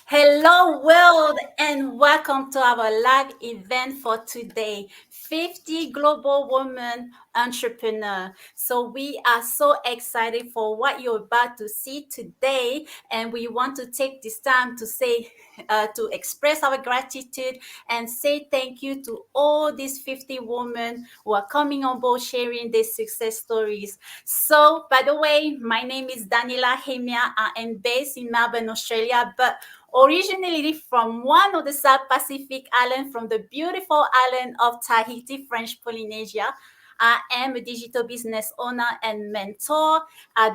Hello, world, and welcome to our live event for today 50 Global Women Entrepreneur. So, we are so excited for what you're about to see today, and we want to take this time to to express our gratitude and say thank you to all these 50 women who are coming on board sharing their success stories. So, by the way, my name is Daniela Hemia. I am based in Melbourne, Australia, but originally from one of the South Pacific islands, from the beautiful island of Tahiti, French Polynesia. I am a digital business owner and mentor. I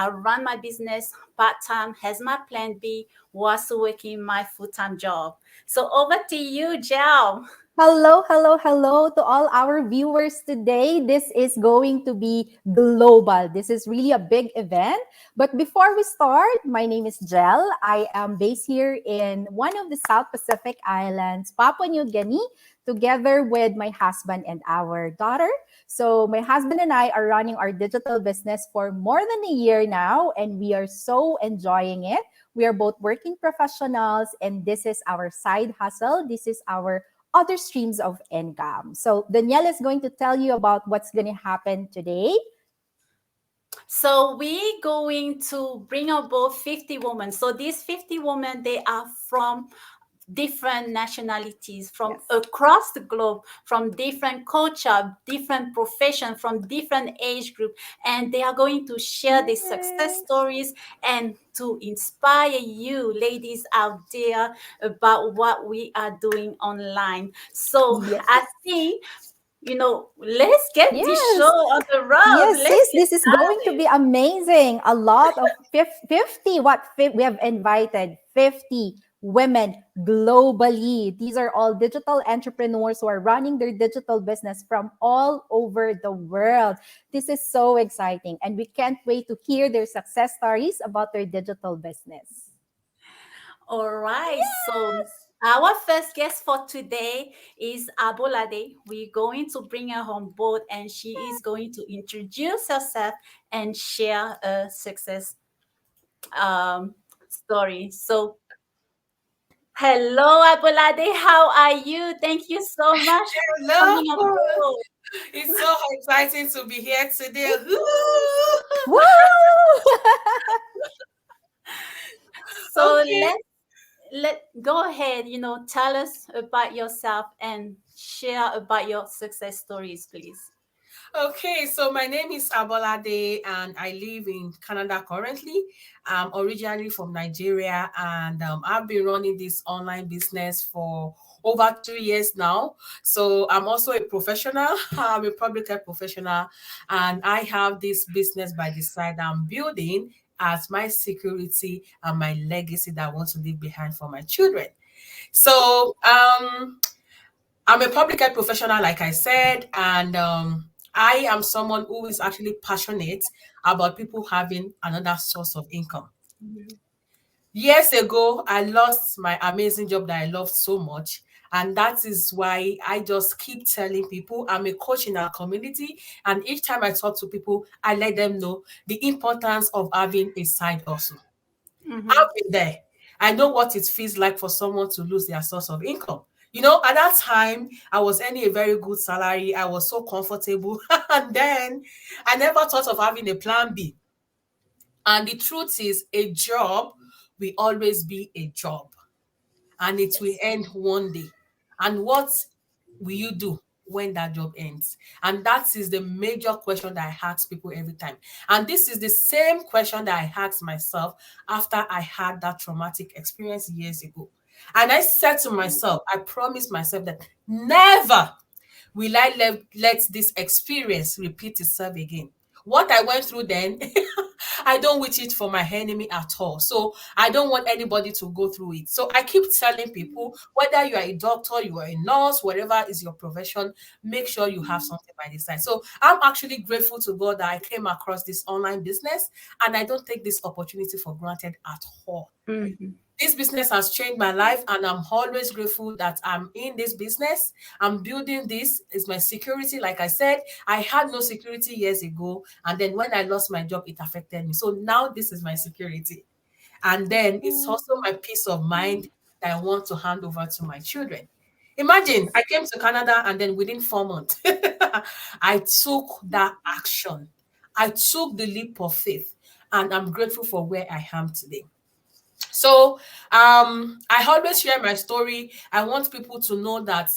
run my business part-time as my plan B whilst working my full-time job. So over to you, Jel. Hello, hello, hello to all our viewers today. This is going to be global. This is really a big event. But before we start, my name is Jel. I am based here in one of the South Pacific Islands, Papua New Guinea, together with my husband and our daughter. So, my husband and I are running our digital business for more than a year now, and we are so enjoying it. We are both working professionals, and this is our side hustle. This is our other streams of income. So Danielle is going to tell you about what's going to happen today. So we're going to bring on board 50 women. So these 50 women, they are from different nationalities from Yes. across the globe, from different culture, different profession, from different age group, and they are going to share their success Yay. stories and to inspire you ladies out there about what we are doing online. So Yes. I think, let's get this show Yes. on the road. Yes, Let's sis, get this is going to started. be amazing. A lot of 50, we have invited 50 women globally. These are all digital entrepreneurs who are running their digital business from all over the world. This is so exciting, and we can't wait to hear their success stories about their digital business. All right. So Yes. our first guest for today is Abolade. We're going to bring her on board and she is going to introduce herself and share a success um, story. So hello Abolade, how are you? Thank you so much for Hello. coming on board. It's so exciting to be here today. Woo! So Okay. let go ahead, tell us about yourself and share about your success stories, please. Okay, so my name is Abolade and I live in Canada currently. I'm originally from Nigeria and I've been running this online business for over 3 years now. So I'm also a professional. I'm a public health professional and I have this business by the side I'm building as my security and my legacy that I want to leave behind for my children. So I'm a public health professional, like I said, and I am someone who is actually passionate about people having another source of income. Years ago, I lost my amazing job that I loved so much. And that is why I just keep telling people I'm a coach in our community. And each time I talk to people, I let them know the importance of having a side hustle. Mm-hmm. I've been there. I know what it feels like for someone to lose their source of income. At that time, I was earning a very good salary. I was so comfortable. And then I never thought of having a plan B. And the truth is, a job will always be a job and it will Yes. end one day. And what will you do when that job ends? And that is the major question that I ask people every time. And this is the same question that I asked myself after I had that traumatic experience years ago. And I said to myself, I promised myself that never will I let this experience repeat itself again. What I went through then, I don't wish it for my enemy at all. So I don't want anybody to go through it. So I keep telling people, whether you are a doctor, you are a nurse, whatever is your profession, make sure you have something by the side. So I'm actually grateful to God that I came across this online business and I don't take this opportunity for granted at all. Mm-hmm. This business has changed my life and I'm always grateful that I'm in this business. I'm building this. It's my security. Like I said, I had no security years ago. And then when I lost my job, it affected me. So now this is my security. And then it's also my peace of mind that I want to hand over to my children. Imagine I came to Canada and then within 4 months, I took that action. I took the leap of faith, and I'm grateful for where I am today. So I always share my story. I want people to know that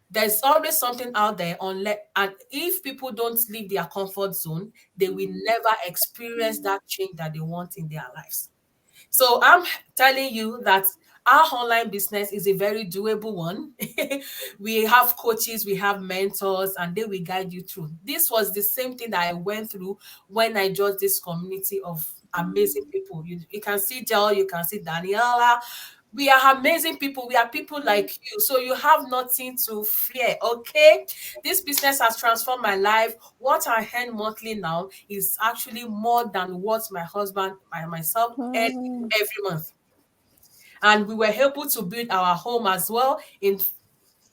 there's always something out there, unless, and if people don't leave their comfort zone, they will never experience that change that they want in their lives. So I'm telling you that our online business is a very doable one. We have coaches, we have mentors, and they will guide you through. This was the same thing that I went through when I joined this community of amazing people. You can see Joel, you can see Daniela. We are amazing people. We are people like you. So you have nothing to fear. Okay. This business has transformed my life. What I earn monthly now is actually more than what my husband and myself earn Mm. every month. And we were able to build our home as well. In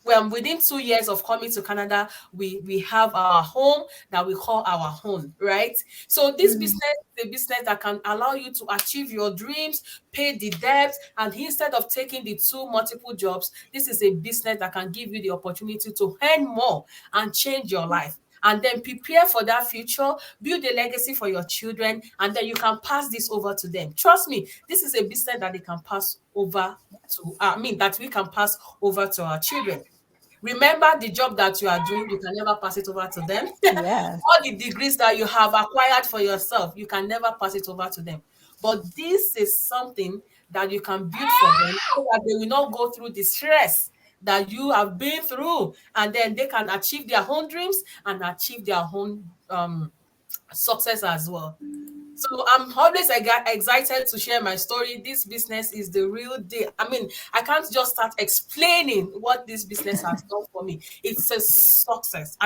Well, within 2 years of coming to Canada, we have our home that we call our home, right? So this Mm. business is a business that can allow you to achieve your dreams, pay the debt, and instead of taking the two multiple jobs, this is a business that can give you the opportunity to earn more and change your life. And then prepare for that future, build a legacy for your children, and then you can pass this over to them. Trust me, this is a business that they can pass over to, that we can pass over to our children. Remember, the job that you are doing, you can never pass it over to them. Yes. All the degrees that you have acquired for yourself, you can never pass it over to them. But this is something that you can build for them so that they will not go through the stress that you have been through, and then they can achieve their own dreams and achieve their own success as well. So I'm always excited to share my story. This business is the real deal. I can't just start explaining what this business has done for me. It's a success.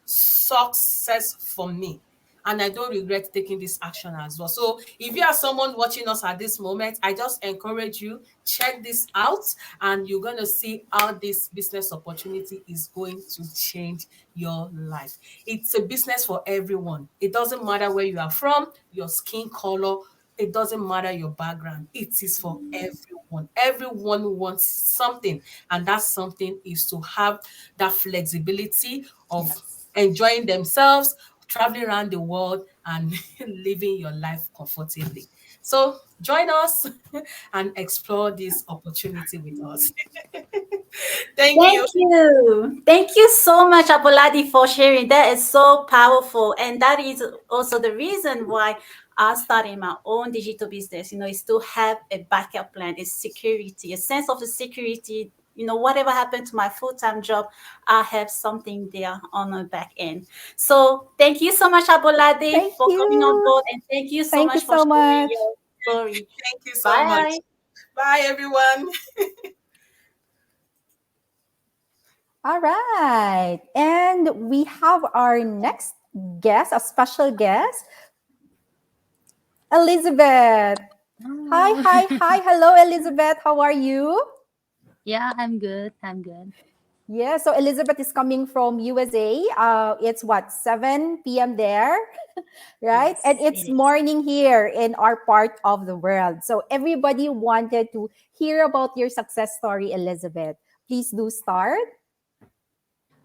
Success for me. And I don't regret taking this action as well. So if you are someone watching us at this moment, I just encourage you, check this out, and you're going to see how this business opportunity is going to change your life. It's a business for everyone. It doesn't matter where you are from, your skin color, it doesn't matter your background. It is for everyone. Everyone wants something, and that something is to have that flexibility of Yes. enjoying themselves, traveling around the world, and living your life comfortably. So join us and explore this opportunity with us. Thank Thank you. you. Thank you so much, Aboladi, for sharing. That is so powerful. And that is also the reason why I started my own digital business, is to have a backup plan, a security, a sense of the security. Whatever happened to my full-time job, I have something there on the back end. So thank you so much, Abolade, Thank for coming on you. board. And thank you so Thank you much for so sharing much. your story. Thank you so much. Bye. Bye, everyone. All right. And we have our next guest, a special guest, Elizabeth. Hi, Oh. hi, hi. Hello, Elizabeth. How are you? Yeah, I'm good. I'm good. Yeah, so Elizabeth is coming from USA. It's what, 7 p.m. there, right? And Yes, it it's is. morning here in our part of the world. So everybody wanted to hear about your success story, Elizabeth. Please do start.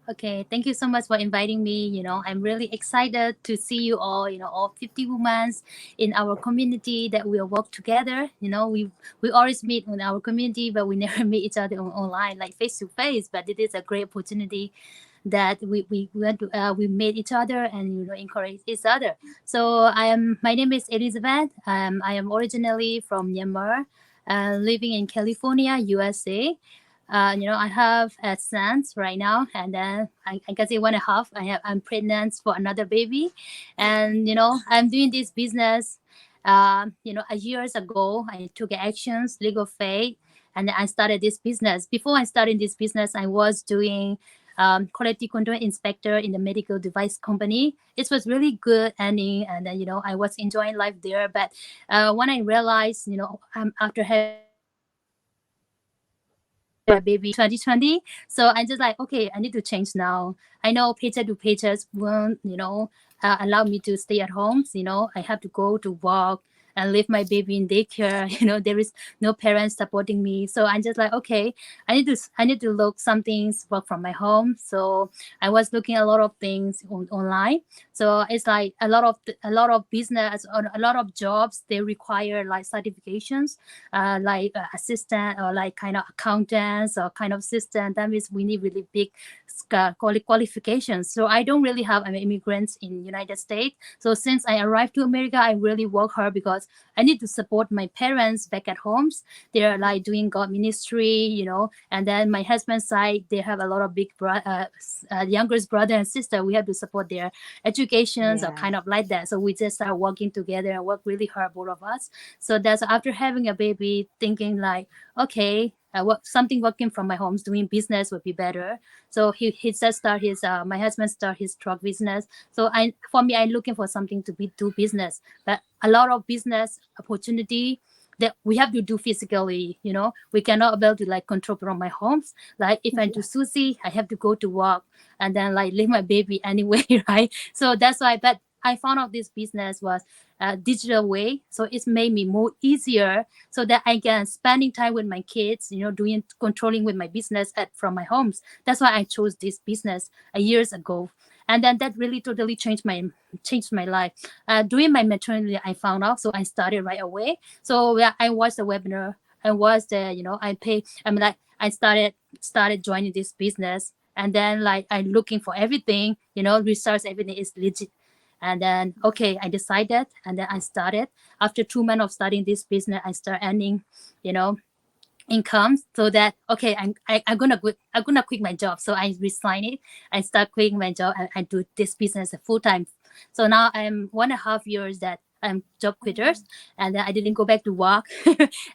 Okay, thank you so much for inviting me. I'm really excited to see you all, all 50 women in our community that will work together. We always meet in our community, but we never meet each other online, like face to face. But it is a great opportunity that we went to, we meet each other and encourage each other. So my name is Elizabeth. I am originally from Myanmar, living in California, USA. I have a son right now, and then I can say 1.5. I'm pregnant for another baby, and I'm doing this business. A years ago, I took actions, legal faith, and then I started this business. Before I started this business, I was doing quality control inspector in the medical device company. It was really good earning, and then I was enjoying life there. But when I realized, after having my baby in 2020, so I just like, okay, I need to change now. I know paycheck to paycheck won't allow me to stay at home. I have to go to work and leave my baby in daycare. There is no parents supporting me. So I'm just like, okay, I need to look some things work from my home. So I was looking at a lot of things online. So it's like a lot of business or a lot of jobs, they require like certifications, like assistant or like kind of accountants or kind of assistant. That means we need really big qualifications. So I don't really have an immigrants in United States. So since I arrived to America, I really work hard because I need to support my parents back at homes. They're like doing God ministry, and then my husband's side, they have a lot of big youngest brother and sister. We have to support their educations or Yeah. kind of like that. So we just start working together and work really hard, both of us. So that's after having a baby, thinking like, okay, something working from my homes, doing business would be better. So he just start his my husband start his truck business. So for me, I'm looking for something to do business, but a lot of business opportunity that we have to do physically. We cannot able to like control from my homes. Like if I do sushi, I have to go to work and then like leave my baby anyway, right? So that's why. But I found out this business was a digital way, so it's made me more easier so that I can spending time with my kids, doing controlling with my business from my homes. That's why I chose this business years ago, and then that really totally changed my life. During my maternity, I found out, so I started right away. So yeah, I watched the webinar. I was there, I pay. I started joining this business, and then like I'm looking for everything, research everything is legit. And then, okay, I decided, and then I started. After 2 months of starting this business, I start earning, you know, income. So that okay, I'm gonna quit my job. So I resign it. I start quitting my job, and I do this business full time. So now I'm 1.5 years that I'm job quitters, and then I didn't go back to work.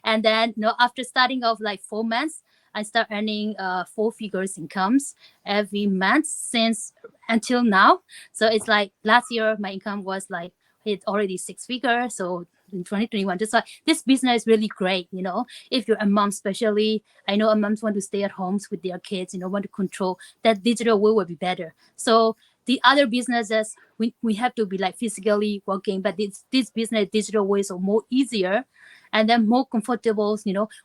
And then after starting off like 4 months, I start earning four figures incomes every month since until now. So it's like last year my income was like it's already six figures. So in 2021, just like this business is really great. If you're a mom, especially, I know a moms want to stay at homes with their kids, want to control that digital way will be better. So the other businesses, we have to be like physically working, but this business digital ways are more easier and then more comfortable.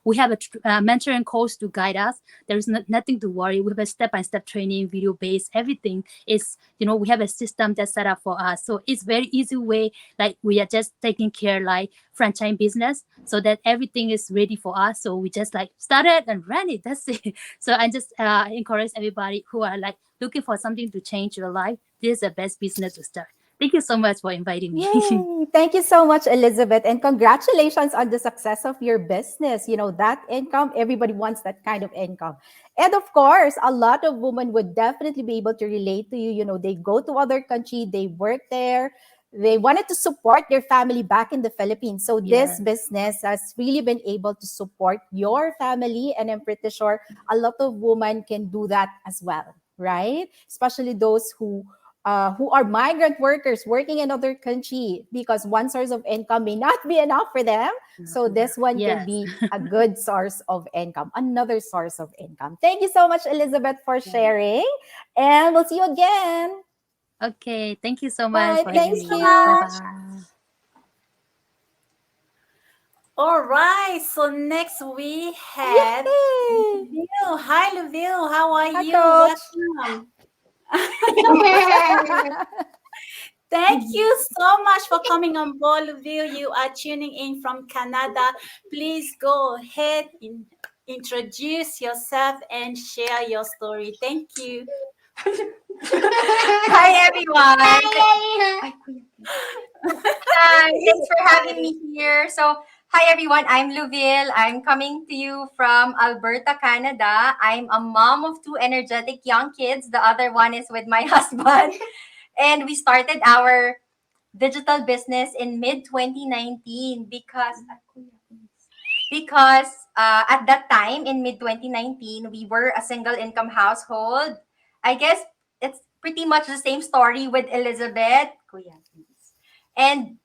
We have a mentoring course to guide us. There's nothing to worry. We have a step-by-step training, video based, everything is, we have a system that's set up for us. So it's very easy way, like we are just taking care like franchise business so that everything is ready for us. So we just like started and ran it. That's it. So I just encourage everybody who are like looking for something to change your life. This is the best business to start. Thank you so much for inviting me. Yay! Thank you so much, Elizabeth. And congratulations on the success of your business. That income, everybody wants that kind of income. And of course, a lot of women would definitely be able to relate to you. They go to other country, they work there. They wanted to support their family back in the Philippines. So this Yes. business has really been able to support your family. And I'm pretty sure a lot of women can do that as well, right? Especially those who are migrant workers working in other country, because one source of income may not be enough for them. So this one can Yes. be a good source of income, another source of income. Thank you so much, Elizabeth, for sharing. And we'll see you again. Okay. Thank you so Bye. much for Thank having so me. you. much. Bye-bye. All right. So next we have Yay! Luviel. Hi, Luviel. How are Hi, you? Coach. Welcome. Thank you so much for coming on board, Luviel. You are tuning in from Canada. Please go ahead and introduce yourself and share your story. Thank you. Hi everyone. Hi, thanks for having me here. So, hi everyone. I'm Luviel. I'm coming to you from Alberta, Canada. I'm a mom of two energetic young kids. The other one is with my husband, and we started our digital business in mid 2019 because at that time in mid 2019 we were a single income household. I guess it's pretty much the same story with Elizabeth. Kuya, please. And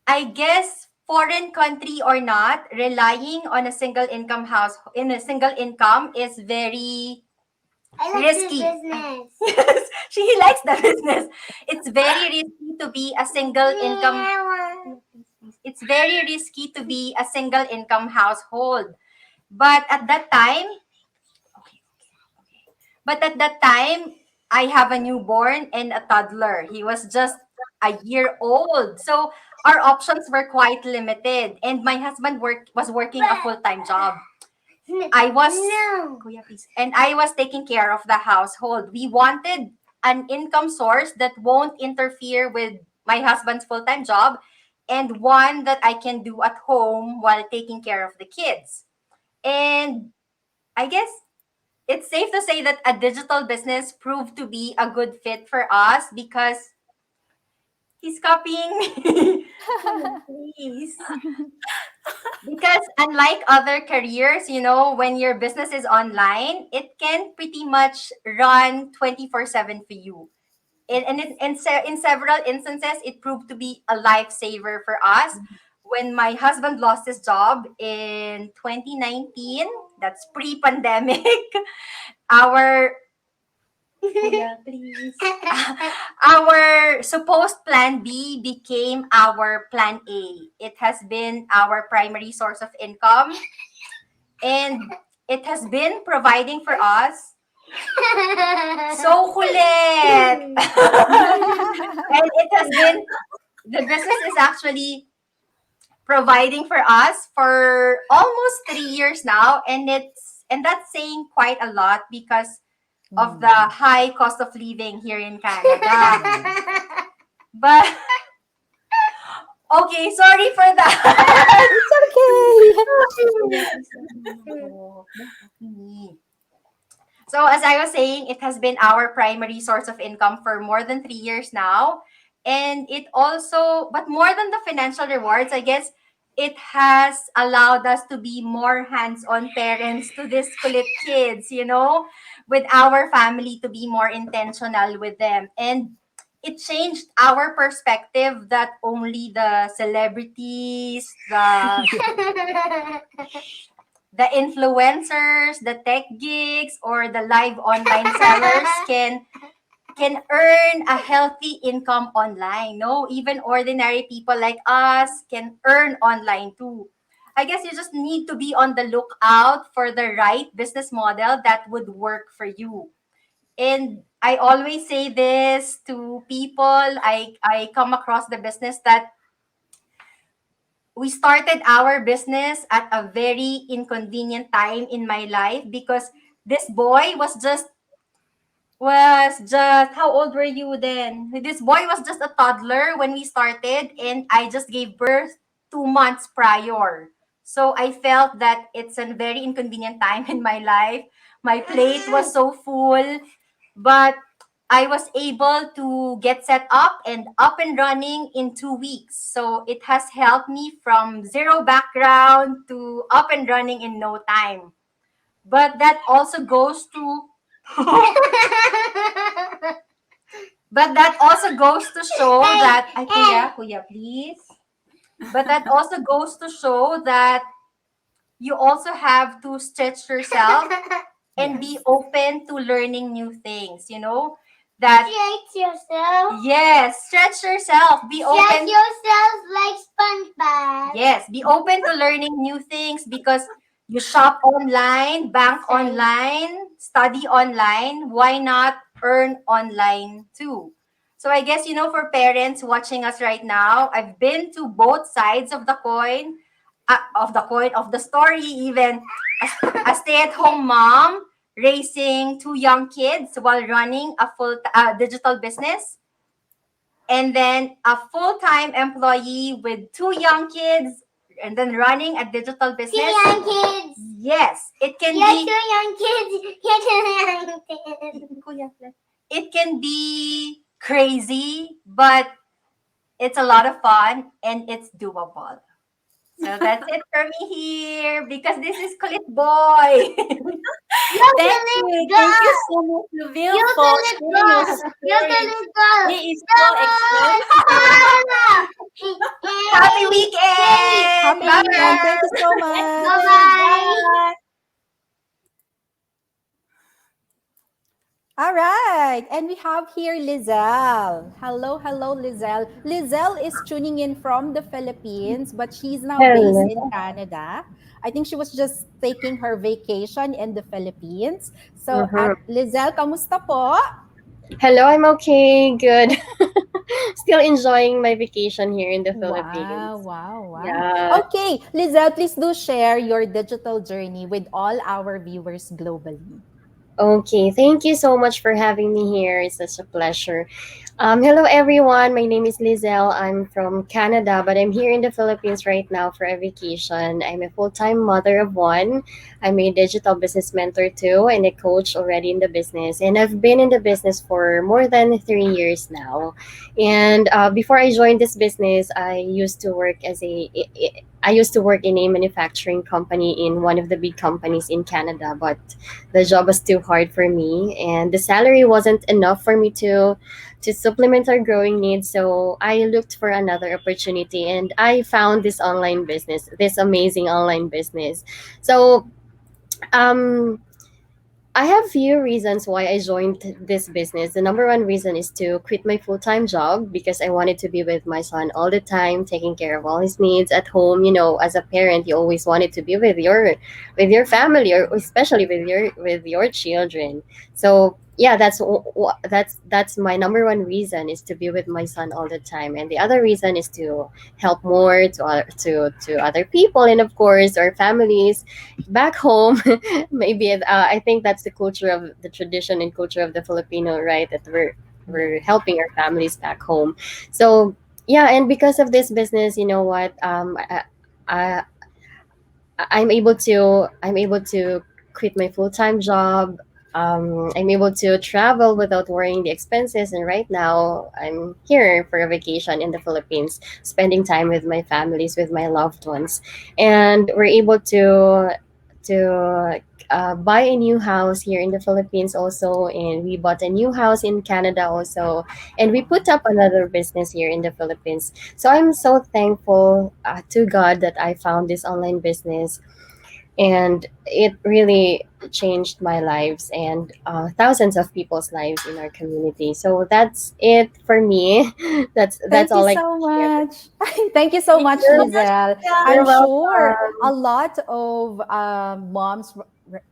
I guess foreign country or not, relying on a single income house in a single income is very risky. Business. Yes, she likes the business. It's very risky to be a single income. it's very risky to be a single income household. But at that time, but at that time, I have a newborn and a toddler. He was just a year old. So our options were quite limited. And my husband was working a full-time job. I was Kuya, please. And I was taking care of the household. We wanted an income source that won't interfere with my husband's full-time job and one that I can do at home while taking care of the kids. And I guess it's safe to say that a digital business proved to be a good fit for us because he's copying me. Please. Because unlike other careers, when your business is online, it can pretty much run 24/7 for you. In several instances, it proved to be a lifesaver for us. When my husband lost his job in 2019, that's pre-pandemic, our Kuya, please. Our supposed plan B became our plan A. It has been our primary source of income, and it has been providing for us. So kulit. And it has been, the business is actually providing for us for almost 3 years now, and that's saying quite a lot because of the high cost of living here in Canada. But okay, sorry for that. It's Okay. So as I was saying, it has been our primary source of income for more than 3 years now. And it also, but more than the financial rewards, I guess it has allowed us to be more hands-on parents to these kulit kids, with our family, to be more intentional with them. And it changed our perspective that only the celebrities, the influencers, the tech geeks, or the live online sellers can earn a healthy income online. No, even ordinary people like us can earn online too. I guess you just need to be on the lookout for the right business model that would work for you. And I always say this to people I come across the business, that we started our business at a very inconvenient time in my life because this boy was just how old were you then? This boy was just a toddler when we started, and I just gave birth 2 months prior. So I felt that it's a very inconvenient time in my life. My plate was so full, but I was able to get set up and running in 2 weeks. So it has helped me from zero background to up and running in no time. But that also goes to but that also goes to show that ay kuya, please. But that also goes to show that you also have to stretch yourself and be open to learning new things, that Stretch yourself. yes, stretch yourself, be Stretch open. yourself like SpongeBob. Yes, be open to learning new things because you shop online, bank online, study online. Why not earn online too? So I guess, for parents watching us right now, I've been to both sides of the of the story, even a stay-at-home mom raising two young kids while running a full digital business, and then a full-time employee with two young kids and then running a digital business. Two young kids. Yes, it can You're be. two young kids. You're two young kids. It can be crazy, but it's a lot of fun and it's doable. So that's it for me here because this is Kulit Boy. Thank you. Thank you so much, Luviel, You for can sharing your go. You story. can go. He is so excited. Happy weekend! Happy weekend. Thank you so much. Bye-bye. Bye. All right. And we have here Lizelle. Hello, hello, Lizelle. Lizelle is tuning in from the Philippines, but she's now based in Hello. Canada. I think she was just taking her vacation in the Philippines. So, at Mhm. Lizelle, kamusta po? Hello, I'm okay. Good. Still enjoying my vacation here in the Wow, Philippines. wow, wow. Yeah. Okay, Lizelle, please do share your digital journey with all our viewers globally. Okay. Thank you so much for having me here. It's such a pleasure. Hello, everyone. My name is Lizelle. I'm from Canada, but I'm here in the Philippines right now for a vacation. I'm a full time mother of one. I'm a digital business mentor too, and a coach already in the business. And I've been in the business for more than 3 years now. And before I joined this business, I used to work in a manufacturing company in one of the big companies in Canada, but the job was too hard for me, and the salary wasn't enough for me to supplement our growing needs. So I looked for another opportunity, and I found this online business, this amazing online business. So um I have few reasons why I joined this business. The number one reason is to quit my full-time job because I wanted to be with my son all the time, taking care of all his needs at home. You know, as a parent, you always wanted to be with your family, or especially with your children. So yeah, that's my number one reason, is to be with my son all the time, and the other reason is to help more to other people, and of course our families back home. Maybe I think that's the culture of the tradition and culture of the Filipino, right? That we're Yes. helping our families back home. So yeah, and because of this business, you know what? I I'm able to quit my full time job. I'm able to travel without worrying the expenses, and right now I'm here for a vacation in the Philippines, spending time with my families, with my loved ones, and we're able to buy a new house here in the Philippines also, and we bought a new house in Canada also, and we put Wow. up another business here in the Philippines. So I'm so thankful to God that I found this online business, and it really changed my lives and thousands of people's lives in our community. So that's it for me. That's Thank you all I can so share. much. Thank you so Thank much, you so You're, much, Lizelle. Lizelle. I'm you're sure welcome. a lot of moms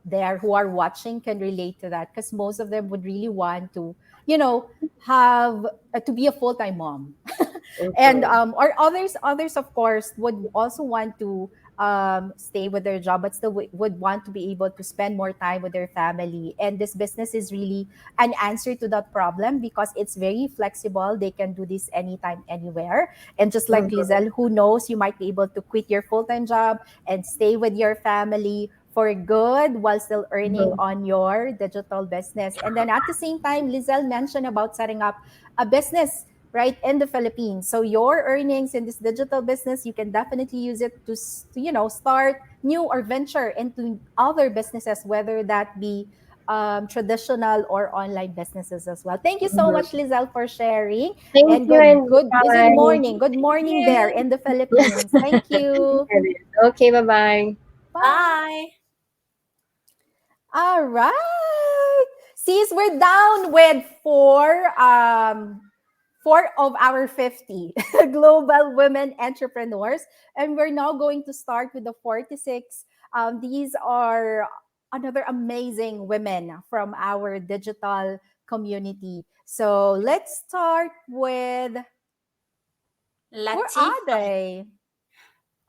there who are watching can relate to that, because most of them would really want to, you know, have to be a full time mom. And Mhm. or others of course would also want to stay with their job, but still would want to be able to spend more time with their family. And this business is really an answer to that problem, because it's very flexible. They can do this anytime, anywhere. And just like Mhm. Lizelle, who knows, you might be able to quit your full-time job and stay with your family for good while still earning Mhm. on your digital business. And then at the same time, Lizelle mentioned about setting up a business right in the Philippines. So your earnings in this digital business, you can definitely use it to start new or venture into other businesses, whether that be traditional or online businesses as well. Thank you so Mhm. much, Lizelle, for sharing. Thank And you, and good visit bye. morning. Good Thank morning there you. in the Philippines. Thank you. Okay, bye bye. Bye. Bye. All right. Since we're down with four of our 50 global women entrepreneurs, and we're now going to start with the 46. These are another amazing women from our digital community. So let's start with, where are Latifa. they?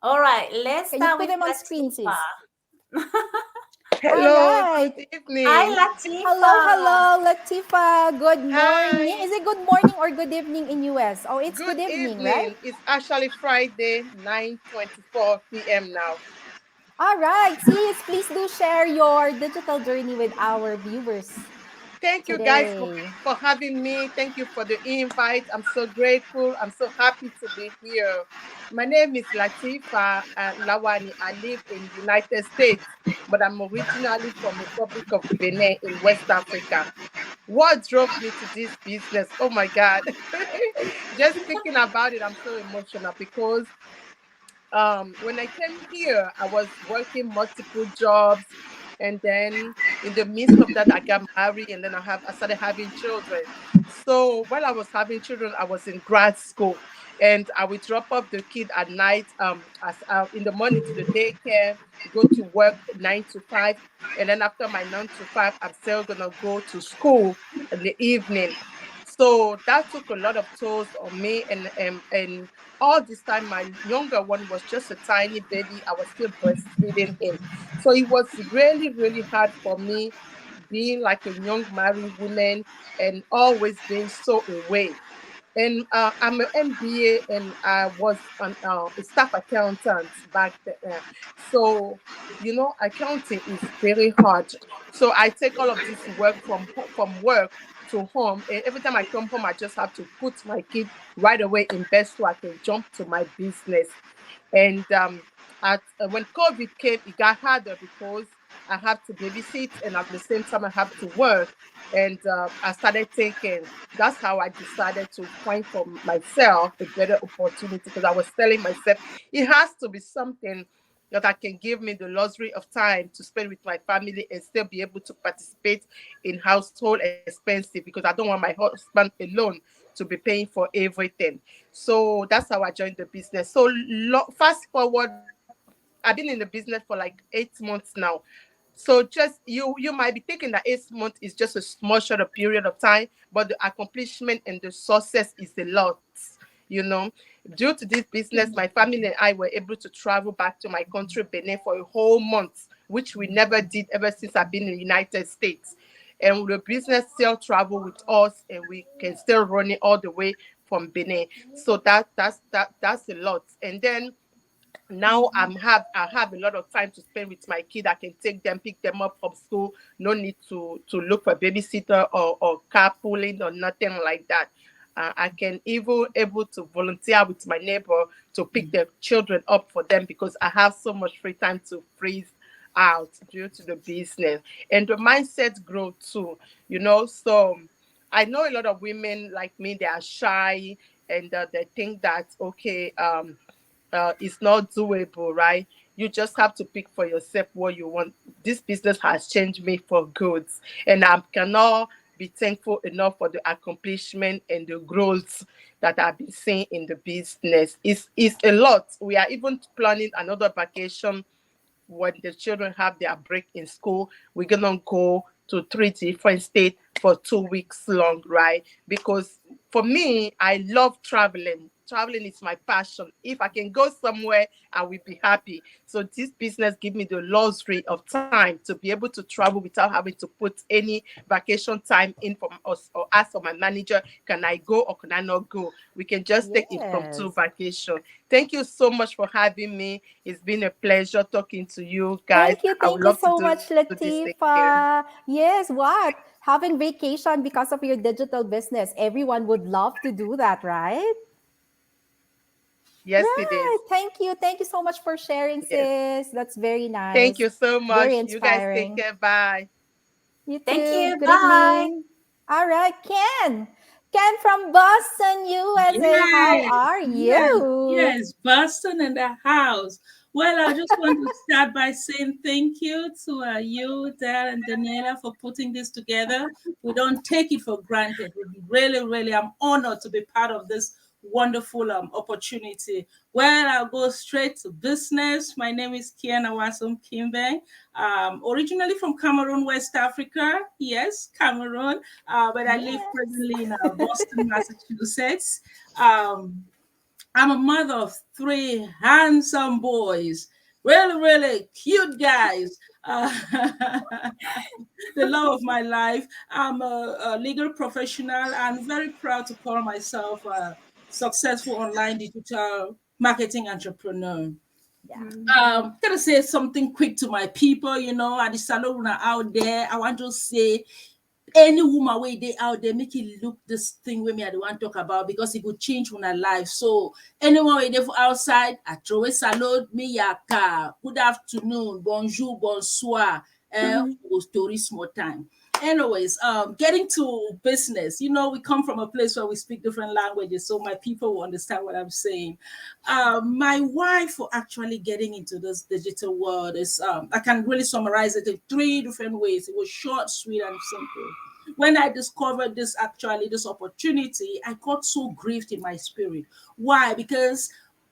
All right, let's Can you start put with them on screen, Latifa. please? All Hello, right. good Hi, evening. Hello, Latifa. hello, Latifa. Good morning. Hi, Is it good morning or good evening in US? Oh, it's good good evening, right? evening. It's actually Friday, 9:24 p.m. now. All right, sis, please do share your digital journey with our viewers Thank you guys today. for having me. Thank you for the invite. I'm so grateful. I'm so happy to be here. My name is Latifa Lawani. I live in United States, but I'm originally from Republic of Benin in West Africa. What drove me to this business? Oh my God. Just thinking about it, I'm so emotional because when I came here, I was working multiple jobs, and then in the midst of that, I got married, and then I started having children. So while I was having children, I was in grad school, and I would drop off the kid at night, in the morning to the daycare, go to work 9 to 5, and then after my 9 to 5, I'm still gonna go to school in the evening. So that took a lot of tolls on me, and all this time my younger one was just a tiny baby. I was still breastfeeding him. So it was really, really hard for me being like a young married woman and always being so away. And I'm an MBA, and I was a staff accountant back then. So, accounting is very hard. So I take all of this work from work to home. And every time I come home, I just have to put my kid right away in bed so I can jump to my business. And when COVID came, it got harder because I have to babysit, and at the same time I have to work. And I started thinking, that's how I decided to find for myself a better opportunity, because I was telling myself it has to be something that I can give me the luxury of time to spend with my family and still be able to participate in household expenses, because I don't want my husband alone to be paying for everything. So that's how I joined the business. So fast forward, I've been in the business for like 8 months now. So just you might be thinking that 8 months is just a small short period of time, but the accomplishment and the success is a lot. You know, due to this business, my family and I were able to travel back to my country, Benin, for a whole month, which we never did ever since I've been in the United States. And the business still travel with us, and we can still run it all the way from Benin. So that's a lot. And then now I have a lot of time to spend with my kid. I can take them, pick them up from school. No need to look for babysitter or carpooling or nothing like that. I can even able to volunteer with my neighbor to pick their children up for them, because I have so much free time to freeze out due to the business. And the mindset grow too, So I know a lot of women like me, they are shy, and they think that, okay, it's not doable, right? You just have to pick for yourself what you want. This business has changed me for good, and I cannot be thankful enough for the accomplishment and the growth that I've been seeing in the business. It's a lot. We are even planning another vacation when the children have their break in school. We're gonna go to 3 different states for 2 weeks long, right? Because for me, I love traveling. Traveling is my passion. If I can go somewhere, I will be happy. So this business gives me the luxury of time to be able to travel without having to put any vacation time in from us or ask for my manager, can I go or can I not go? We can just take impromptu Yes. vacation. Thank you so much for having me. It's been a pleasure talking to you guys. I would Thank you love to so do much, this again. Latifa. Yes, what? Having vacation because of your digital business. Everyone would love to do that, right? Yes, it is. Right. Thank you. Thank you so much for sharing, Yes. sis. That's very Thank nice. you so Very much. You guys take inspiring. care. Bye. You Thank too. you. Good Bye. evening. All right, Ken. Ken from Boston, USA. How Yes, are yes, you? yes, Boston in the house. Well, I just want to start by saying thank you to you, Dad, and Daniela for putting this together. We don't take it for granted. We really, really, I'm honored to be part of this wonderful opportunity. Well, I'll go straight to business. My name is Kiana 𝐤𝐤𝐤 originally from Cameroon, West Africa. Yes, Cameroon, but I live Yes. presently in Boston, Massachusetts. Um, I'm a mother of three handsome boys, really, really cute guys. The love of my life. I'm a legal professional and very proud to call myself a successful online digital marketing entrepreneur. Yeah. Gonna say something quick to my people, and the salon out there. I want to say any woman way they out there make it look this thing with me I don't want to talk about because it could change when I life. So anyone way there for outside, I throw a salute, me yaka. Good afternoon, bonjour, bonsoir. Mhm. Story small time. anyways, getting to business, we come from a place where we speak different languages, so my people will understand what I'm saying. My why for actually getting into this digital world is, I can really summarize it in three different ways. It was short, sweet, and simple. When I discovered this opportunity, I got so grieved in my spirit. Why? Because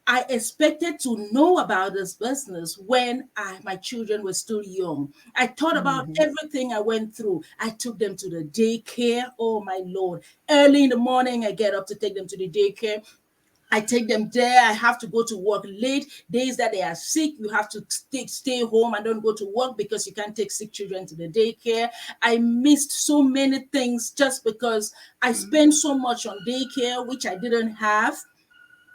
I expected to know about this business when my children were still young. I thought about everything I went through. I took them to the daycare. Oh my Lord. Early in the morning, I get up to take them to the daycare. I take them there. I have to go to work late. Days that they are sick, you have to stay home and don't go to work because you can't take sick children to the daycare. I missed so many things just because I spent so much on daycare, which I didn't have,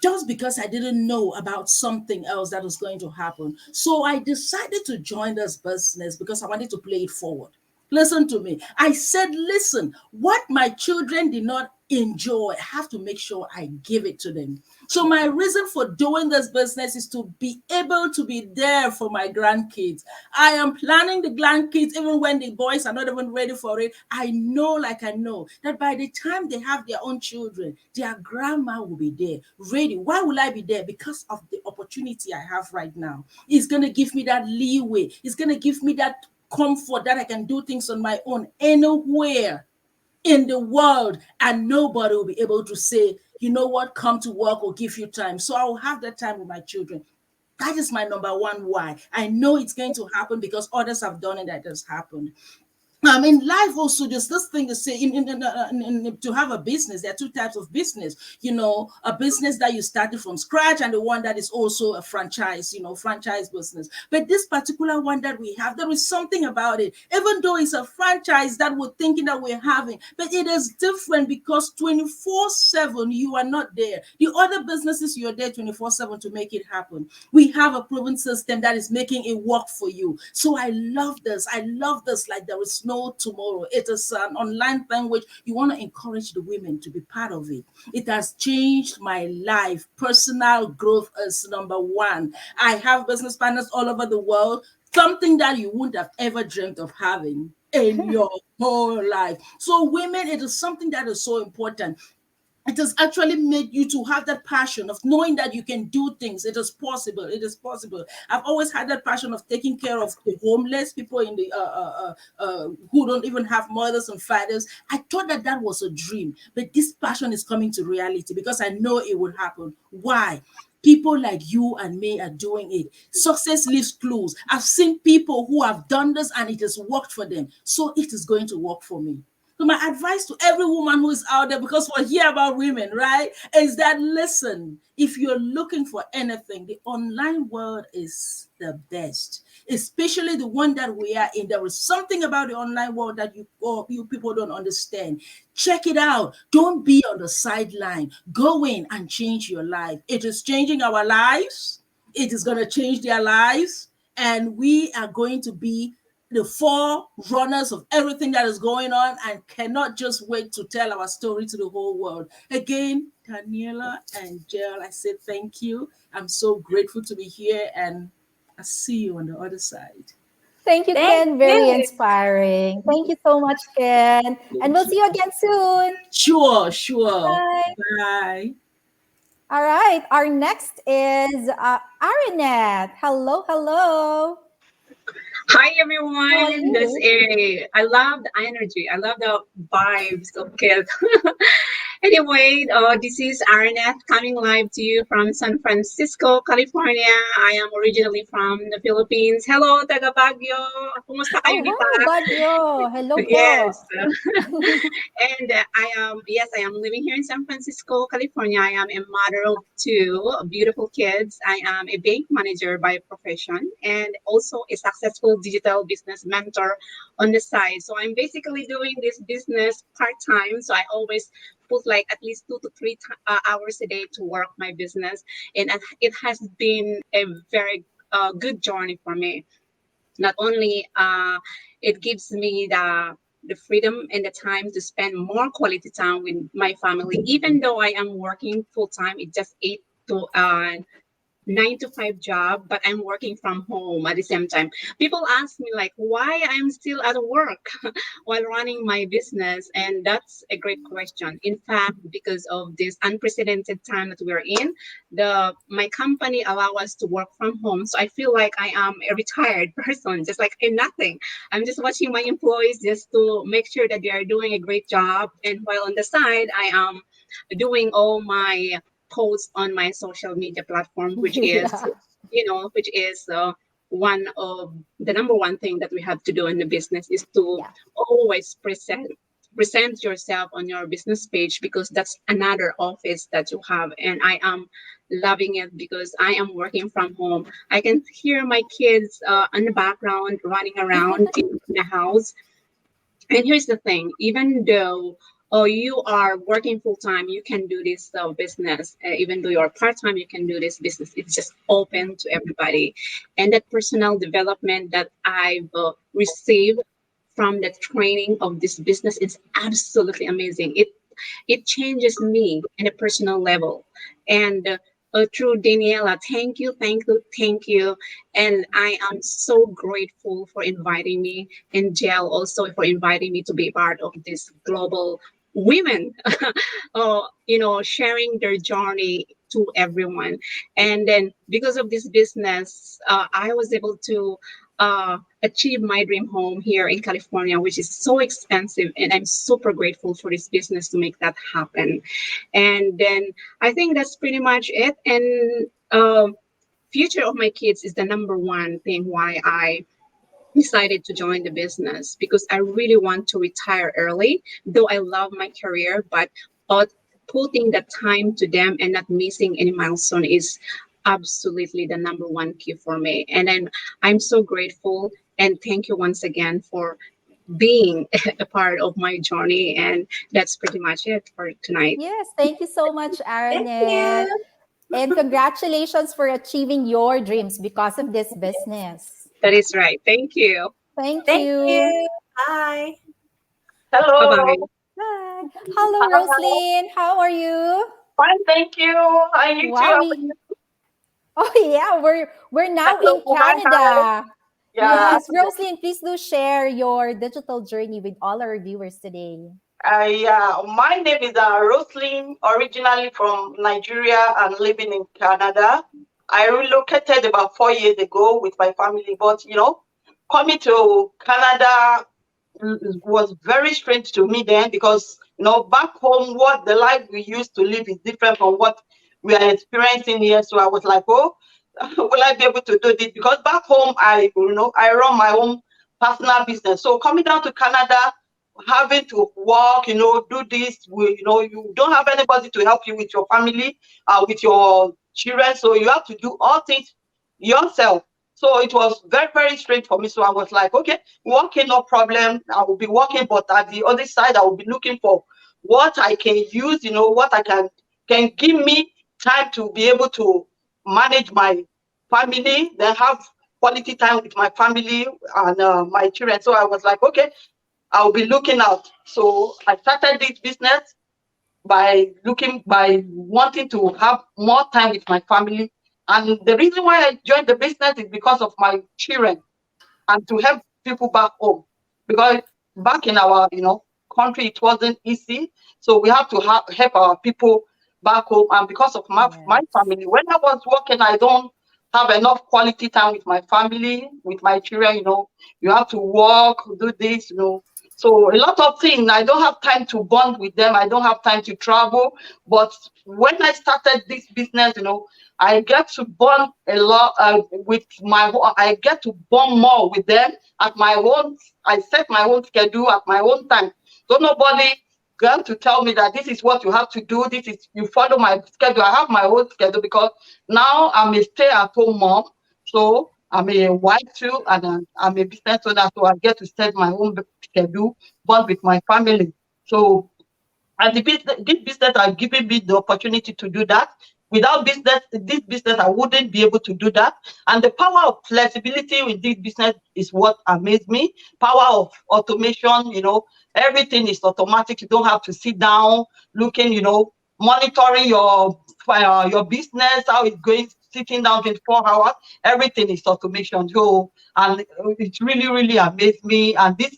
just because I didn't know about something else that was going to happen. So I decided to join this business because I wanted to play it forward. Listen to me. I said, listen, what my children did not enjoy, I have to make sure I give it to them. So my reason for doing this business is to be able to be there for my grandkids. I am planning the grandkids even when the boys are not even ready for it. I know that by the time they have their own children, their grandma will be there, ready. Why will I be there? Because of the opportunity I have right now. It's going to give me that leeway. It's going to give me that comfort that I can do things on my own anywhere in the world, and nobody will be able to say, you know what, come to work or give you time. So I will have that time with my children. That is my number one why. I know it's going to happen because others have done it, that has happened. In life also, there's this thing to say, to have a business, there are two types of business. A business that you started from scratch, and the one that is also a franchise, franchise business. But this particular one that we have, there is something about it, even though it's a franchise that we're thinking that we're having, but it is different because 24/7 you are not there. The other businesses, you're there 24/7 to make it happen. We have a proven system that is making it work for you. So I love this like there is no tomorrow. It is an online thing which you want to encourage the women to be part of it. It has changed my life. Personal growth is number one. I have business partners all over the world, something that you wouldn't have ever dreamt of having in your whole life. So women, it is something that is so important. It has actually made you to have that passion of knowing that you can do things. It is possible. It is possible. I've always had that passion of taking care of the homeless people in the who don't even have mothers and fathers. I thought that that was a dream, but this passion is coming to reality because I know it will happen. Why? People like you and me are doing it. Success leaves clues. I've seen people who have done this and it has worked for them. So it is going to work for me. So my advice to every woman who is out there, because we're here about women, right, is that listen, if you're looking for anything, the online world is the best, especially the one that we are in. There is something about the online world that you people don't understand. Check it out. Don't be on the sideline. Go in and change your life. It is changing our lives. It is going to change their lives. And we are going to be the forerunners of everything that is going on and cannot just wait to tell our story to the whole world. Again, Daniela and Jill, I say thank you. I'm so grateful to be here, and I see you on the other side. Thank you, Thank Ken. Very you. inspiring. Thank you so much, Ken. And we'll see you again soon. Sure. Bye. Bye. All right. Our next is Arinette. Hello. Hi How are everyone. you? I love the energy. I love the vibes of kids. Anyway, this is Arnett coming live to you from San Francisco, California. I am originally from the Philippines. Hello, taga Baguio. Kumusta Oh, kayo wow, dito? Baguio. Hello po. Yes. And I am living here in San Francisco, California. I am a mother of two beautiful kids. I am a bank manager by profession and also a successful digital business mentor on the side. So I'm basically doing this business part time. So I always put like at least 2 to 3 hours a day to work my business. And it has been a very good journey for me. Not only it gives me the freedom and the time to spend more quality time with my family, even though I am working full time. It just 8 to 9 to 5 job, but I'm working from home at the same time. People ask me like why I'm still at work while running my business, and that's a great question. In fact, because of this unprecedented time that we're in, the my company allow us to work from home, so I feel like I am a retired person, just like I'm nothing. I'm just watching my employees just to make sure that they are doing a great job, and while on the side I am doing all my posts on my social media platform, which is, Yeah. which is one of the number one thing that we have to do in the business is to Yeah. always present yourself on your business page, because that's another office that you have. And I am loving it because I am working from home. I can hear my kids in the background running around in the house. And here's the thing, even though you are working full time, you can do this business. Even though you're part time, you can do this business. It's just open to everybody. And that personal development that I've received from the training of this business is absolutely amazing. It changes me in a personal level. And through Daniela, thank you, thank you, thank you. And I am so grateful for inviting me, and Jill also for inviting me to be part of this global women, sharing their journey to everyone. And then because of this business, I was able to achieve my dream home here in California, which is so expensive. And I'm super grateful for this business to make that happen. And then I think that's pretty much it. And future of my kids is the number one thing why I decided to join the business, because I really want to retire early. Though I love my career, but putting the time to them and not missing any milestone is absolutely the number one key for me. And then I'm so grateful and thank you once again for being a part of my journey. And that's pretty much it for tonight. Yes, thank you so much, Thank Arnett. you. And congratulations for achieving your dreams because of this business. That is right. Thank you. Thank Thank you. you. Bye. Bye Hello. bye. Bye. Hello, Hi. Roslyn. How are you? Fine, thank you. Hi, you too. Wow, How are we you? oh yeah, we're now Hello, in woman. Hi. Canada. Yeah. Yes, Roslyn, please do share your digital journey with all our viewers today. Yeah. My name is Roslyn, originally from Nigeria and living in Canada. I relocated about 4 years ago with my family, but coming to Canada was very strange to me then because back home what the life we used to live is different from what we are experiencing here. So I was like, oh, will I be able to do this? Because back home I run my own personal business. So coming down to Canada, having to work, do this, you don't have anybody to help you with your family, with your children. So you have to do all things yourself. So it was very, very strange for me. So I was like, okay, working, no problem. I will be working, but at the other side, I will be looking for what I can use, what I can give me time to be able to manage my family, then have quality time with my family and my children. So I was like, okay, I'll be looking out. So I started this business by wanting to have more time with my family. And the reason why I joined the business is because of my children and to help people back home. Because back in our country, it wasn't easy. So we have to help our people back home. And because of my Yes. family, when I was working, I don't have enough quality time with my family, with my children. You have to work, do this. So a lot of things, I don't have time to bond with them. I don't have time to travel. But when I started this business, I get to bond a lot I get to bond more with them at my own. I set my own schedule at my own time. So nobody got to tell me that this is what you have to do. This is you follow my schedule. I have my own schedule because now I'm a stay-at-home mom. So I'm a wife too, and I'm a business owner. So I get to set my own schedule, bond with my family. So and this business has given me the opportunity to do that. Without this business, I wouldn't be able to do that. And the power of flexibility with this business is what amazed me. Power of automation, everything is automatic. You don't have to sit down looking, monitoring your business, how it's going, sitting down 24 hours. Everything is automation. So, and it really, really amazed me. And this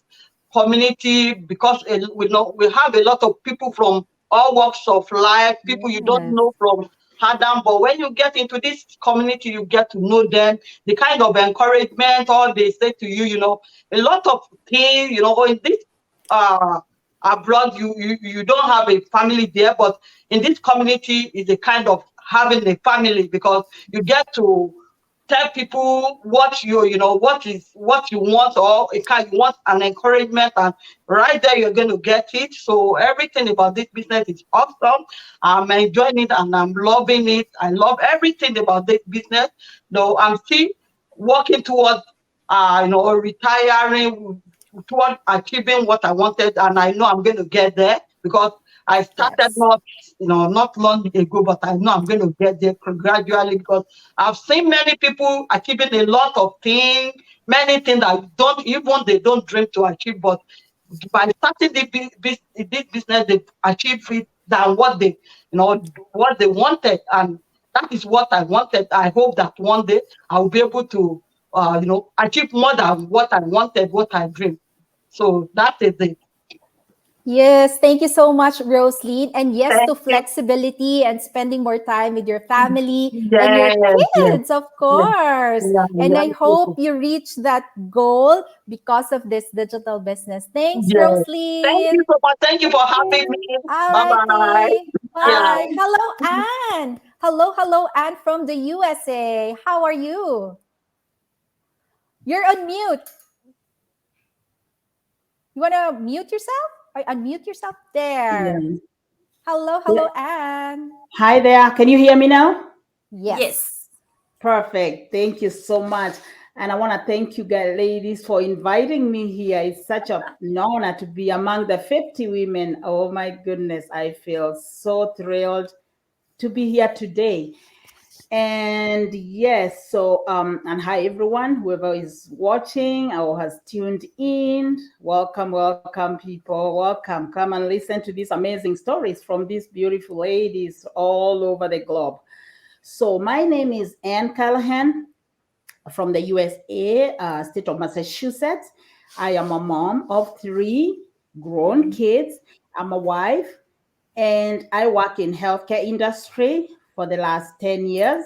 community, because we know we have a lot of people from all walks of life, people you don't Yes. know from Adam, but when you get into this community, you get to know them, the kind of encouragement, all they say to you, a lot of things, in this uh abroad, you don't have a family there, but in this community is a kind of having a family, because you get to tell people what what you want, or a kind you want an encouragement, and right there you're going to get it. So everything about this business is awesome. I'm enjoying it and I'm loving it. I love everything about this business. Though I'm still working towards retiring, toward achieving what I wanted, and I know I'm going to get there, because I started Yes. not long ago, but I know I'm going to get there gradually, because I've seen many people achieving a lot of things, many things that they don't dream to achieve, but by starting this business, they achieve it than what they wanted, and that is what I wanted. I hope that one day I will be able to, achieve more than what I wanted, what I dreamed. So that is it. Yes, thank you so much, Roslyn. And yes Thank to you. flexibility and spending more time with your family and your Yes, yes, kids, of yes. course. Yeah, And I hope yeah, you reach that goal because of this digital business. Thanks, yes. Thank you Roslyn. so much. Thank you for having me. All Bye bye. righty. Yeah. Bye. Hello, Anne. Hello, Anne from the USA. How are you? You're on mute. You want to mute yourself? Or unmute yourself there. Yeah. Hello, Anne. Hi there. Can you hear me now? Yes. Yes. Perfect. Thank you so much. And I want to thank you guys, ladies, for inviting me here. It's such an honor to be among the 50 women. Oh my goodness. I feel so thrilled to be here today. And yes, so and hi everyone, whoever is watching or has tuned in. Welcome, people. Welcome. Come and listen to these amazing stories from these beautiful ladies all over the globe. So my name is Ann Callahan from the USA, state of Massachusetts. I am a mom of 3 grown kids. I'm a wife, and I work in healthcare industry for the last 10 years.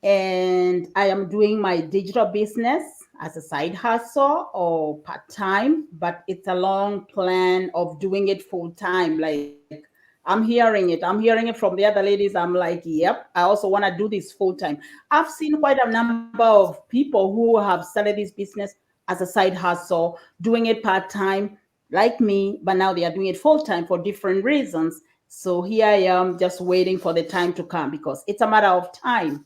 And I am doing my digital business as a side hustle or part-time, but it's a long plan of doing it full-time. Like I'm hearing it from the other ladies. I'm like, yep, I also want to do this full-time. I've seen quite a number of people who have started this business as a side hustle, doing it part-time like me, but now they are doing it full-time for different reasons. So here I am just waiting for the time to come, because it's a matter of time.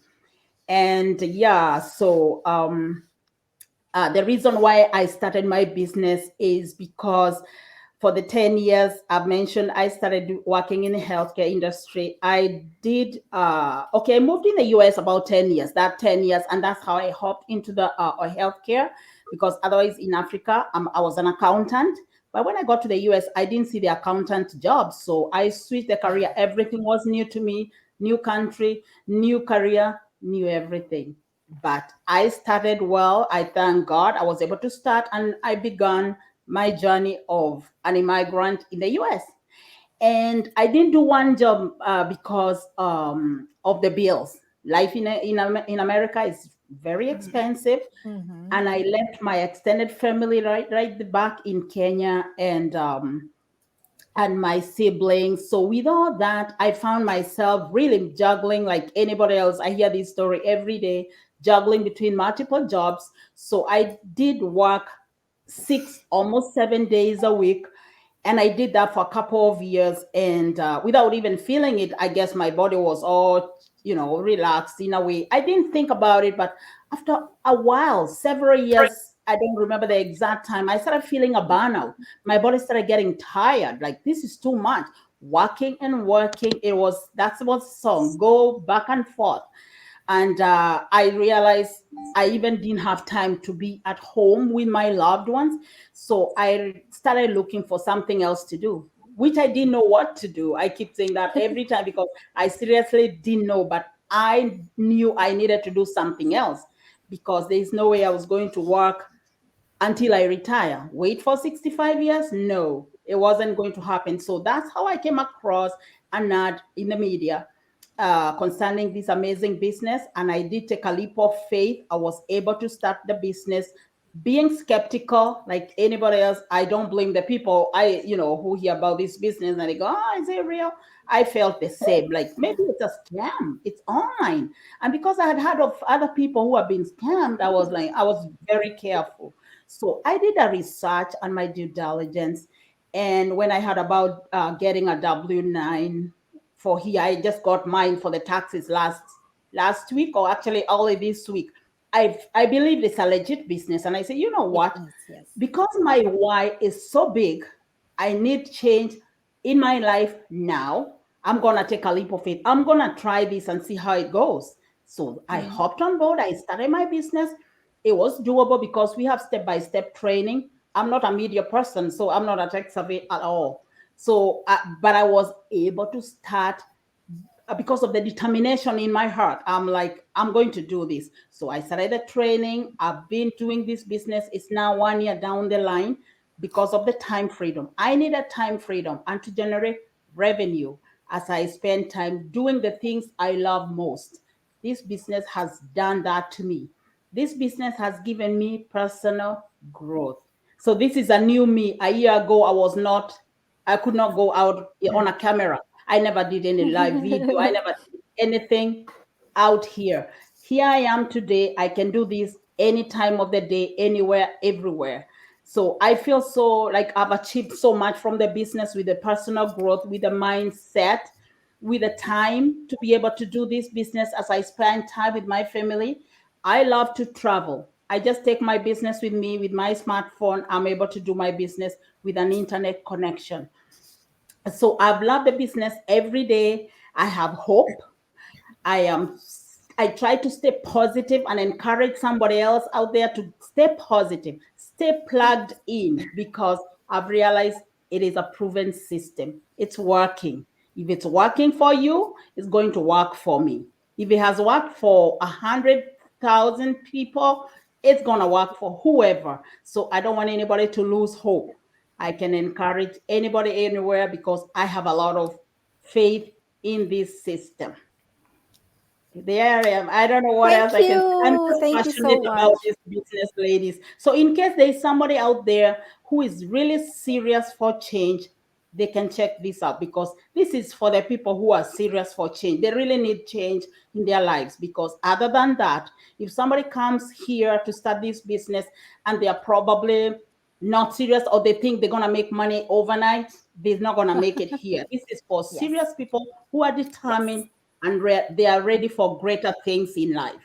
And yeah, so the reason why I started my business is because for the 10 years I've mentioned, I started working in the healthcare industry. I did, I moved in the US about 10 years, that 10 years, and that's how I hopped into the healthcare, because otherwise in Africa, I was an accountant. But when I got to the US, I didn't see the accountant job. So I switched the career. Everything was new to me, new country, new career, new everything. But I started well. I thank God I was able to start, and I began my journey of an immigrant in the US. And I didn't do one job because of the bills. Life in America is very expensive. Mm-hmm. And I left my extended family right back in Kenya, and my siblings. So with all that, I found myself really juggling like anybody else. I hear this story every day, juggling between multiple jobs. So I did work 6, almost 7 days a week. And I did that for a couple of years. And without even feeling it, I guess my body was all, relaxed in a way. I didn't think about it, but after a while, several years, I don't remember the exact time, I started feeling a burnout. My body started getting tired. Like, this is too much. Working and working. That's what the song, go back and forth. And I realized I even didn't have time to be at home with my loved ones. So I started looking for something else to do, which I didn't know what to do. I keep saying that every time, because I seriously didn't know. But I knew I needed to do something else because there's no way I was going to work until I retire. Wait for 65 years? No, it wasn't going to happen. So that's how I came across an ad in the media concerning this amazing business. And I did take a leap of faith. I was able to start the business. Being skeptical, like anybody else, I don't blame the people who hear about this business and they go, "Oh, is it real?" I felt the same. Like maybe it's a scam. It's online, and because I had heard of other people who have been scammed, I was very careful. So I did a research and my due diligence. And when I heard about getting a W-9 for here, I just got mine for the taxes last week, or actually early this week. I believe it's a legit business. And I say, you know what? Yes. Because my why is so big, I need change in my life now. I'm going to take a leap of faith. I'm going to try this and see how it goes. So I hopped on board. I started my business. It was doable because we have step-by-step training. I'm not a media person, so I'm not a tech savvy at all. So, but I was able to start because of the determination in my heart. I'm like, I'm going to do this. So I started the training. I've been doing this business. It's now 1 year down the line because of the time freedom. I needed time freedom and to generate revenue as I spend time doing the things I love most. This business has done that to me. This business has given me personal growth. So this is a new me. A year ago, I could not go out on a camera. I never did any live video. I never did anything out here. Here I am today. I can do this any time of the day, anywhere, everywhere. So I feel so like I've achieved so much from the business with the personal growth, with the mindset, with the time to be able to do this business as I spend time with my family. I love to travel. I just take my business with me with my smartphone. I'm able to do my business with an internet connection. So I've loved the business every day. I have hope. I try to stay positive and encourage somebody else out there to stay positive, stay plugged in, because I've realized it is a proven system. It's working. If it's working for you, it's going to work for me. If it has worked for 100,000 people, it's going to work for whoever. So I don't want anybody to lose hope. I can encourage anybody anywhere because I have a lot of faith in this system. There I am. I don't know what else Thank I can say. I'm you. just Thank you so passionate about much. this business, ladies. So in case there is somebody out there who is really serious for change, they can check this out because this is for the people who are serious for change. They really need change in their lives because other than that, if somebody comes here to start this business and they are probably not serious or they think they're going to make money overnight, they're not going to make it here. This is for Yes. serious people who are determined Yes. and they are ready for greater things in life.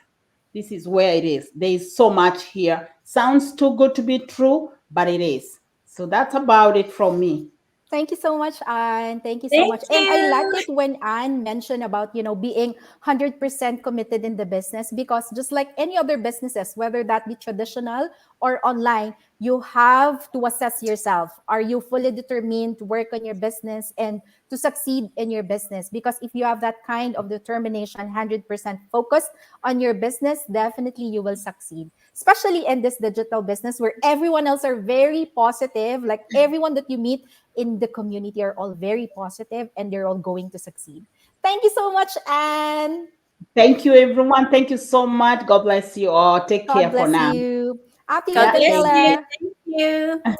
This is where it is. There is so much here. Sounds too good to be true, but it is. So that's about it from me. Thank you so much, Anne. Thank you so Thank much. And I like you. it when Anne mentioned about, being 100% committed in the business, because just like any other businesses, whether that be traditional or online, you have to assess yourself. Are you fully determined to work on your business and to succeed in your business? Because if you have that kind of determination, 100% focused on your business, definitely you will succeed. Especially in this digital business where everyone else are very positive, like everyone that you meet in the community are all very positive and they're all going to succeed. Thank you so much, Anne. Thank you, everyone. Thank you so much. God bless you all. Take God care for bless now. you. After you, God Yeah, bless thank you. you. Daniela. Thank you.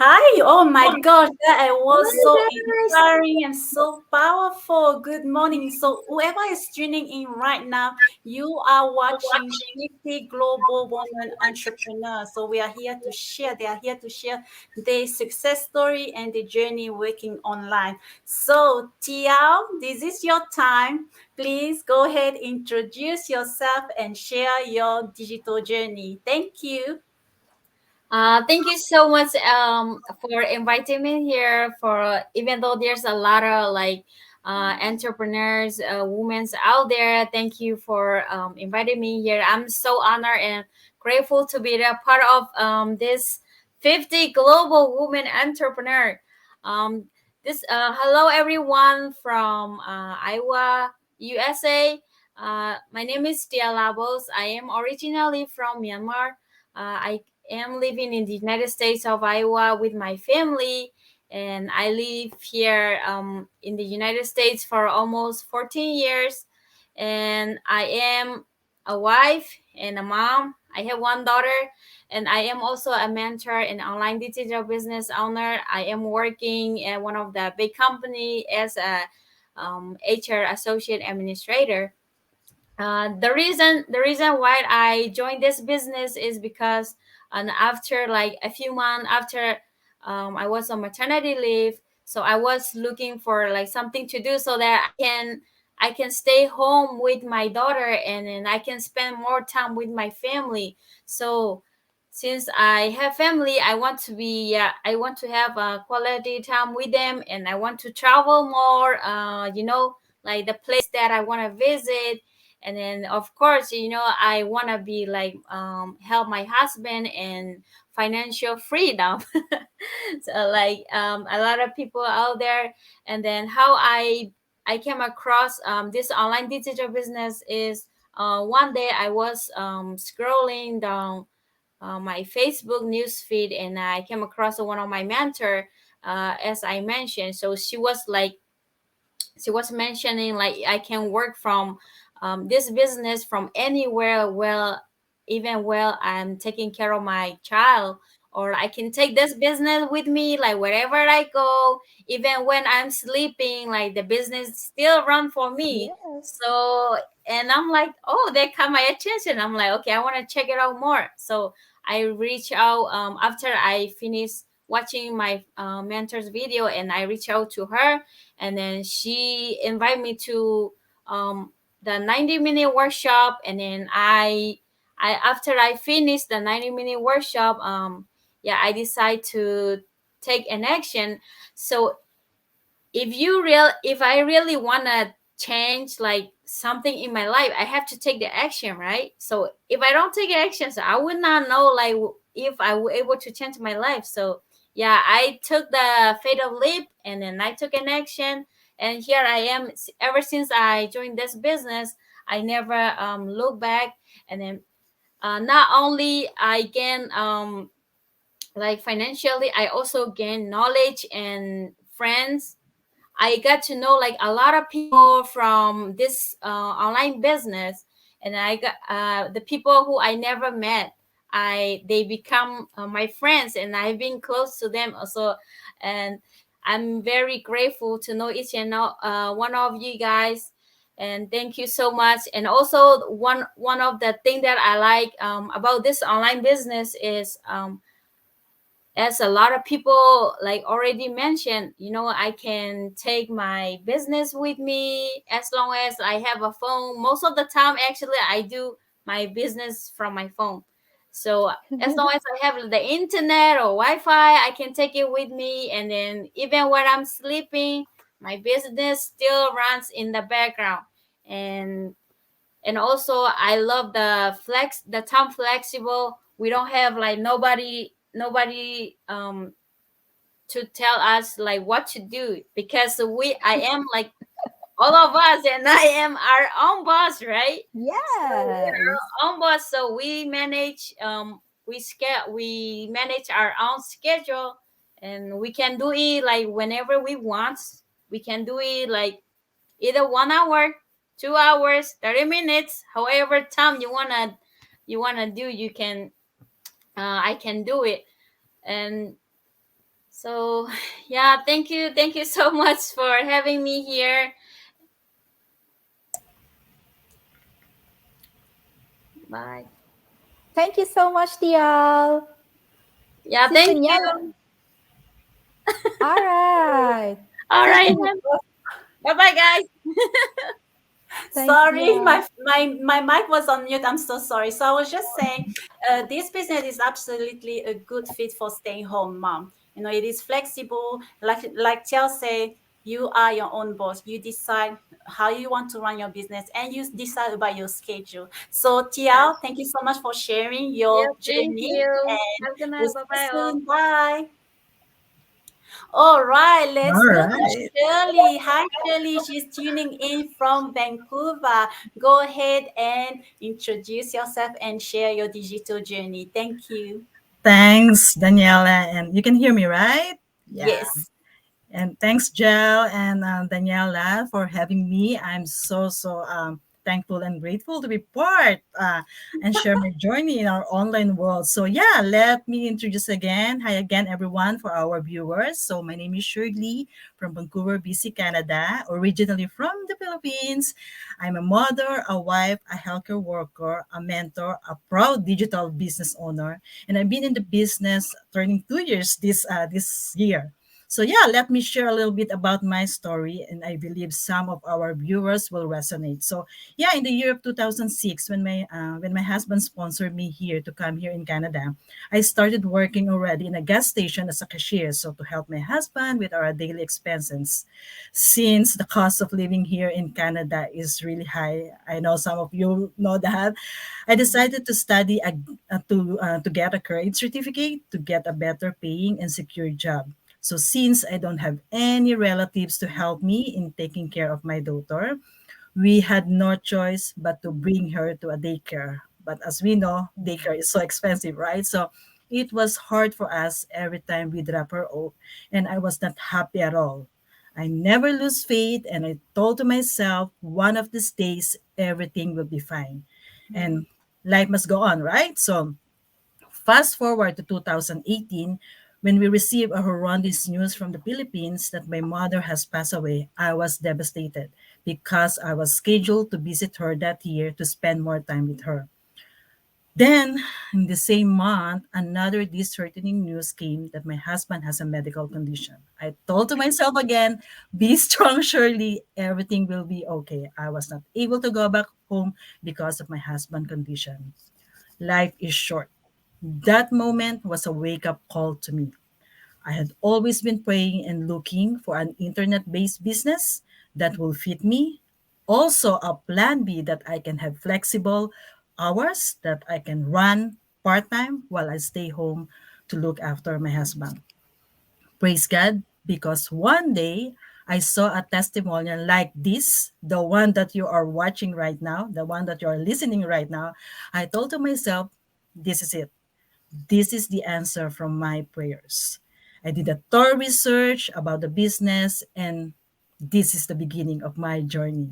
Hi. Oh my gosh, that was so inspiring and so powerful. Good morning. So, whoever is tuning in right now, you are watching 50 Global Women Entrepreneurs. So, we are here to share, they are here to share their success story and the journey working online. So, Tiao, this is your time. Please go ahead, introduce yourself and share your digital journey. Thank you. Thank you so much for inviting me here. For even though there's a lot of entrepreneurs, women out there, thank you for inviting me here. I'm so honored and grateful to be a part of this 50 global women entrepreneur. This Hello everyone from Iowa, USA. My name is Tia Labos. I am originally from Myanmar. I am living in the United States of Iowa with my family, and I live here in the United States for almost 14 years. And I am a wife and a mom. I have one daughter, and I am also a mentor and online digital business owner. I am working at one of the big company as a HR associate administrator. The reason why I joined this business is because after like a few months after I was on maternity leave, so I was looking for like something to do so that I can stay home with my daughter, and then I can spend more time with my family. So since I have family, I want to have a quality time with them, and I want to travel more. Like the place that I want to visit, and then of course I want to be like help my husband and financial freedom. So like a lot of people out there. And then how I came across this online digital business is one day I was scrolling down my Facebook news feed, and I came across one of my mentor, as I mentioned. So she was mentioning like I can work from this business from anywhere, well, even while I'm taking care of my child, or I can take this business with me like wherever I go, even when I'm sleeping, like the business still run for me. Yes. So, and I'm like, oh, that caught my attention. I'm like, okay, I want to check it out more. So I reach out after I finish watching my mentor's video, and I reach out to her, and then she invited me to the 90-minute workshop. And then I after I finished the 90-minute workshop, yeah, I decide to take an action. So if I really want to change like something in my life, I have to take the action, right? So if I don't take action, so I would not know like if I were able to change my life. So yeah, I took the fatal leap, and then I took an action, and here I am. Ever since I joined this business, I never look back. And then not only I gain like financially, I also gain knowledge and friends. I got to know like a lot of people from this online business, and I got the people who I never met. They become my friends, and I've been close to them also, and I'm very grateful to know each and one of you guys. And thank you so much. And also one of the thing that I like about this online business is as a lot of people like already mentioned, I can take my business with me as long as I have a phone. Most of the time, actually, I do my business from my phone. So as long as I have the internet or Wi-Fi, I can take it with me. And then even when I'm sleeping, my business still runs in the background. And also I love the time flexible. We don't have like nobody to tell us like what to do, because I am like all of us, and I am our own boss, right? So we are Yes. our own boss, so we manage we manage our own schedule, and we can do it like whenever we want. We can do it like either 1 hour, 2 hours, 30 minutes, however time you wanna do, you can I can do it. And so yeah, thank you so much for having me here. Bye. Thank you so much, Tial. Yeah, Sis thank Daniela. you. All right. All Sis right. Daniela. Bye bye, guys. Thanks, Sorry, Tia. my mic was on mute. I'm so sorry. So I was just saying, this business is absolutely a good fit for staying home mom. It is flexible. Like Chelsea, you are your own boss. You decide how you want to run your business, and you decide about your schedule. So Yes. Tia, thank you so much for sharing Yep, your thank journey, you. and Have a good we'll night. see Bye you bye all. soon. Bye. All right, let's All go to right. Shirley. Hi, Shirley. She's tuning in from Vancouver. Go ahead and introduce yourself and share your digital journey. Thank you. Thanks, Daniela. And you can hear me, right? Yeah. Yes. And thanks, Jel and Daniela, for having me. I'm so thankful and grateful to be part and share my journey in our online world. So, yeah, let me introduce again. Hi again, everyone, for our viewers. So, my name is Shirley from Vancouver, BC, Canada, originally from the Philippines. I'm a mother, a wife, a healthcare worker, a mentor, a proud digital business owner, and I've been in the business turning 2 years this year. So yeah, let me share a little bit about my story, and I believe some of our viewers will resonate. So yeah, in the year of 2006, when my husband sponsored me here to come here in Canada, I started working already in a gas station as a cashier, so to help my husband with our daily expenses. Since the cost of living here in Canada is really high, I know some of you know that. I decided to study to get a credit certificate to get a better paying and secure job. So since I don't have any relatives to help me in taking care of my daughter, we had no choice but to bring her to a daycare. But as we know, daycare is so expensive, right? So it was hard for us every time we drop her off, and I was not happy at all. I never lose faith, and I told to myself, one of these days, everything will be fine. And life must go on, right? So fast forward to 2018, when we received a horrendous news from the Philippines that my mother has passed away, I was devastated because I was scheduled to visit her that year to spend more time with her. Then, in the same month, another disheartening news came that my husband has a medical condition. I told to myself again, be strong, Shirley, everything will be okay. I was not able to go back home because of my husband's condition. Life is short. That moment was a wake up call to me. I had always been praying and looking for an internet based business that will fit me. Also, a plan B that I can have flexible hours that I can run part time while I stay home to look after my husband. Praise God, because one day I saw a testimonial like this, the one that you are watching right now, the one that you are listening right now. I told to myself, this is it. This is the answer from my prayers. I did a thorough research about the business, and this is the beginning of my journey.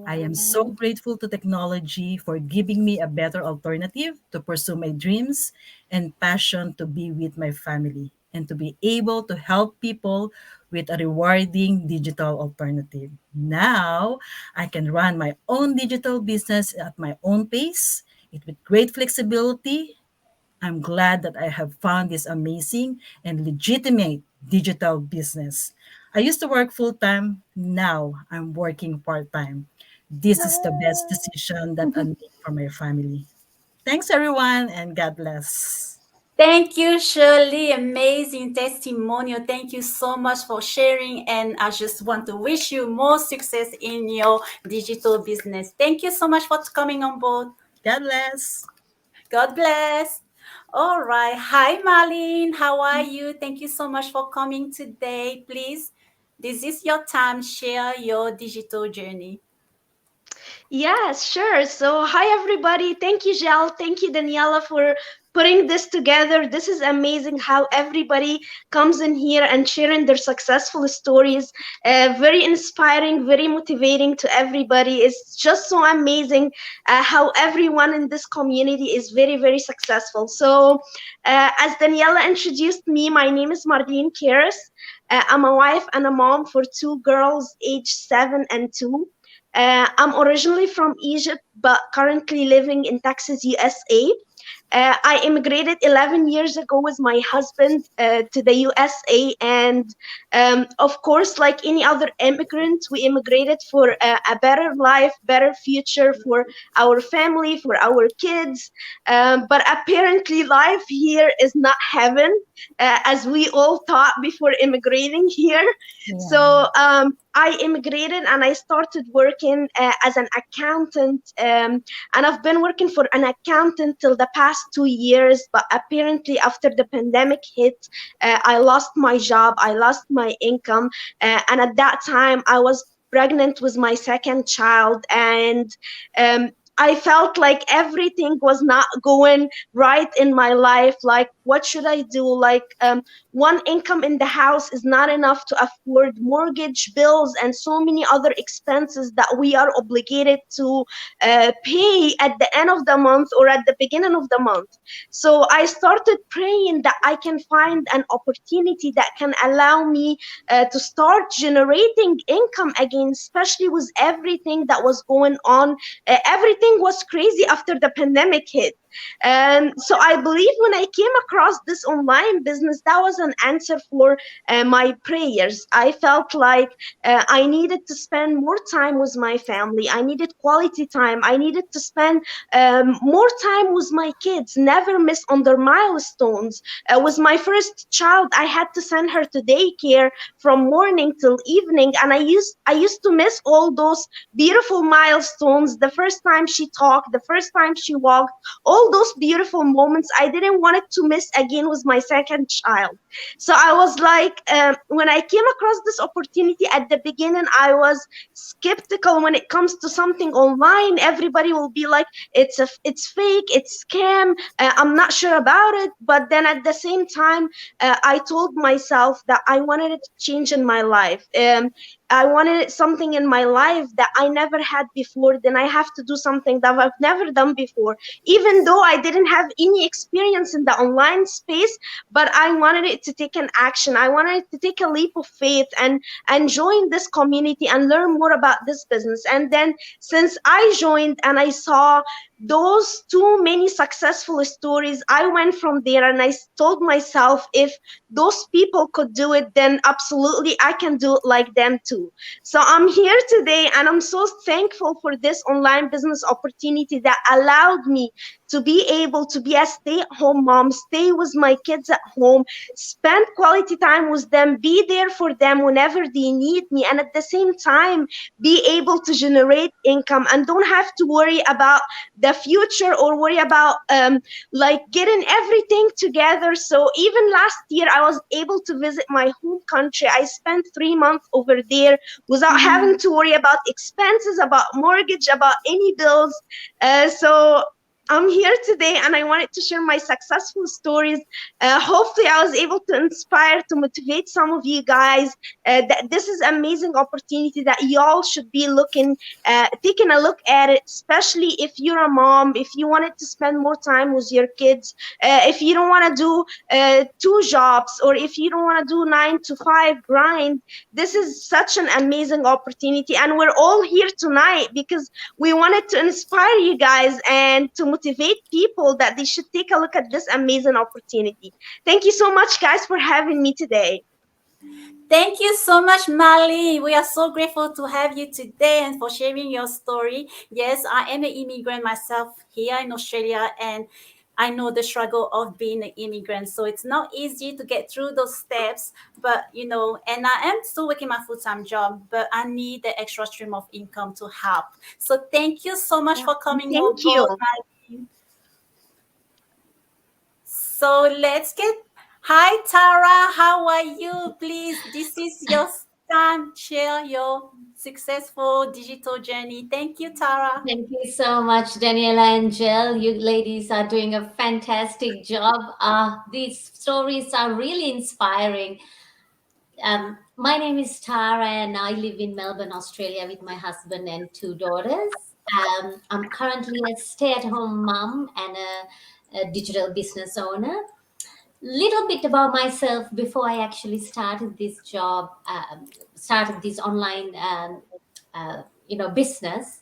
I am so grateful to technology for giving me a better alternative to pursue my dreams and passion to be with my family and to be able to help people with a rewarding digital alternative. Now, I can run my own digital business at my own pace, it with great flexibility. I'm glad that I have found this amazing and legitimate digital business. I used to work full time. Now I'm working part time. This is the best decision that I made for my family. Thanks, everyone, and God bless. Thank you, Shirley. Amazing testimonial. Thank you so much for sharing. And I just want to wish you more success in your digital business. Thank you so much for coming on board. God bless. God bless. All right. Hi, Marlene. How are you? Thank you so much for coming today. Please, this is your time. Share your digital journey. Yes, sure. So, hi everybody. Thank you, Jel. Thank you, Daniela, for putting this together. This is amazing how everybody comes in here and sharing their successful stories. Very inspiring, very motivating to everybody. It's just so amazing how everyone in this community is very, very successful. So, as Daniela introduced me, my name is Marlene Karis. I'm a wife and a mom for two girls, aged 7 and 2. I'm originally from Egypt, but currently living in Texas, USA. I immigrated 11 years ago with my husband to the USA. And of course, like any other immigrant, we immigrated for a better life, better future for our family, for our kids. But apparently, life here is not heaven, as we all thought before immigrating here. Yeah. So I immigrated and I started working as an accountant. And I've been working for an accountant till the past 2 years. But apparently, after the pandemic hit, I lost my job, I lost my income. And at that time, I was pregnant with my second child. And I felt like everything was not going right in my life. Like, what should I do? Like, one income in the house is not enough to afford mortgage bills and so many other expenses that we are obligated to pay at the end of the month or at the beginning of the month. So I started praying that I can find an opportunity that can allow me to start generating income again, especially with everything that was going on. Everything was crazy after the pandemic hit. So I believe when I came across this online business, that was an answer for my prayers. I felt like I needed to spend more time with my family. I needed quality time. I needed to spend more time with my kids, never miss on their milestones. With my first child, I had to send her to daycare from morning till evening, and I used to miss all those beautiful milestones. The first time she talked, the first time she walked, all those beautiful moments I didn't want it to miss again with my second child. So I was like, when I came across this opportunity at the beginning, I was skeptical when it comes to something online. Everybody will be like, it's fake, it's scam. I'm not sure about it. But then at the same time, I told myself that I wanted it to change in my life. I wanted something in my life that I never had before. Then I have to do something that I've never done before, even though I didn't have any experience in the online space. But I wanted it to take an action. I wanted it to take a leap of faith and join this community and learn more about this business. And then since I joined and I saw those too many successful stories, I went from there and I told myself, if those people could do it, then absolutely I can do it like them too. So I'm here today and I'm so thankful for this online business opportunity that allowed me to be able to be a stay-at-home mom, stay with my kids at home, spend quality time with them, be there for them whenever they need me, and at the same time be able to generate income and don't have to worry about the future or worry about like getting everything together. So even last year I was able to visit my home country. I spent 3 months over there without having to worry about expenses, about mortgage, about any bills. So I'm here today and I wanted to share my successful stories. Hopefully I was able to inspire, to motivate some of you guys that this is amazing opportunity that y'all should be taking a look at it, especially if you're a mom, if you wanted to spend more time with your kids, if you don't want to do 2 jobs, or if you don't want to do 9 to 5 grind. This is such an amazing opportunity, and we're all here tonight because we wanted to inspire you guys and to motivate people that they should take a look at this amazing opportunity. Thank you so much, guys, for having me today. Thank you so much, Mali. We are so grateful to have you today and for sharing your story. Yes, I am an immigrant myself here in Australia, and I know the struggle of being an immigrant. So it's not easy to get through those steps, but and I am still working my full-time job, but I need the extra stream of income to help. So thank you so much for coming on Thank you. board, Mali. So let's get. Hi, Tara. How are you? Please, this is your time. Share your successful digital journey. Thank you, Tara. Thank you so much, Daniela and Jill. You ladies are doing a fantastic job. These stories are really inspiring. My name is Tara, and I live in Melbourne, Australia, with my husband and 2 daughters. I'm currently a stay-at-home mom and a digital business owner. Little bit about myself before I actually started this job, started this online, business.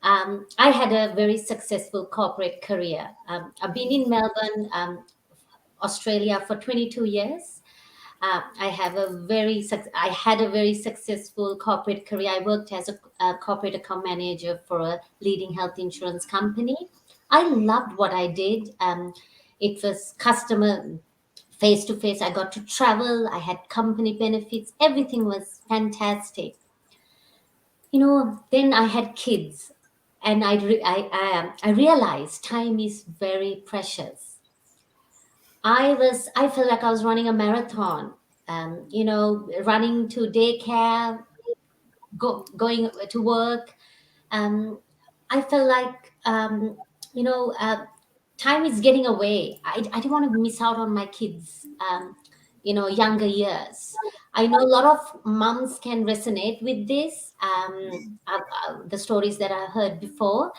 I had a very successful corporate career. I've been in Melbourne, Australia, for 22 years. I had a very successful corporate career. I worked as a corporate account manager for a leading health insurance company. I loved what I did. It was customer face to face. I got to travel. I had company benefits. Everything was fantastic. then I had kids, and I realized time is very precious. I felt like I was running a marathon, running to daycare, going to work. I felt like you know time is getting away. I didn't want to miss out on my kids younger years. I know a lot of moms can resonate with this, the stories that I heard before.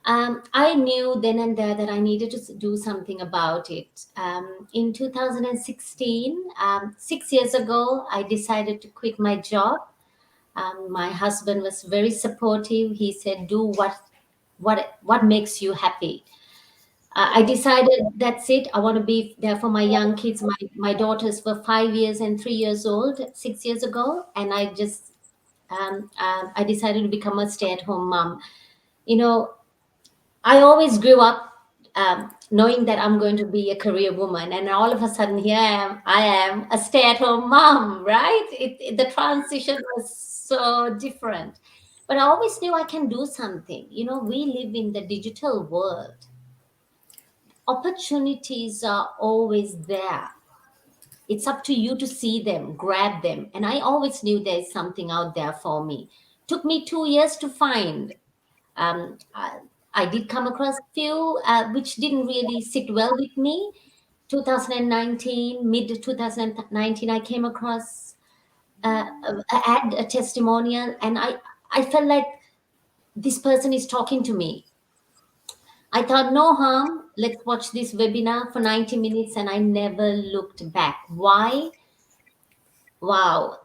I knew then and there that I needed to do something about it. In 2016, 6 years ago, I decided to quit my job. My husband was very supportive. He said, "Do what makes you happy." I decided that's it. I want to be there for my young kids. My daughters were 5 years and 3 years old 6 years ago, and I decided to become a stay-at-home mom. You know, I always grew up knowing that I'm going to be a career woman, and all of a sudden here I am a stay-at-home mom, right? The transition was so different, but I always knew I can do something. We live in the digital world. Opportunities are always there. It's up to you to see them, grab them, and I always knew there's something out there for me. Took me 2 years to find. um, I, I did come across few which didn't really sit well with me. 2019, mid 2019, I came across a testimonial, and I felt like this person is talking to me. I thought, no harm, let's watch this webinar for 90 minutes, and I never looked back. Why? Wow,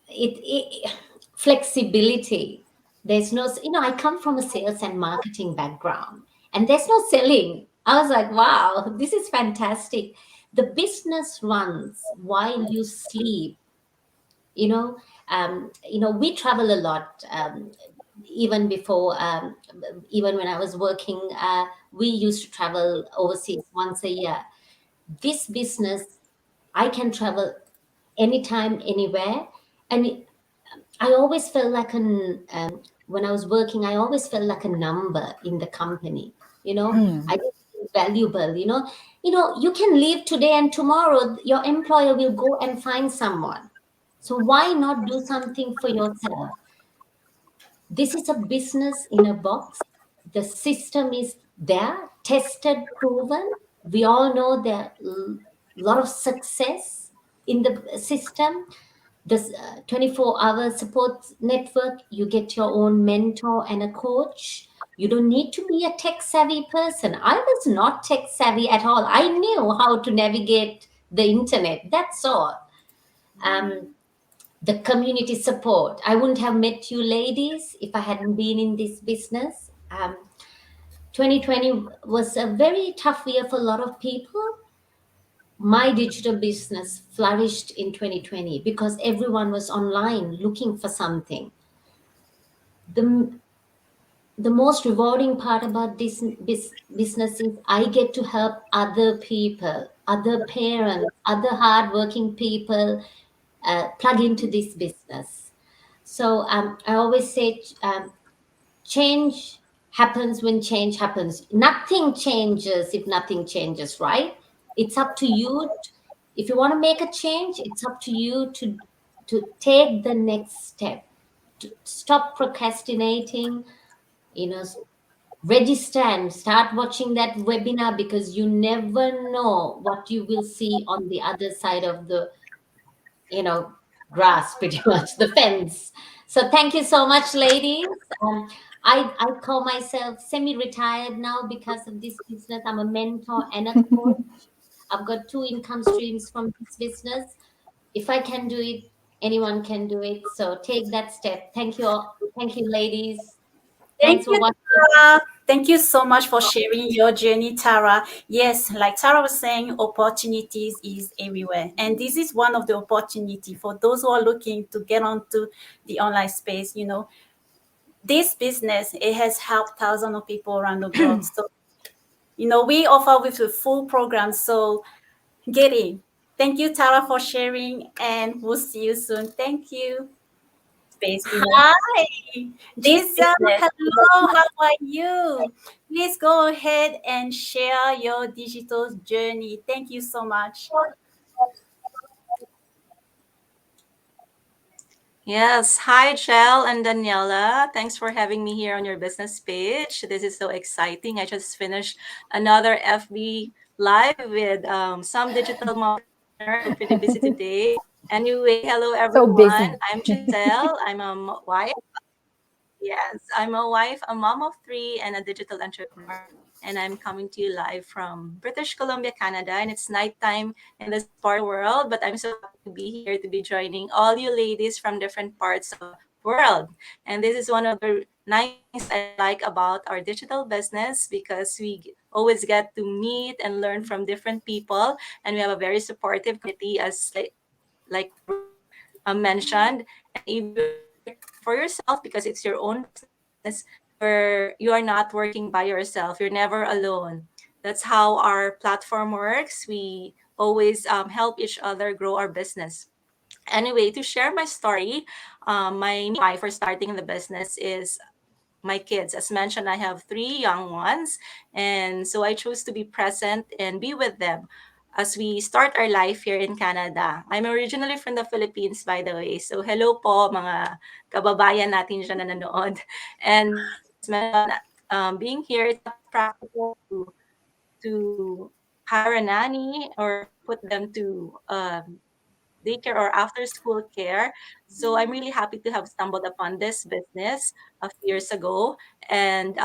it flexibility. There's no, I come from a sales and marketing background, and there's no selling. I was like, wow, this is fantastic. The business runs while you sleep. We travel a lot. Even before, even when I was working, we used to travel overseas once a year. This business, I can travel anytime, anywhere, and I always felt like when I was working, I always felt like a number in the company. I didn't feel valuable. You can leave today, and tomorrow your employer will go and find someone. So why not do something for yourself? This is a business in a box. The system is there, tested, proven. We all know there are a lot of success in the system. This 24-hour support network, you get your own mentor and a coach. You don't need to be a tech savvy person. I was not tech savvy at all. I knew how to navigate the internet, that's all. The community support, I wouldn't have met you ladies if I hadn't been in this business. 2020 was a very tough year for a lot of people. My digital business flourished in 2020 because everyone was online looking for something. The most rewarding part about this business is I get to help other people, other parents, other hardworking people plug into this business. So I always say change happens when change happens. Nothing changes if nothing changes, right? It's up to you. If you want to make a change, it's up to you to take the next step, to stop procrastinating, register and start watching that webinar, because you never know what you will see on the other side of the grass, pretty much the fence. So thank you so much, ladies. I call myself semi-retired now because of this business. I'm a mentor and a coach. I've got 2 income streams from this business. If I can do it, anyone can do it. So take that step. Thank you all. Thank you, ladies. Thanks Thank for you, watching. Tara. Thank you so much for sharing your journey, Tara. Yes, like Tara was saying, opportunities is everywhere. And this is one of the opportunity for those who are looking to get onto the online space. This business, it has helped thousands of people around the world. So, we offer with a full program. So get in. Thank you, Tara, for sharing, and we'll see you soon. Thank you. space, Hi, this Lizelle. business. Hello, how are you? Please go ahead and share your digital journey. Thank you so much. Yes. Hi, Jel and Daniela. Thanks for having me here on your business page. This is so exciting. I just finished another FB live with some digital mompreneur. So pretty busy today. Anyway, hello So everyone. busy. I'm Giselle. I'm a wife. Yes, I'm a wife, a mom of three, and a digital entrepreneur. And I'm coming to you live from British Columbia, Canada. And it's nighttime in this part of the world, but I'm so happy to be here to be joining all you ladies from different parts of the world. And this is one of the nice things I like about our digital business because we always get to meet and learn from different people. And we have a very supportive community, as like Ruth mentioned. And if you work for yourself because it's your own business, you are not working by yourself. You're never alone. That's how our platform works. We always help each other grow our business. Anyway, to share my story, my why for starting the business is my kids. As mentioned, I have three young ones, and so I chose to be present and be with them as we start our life here in Canada. I'm originally from the Philippines, by the way. So hello po mga kababayan natin dyan na nanonood. And as mentioned, being here, it's not practical to hire a nanny or put them to daycare or after school care. So I'm really happy to have stumbled upon this business a few years ago. And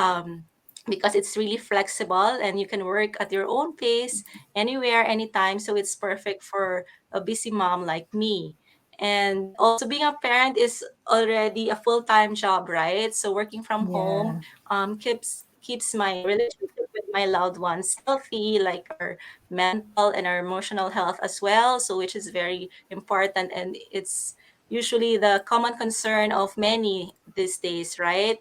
because it's really flexible and you can work at your own pace anywhere, anytime. So it's perfect for a busy mom like me. And also being a parent is already a full-time job, right? So working from home Yeah. keeps my relationship with my loved ones healthy, like our mental and our emotional health as well. So which is very important, and it's usually the common concern of many these days, right?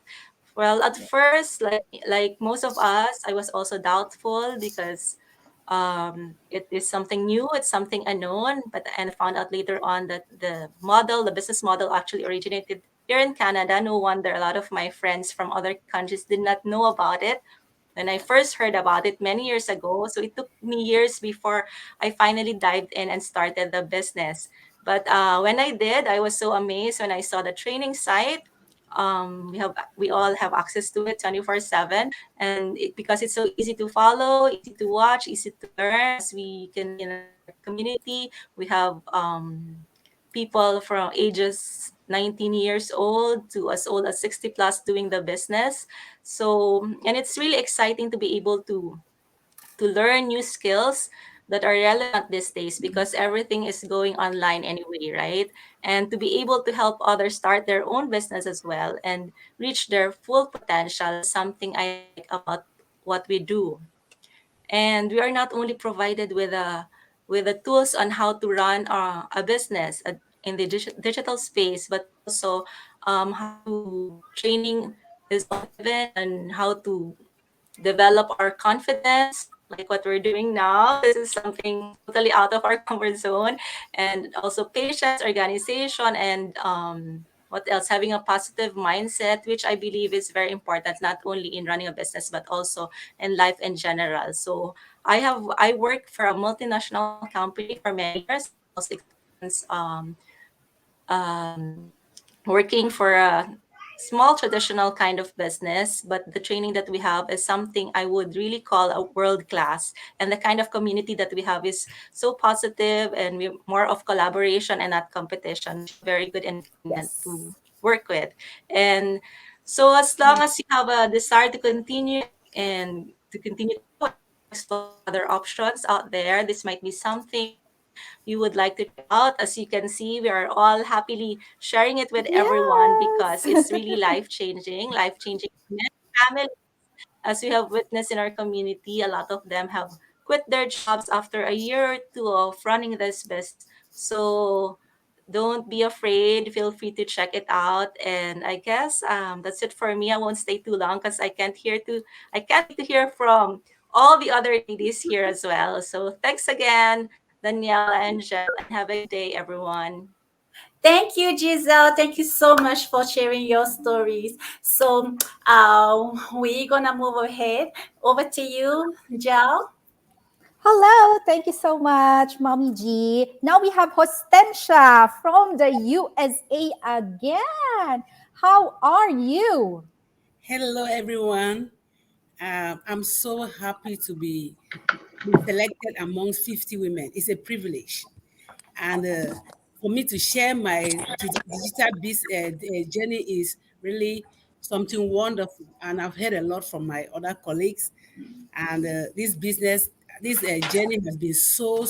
Well, at first, like most of us, I was also doubtful because it is something new, it's something unknown. But and found out later on that the business model actually originated here in Canada. No wonder a lot of my friends from other countries did not know about it when I first heard about it many years ago. So it took me years before I finally dived in and started the business. But when I did, I was so amazed when I saw the training site. We all have access to it 24/7, and because it's so easy to follow, easy to watch, easy to learn. As we can see in our community, we have people from ages 19 years old to as old as 60 plus doing the business. So, and it's really exciting to be able to learn new skills that are relevant these days because everything is going online anyway, right? And to be able to help others start their own business as well and reach their full potential is something I like about what we do. And we are not only provided with the tools on how to run a business in the digital space, but also how to training is also given and how to develop our confidence like what we're doing now. This is something totally out of our comfort zone. And also patience, organization, and what else? Having a positive mindset, which I believe is very important, not only in running a business, but also in life in general. So I worked for a multinational company for many years. I have also experienced um, working for a small traditional kind of business, but the training that we have is something I would really call a world class. And the kind of community that we have is so positive, and we're more of collaboration and not competition, which is a very good environment to Yes. work with. And so as long as you have a desire to continue and to continue to grow and explore other options out there, this might be something you would like to try out. As you can see, we are all happily sharing it with everyone because Yes. it's really life changing for many families. As we have witnessed in our community, a lot of them have quit their jobs after a year or two of running this business. So don't be afraid. Feel free to check it out. And I guess that's it for me. I won't stay too long because I can't wait to hear from all the other ladies here as well. So thanks again, Daniela and Angel, and have a good day, everyone. Thank you, Giselle. Thank you so much for sharing your stories. So, we're gonna move ahead. Over to you, Jal. Hello, thank you so much, Mommy G. Now we have Hostensia from the USA again. How are you? Hello, everyone. I'm so happy to be selected amongst 50 women. It's a privilege. And for me to share my digital journey is really something wonderful. And I've heard a lot from my other colleagues. And this journey has been so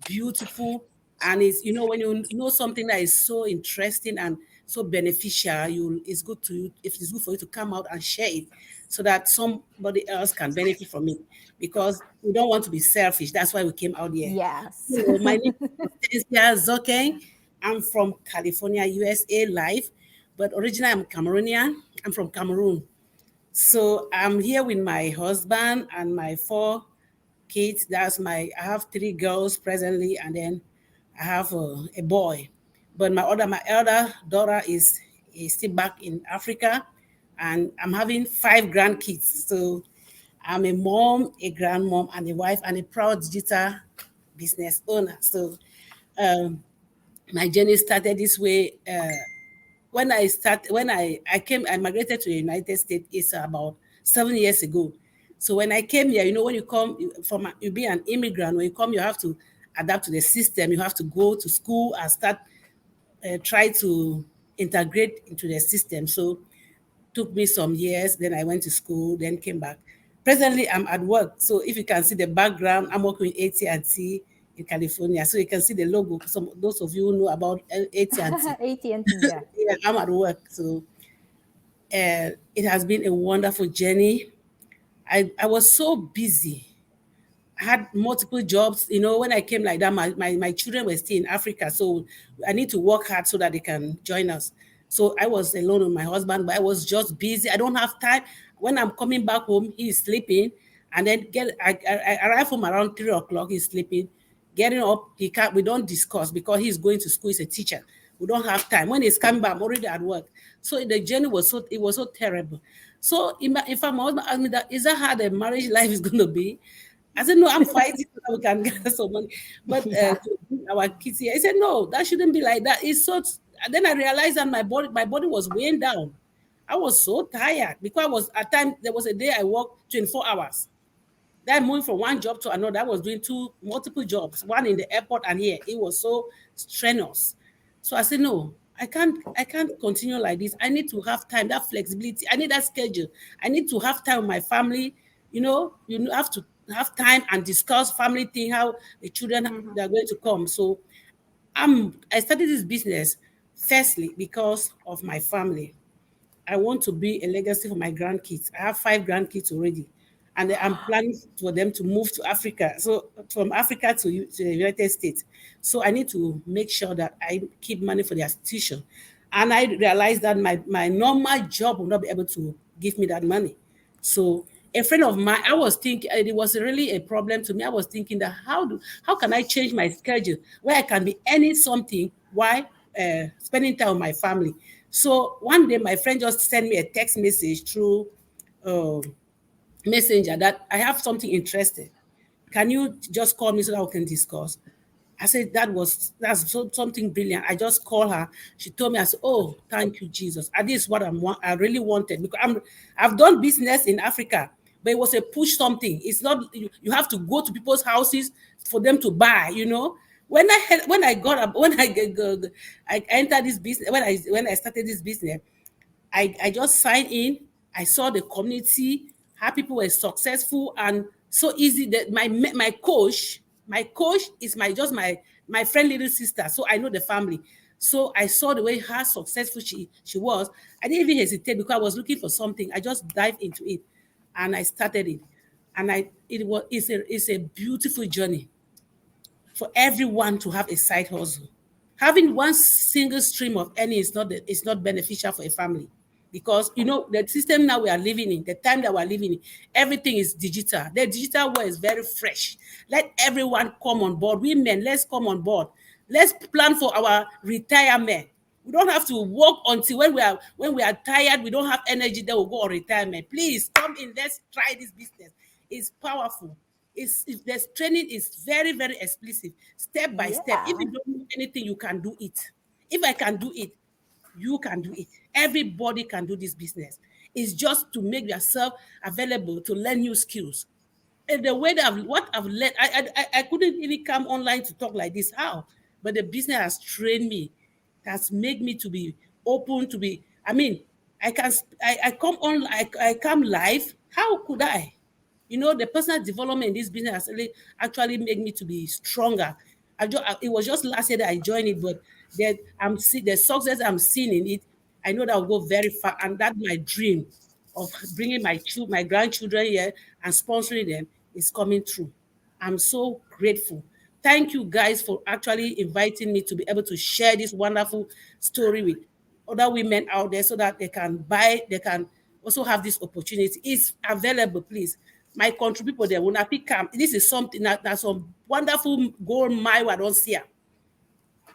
beautiful. And it's, when you know something that is so interesting and so beneficial, it's good to if it's good for you to come out and share it so that somebody else can benefit from it. Because we don't want to be selfish. That's why we came out here. Yes. So my name is 𝐆𝐥𝐨𝐵𝐿𝐴. I'm from California, USA, live, but originally I'm Cameroonian. I'm from Cameroon. So I'm here with my husband and my 4 kids. I have 3 girls presently, and then I have a boy. But my elder daughter is still back in Africa, and I'm having 5 grandkids. So I'm a mom, a grandmom, and a wife, and a proud digital business owner. So um, my journey started this way. I migrated to the United States. It's about 7 years ago. So when I came here, when you come you be an immigrant. When you come, you have to adapt to the system. You have to go to school and start try to integrate into the system. So took me some years. Then I went to school. Then came back. Presently, I'm at work. So if you can see the background, I'm working with AT&T in California. So you can see the logo. Those of you who know about AT&T. AT&T, yeah. Yeah, I'm at work. So it has been a wonderful journey. I was so busy. I had multiple jobs. When I came like that, my children were still in Africa. So I need to work hard so that they can join us. So I was alone with my husband, but I was just busy. I don't have time. When I'm coming back home, he's sleeping. And then I arrive home around 3 o'clock, he's sleeping. Getting up, we don't discuss because he's going to school, he's a teacher. We don't have time. When he's coming back, I'm already at work. So the journey was so terrible. So if my husband asked me that, is that how the marriage life is going to be? I said, no, I'm fighting so that we can get some money. But Yeah. to bring our kids here, I said, no, that shouldn't be like that. It's so. And then I realized that my body was weighing down. I was so tired because at times there was a day I worked 24 hours. Then moving from one job to another, I was doing multiple jobs, one in the airport and here. It was so strenuous. So I said, no, I can't continue like this. I need to have time, that flexibility. I need that schedule. I need to have time with my family. You have to have time and discuss family thing, how the children they're going to come. So I started this business firstly because of my family. I want to be a legacy for my grandkids. I have 5 grandkids already, and I'm planning for them to move to Africa. So from Africa to the United States. So I need to make sure that I keep money for their tuition. And I realized that my normal job will not be able to give me that money. So a friend of mine, I was thinking it was really a problem to me. I was thinking that how can I change my schedule where I can be earning something while spending time with my family. So one day my friend just sent me a text message through uh, messenger that I have something interesting. Can you just call me so that we can discuss? I said something brilliant. I just called her. She told me, I said, oh, thank you, Jesus. And this is what I really wanted because I've done business in Africa, but it was a push something. It's not you have to go to people's houses for them to buy. When I entered this business, when I started this business, I just signed in. I saw the community, how people were successful and so easy that my coach is my friend little sister. So I know the family. So I saw the way how successful she was. I didn't even hesitate because I was looking for something. I just dived into it and I started it. And it's a beautiful journey for everyone to have a side hustle. Having one single stream of earning is not beneficial for a family. because the system now we are living in, the time that we are living in, everything is digital. The digital world is very fresh. Let everyone come on board. Women, let's come on board. Let's plan for our retirement. We don't have to work until when we are tired, we don't have energy, then we'll go on retirement. Please come in, let's try this business. It's powerful. The training is very, very explicit, step by step. If you don't know anything, you can do it. If I can do it, you can do it. Everybody can do this business. It's just to make yourself available to learn new skills. And the way that I've learned, I couldn't even come online to talk like this. How? But the business has trained me, has made me to be open, to be. I mean, I come on, I come live. How could I? The personal development in this business has actually made me to be stronger. It was just last year that I joined it, but the success I'm seeing in it, I know that will go very far, and that's my dream of bringing my grandchildren here and sponsoring them is coming true. I'm so grateful. Thank you guys for actually inviting me to be able to share this wonderful story with other women out there so that they can also have this opportunity. It's available, please. My country people there will not pick up. This is something that's some wonderful gold mine I don't see.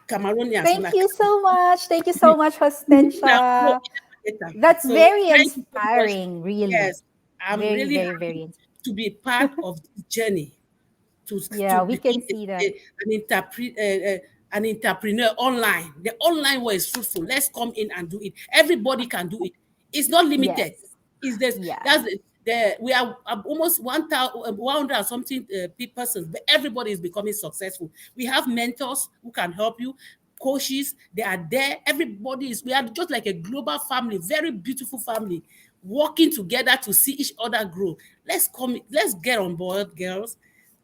Cameroonians. Thank you so much. Tthank you so much, Hostensha. That's very inspiring, really. Yes, I'm very, really very, happy very to be part of this journey. We can see that. An entrepreneur online. The online world is fruitful. Let's come in and do it. Everybody can do it. It's not limited. It's this. That's we are almost 100 and something persons, but everybody is becoming successful. We have mentors who can help you, coaches, they are there. We are just like a global family, very beautiful family, working together to see each other grow. Let's get on board, girls.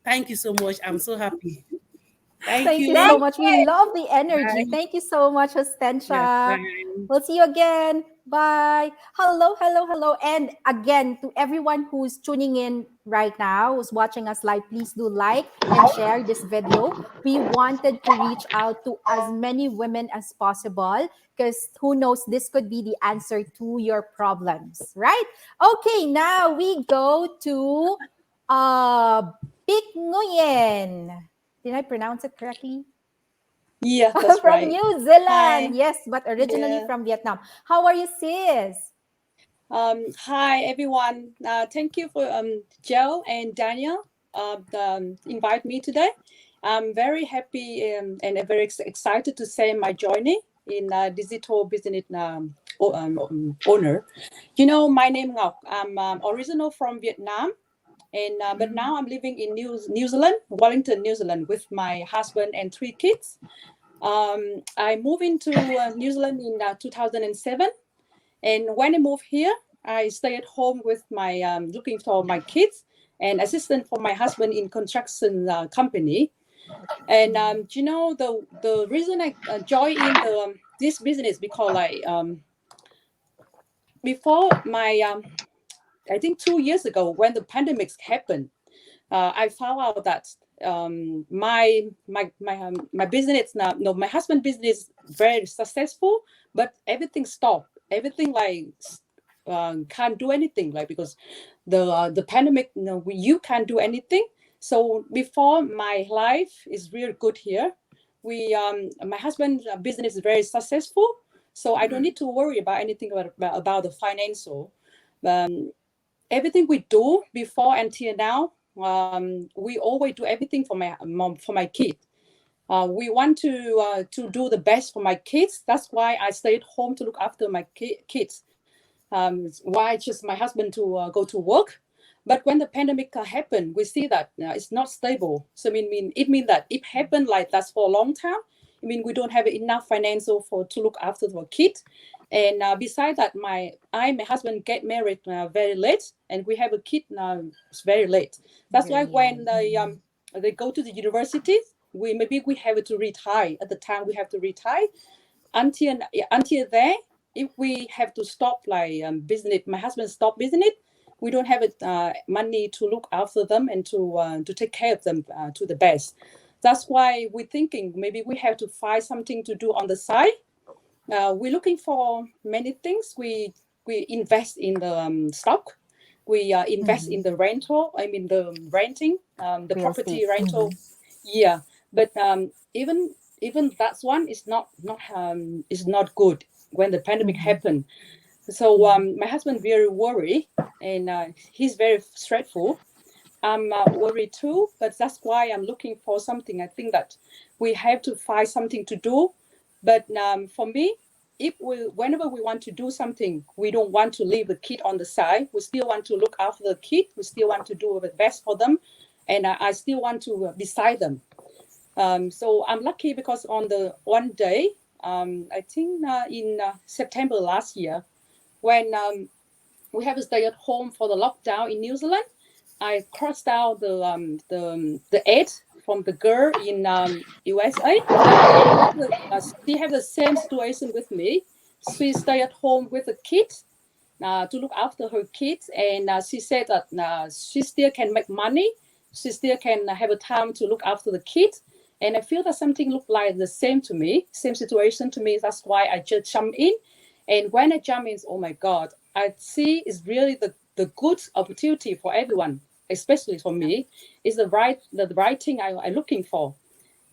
Thank you so much. I'm so happy. Thank you so much. We love the energy. Bye. Thank you so much, Hostensha. Bye. We'll see you again. Bye. Hello, hello, hello. And again, to everyone who's tuning in right now, who's watching us live, please do like and share this video. We wanted to reach out to as many women as possible because who knows, this could be the answer to your problems, right? Okay, now we go to Big Nguyen. Did I pronounce it correctly? Yeah, that's from right. New Zealand. Hi. Yes, but originally from Vietnam. How are you, sis? Hi, everyone. Thank you for Joe and Daniel invite me today. I'm very happy and very excited to say my journey in digital business owner. My name Ngọc. I'm original from Vietnam. And but now I'm living in New Zealand, Wellington, New Zealand, with my husband and 3 kids. I moved into New Zealand in 2007, and when I moved here, I stay at home with my looking for my kids and assistant for my husband in construction company. And the reason I joined in this business because before my I think 2 years ago when the pandemic happened, I found out that my business now, my husband's business very successful, but everything stopped. Everything can't do anything because the pandemic. You can't do anything. So before my life is really good here. My husband's business is very successful, so I don't need to worry about anything about the financial. Everything we do before until now, we always do everything for my mom, for my kid. We want to do the best for my kids. That's why I stay at home to look after my kids. Why just my husband to go to work? But when the pandemic happened, we see that it's not stable. So it means that it happened like that for a long time. We don't have enough financial to look after the kid. And besides that, my husband get married very late, and we have a kid now. It's very late. That's why when they go to the university, we have to retire. At the time, we have to retire. Until then, if we have to stop business, my husband stop business. We don't have money to look after them and to take care of them to the best. That's why we're thinking maybe we have to find something to do on the side. We're looking for many things. We we invest in the stock. We invest in the rental. I mean the renting, the Real property estate. rental. Yeah, but even that one is not good when the pandemic happened. So my husband very worried, and he's very stressful. I'm worried too, but that's why I'm looking for something. I think that we have to find something to do. But for me, whenever we want to do something, we don't want to leave the kid on the side. We still want to look after the kid. We still want to do the best for them, and I still want to beside them. So I'm lucky because on the one day, I think in September last year, when we have to stay at home for the lockdown in New Zealand, I crossed out the ad from the girl in USA. She have the same situation with me. She stay at home with the kids to look after her kids, and she said that she still can make money. She still can have a time to look after the kids. And I feel that something looked like the same to me, same situation to me. That's why I just jumped in. And when I jump in, oh my God, I see it's really the good opportunity for everyone, especially for me. It's the right thing I'm looking for.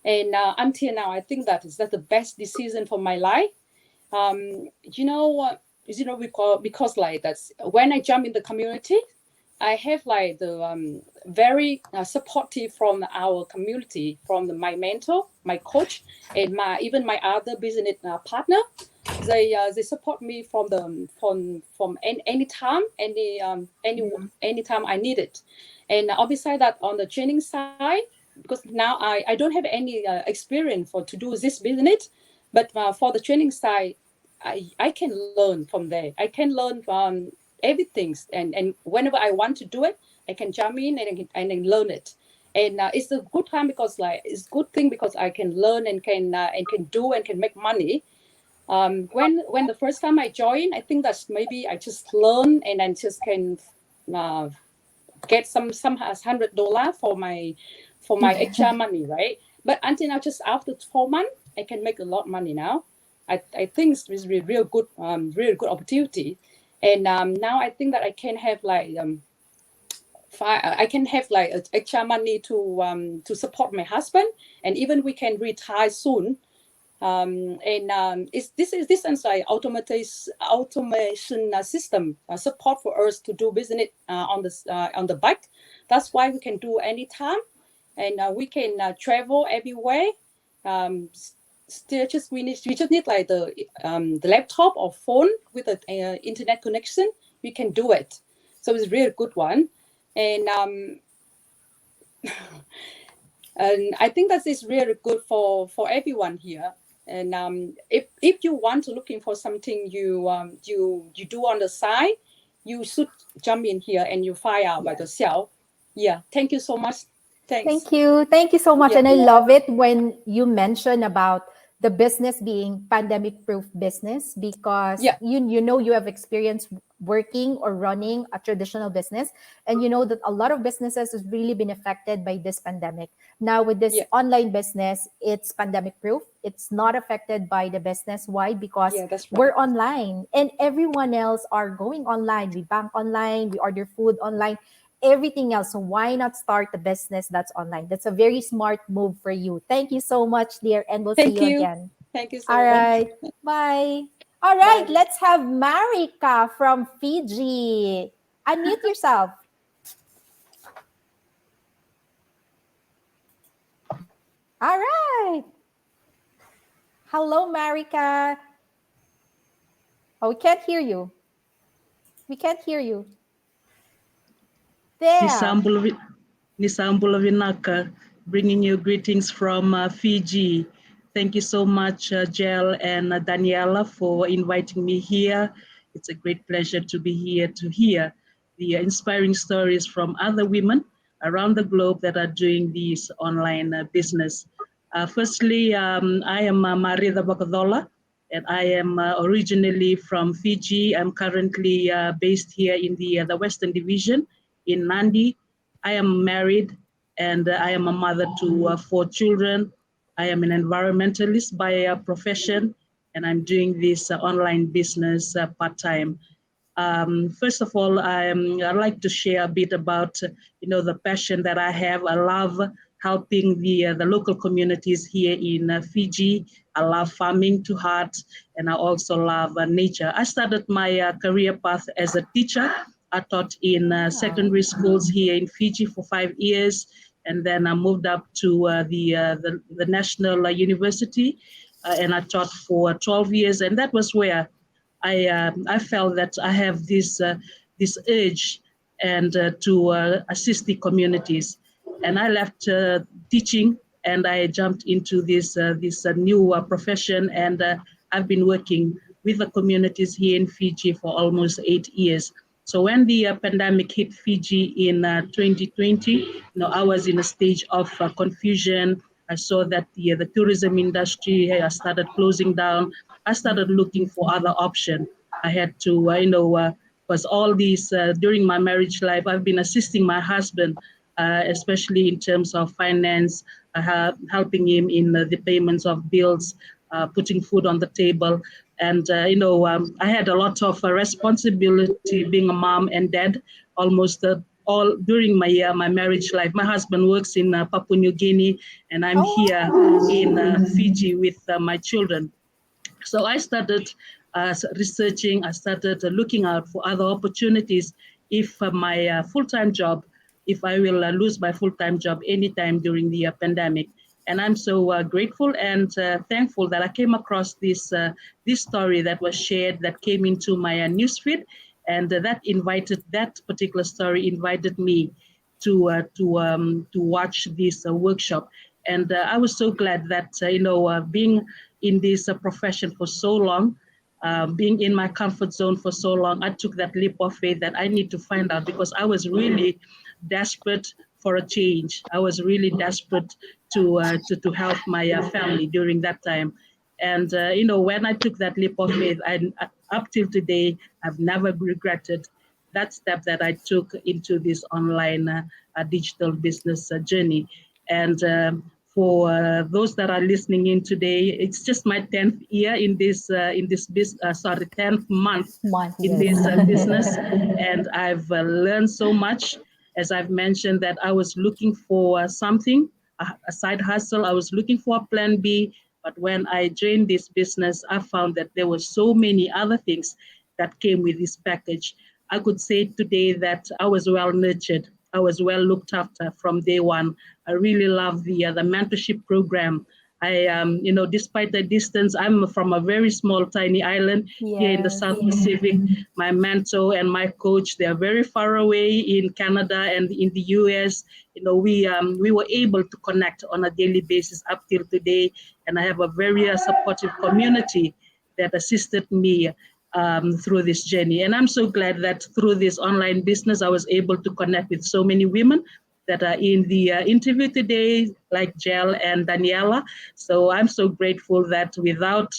And until now, I think that is the best decision for my life. Because like that's when I jump in the community, I have like the very supportive from our community, from my mentor, my coach, and even my other business partner. They support me from any time, any time I need it. And obviously that on the training side, because now I don't have any experience to do this business, but for the training side, I can learn from there. I can learn from everything, and whenever I want to do it, I can jump in and learn it. And it's a good time because like it's a good thing because I can learn and can do and can make money. When the first time I joined, I think that's maybe I just learn and I just can get some $100 for my extra money, right? But until now, just after 4 months, I can make a lot of money now. I think it's really real good, really good opportunity. And now I think that I can have like extra money to support my husband, and even we can retire soon. This is like automation system support for us to do business on the bike. That's why we can do anytime, and we can travel everywhere. We just need like the laptop or phone with an internet connection. We can do it, so it's a really good one. And and I think that is really good for everyone here. And if you want to looking for something you do on the side, you should jump in here and you find out by yourself. Yeah, thank you so much. Thanks. Thank you so much. Yeah. And I love it when you mention about the business being pandemic proof business, because you have experience working or running a traditional business, and you know that a lot of businesses has really been affected by this pandemic. Now with this online business, it's pandemic proof. It's not affected by the business. Why? Because we're online and everyone else are going online. We bank online, we order food online, everything else. So why not start a business that's online? That's a very smart move for you. Thank you so much, dear, and we'll see you again. Thank you so All much. right. Bye. All right, let's have Marika from Fiji. Unmute yourself. All right. Hello, Marika. Oh, we can't hear you. We can't hear you. There. Nisambula Vinaka, bringing you greetings from Fiji. Thank you so much, Jel and Daniela, for inviting me here. It's a great pleasure to be here to hear the inspiring stories from other women around the globe that are doing this online business. Firstly, I am Marida Bakadola, and I am originally from Fiji. I'm currently based here in the Western Division in Nandi. I am married, and I am a mother to 4 children. I am an environmentalist by profession, and I'm doing this online business part-time. First of all, I'd like to share a bit about, the passion that I have. I love helping the local communities here in Fiji. I love farming to heart, and I also love nature. I started my career path as a teacher. I taught in secondary schools here in Fiji for 5 years, and then I moved up to the National University, and I taught for 12 years, and that was where I felt that I have this urge and to assist the communities, and I left teaching and I jumped into this new profession, and I've been working with the communities here in Fiji for almost 8 years. So when the pandemic hit Fiji in 2020, I was in a stage of confusion. I saw that the tourism industry started closing down. I started looking for other option. I had to, because all these, during my marriage life, I've been assisting my husband, especially in terms of finance, helping him in the payments of bills, putting food on the table. And, I had a lot of responsibility being a mom and dad, almost all during my marriage life. My husband works in Papua New Guinea, and I'm here in Fiji with my children. So I started researching, I started looking out for other opportunities if my full-time job, if I will lose my full-time job anytime during the pandemic. And I'm so grateful and thankful that I came across this story that was shared, that came into my newsfeed, and that particular story invited me to watch this workshop. And I was so glad that being in this profession for so long, being in my comfort zone for so long, I took that leap of faith that I need to find out, because I was really desperate for a change. I was really desperate to help my family during that time. And when I took that leap of faith, up till today, I've never regretted that step that I took into this online digital business journey. And for those that are listening in today, it's just my 10th year in this 10th month in this business, and I've learned so much. As I've mentioned, that I was looking for something, a side hustle. I was looking for a plan B, but when I joined this business, I found that there were so many other things that came with this package. I could say today that I was well nurtured. I was well looked after from day one. I really love the mentorship program. Despite the distance, I'm from a very small, tiny island here in the South Pacific. My mentor and my coach, they are very far away in Canada and in the US. We were able to connect on a daily basis up till today, and I have a very supportive community that assisted me through this journey. And I'm so glad that through this online business, I was able to connect with so many women that are in the interview today, like Giselle and Daniela. So I'm so grateful that without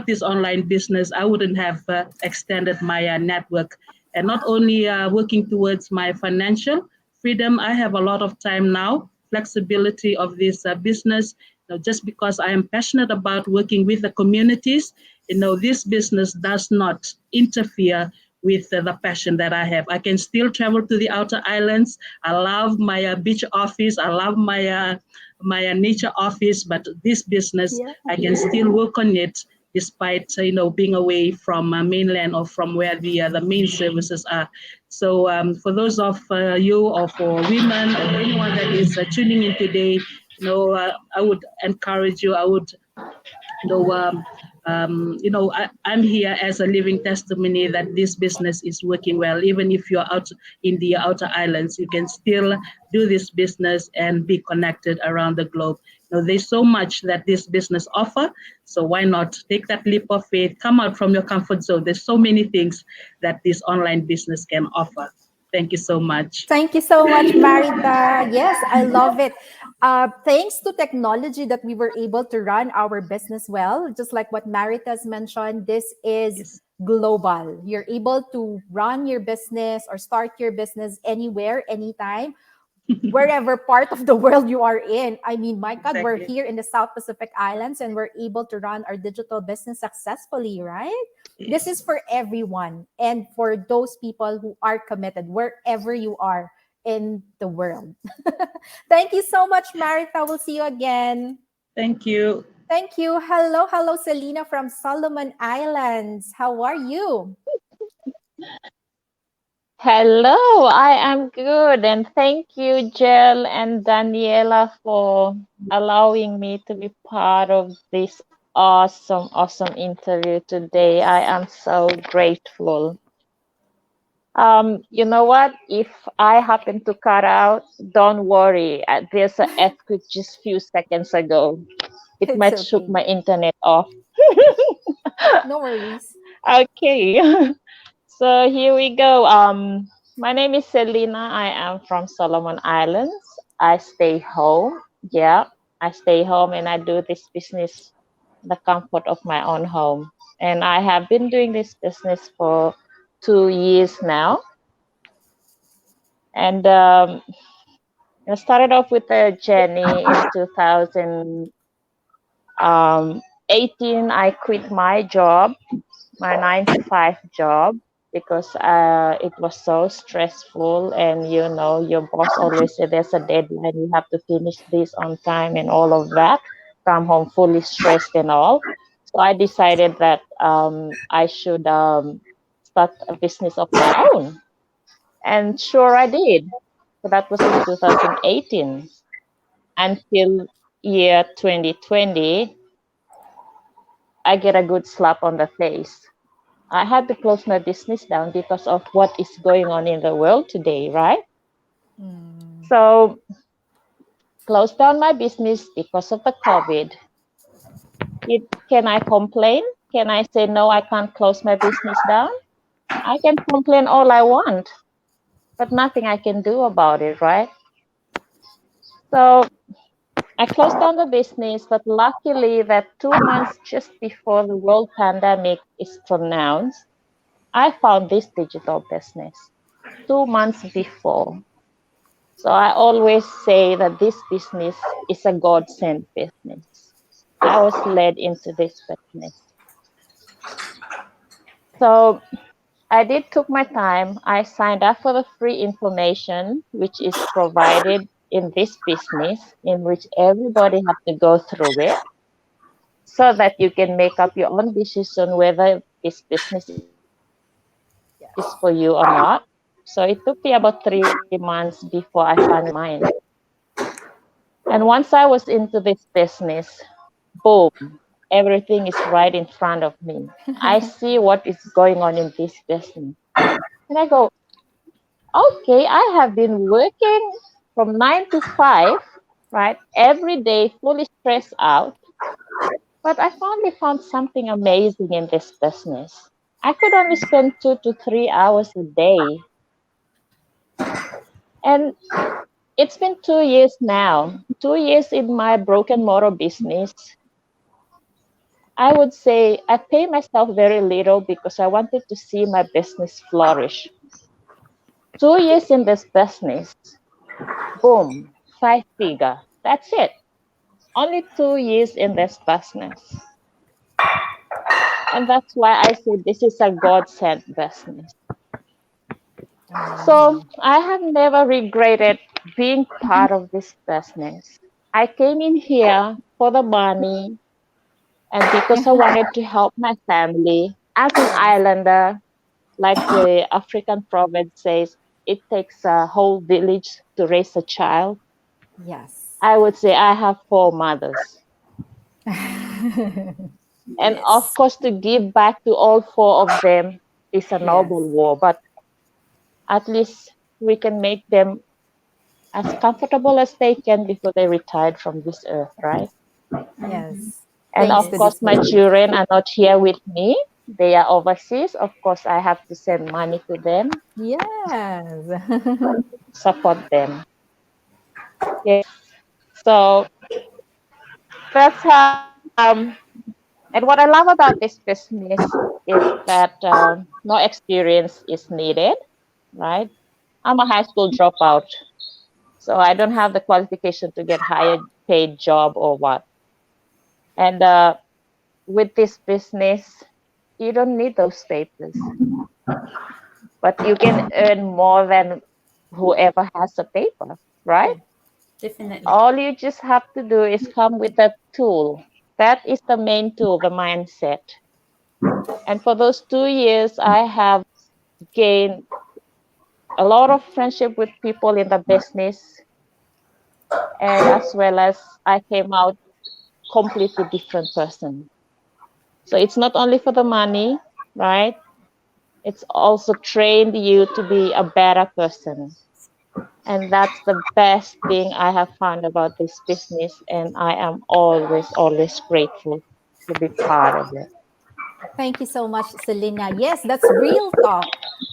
this online business, I wouldn't have extended my network. And not only working towards my financial freedom, I have a lot of time now, flexibility of this business. Just because I am passionate about working with the communities, this business does not interfere with the passion that I have. I can still travel to the outer islands. I love my beach office. I love my nature office, but this business, I can still work on it despite being away from mainland or from where the main services are. So for those of you, or for women, or anyone that is tuning in today, I would encourage you. I would I'm here as a living testimony that this business is working well. Even if you're out in the outer islands, you can still do this business and be connected around the globe. There's so much that this business offers, so why not take that leap of faith, come out from your comfort zone. There's so many things that this online business can offer. Thank you so much. Thank you so much, Marita. Yes, I love it. Thanks to technology that we were able to run our business well, just like what Marita's mentioned, this is global. You're able to run your business or start your business anywhere, anytime, wherever part of the world you are in. I mean, my God, we're Exactly. here in the South Pacific Islands and we're able to run our digital business successfully, right? This is for everyone and for those people who are committed wherever you are in the world. Thank you so much, Marita. We'll see you again. Thank you. Thank you. Hello, hello, Selena from Solomon Islands. How are you? Hello, I am good, and thank you, Jill and Daniela, for allowing me to be part of this awesome interview today. I am so grateful. You know what? If I happen to cut out, don't worry. There's an earthquake just few seconds ago. It It's might shook okay. my internet off. No worries. Okay. So here we go. My name is Selena. I am from Solomon Islands. I stay home. Yeah, I stay home and I do this business in the comfort of my own home. And I have been doing this business for 2 years now. And I started off with a journey in 2018. I quit my job, my 9 to 5 job, because it was so stressful. And you know, your boss always said there's a deadline, you have to finish this on time and all of that. Come home fully stressed and all. So I decided that I should start a business of my own. And sure, I did. So that was in 2018 until year 2020. I get a good slap on the face. I had to close my business down because of what is going on in the world today, right? So, close down my business because of the COVID. Can I complain? Can I say, no, I can't close my business down? I can complain all I want, but nothing I can do about it, right? So, I closed down the business, but luckily that 2 months just before the world pandemic is pronounced, I found this digital business 2 months before. So I always say that this business is a God sent business. I was led into this business. So I did took my time. I signed up for the free information which is provided in this business, in which everybody have to go through it so that you can make up your own decision whether this business is for you or not. So it took me about 3 months before I found mine. And once I was into this business, boom, everything is right in front of me. I see what is going on in this business. And I go, okay, I have been working from 9 to 5, right? Every day, fully stressed out. But I finally found something amazing in this business. I could only spend 2 to 3 hours a day. And it's been 2 years now. 2 years in my broken motor business. I would say I pay myself very little because I wanted to see my business flourish. 2 years in this business, boom, 5 figure. That's it. Only 2 years in this business. And that's why I say this is a God sent business. So I have never regretted being part of this business. I came in here for the money and because I wanted to help my family. As an islander, like the African proverb says, it takes a whole village to raise a child. Yes. I would say I have 4 mothers. And of course, to give back to all 4 of them is a noble war, but at least we can make them as comfortable as they can before they retired from this earth, right? Yes. And Thanks of to course, this my business. children are not here with me. They are overseas. Of course, I have to send money to them, Yes. support them. Yes. So that's how. And what I love about this business is that no experience is needed, right? I'm a high school dropout. So I don't have the qualification to get higher paid job or what. And with this business, you don't need those papers, but you can earn more than whoever has a paper, right? Definitely. All you just have to do is come with a tool. That is the main tool, the mindset. And for those 2 years, I have gained a lot of friendship with people in the business, and as well as I came out completely different person. So it's not only for the money, right? It's also trained you to be a better person. And that's the best thing I have found about this business. And I am always, always grateful to be part of it. Thank you so much, Selena. Yes, that's real talk.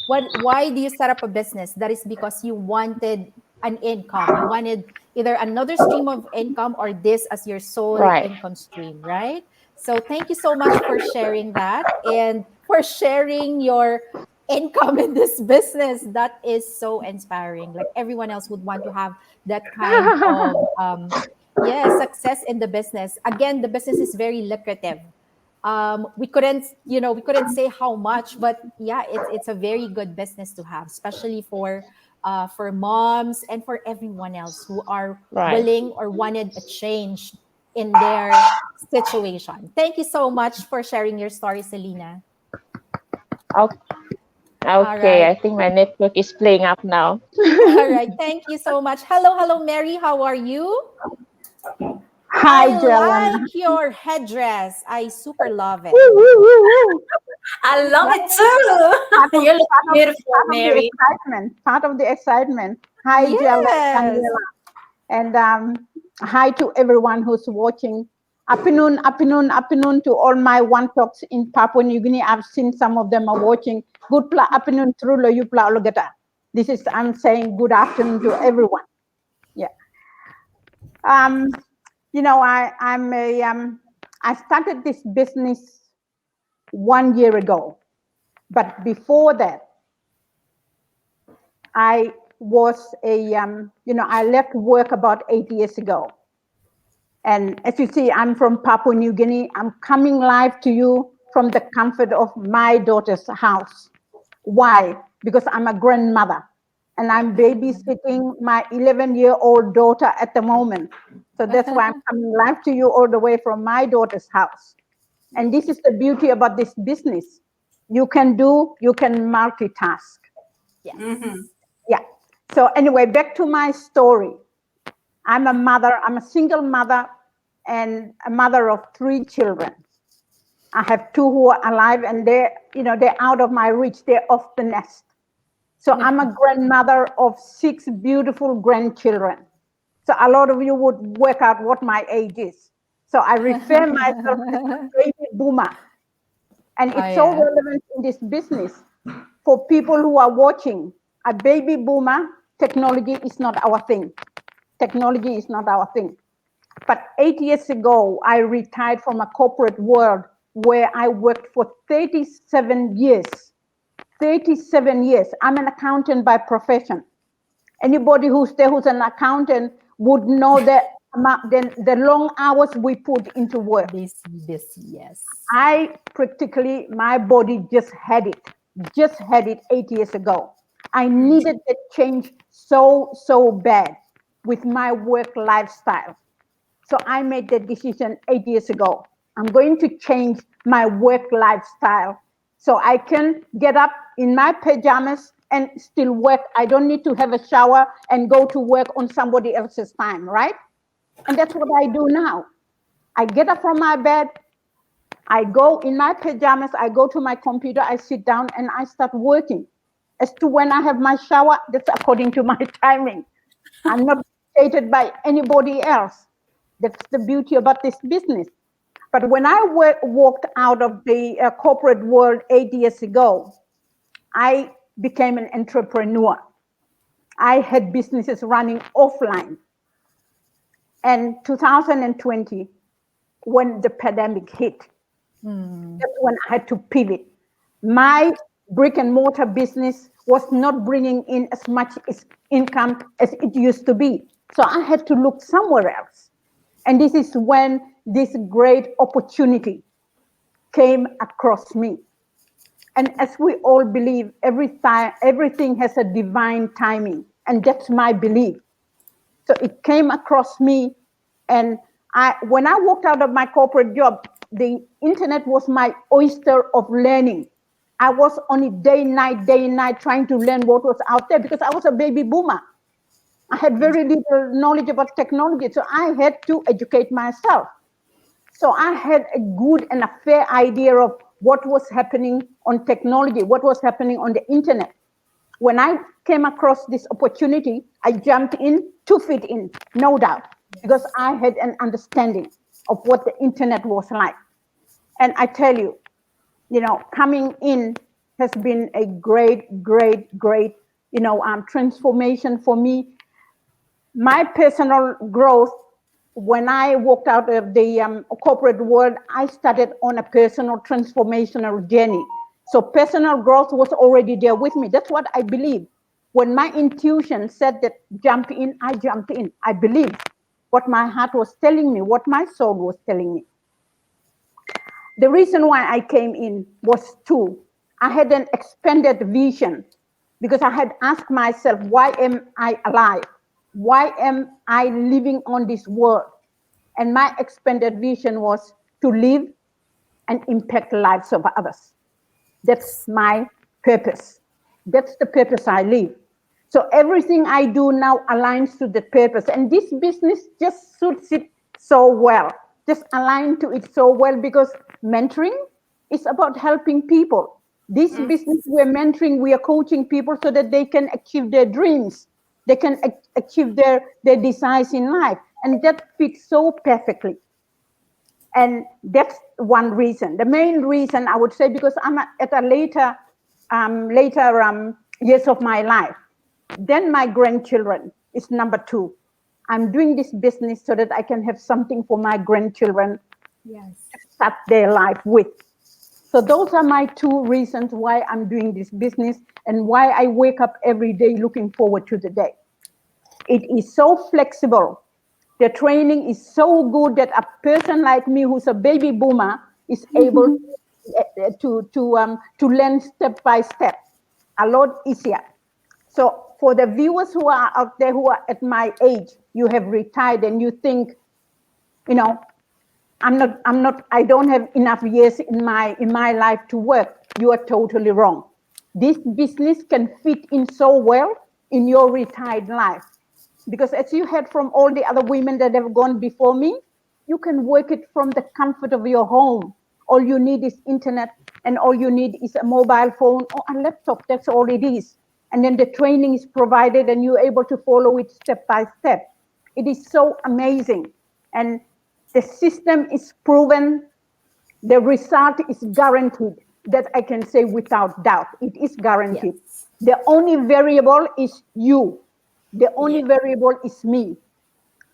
Why do you set up a business? That is because you wanted an income. You wanted either another stream of income or this as your sole Right. income stream, right? So thank you so much for sharing that and for sharing your income in this business. That is so inspiring. Like everyone else would want to have that kind of success in the business. Again, the business is very lucrative. We couldn't say how much, but yeah, it's a very good business to have, especially for moms and for everyone else who are Right. willing or wanted a change in their situation. Thank you so much for sharing your story, Selena. Okay. right. I think my network is playing up now. All right, thank you so much. Hello, Mary. How are you? Hi, I Jellen. like your headdress. I super love it. I love it Part too. of, You look part of, beautiful, part of the Mary. excitement. Part of the excitement. Hi, Jellen, Yes. Daniela, and hi to everyone who's watching. Afternoon to all my one talks in Papua New Guinea. I've seen some of them are watching. Good afternoon, Trulo Yupla Ologata. I'm saying good afternoon to everyone. Yeah. I started this business 1 year ago, but before that, I was I left work about 8 years ago. And as you see, I'm from Papua New Guinea. I'm coming live to you from the comfort of my daughter's house. Why? Because I'm a grandmother and I'm babysitting my 11-year-old daughter at the moment. So that's why I'm coming live to you all the way from my daughter's house. And this is the beauty about this business. You can multitask. Yes. Mm-hmm. Yeah. So anyway, back to my story. I'm a mother. I'm a single mother and a mother of 3 children. I have 2 who are alive and they're out of my reach. They're off the nest. So I'm a grandmother of 6 beautiful grandchildren. So a lot of you would work out what my age is. So I refer myself as a baby boomer. And it's so relevant in this business. For people who are watching, a baby boomer, technology is not our thing. Technology is not our thing. But 8 years ago, I retired from a corporate world where I worked for 37 years. 37 years. I'm an accountant by profession. Anybody who's an accountant would know that the long hours we put into work. This, yes. My body just had it 8 years ago. I needed that change so bad with my work lifestyle. So I made that decision 8 years ago. I'm going to change my work lifestyle so I can get up in my pajamas and still work. I don't need to have a shower and go to work on somebody else's time, right? And that's what I do now. I get up from my bed, I go in my pajamas, I go to my computer, I sit down and I start working. As to when I have my shower, that's according to my timing. I'm not dictated by anybody else. That's the beauty about this business. But when I walked out of the corporate world 8 years ago, I became an entrepreneur. I had businesses running offline. And 2020, when the pandemic hit, that's when I had to pivot. My brick and mortar business was not bringing in as much income as it used to be. So I had to look somewhere else. And this is when this great opportunity came across me. And as we all believe, everything has a divine timing. And that's my belief. So it came across me. And when I walked out of my corporate job, the internet was my oyster of learning. I was on it day and night, trying to learn what was out there because I was a baby boomer. I had very little knowledge about technology, so I had to educate myself. So I had a good and a fair idea of what was happening on technology, what was happening on the internet. When I came across this opportunity, I jumped in to fit in, no doubt, because I had an understanding of what the internet was like. And I tell you, coming in has been a great, transformation for me. My personal growth, when I walked out of the corporate world, I started on a personal transformational journey. So personal growth was already there with me. That's what I believe. When my intuition said that jump in, I jumped in. I believed what my heart was telling me, what my soul was telling me. The reason why I came in was two. I had an expanded vision because I had asked myself, why am I alive? Why am I living on this world? And my expanded vision was to live and impact the lives of others. That's my purpose. That's the purpose I live. So everything I do now aligns to the purpose. And this business just suits it so well, just aligned to it so well, because mentoring is about helping people. This business, we're mentoring, we are coaching people so that they can achieve their dreams. They can achieve their desires in life. And that fits so perfectly. And that's one reason. The main reason I would say, because I'm at a later years of my life. Then my grandchildren is number two. I'm doing this business so that I can have something for my grandchildren to start their life with. So those are my two reasons why I'm doing this business and why I wake up every day looking forward to the day. It is so flexible. The training is so good that a person like me who's a baby boomer is able to learn step by step, a lot easier. So for the viewers who are out there who are at my age, you have retired and you think, I don't have enough years in my life to work. You are totally wrong. This business can fit in so well in your retired life. Because as you heard from all the other women that have gone before me, you can work it from the comfort of your home. All you need is internet, and all you need is a mobile phone or a laptop. That's all it is. And then the training is provided and you're able to follow it step by step. It is so amazing. And the system is proven. The result is guaranteed. That I can say without doubt. It is guaranteed. Yes. The only variable is you. The only variable is me.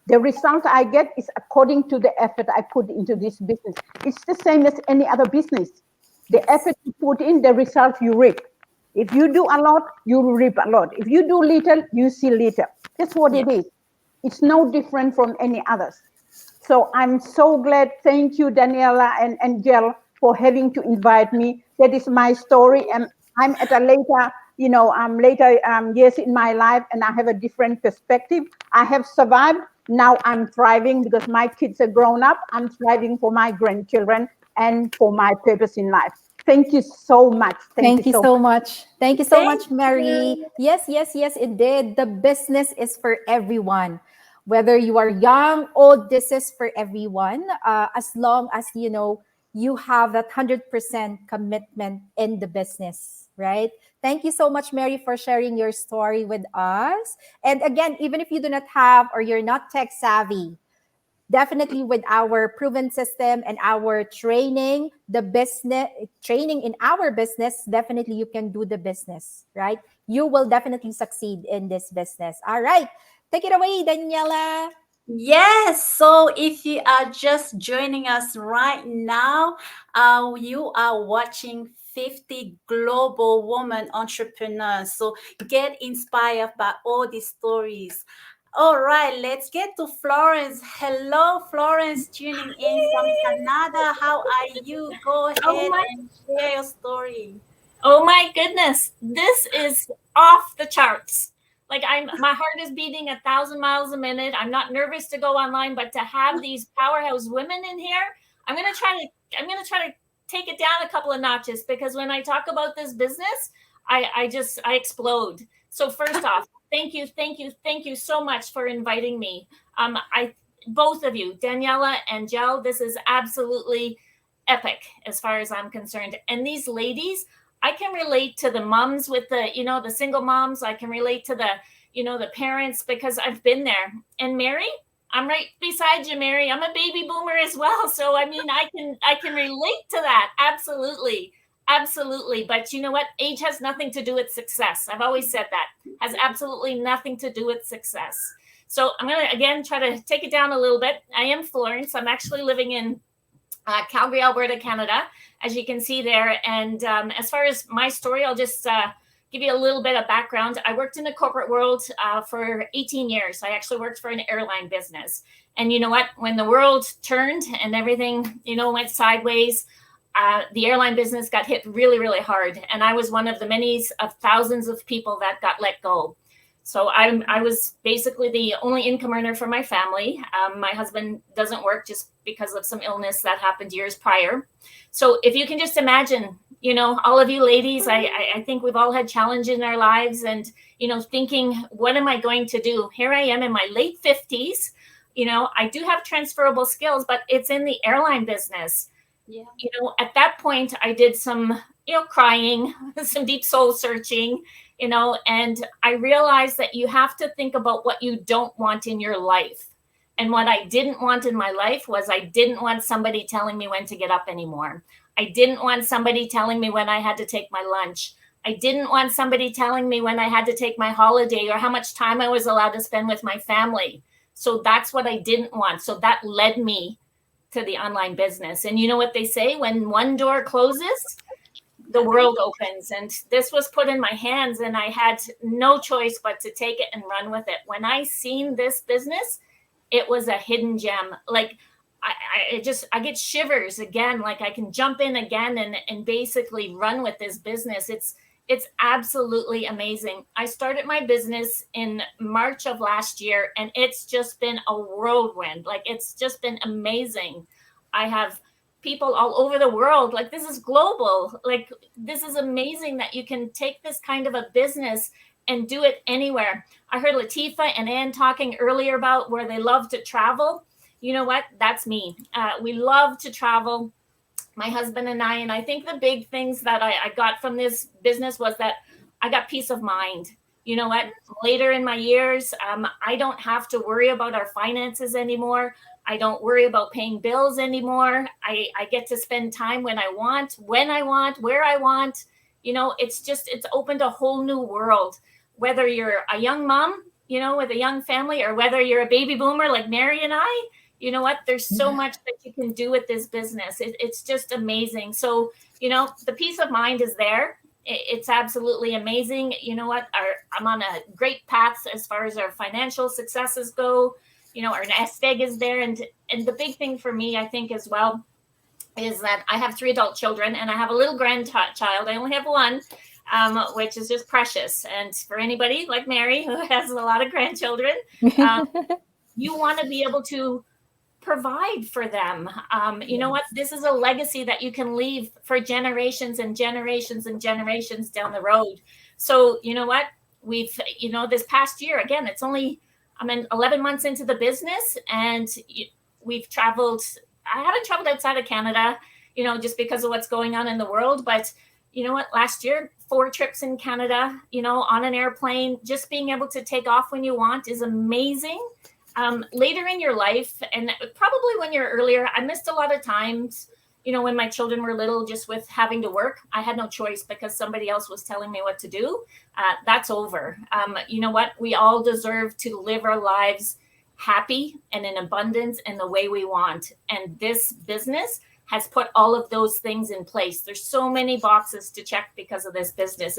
The result I get is according to the effort I put into this business. It's the same as any other business. The effort you put in, the result you reap. If you do a lot, you reap a lot. If you do little, you see little. That's what it is. It's no different from any others. So I'm so glad. Thank you, Daniela and Angel, for having to invite me. That is my story. And I'm at a later years in my life, and I have a different perspective. I have survived. Now I'm thriving because my kids are grown up. I'm thriving for my grandchildren and for my purpose in life. Thank you so much. Thank you so much. Thank you so much, Mary. Yes, it did. The business is for everyone. Whether you are young, old, this is for everyone. As long as, you have that 100% commitment in the business, right? Thank you so much, Mary, for sharing your story with us. And again, even if you do not have or you're not tech savvy, definitely with our proven system and our training, the business training in our business, definitely you can do the business, right? You will definitely succeed in this business. All right. Take it away, Daniela. Yes, so if you are just joining us right now, you are watching 50 global women entrepreneurs. So get inspired by all these stories. All right, let's get to Florence. Hello, Florence, tuning in from Canada. How are you? Go Oh ahead my and share your story. Oh my goodness, this is off the charts. Like my heart is beating 1,000 miles a minute. I'm not nervous to go online, but to have these powerhouse women in here, I'm gonna try to take it down a couple of notches, because when I talk about this business, I explode. So first off, thank you so much for inviting me. I Both of you, Daniela and Jel, this is absolutely epic as far as I'm concerned. And these ladies, I can relate to the moms with the single moms. I can relate to the parents, because I've been there. And Mary, I'm right beside you, Mary. I'm a baby boomer as well. So I mean, I can relate to that. Absolutely. Absolutely. But you know what? Age has nothing to do with success. I've always said that. Has absolutely nothing to do with success. So I'm going to, again, try to take it down a little bit. I am Florence. I'm actually living in Calgary, Alberta, Canada, as you can see there. And as far as my story, I'll just give you a little bit of background. I worked in the corporate world for 18 years. I actually worked for an airline business. And you know what? When the world turned and everything, went sideways, the airline business got hit really, really hard. And I was one of the many of thousands of people that got let go. So I was basically the only income earner for my family. My husband doesn't work just because of some illness that happened years prior. So if you can just imagine, all of you ladies, I think we've all had challenges in our lives, and, thinking, what am I going to do? Here I am in my late 50s. I do have transferable skills, but it's in the airline business. Yeah. At that point, I did some, crying, some deep soul searching, and I realized that you have to think about what you don't want in your life. And what I didn't want in my life was, I didn't want somebody telling me when to get up anymore. I didn't want somebody telling me when I had to take my lunch. I didn't want somebody telling me when I had to take my holiday, or how much time I was allowed to spend with my family. So that's what I didn't want. So that led me to the online business. And you know what they say, when one door closes, the world opens. And this was put in my hands, and I had no choice but to take it and run with it. When I seen this business, it was a hidden gem. Like I get shivers again. Like I can jump in again and basically run with this business. It's absolutely amazing. I started my business in March of last year, and it's just been a whirlwind. Like it's just been amazing. I have people all over the world. Like this is global. Like this is amazing that you can take this kind of a business and do it anywhere. I heard Latifa and Ann talking earlier about where they love to travel. You know what? That's me. We love to travel, my husband and I think the big things that I got from this business was that I got peace of mind. You know what? Later in my years, I don't have to worry about our finances anymore. I don't worry about paying bills anymore. I get to spend time when I want, where I want. It's opened a whole new world. Whether you're a young mom, with a young family, or whether you're a baby boomer like Mary and I, you know what? There's so much that you can do with this business. It's just amazing. So, the peace of mind is there. It's absolutely amazing. You know what? I'm on a great path as far as our financial successes go. Our nest egg is there. And the big thing for me, I think as well, is that I have 3 adult children and I have a little grandchild. I only have one, which is just precious. And for anybody like Mary, who has a lot of grandchildren, you want to be able to provide for them. You know what? This is a legacy that you can leave for generations and generations and generations down the road. So, you know what? We've, this past year, again, I'm in 11 months into the business, and we've traveled. I haven't traveled outside of Canada, just because of what's going on in the world. But you know what? Last year, 4 trips in Canada, on an airplane. Just being able to take off when you want is amazing. Later in your life, and probably when you're earlier, I missed a lot of times, when my children were little, just with having to work. I had no choice because somebody else was telling me what to do. That's over. You know what? We all deserve to live our lives happy and in abundance and the way we want. And this business has put all of those things in place. There's so many boxes to check because of this business.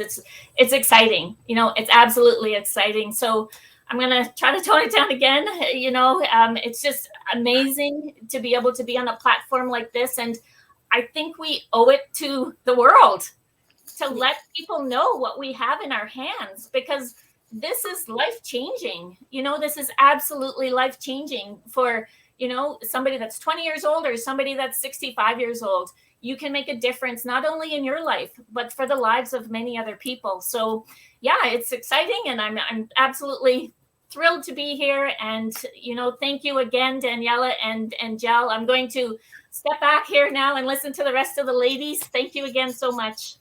It's exciting. It's absolutely exciting. So I'm going to try to tone it down again. It's just amazing to be able to be on a platform like this. And I think we owe it to the world to let people know what we have in our hands, because this is life-changing. This is absolutely life-changing for, somebody that's 20 years old or somebody that's 65 years old. You can make a difference not only in your life, but for the lives of many other people. So yeah, it's exciting, and I'm absolutely thrilled to be here. And thank you again, Daniela and Jel. I'm going to step back here now and listen to the rest of the ladies. Thank you again so much.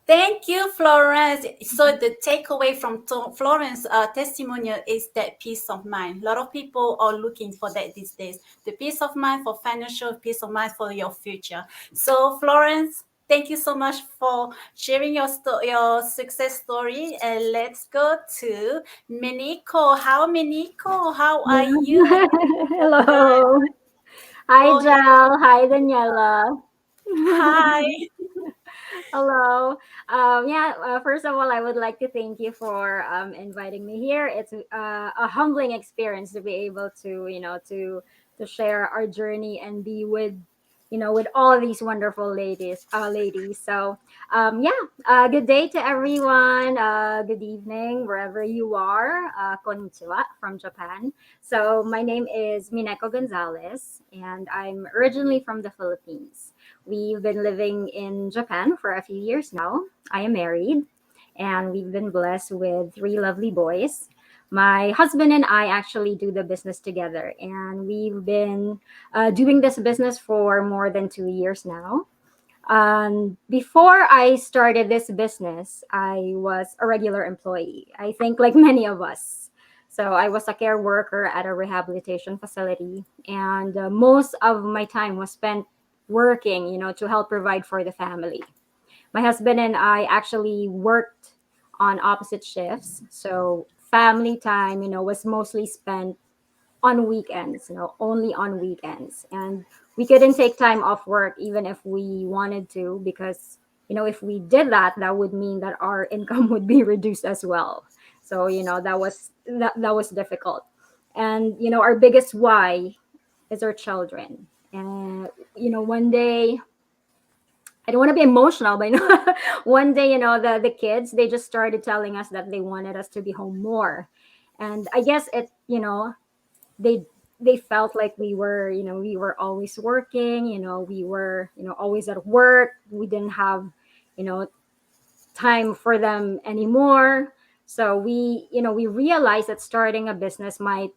Thank you, Florence. So the takeaway from Florence's testimonial is that peace of mind. A lot of people are looking for that these days. The peace of mind for financial, peace of mind for your future. So Florence, thank you so much for sharing your success story. And let's go to Miniko. How are you? Hello. Hi, Jel. Hi, Daniela. Hi. Hello. First of all, I would like to thank you for inviting me here. It's a humbling experience to be able to, to share our journey and be with, with all these wonderful ladies. So, good day to everyone. Good evening, wherever you are. Konnichiwa from Japan. So, my name is Mineko Gonzalez, and I'm originally from the Philippines. We've been living in Japan for a few years now. I am married, and we've been blessed with 3 lovely boys. My husband and I actually do the business together, and we've been doing this business for more than 2 years now. Before I started this business, I was a regular employee, I think like many of us. So I was a care worker at a rehabilitation facility, and most of my time was spent working, to help provide for the family. My husband and I actually worked on opposite shifts. So family time, was mostly spent on weekends, only on weekends. And we couldn't take time off work even if we wanted to, because, if we did that, that would mean that our income would be reduced as well. So, that was difficult. And, our biggest why is our children. And, one day, I don't want to be emotional, but one day, the kids, they just started telling us that they wanted us to be home more. And I guess they felt like we were always working, we were, always at work. We didn't have, time for them anymore. So we realized that starting a business might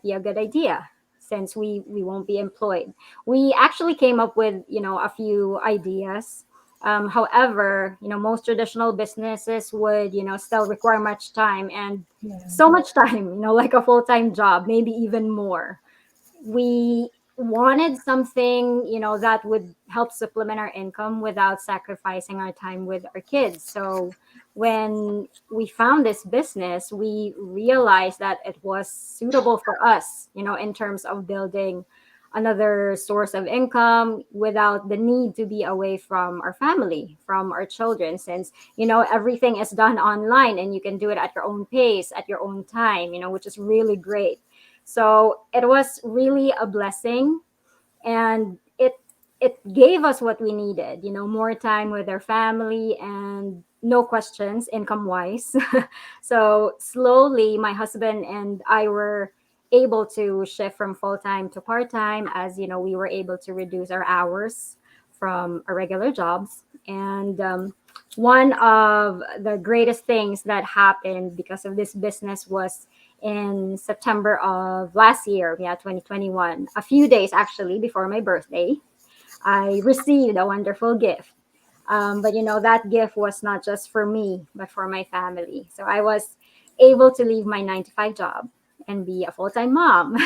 be a good idea, since we won't be employed. We actually came up with, a few ideas. However, most traditional businesses would, still require much time, and so much time, like a full-time job, maybe even more. We wanted something, that would help supplement our income without sacrificing our time with our kids. So when we found this business, we realized that it was suitable for us, in terms of building another source of income without the need to be away from our family, from our children, since, everything is done online and you can do it at your own pace, at your own time, which is really great. So it was really a blessing, and it gave us what we needed, more time with our family and no questions income wise. So slowly my husband and I were able to shift from full-time to part-time, as we were able to reduce our hours from our regular jobs. And one of the greatest things that happened because of this business was in September of last year, 2021, a few days actually before my birthday, I received a wonderful gift. But that gift was not just for me, but for my family. So I was able to leave my 9 to 5 job and be a full-time mom.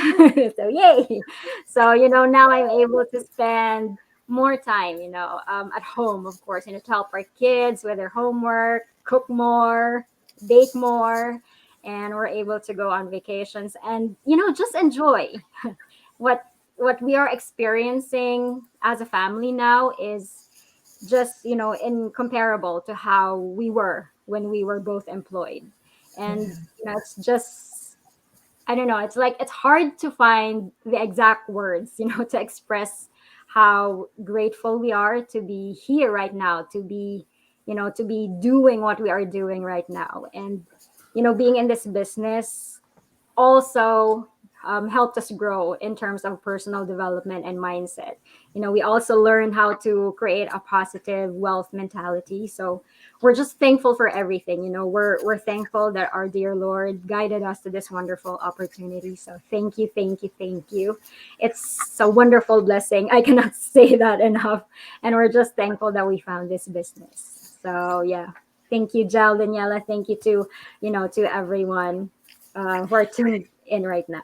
So yay. So, now I'm able to spend more time, at home, of course, to help our kids with their homework, cook more, bake more, and we're able to go on vacations and, just enjoy what what we are experiencing as a family now is just, incomparable to how we were when we were both employed. And it's just, I don't know, it's like it's hard to find the exact words, to express how grateful we are to be here right now, to be doing what we are doing right now. And being in this business also helped us grow in terms of personal development and mindset. We also learn how to create a positive wealth mentality. So we're just thankful for everything. We're thankful that our dear Lord guided us to this wonderful opportunity. So thank you, thank you, thank you. It's a wonderful blessing. I cannot say that enough. And we're just thankful that we found this business. So yeah, thank you, Jel, Daniela. Thank you to everyone who are tuned in right now.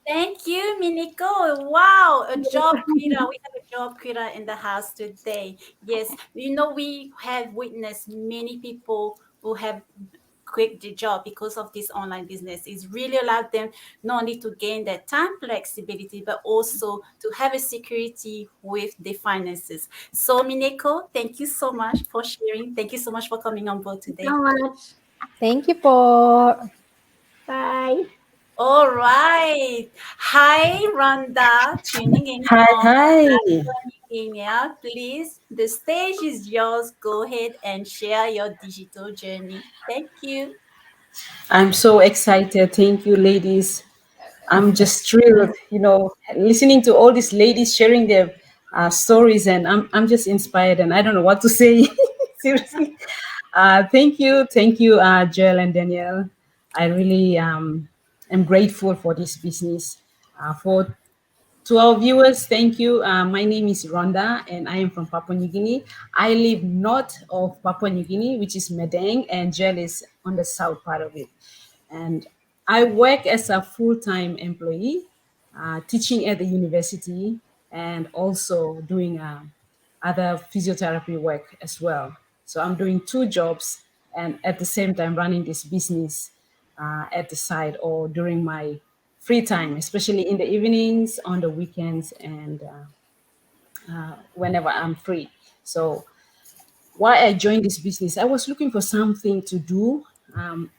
Thank you, Miniko. Wow, a job creator. We have a job creator in the house today. Yes, we have witnessed many people who have quit the job because of this online business. It's really allowed them not only to gain their time flexibility, but also to have a security with the finances. So, Miniko, thank you so much for sharing. Thank you so much for coming on board today. So much. Thank you po. Bye. All right. Hi, Rhonda, tuning in Hi, from hi. Kenya. Please, the stage is yours. Go ahead and share your digital journey. Thank you. I'm so excited. Thank you, ladies. I'm just thrilled, listening to all these ladies sharing their stories, and I'm just inspired, and I don't know what to say. Seriously. Thank you, Joel and Danielle. I really am grateful for this business. To our viewers, thank you. My name is Rhonda, and I am from Papua New Guinea. I live north of Papua New Guinea, which is Medang, and Gel is on the south part of it. And I work as a full-time employee, teaching at the university, and also doing other physiotherapy work as well. So I'm doing two jobs, and at the same time running this business at the side or during my free time, especially in the evenings, on the weekends, and whenever I'm free. So why I joined this business, I was looking for something to do.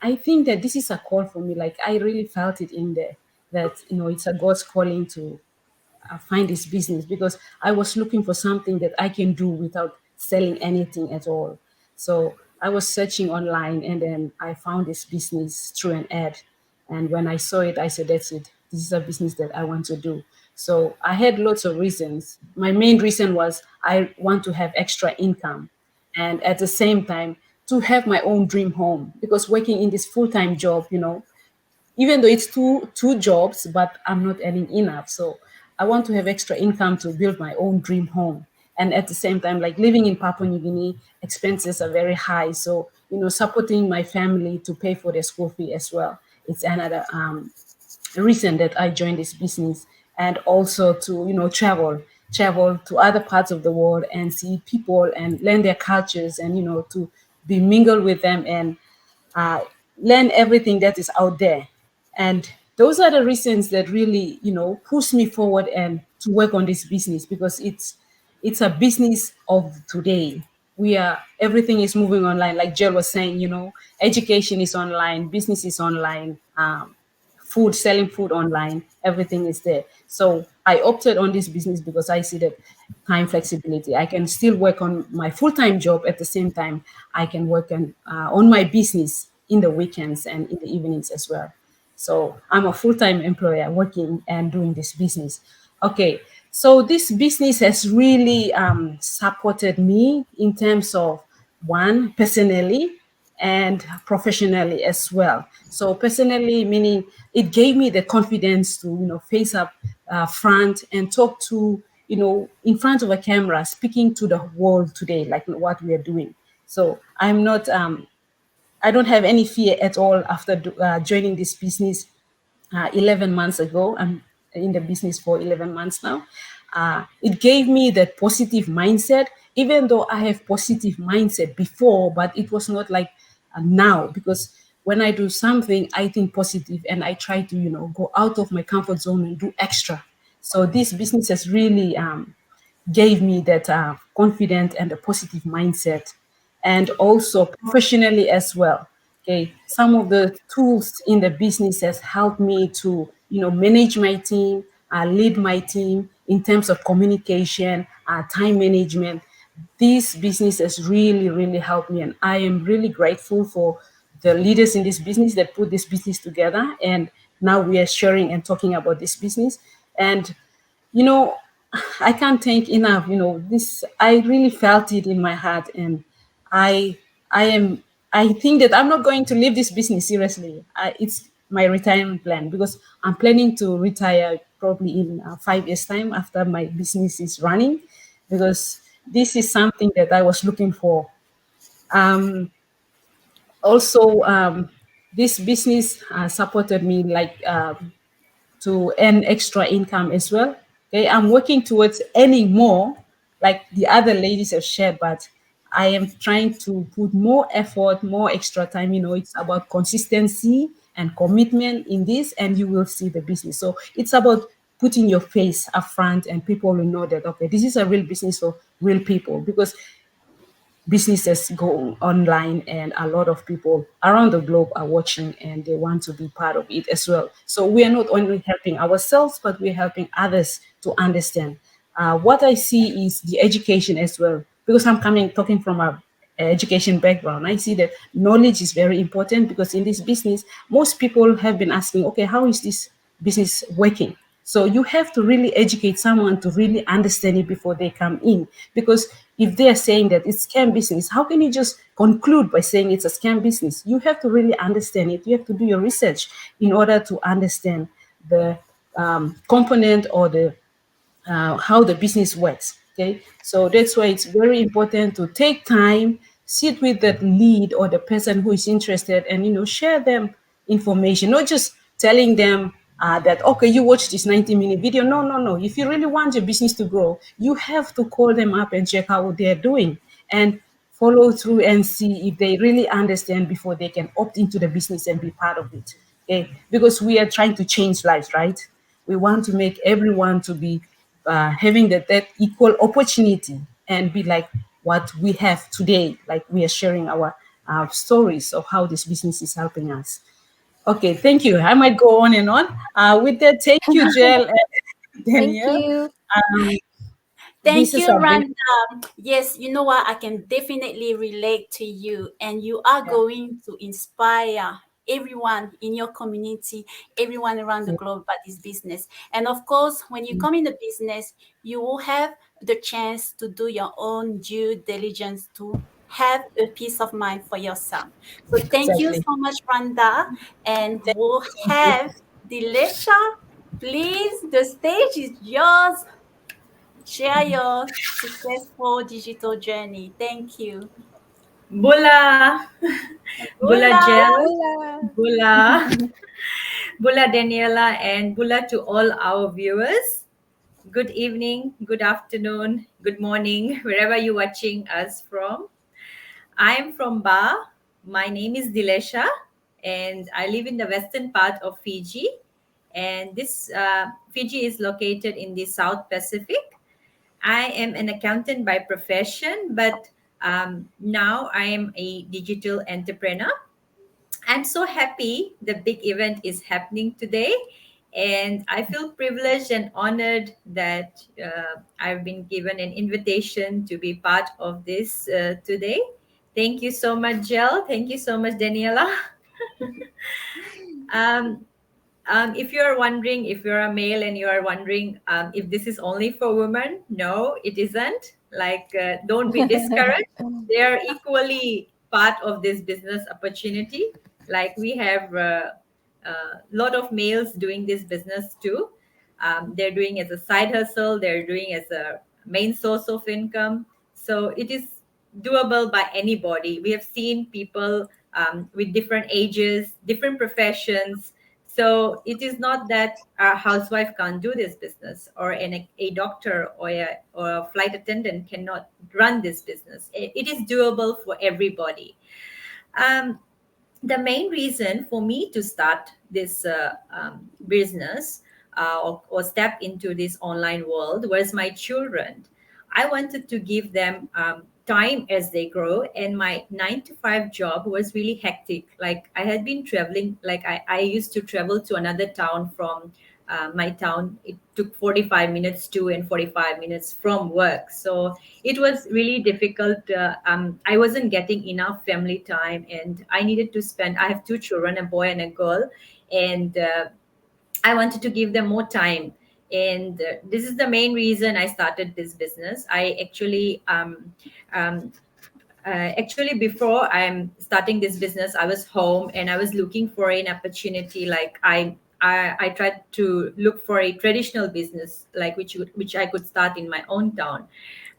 I think that this is a call for me. Like I really felt it in there that it's a God's calling to find this business, because I was looking for something that I can do without selling anything at all. So I was searching online, and then I found this business through an ad. And when I saw it, I said, that's it. This is a business that I want to do. So I had lots of reasons. My main reason was I want to have extra income, and at the same time to have my own dream home, because working in this full-time job, even though it's two jobs, but I'm not earning enough. So I want to have extra income to build my own dream home. And at the same time, like living in Papua New Guinea, expenses are very high. So, supporting my family to pay for their school fee as well. It's another reason that I joined this business. And also to, travel to other parts of the world and see people and learn their cultures, and, to be mingled with them and uh, learn everything that is out there. And those are the reasons that really, push me forward and to work on this business, because it's a business of today. Everything is moving online. Like Jill was saying, education is online, business is online, selling food online, everything is there. So I opted on this business because I see that time flexibility. I can still work on my full-time job at the same time. I can work on my business in the weekends and in the evenings as well. So I'm a full-time employer working and doing this business. Okay, so this business has really supported me in terms of, one, personally and professionally as well. So personally, meaning it gave me the confidence to, face up front and talk to, in front of a camera, speaking to the world today, like what we are doing. So I'm not, I don't have any fear at all after joining this business 11 months ago. I'm in the business for 11 months now. It gave me that positive mindset, even though I have positive mindset before, but it was not like now, because when I do something, I think positive and I try to, go out of my comfort zone and do extra. So this business has really gave me that confidence and a positive mindset, and also professionally as well. Okay, some of the tools in the business has helped me to manage my team, lead my team in terms of communication, time management. This business has really, really helped me, and I am really grateful for the leaders in this business that put this business together. And now we are sharing and talking about this business. And you know, I can't thank enough. This, I really felt it in my heart, and I, I am, I think that I'm not going to leave this business seriously. It's my retirement plan, because I'm planning to retire probably in 5 years' time after my business is running, because this is something that I was looking for. Um, Also, this business supported me, like, to earn extra income as well. Okay, I'm working towards earning more, like the other ladies have shared, but I am trying to put more effort, more extra time. It's about consistency and commitment in this, and you will see the business. So it's about putting your face up front, and people will know that, okay, this is a real business for real people, because businesses go online and a lot of people around the globe are watching and they want to be part of it as well. So we are not only helping ourselves, but we're helping others to understand. What I see is the education as well, because I'm talking from a education background. I see that knowledge is very important, because in this business, most people have been asking, okay, how is this business working? So you have to really educate someone to really understand it before they come in. Because if they are saying that it's scam business, how can you just conclude by saying it's a scam business? You have to really understand it. You have to do your research in order to understand the component, or the how the business works. Okay, so that's why it's very important to take time, sit with that lead or the person who is interested, and share them information, not just telling them that, okay, you watch this 90-minute video. No, no, no. If you really want your business to grow, you have to call them up and check how they're doing, and follow through and see if they really understand before they can opt into the business and be part of it. Okay, because we are trying to change lives, right? We want to make everyone to be having that equal opportunity, and be like what we have today, like we are sharing our stories of how this business is helping us. Okay, thank you. I might go on and on. With that, thank you, Jill and Thank Danielle. you. Um, this Thank is you, a big, Randa. Yes, you know what? I can definitely relate to you, and you are going to inspire everyone in your community, everyone around the globe about this business. And of course, when you come in the business, you will have the chance to do your own due diligence to have a peace of mind for yourself. So thank you exactly. so much, Randa. And we'll have Dilesha. Please, the stage is yours. Share your successful digital journey. Thank you. Bula, Bula Bula. Gel, Hola. Bula, Bula Daniela, and Bula to all our viewers. Good evening, good afternoon, good morning, wherever you're watching us from. I'm from Ba. My name is Dilesha, and I live in the western part of Fiji. And this Fiji is located in the South Pacific. I am an accountant by profession, but now I am a digital entrepreneur. I'm so happy the big event is happening today. And I feel privileged and honored that I've been given an invitation to be part of this today. Thank you so much, Jill. Thank you so much, Daniela. um, if you're wondering, if you're a male and you are wondering if this is only for women, no, it isn't. Like, don't be discouraged. They are equally part of this business opportunity. Like, we have a lot of males doing this business too. They're doing as a side hustle, they're doing as a main source of income. So it is doable by anybody. We have seen people with different ages, different professions. So it is not that a housewife can't do this business, or a doctor or a flight attendant cannot run this business. It is doable for everybody. The main reason for me to start this business or step into this online world, whereas my children, I wanted to give them time as they grow. And my 9 to 5 job was really hectic. Like I had been traveling, like I used to travel to another town from my town. It took 45 minutes to and 45 minutes from work. So it was really difficult. I wasn't getting enough family time, and I needed to spend, I have 2 children, a boy and a girl. And I wanted to give them more time. And this is the main reason I started this business. I actually before I'm starting this business, I was home and I was looking for an opportunity. Like I tried to look for a traditional business, like which I could start in my own town.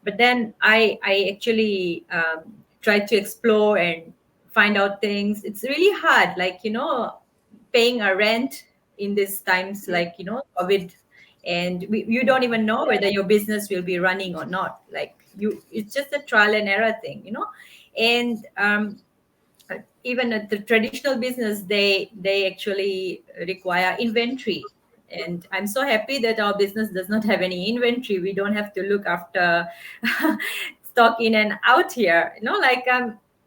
But then I actually tried to explore and find out things. It's really hard, like paying a rent in these times, like COVID. And you don't even know whether your business will be running or not. Like it's just a trial and error thing. And even at the traditional business, they actually require inventory. And I'm so happy that our business does not have any inventory. We don't have to look after stock in and out here. Like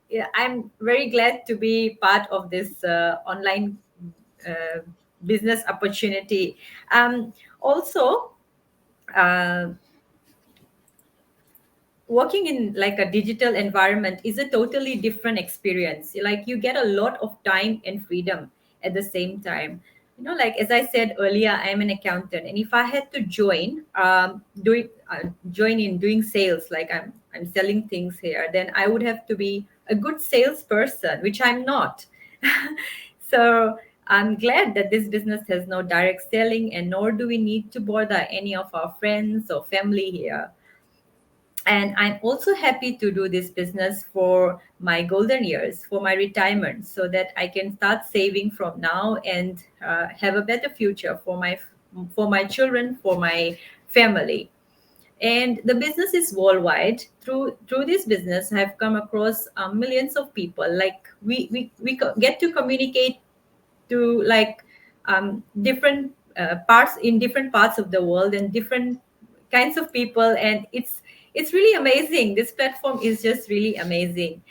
yeah, I'm very glad to be part of this online business opportunity. Also, working in like a digital environment is a totally different experience. Like you get a lot of time and freedom at the same time. Like as I said earlier, I'm an accountant, and if I had to join in doing sales, like I'm selling things here, then I would have to be a good salesperson, which I'm not. So I'm glad that this business has no direct selling, and nor do we need to bother any of our friends or family here. And I'm also happy to do this business for my golden years, for my retirement, so that I can start saving from now and have a better future for my children, for my family. And the business is worldwide. Through this business, I've come across millions of people. Like we get to communicate to like different parts in different parts of the world, and different kinds of people. And it's really amazing. This platform is just really amazing.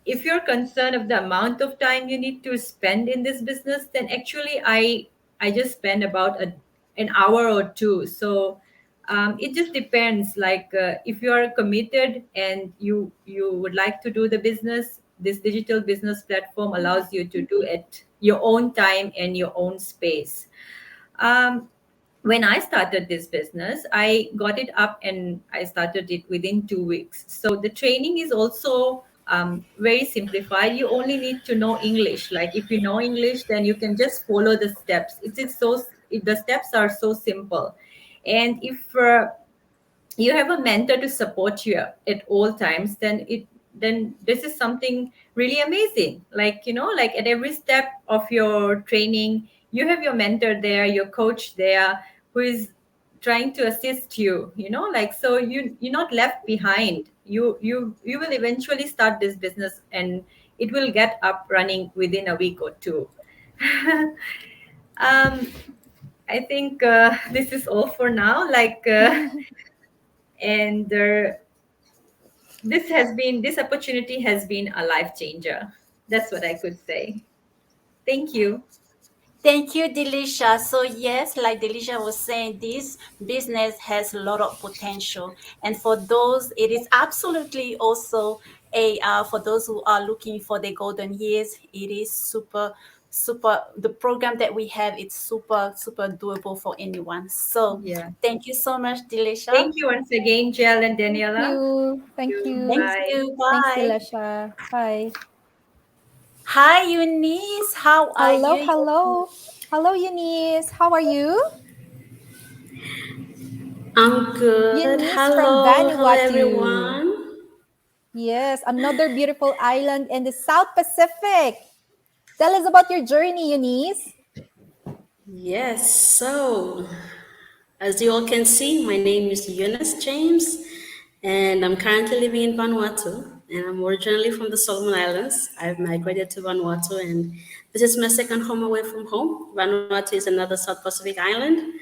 If you're concerned of the amount of time you need to spend in this business, then actually I just spend about an hour or two. So it just depends. Like if you are committed and you would like to do the business, this digital business platform allows you to do it your own time and your own space. When I started this business, I got it up and I started it within 2 weeks. So the training is also very simplified. You only need to know English. Like if you know English, then you can just follow the steps. The steps are so simple. And if you have a mentor to support you at all times, then this is something really amazing. Like like at every step of your training, you have your mentor there, your coach there, who is trying to assist you. Like so you're not left behind. You will eventually start this business, and it will get up running within a week or two. I think this is all for now. Like and this opportunity has been a life changer. That's what I could say. Thank you. Thank you, Delisha. So yes, like Delisha was saying, this business has a lot of potential, and for those, it is absolutely also for those who are looking for the golden years. It is super, super. The program that we have, it's super, super doable for anyone. So Yeah. thank you so much, Delisha. Thank you once again, Jel and Daniela. Thank you. Thank you. Bye. Thanks, Dilesha. Bye. Hi, Eunice. How are Hello, you? hello. Hello, Eunice. How are you? I'm good. Eunice Hello, from hello Vanuatu. everyone. Yes, another beautiful island in the South Pacific. Tell us about your journey, Eunice. Yes, so as you all can see, my name is Eunice James, and I'm currently living in Vanuatu. And I'm originally from the Solomon Islands. I've migrated to Vanuatu, and This is my second home away from home. Vanuatu is another South Pacific island.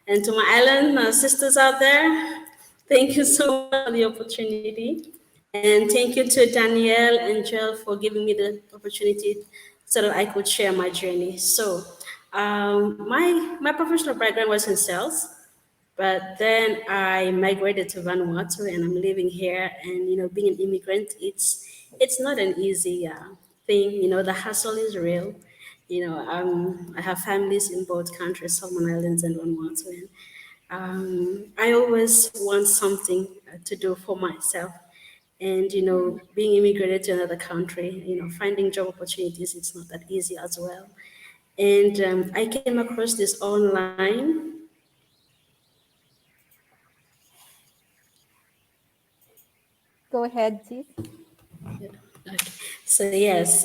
And to my island sisters out there, thank you so much for the opportunity. And thank you to Danielle and Joel for giving me the opportunity so that I could share my journey. So my professional background was in sales, but then I migrated to Vanuatu and I'm living here. And being an immigrant, it's not an easy thing. The hustle is real. I have families in both countries, Solomon Islands and Vanuatu. And I always want something to do for myself. And being immigrated to another country, finding job opportunities, it's not that easy as well. And I came across this online. Go ahead, sis. Okay. So yes,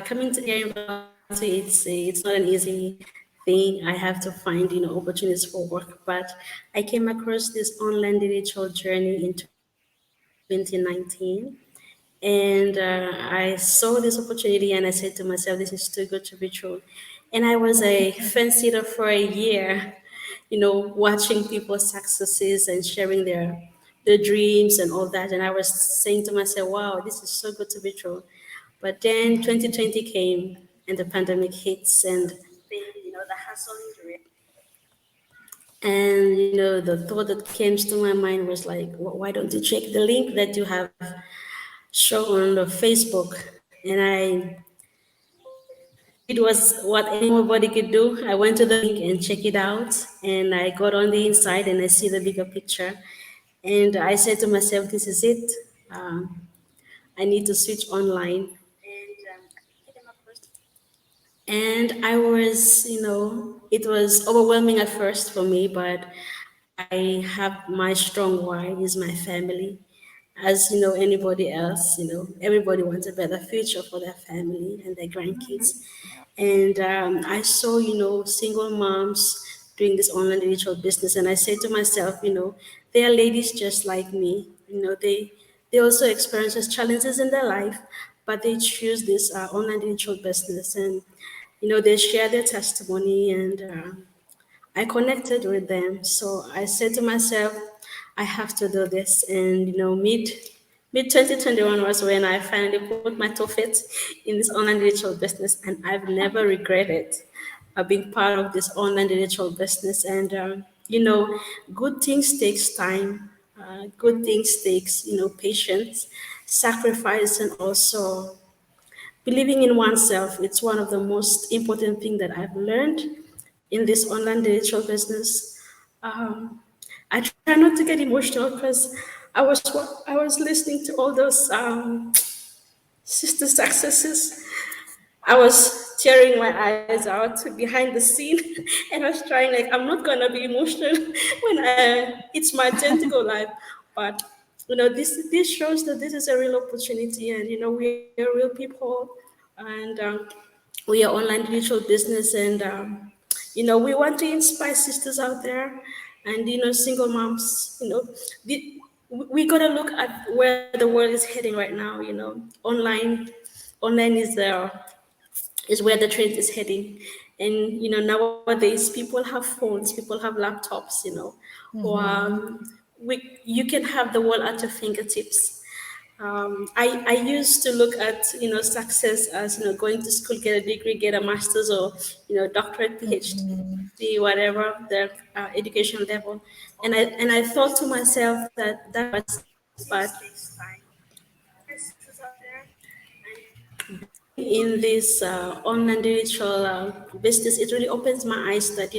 coming to here in Bali, it's not an easy thing. I have to find opportunities for work, but I came across this online digital journey in 2019, and I saw this opportunity, and I said to myself, "This is too good to be true." And I was a fence sitter for a year, watching people's successes and sharing their dreams and all that. And I was saying to myself, wow, this is so good to be true. But then 2020 came and the pandemic hits, and then, the hustle is real. And, the thought that came to my mind was like, why don't you check the link that you have shown on the Facebook? And it was what anybody could do. I went to the link and check it out, and I got on the inside and I see the bigger picture. And I said to myself, this is it. I need to switch online. And I was, it was overwhelming at first for me, but I have my strong why is my family. As anybody else, everybody wants a better future for their family and their grandkids. And I saw, single moms doing this online digital business, and I said to myself, they are ladies just like me. They also experience challenges in their life, but they choose this online digital business, and they share their testimony, and I connected with them. So I said to myself, I have to do this. And mid 2021 was when I finally put my toe feet in this online digital business, and I've never regretted being part of this online digital business. And good things takes time. Good things takes patience, sacrifice, and also believing in oneself. It's one of the most important things that I've learned in this online digital business. I try not to get emotional because I was listening to all those sister successes. I was tearing my eyes out behind the scene, and I was trying like I'm not gonna be emotional when it's my turn to go live. But this shows that this is a real opportunity, and we are real people, and we are online digital business, and we want to inspire sisters out there, and single moms. We gotta look at where the world is heading right now. Online is where the trend is heading. And nowadays people have phones, people have laptops, you can have the world at your fingertips. I used to look at success as going to school, get a degree, get a master's, or doctorate, PhD, whatever the education level, and I thought to myself that was, but being in this online digital business, it really opens my eyes that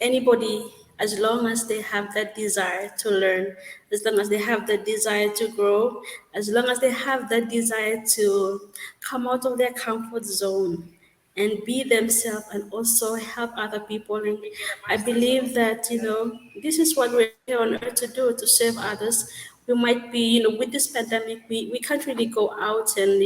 anybody, as long as they have that desire to learn, as long as they have that desire to grow, as long as they have that desire to come out of their comfort zone and be themselves and also help other people. And I believe that, this is what we're here on earth to do, to serve others. We might be, with this pandemic, we can't really go out and,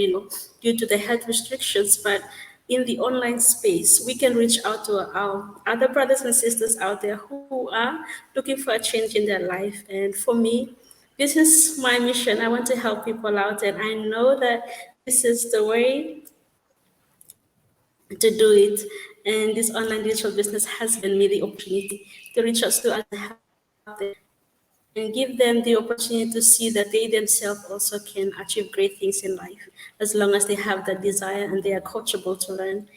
due to the health restrictions, but in the online space, we can reach out to our other brothers and sisters out there who are looking for a change in their life. And for me, this is my mission. I want to help people out, and I know that this is the way to do it. And this online digital business has given me the opportunity to reach out to others and help them and give them the opportunity to see that they themselves also can achieve great things in life as long as they have that desire and they are coachable to learn.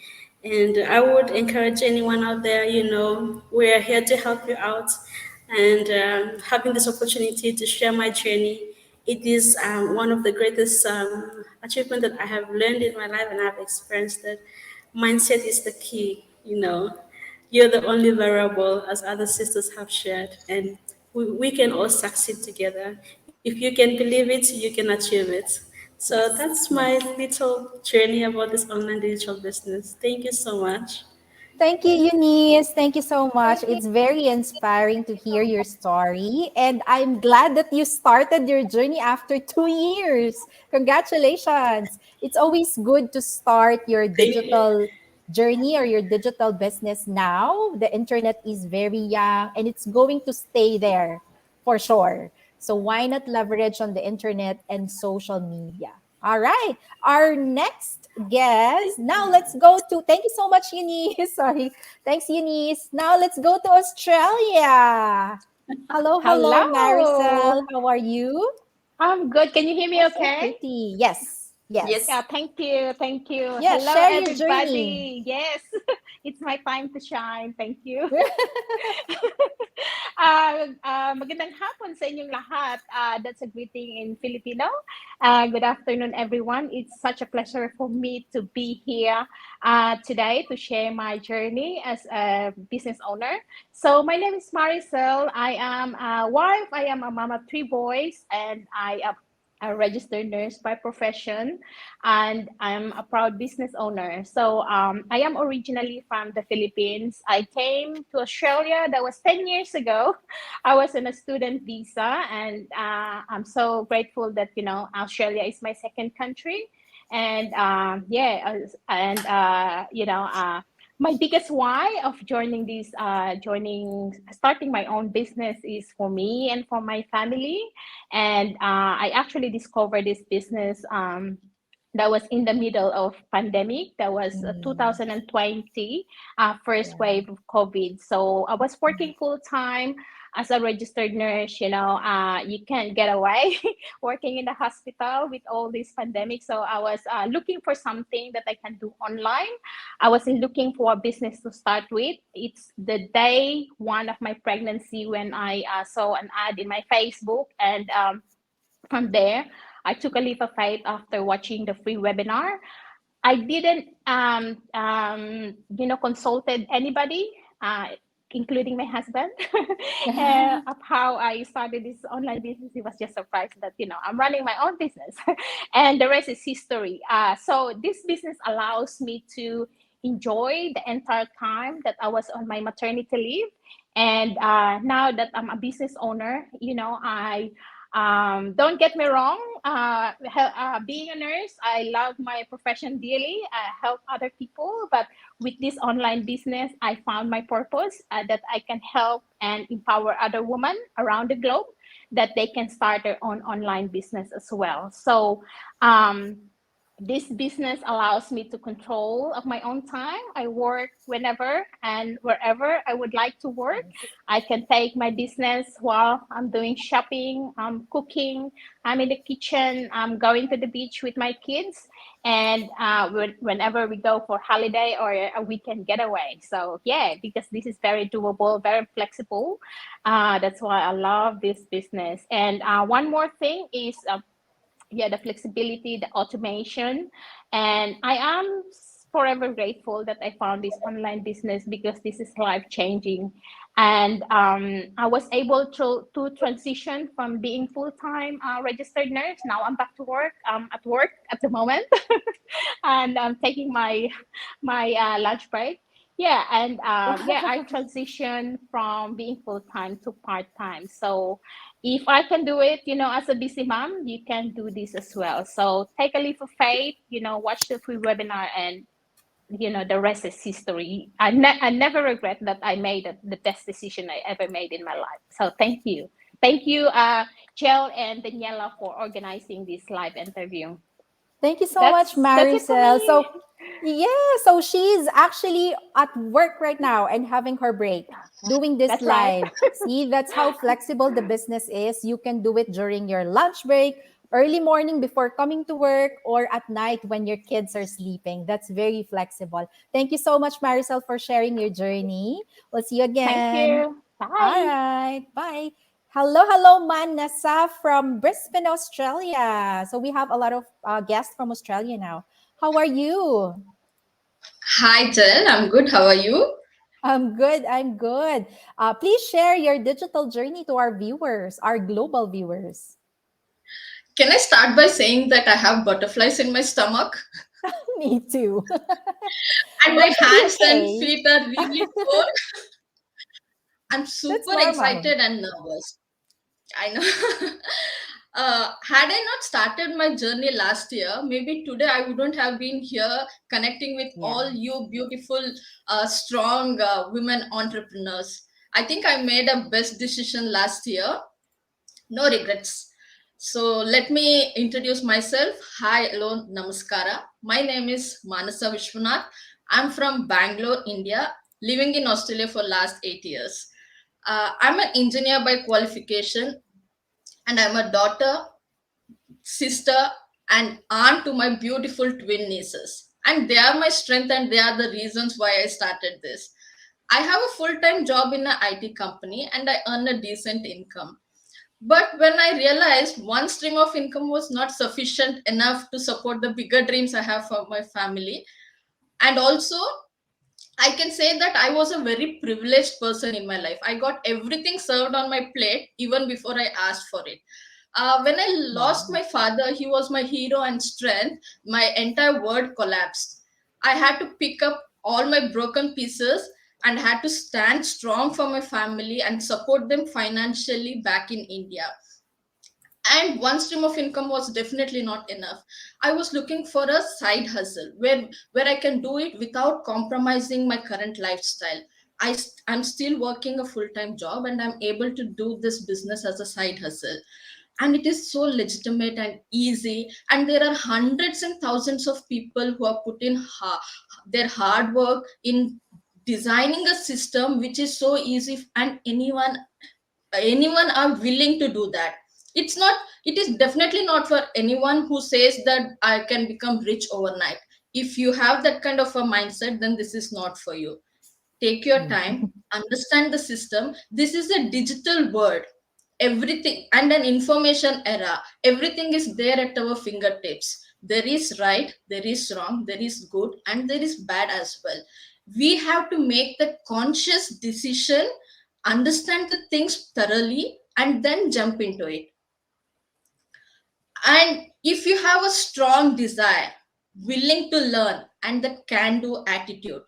And I would encourage anyone out there, we are here to help you out. And having this opportunity to share my journey, it is one of the greatest achievements that I have learned in my life and I've experienced that mindset is the key. You're the only variable, as other sisters have shared, and we can all succeed together. If you can believe it, you can achieve it. So that's my little journey about this online digital business. Thank you so much. Thank you, Eunice. Thank you so much. It's very inspiring to hear your story. And I'm glad that you started your journey after 2 years. Congratulations. It's always good to start your digital journey or your digital business now. The internet is very young and it's going to stay there for sure. So why not leverage on the internet and social media? All right. Our next guest. Now let's go to, thank you so much, Eunice. Sorry. Thanks, Eunice. Now let's go to Australia. Hello, hello, Hello. Maricel. How are you? I'm good. Can you hear me So okay? pretty. Yes. Yes. Yeah, thank you. Thank you. Yeah, Hello, share your journey. everybody. Yes, it's my time to shine. Thank you. Magandang hapon sa inyong lahat. That's a greeting in Filipino. Good afternoon, everyone. It's such a pleasure for me to be here today to share my journey as a business owner. So my name is Maricel. I am a wife. I am a mom of 3 boys, and I am a registered nurse by profession, and I'm a proud business owner. So I am originally from the Philippines. I came to Australia, that was 10 years ago. I was on a student visa, and I'm so grateful that, Australia is my second country. And my biggest why of starting my own business is for me and for my family. And I actually discovered this business that was in the middle of pandemic. That was 2020, first wave of COVID. So I was working full time as a registered nurse. You can't get away working in the hospital with all this pandemic. So I was looking for something that I can do online. I was looking for a business to start with. It's the day one of my pregnancy when I saw an ad in my Facebook, and from there, I took a leap of faith after watching the free webinar. I didn't, consulted anybody, including my husband, of how I started this online business. He was just surprised that, I'm running my own business, and the rest is history. So this business allows me to enjoy the entire time that I was on my maternity leave. And now that I'm a business owner, I don't get me wrong. Being a nurse, I love my profession dearly. I help other people, but with this online business, I found my purpose that I can help and empower other women around the globe that they can start their own online business as well. So, this business allows me to control of my own time. I work whenever and wherever I would like to work. I can take my business while I'm doing shopping, I'm cooking, I'm in the kitchen, I'm going to the beach with my kids, and whenever we go for holiday or a weekend getaway. So yeah, because this is very doable, very flexible. That's why I love this business. And one more thing is the flexibility, the automation. And I am forever grateful that I found this online business because this is life changing. And I was able to transition from being full-time registered nurse. Now I'm back to work. I'm at work at the moment, and I'm taking my lunch break. Yeah, and I transitioned from being full-time to part-time. So if I can do it, as a busy mom, you can do this as well. So take a leap of faith, watch the free webinar, and the rest is history. I never regret that I made the best decision I ever made in my life. So thank you. Thank you, Jill and Daniela, for organizing this live interview. Thank you so much, That's it for Maricel. me. So, yeah, so she's actually at work right now and having her break, doing this That's right. live. See, that's how flexible the business is. You can do it during your lunch break, early morning before coming to work, or at night when your kids are sleeping. That's very flexible. Thank you so much, Maricel, for sharing your journey. We'll see you Thank again. you. All Bye. right, bye. Hello, hello, Manasa from Brisbane, Australia. So we have a lot of guests from Australia now. How are you? Hi, Jen. I'm good. How are you? I'm good. I'm good. Please share your digital journey to our viewers, our global viewers. Can I start by saying that I have butterflies in my stomach? Me too. And That my should be hands and okay. feet are really cold. I'm That's super normal. excited and nervous. I know. Had I not started my journey last year, maybe today I wouldn't have been here connecting with Yeah. all you beautiful, strong women entrepreneurs. I think I made a best decision last year. No regrets. So let me introduce myself. Hi, hello, namaskara. My name is Manasa Vishwanath. I'm from Bangalore, India, living in Australia for last 8 years. I'm an engineer by qualification, and I'm a daughter, sister, and aunt to my beautiful twin nieces. And they are my strength, and they are the reasons why I started this. I have a full time job in an IT company, and I earn a decent income. But when I realized one stream of income was not sufficient enough to support the bigger dreams I have for my family, and also I can say that I was a very privileged person in my life. I got everything served on my plate even before I asked for it. When I lost Wow. my father, he was my hero and strength. My entire world collapsed. I had to pick up all my broken pieces and had to stand strong for my family and support them financially back in India. And one stream of income was definitely not enough. I was looking for a side hustle where I can do it without compromising my current lifestyle. I'm still working a full-time job, and I'm able to do this business as a side hustle, and it is so legitimate and easy, and there are hundreds and thousands of people who have put in their hard work in designing a system which is so easy, and anyone are willing to do that. It is definitely not for anyone who says that I can become rich overnight. If you have that kind of a mindset, then this is not for you. Take your Yeah. time, understand the system. This is a digital world, everything, and an information era. Everything is there at our fingertips. There is right, there is wrong, there is good, and there is bad as well. We have to make the conscious decision, understand the things thoroughly, and then jump into it. And if you have a strong desire, willing to learn, and the can do attitude,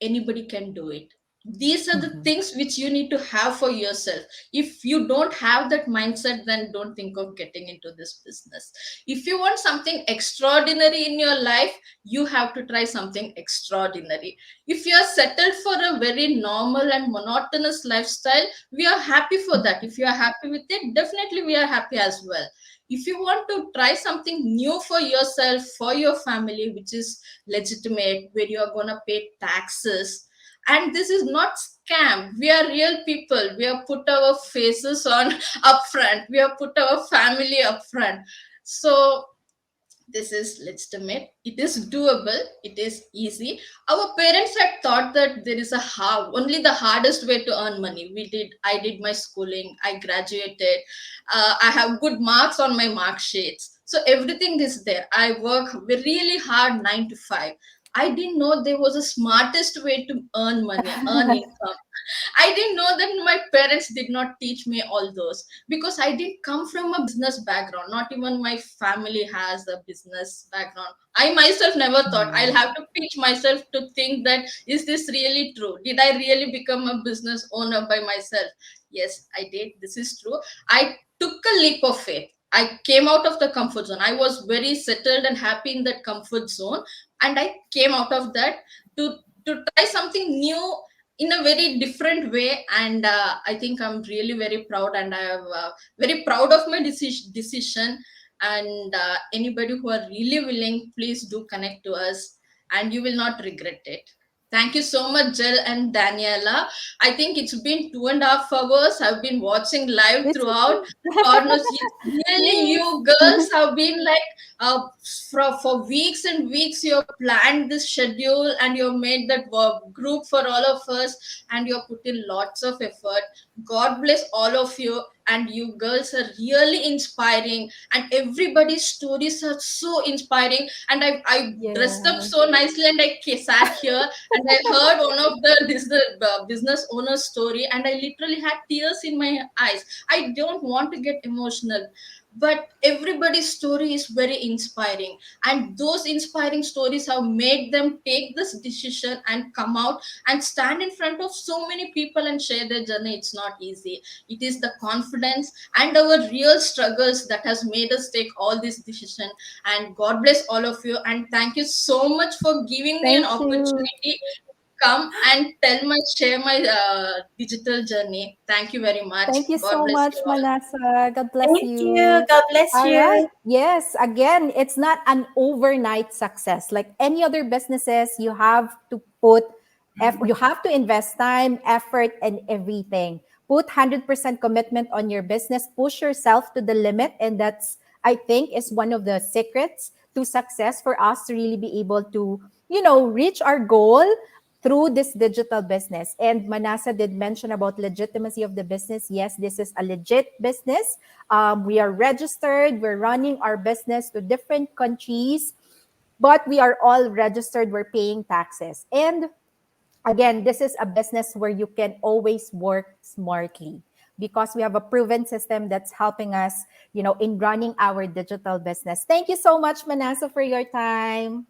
anybody can do it. These are the Mhm. things which you need to have for yourself. If you don't have that mindset, then don't think of getting into this business. If you want something extraordinary in your life, you have to try something extraordinary. If you are settled for a very normal and monotonous lifestyle, we are happy for that. If you are happy with it, definitely we are happy as well. If you want to try something new for yourself, for your family, which is legitimate, where you are going to pay taxes, and this is not scam, we are real people, we have put our faces on upfront, we have put our family upfront. So this is legitimate, it is doable, it is easy. Our parents had thought that there is a only the hardest way to earn money. I did my schooling, I graduated, I have good marks on my mark sheets, so everything is there. I work really hard 9 to 5. I didn't know there was a smartest way to earn money, earn income. I didn't know that. My parents did not teach me all those, because I didn't come from a business background. Not even my family has a business background. I myself never thought. I'll Mm. have to teach myself to think that, is this really true? Did I really become a business owner by myself? Yes, I did. This is true. I took a leap of faith. I came out of the comfort zone. I was very settled and happy in that comfort zone, and I came out of that to try something new in a very different way. And I think I'm really very proud, and I am very proud of my decision. And anybody who are really willing, please do connect to us, and you will not regret it. Thank you so much, Jill and Daniela. I think it's been 2.5 hours. I've been watching live It's throughout. okay. God knows, really, Yes. you girls have been like, for weeks and weeks, you have planned this schedule and you have made that group for all of us, and you have put in lots of effort. God bless all of you, and you girls are really inspiring, and everybody's stories are so inspiring. And I dressed up Yes. so nicely, and I sat here and I heard one of the business owner's story, and I literally had tears in my eyes. I don't want to get emotional, but everybody's story is very inspiring, and those inspiring stories have made them take this decision and come out and stand in front of so many people and share their journey. It's not easy. It is the confidence and our real struggles that has made us take all this decision. And God bless all of you, and thank you so much for giving me an Thank you. opportunity come and share my digital journey. Thank you very much. Thank you God so bless much, you all. Manasa. God bless Thank you. you. God bless All right. you. Yes. Again, it's not an overnight success. Like any other businesses, you have to you have to invest time, effort, and everything. Put 100% commitment on your business. Push yourself to the limit. And that's, I think, is one of the secrets to success for us to really be able to, reach our goal through this digital business. And Manasa did mention about legitimacy of the business. Yes, this is a legit business. We are registered. We're running our business to different countries, but we are all registered. We're paying taxes. And again, this is a business where you can always work smartly because we have a proven system that's helping us, in running our digital business. Thank you so much, Manasa, for your time.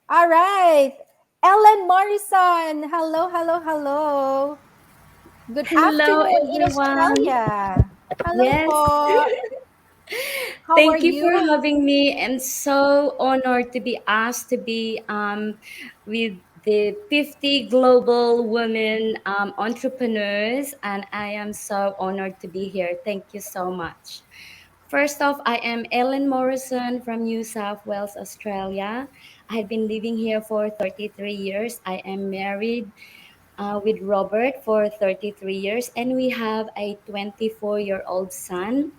All right. Ellen Morrison. Hello, hello, hello. Good Hello, afternoon in everyone. Australia. Hello Yes. po. How are Thank you for you? having me. I'm so honored to be asked to be with the 50 global women entrepreneurs, and I am so honored to be here. Thank you so much. First off, I am Ellen Morrison from New South Wales, Australia. I've been living here for 33 years. I am married with Robert for 33 years, and we have a 24-year-old son.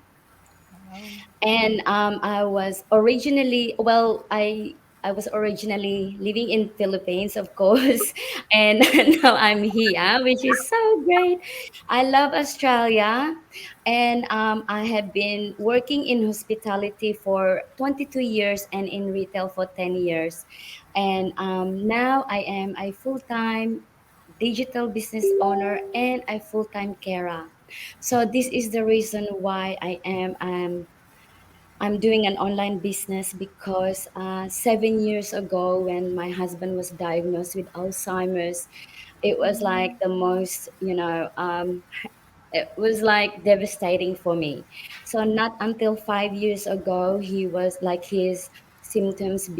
Wow. And I was originally, well, I was originally living in Philippines, of course, and now I'm here, which is so great. I love Australia, and I have been working in hospitality for 22 years and in retail for 10 years. And now I am a full-time digital business owner and a full-time carer. So this is the reason why I'm doing an online business because 7 years ago, when my husband was diagnosed with Alzheimer's, it was like the most, it was like devastating for me. So not until 5 years ago, he was like his symptoms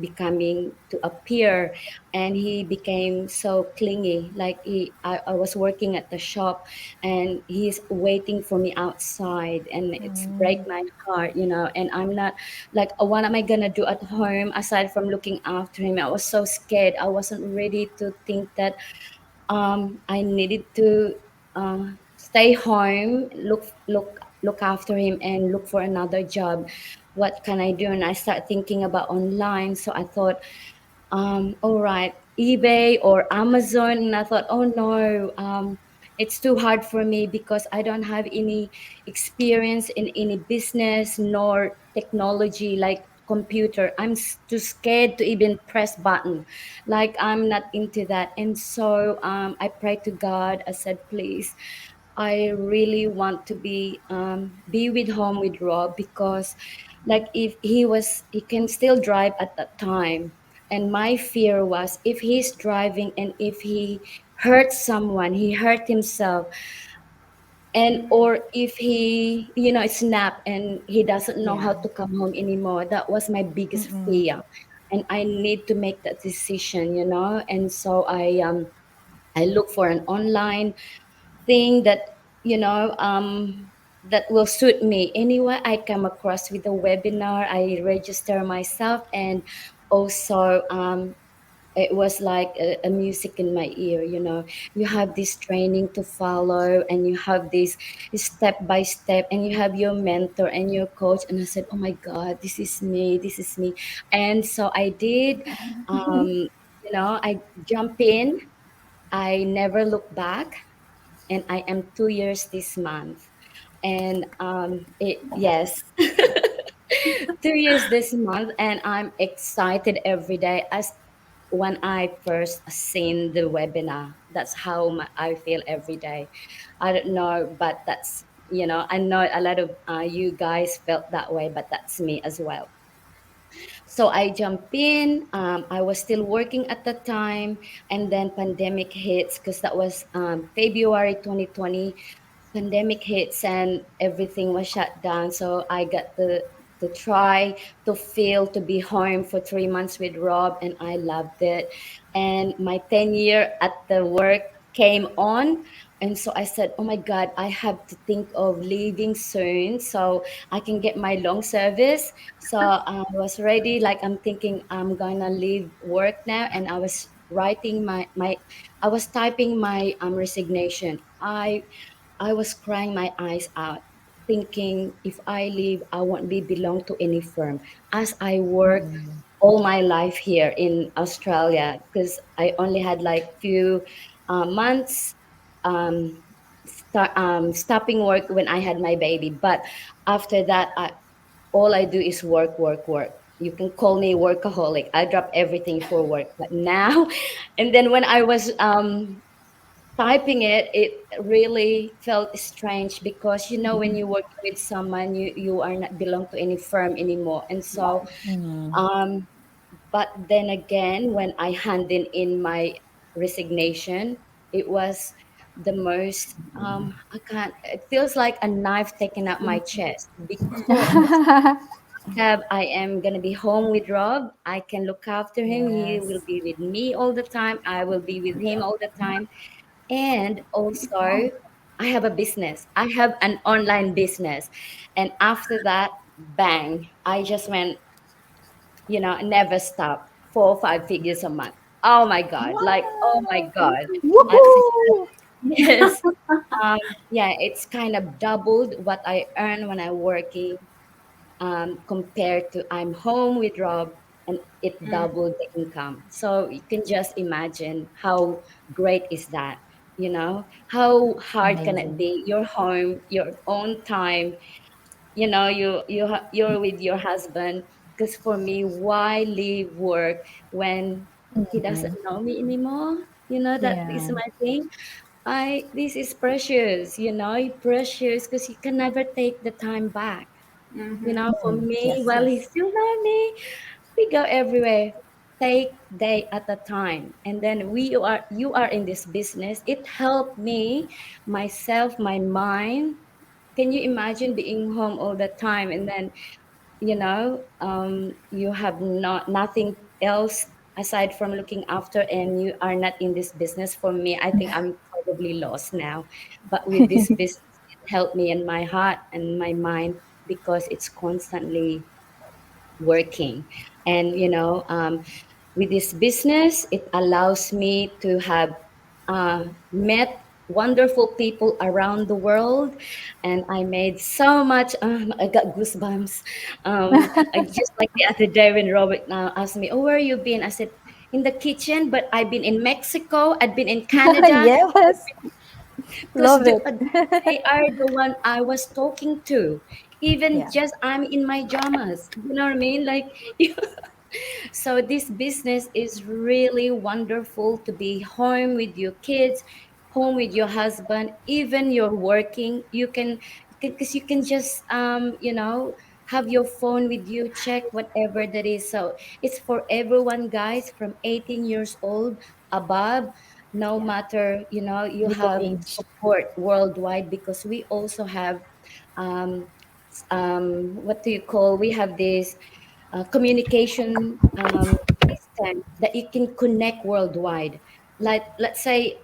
becoming to appear, and he became so clingy. Like I was working at the shop, and he's waiting for me outside, and it's break Mm. my heart, And I'm not like, what am I gonna do at home aside from looking after him? I was so scared. I wasn't ready to think that I needed to stay home, look after him, and look for another job. What can I do? And I start thinking about online. So I thought, all right, eBay or Amazon. And I thought, oh no, it's too hard for me because I don't have any experience in any business nor technology like computer. I'm too scared to even press button. Like I'm not into that. And so I prayed to God. I said, please, I really want to be with home with Rob because like if he can still drive at that time. And my fear was if he's driving and if he hurts someone, he hurt himself, and or if he snap and he doesn't know how Yeah. to come home anymore. That was my biggest Mm-mm. fear, and I need to make that decision. And so I look for an online thing that you know um that will suit me. Anyway, I come across with a webinar, I register myself, and also it was like a music in my ear. You have this training to follow, and you have this step by step, and you have your mentor and your coach. And I said, oh my god, this is me. And so I did. I jump in, I never look back, and I am 2 years this month. And yes, 2 years this month, and I'm excited every day as when I first seen the webinar. That's how I feel every day. I don't know, but I know a lot of you guys felt that way, but that's me as well. So I jumped in. I was still working at the time, and then pandemic hits, because that was February 2020. Pandemic hits and everything was shut down. So I got to try to feel to be home for 3 months with Rob, and I loved it. And my 10 year at the work came on. And so I said, oh my God, I have to think of leaving soon so I can get my long service. So I was ready, like I'm thinking I'm gonna leave work now. And I was writing I was typing my resignation. I was crying my eyes out, thinking if I leave, I won't be belong to any firm. As I work all my life here in Australia, because I only had like few months stopping work when I had my baby. But after that, all I do is work, work, work. You can call me workaholic. I drop everything for work. But now, and then when I was typing it, it really felt strange, because when you work with someone, you are not belong to any firm anymore. And so but then again, when I handed in my resignation, it was the most I can't it feels like a knife taken out my chest, because I am gonna be home with Rob. I can look after him. He will Yes. be with me all the time. I will be with him all the time. And also, I have a business. I have an online business. And after that, bang, I just went, never stop. 4 or 5 figures a month. Oh my God. Like, oh my God. That's Woohoo! yes. Yeah, it's kind of doubled what I earn when I'm working, compared to I'm home with Rob, and it doubled the income. So you can just imagine how great is that. How hard can it Amazing. be? You're home, your own time. You're with your husband. Because for me, why leave work when he doesn't know me anymore? That is Yeah. my thing. This is precious. Precious, because you can never take the time back. For me, Yes, while he yes. still love me, we go everywhere. Take day at a time. And then you are in this business. It helped me, myself, my mind. Can you imagine being home all the time, and then you have nothing else aside from looking after, and you are not in this business? For me, I think I'm probably lost now. But with this business, it helped me in my heart and my mind, because it's constantly working. And with this business, it allows me to have met wonderful people around the world, and I made so much. I got goosebumps. I just like the other day when Robert now asked me, "Oh, where you been?" I said, "In the kitchen," but I've been in Mexico. I've been in Canada. Yes. Because Love it. they are the one I was talking to. Even Yeah. just I'm in my jamas. You know what I mean? Like, so this business is really wonderful, to be home with your kids, home with your husband, even you're working. Because you can just have your phone with you, check whatever that is. So it's for everyone, guys, from 18 years old above. No matter, you Your have age. support worldwide, because we also have um, what do you call? We have this communication system that you can connect worldwide. Like, let's say,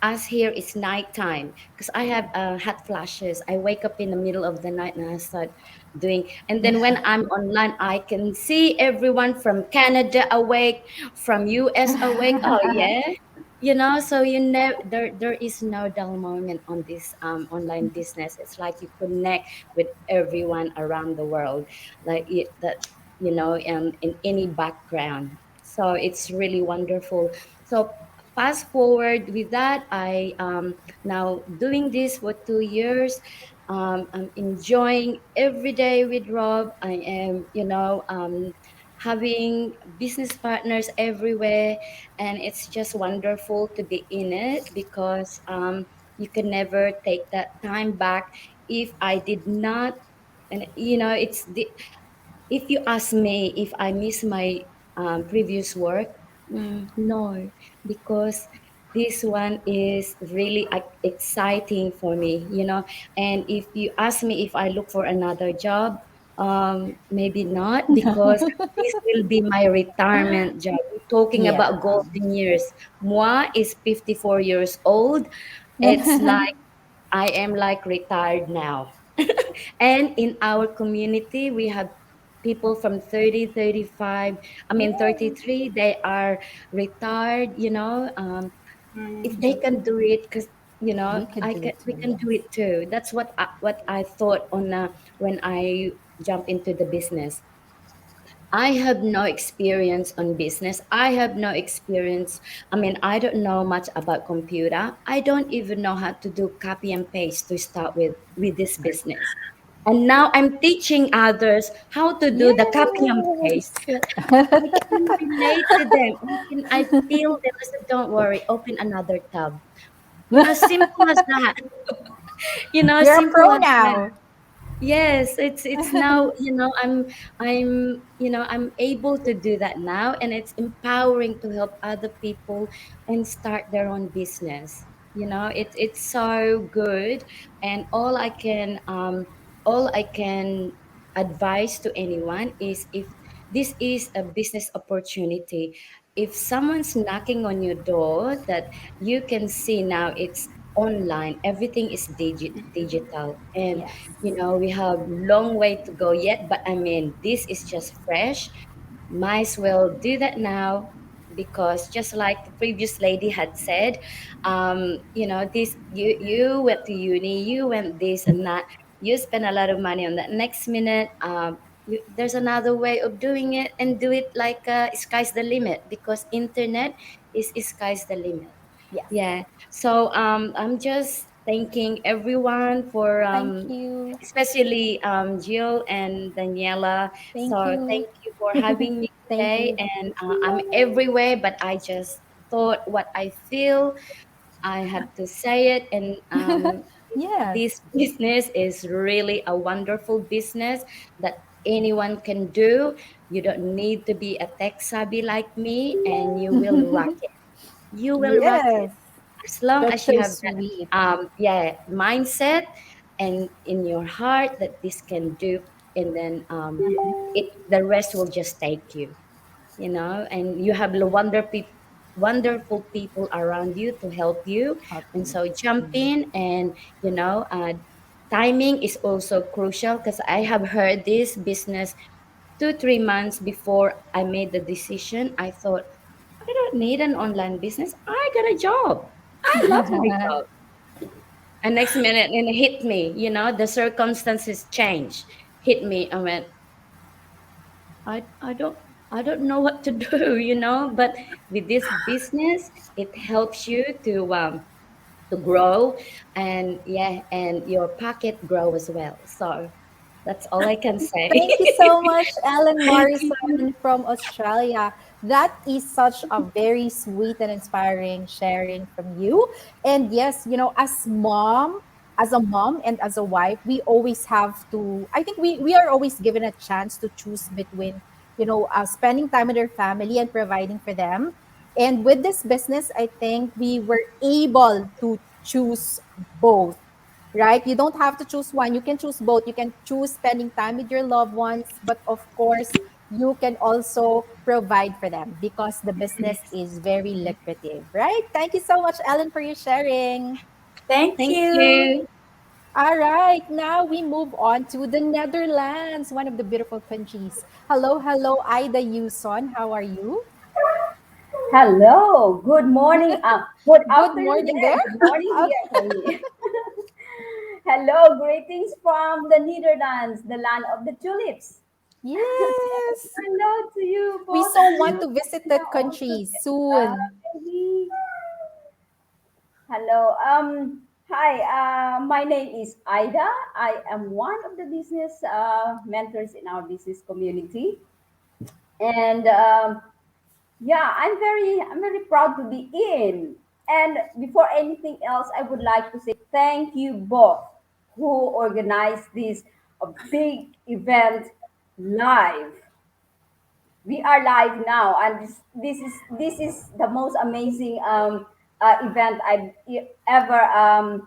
Us here it's nighttime because I have hot flashes. I wake up in the middle of the night and I start doing. And then when I'm online, I can see everyone from Canada awake, from US awake. Oh yeah, so you know there is no dull moment on this online business. It's like you connect with everyone around the world, like it, that in any background. So it's really wonderful. So fast forward with that, I now doing this for 2 years. I'm enjoying every day with Rob. I am having business partners everywhere, and it's just wonderful to be in it because you can never take that time back. If I did not, and it's the if you ask me if I miss my previous work, no, because this one is really exciting for me, And if you ask me if I look for another job, maybe not, because this will be my retirement job. We're talking Yeah. about golden years. Moi is 54 years old. It's like I am like retired now. And in our community, we have people from 30, 35, I mean 33, they are retired, if they can do it, because We could I do can it we too. can do Yes. it too. That's what I thought on when I jump into the business. I have no experience on business. I have no experience. I mean, I don't know much about computer. I don't even know how to do copy and paste to start with this business. And now I'm teaching others how to do the copy and paste. Yes. I can relate to them. I feel them. I said, don't worry, open another tab. As simple as that. You're a Simple pro as that. now. Yes, it's now, I'm able to do that now, and it's empowering to help other people and start their own business. It's so good, and all I can advise to anyone is, if this is a business opportunity, if someone's knocking on your door, that you can see now it's online, everything is digital, and Yes. we have long way to go yet, but I mean, this is just fresh. Might as well do that now, because just like the previous lady had said, this, you went to uni, you went this and that, you spend a lot of money on that. Next minute, there's another way of doing it, and do it like sky's the limit, because internet is sky's the limit. Yes. Yeah. So I'm just thanking everyone for Thank you. especially Jill and Daniela. Thank So you. thank you for having me Thank today. you. And I'm everywhere, but I just thought what I feel, I have to say it. And Yes. this business is really a wonderful business that anyone can do. You don't need to be a tech savvy like me, and you will rock it. You will rock it Yes. as long That's as you so have that sweet. mindset, and in your heart that this can do. And then the rest will just take you, and you have wonderful people around you to help you. Help And you. so jump in, and timing is also crucial, because I have heard this business 2-3 months before I made the decision. I thought, I don't need an online business. I got a job. I love my job. And next minute, and it hit me, the circumstances changed, hit me. I went, I, I don't, I don't know what to do, but with this business, it helps you to grow, and and your pocket grow as well. So that's all I can say. Thank you so much, Ellen Thank you. Morrison from Australia. That is such a very sweet and inspiring sharing from you. And yes, as a mom and as a wife, we always have to, I think we are always given a chance to choose between, spending time with our family and providing for them. And with this business, I think we were able to choose both, right? You don't have to choose one. You can choose both. You can choose spending time with your loved ones, but of course, you can also provide for them because the business is very lucrative, right? Thank you so much, Ellen, for your sharing. Thank Thank you. you. All right, now we move on to the Netherlands, one of the beautiful countries. Hello, hello, Ida Yuson. How are you? Hello, good morning. Good Good afternoon morning there. there. Good morning here for me. Hello, greetings from the Netherlands, the land of the tulips. Yes. Hello to you We both. so And want hello, to visit Tina, that also. country soon. Baby. Hello. Hi. My name is Ida. I am one of the business mentors in our business community, and yeah, I'm very proud to be in. And before anything else, I would like to say thank you both who organized this big event live. We are live now, and this is the most amazing event I've ever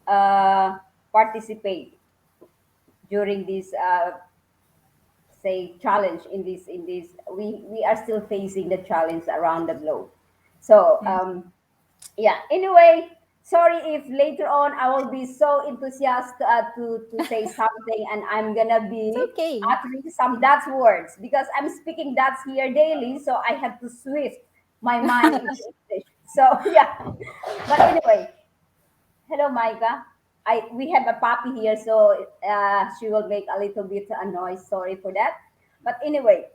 uh, participate during this say challenge in this we are still facing the challenge around the globe. So yeah, anyway, sorry if later on I will be so enthusiastic to say something and I'm gonna It's be okay. uttering some Dutch words because I'm speaking Dutch here daily, so I have to switch my mind into English. So yeah, but anyway, hello, Micah. We have a puppy here, so she will make a little bit a noise. Sorry for that. But anyway,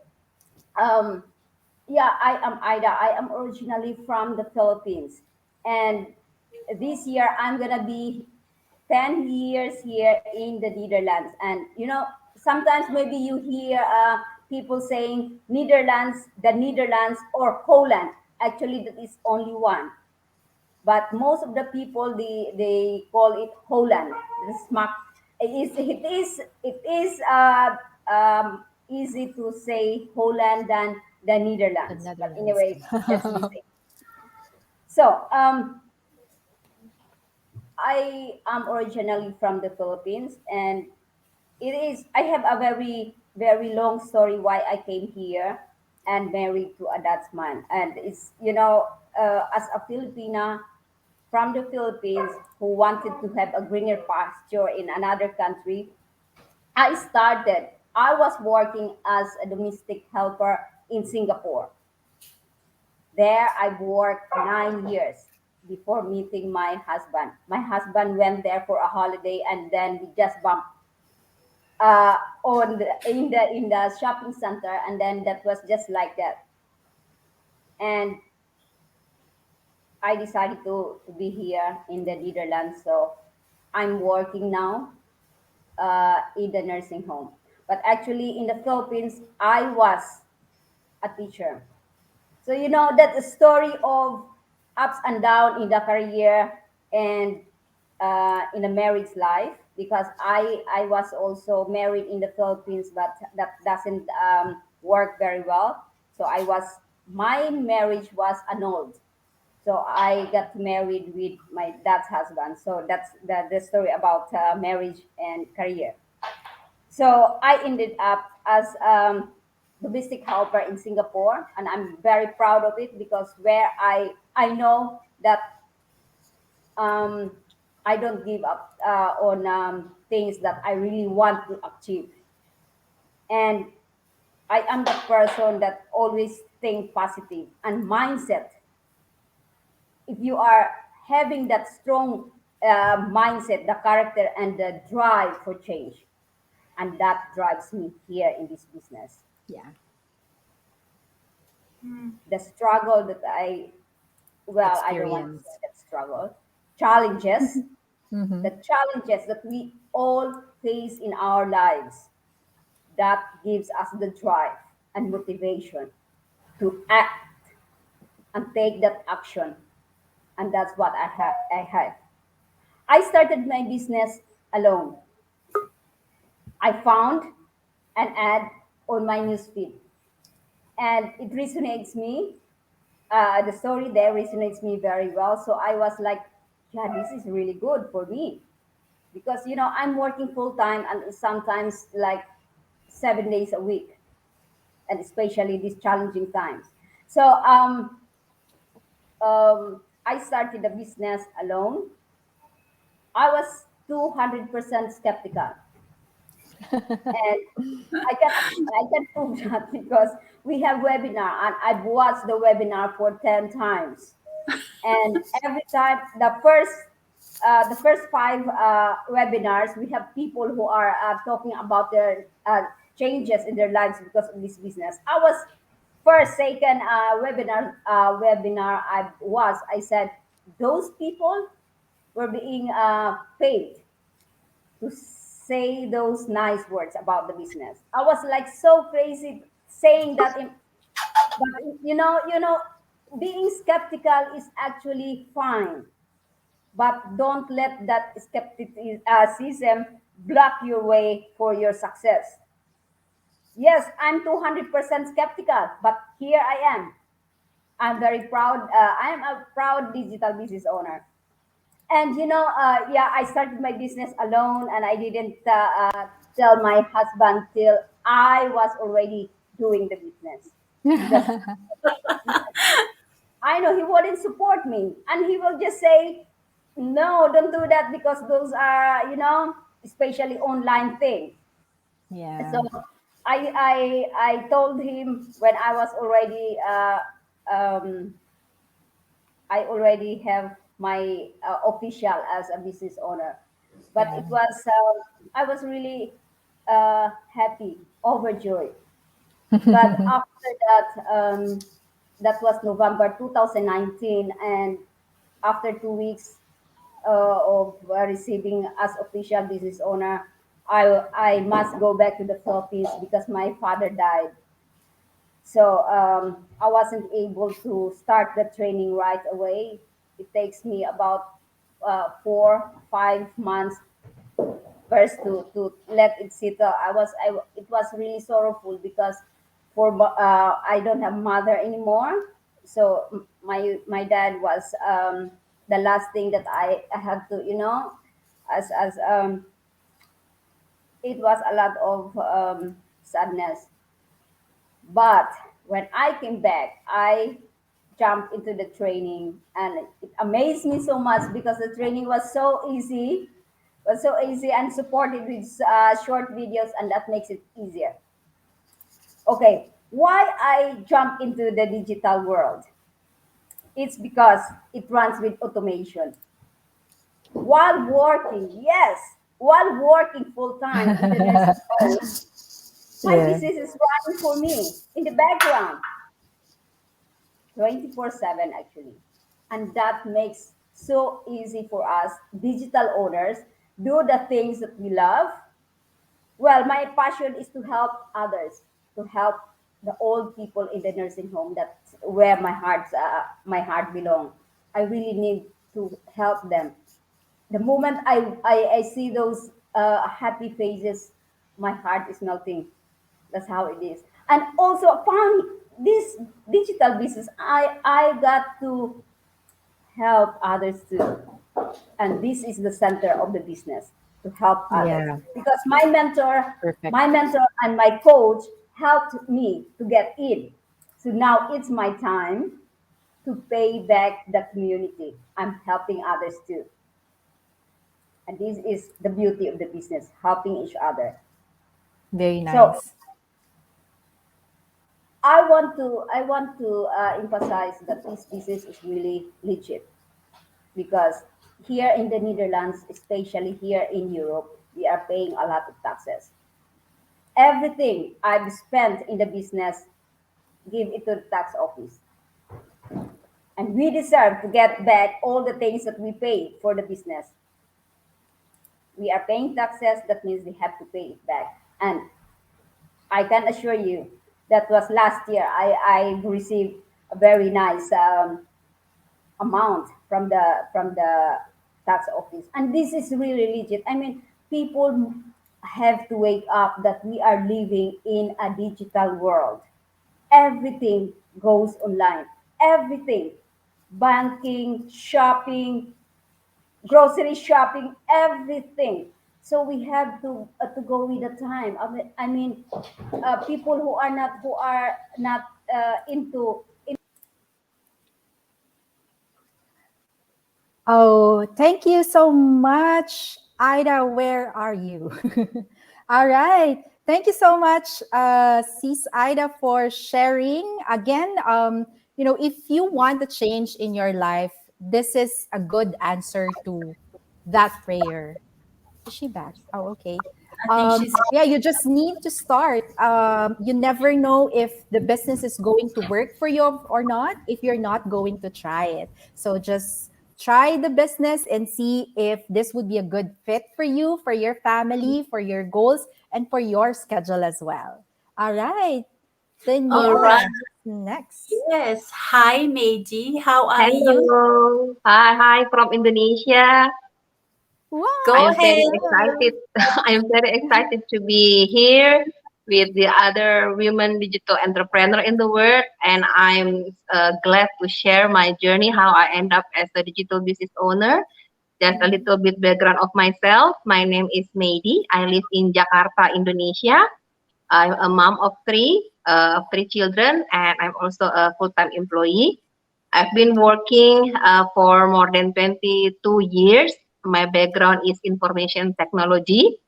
um, yeah, I am Ida. I am originally from the Philippines, and this year I'm gonna be 10 years here in the Netherlands. And sometimes maybe you hear people saying Netherlands, the Netherlands, or Holland. Actually, that is only one, but most of the people they call it Holland. The smack it is easy to say Holland than the The Netherlands. But Netherlands. anyway, just be safe. So I am originally from the Philippines, and I have a very long story why I came here and married to a Dutchman. And it's as a Filipina from the Philippines who wanted to have a greener pasture in another country, I was working as a domestic helper in Singapore. There I worked 9 years before meeting my husband. My husband went there for a holiday, and then we just bumped in the shopping center, and then that was just like that. And I decided to be here in the Netherlands, so I'm working now in the nursing home. But actually, in the Philippines, I was a teacher. So that the story of ups and down in the career and in the marriage life, because I was also married in the Philippines, but that doesn't work very well. So my marriage was annulled. So I got married with my dad's husband. So that's the story about marriage and career. So I ended up as domestic helper in Singapore, and I'm very proud of it because where I know that um, I don't give up on things that I really want to achieve, and I am the person that always think positive and mindset. If you are having that strong mindset, the character and the drive for change, and that drives me here in this business. Yeah. The struggle that I don't want to say Experience. that struggle, challenges, Mm-hmm. the challenges that we all face in our lives, that gives us the drive and motivation to act and take that action. And that's what I had. I started my business alone. I found an ad on my newsfeed, and it resonates me. The story there resonates me very well. So I was like, yeah, this is really good for me because I'm working full time and sometimes like 7 days a week. and especially these challenging times. So I started the business alone. I was 200% skeptical, and I can prove that because we have webinar, and I've watched the webinar for 10 times, and every time the first five webinars, we have people who are talking about their changes in their lives because of this business. I was first second webinar I said those people were being paid to say those nice words about the business. I was like so crazy saying that, but being skeptical is actually fine, but don't let that skepticism block your way for your success. Yes, I'm 200% skeptical, but here I am. I'm very proud. I am a proud digital business owner. And yeah, I started my business alone, and I didn't tell my husband till I was already doing the business because I know he wouldn't support me, and he will just say, "No, don't do that because those are, especially online things." Yeah. So I told him when I was already um, I already have my official as a business owner, but Yeah. it was I was really happy, overjoyed. But after that, that was November 2019, and after 2 weeks of receiving as official business owner, I must go back to the Philippines because my father died. So I wasn't able to start the training right away. It takes me about 4 5 months first to let it settle. It was really sorrowful because I don't have mother anymore. So my dad was the last thing that I had to, as it was a lot of sadness. But when I came back, I jumped into the training, and it amazed me so much because the training was so easy and supported with short videos, and that makes it easier. Okay, why I jump into the digital world? It's because it runs with automation. While working full time in the nursing home, my Yeah. business is running for me in the background 24/7 actually. And that makes so easy for us digital owners do the things that we love. Well, my passion is to help others, to help the old people in the nursing home. That's where my heart belongs. I really need to help them. The moment I see those happy faces, my heart is melting. That's how it is. And also upon this digital business, I got to help others too. And this is the center of the business, to help others. Yeah. Because my mentor, Perfect. my mentor and my coach helped me to get in. So now it's my time to pay back the community. I'm helping others too. And this is the beauty of the business, helping each other. Very So nice. I want to emphasize that this business is really legit because here in the Netherlands, especially here in Europe, we are paying a lot of taxes. Everything I've spent in the business, give it to the tax office. And we deserve to get back all the things that we paid for the business. We are paying taxes, that means we have to pay it back. And I can assure you that was last year. I received a very nice amount from the tax office, and this is really legit. I mean, people have to wake up that we are living in a digital world. Everything goes online. Everything, banking, shopping, grocery shopping, everything. So we have to go with the time. I mean, people who are not into. Oh, thank you so much, Ida. Where are you? All right. Thank you so much, Sis Ida, for sharing. Again, if you want a change in your life, this is a good answer to that prayer. Is she back? Oh, okay. I think she's Yeah, you just need to start. You never know if the business is going to work for you or not if you're not going to try it. So just try the business and see if this would be a good fit for you, for your family, for your goals, and for your schedule as well. All right. all Daniela, right. next. Yes. Hi, Meiji. How are you? Hello. Hi from Indonesia. Go I'm Wow. very ahead. excited. I'm very excited to be here with the other women digital entrepreneur in the world, and I'm glad to share my journey how I end up as a digital business owner. Just a little bit background of myself. My name is Meidi. I live in Jakarta, Indonesia. I'm a mom of three children, and I'm also a full-time employee. I've been working for more than 22 years. My background is information technology,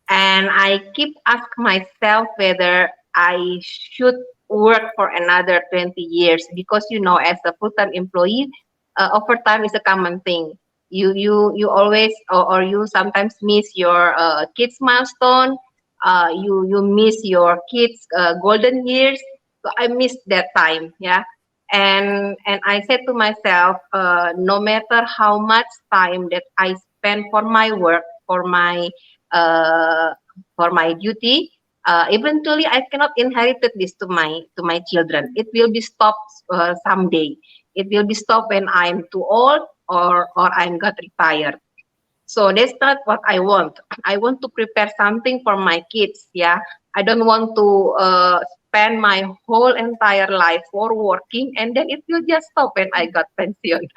and I keep asking myself whether I should work for another 20 years because as a full-time employee, overtime is a common thing. You always or you sometimes miss your kids milestone. You miss your kids golden years. So I miss that time. Yeah. And I said to myself, no matter how much time that I spend for my work, uh, for my duty, eventually I cannot inherit this to my children. It will be stopped someday. It will be stopped when I'm too old or I'm got retired. So that's not what I want. I want to prepare something for my kids. Yeah, I don't want to spend my whole entire life for working and then it will just stop when I got pension.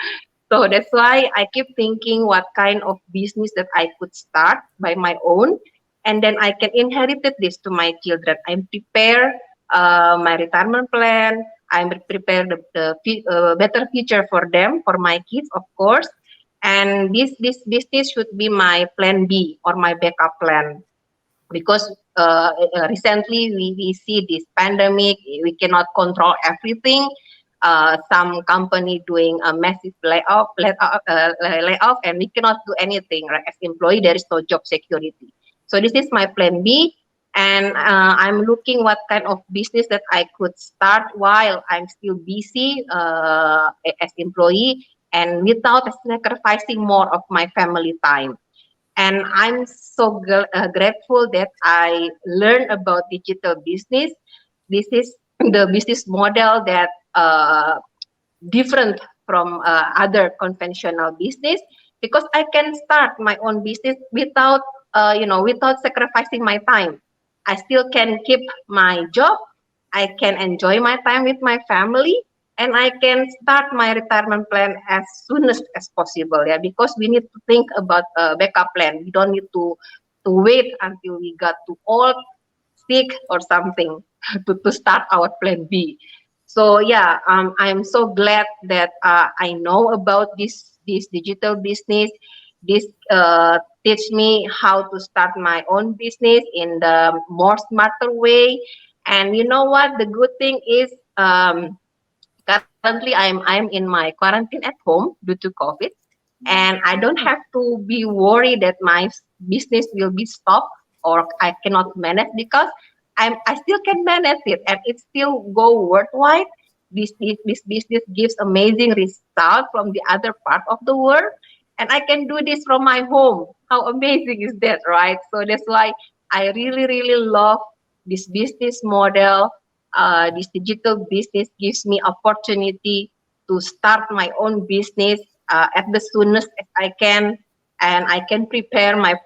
So that's why I keep thinking what kind of business that I could start by my own, and then I can inherit this to my children. I'm prepare my retirement plan. I'm prepare the better future for them, for my kids, of course. And this business should be my plan B or my backup plan because recently we see this pandemic. We cannot control everything. Some company doing a massive layoff, and we cannot do anything. Right? As employee, there is no job security. So this is my plan B, and I'm looking what kind of business that I could start while I'm still busy as employee and without sacrificing more of my family time. And I'm so grateful that I learned about digital business. This is the business model that different from other conventional business because I can start my own business without without sacrificing my time. I still can keep my job. I can enjoy my time with my family, and I can start my retirement plan as soon as possible. Yeah, because we need to think about a backup plan. We don't need to wait until we got too old, sick, or something to start our plan B. So yeah, I'm so glad that I know about this digital business. This teach me how to start my own business in the more smarter way. And you know what? The good thing is currently I'm in my quarantine at home due to COVID, and I don't have to be worried that my business will be stopped or I cannot manage because I still can manage it and it still go worldwide. This business gives amazing result from the other part of the world, and I can do this from my home. How amazing is that, right? So that's why I really love this business model. This digital business gives me opportunity to start my own business at the soonest as I can, and I can prepare my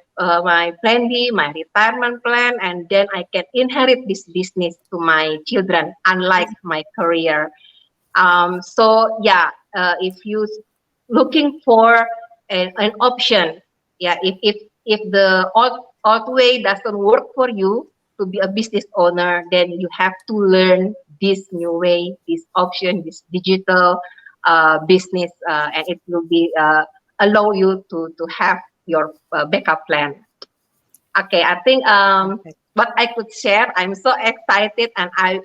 plan B, my retirement plan, and then I can inherit this business to my children, unlike my career. So yeah, if you looking for an option, yeah, if the old way doesn't work for you to be a business owner, then you have to learn this new way, this option, this digital business, and it will be allow you to have your backup plan. Okay, I think what I could share. I'm so excited, and I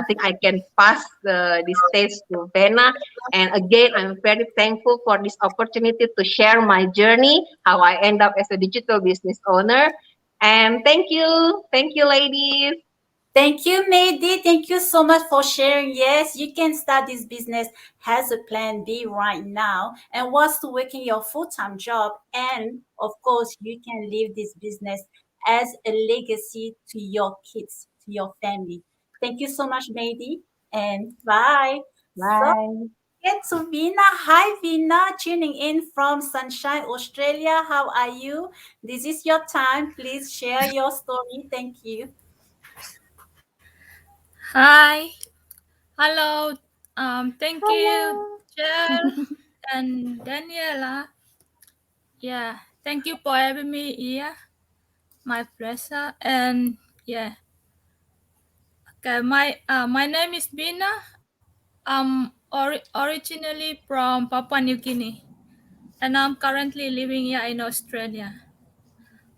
think I can pass the stage to Vena. And again, I'm very thankful for this opportunity to share my journey, how I end up as a digital business owner. And thank you, ladies. Thank you, Mehdi. Thank you so much for sharing. Yes, you can start this business as a plan B right now and whilst working your full-time job. And of course, you can leave this business as a legacy to your kids, to your family. Thank you so much, Mehdi. And bye. So Bye. get to Vina. Hi, Vina, tuning in from Sunshine, Australia. How are you? This is your time. Please share your story. Thank you. Hi, hello. Thank you, Hello. Jill and Daniela. Yeah, thank you for having me here. My pleasure. And yeah, okay. My name is Bina. I'm originally from Papua New Guinea, and I'm currently living here in Australia.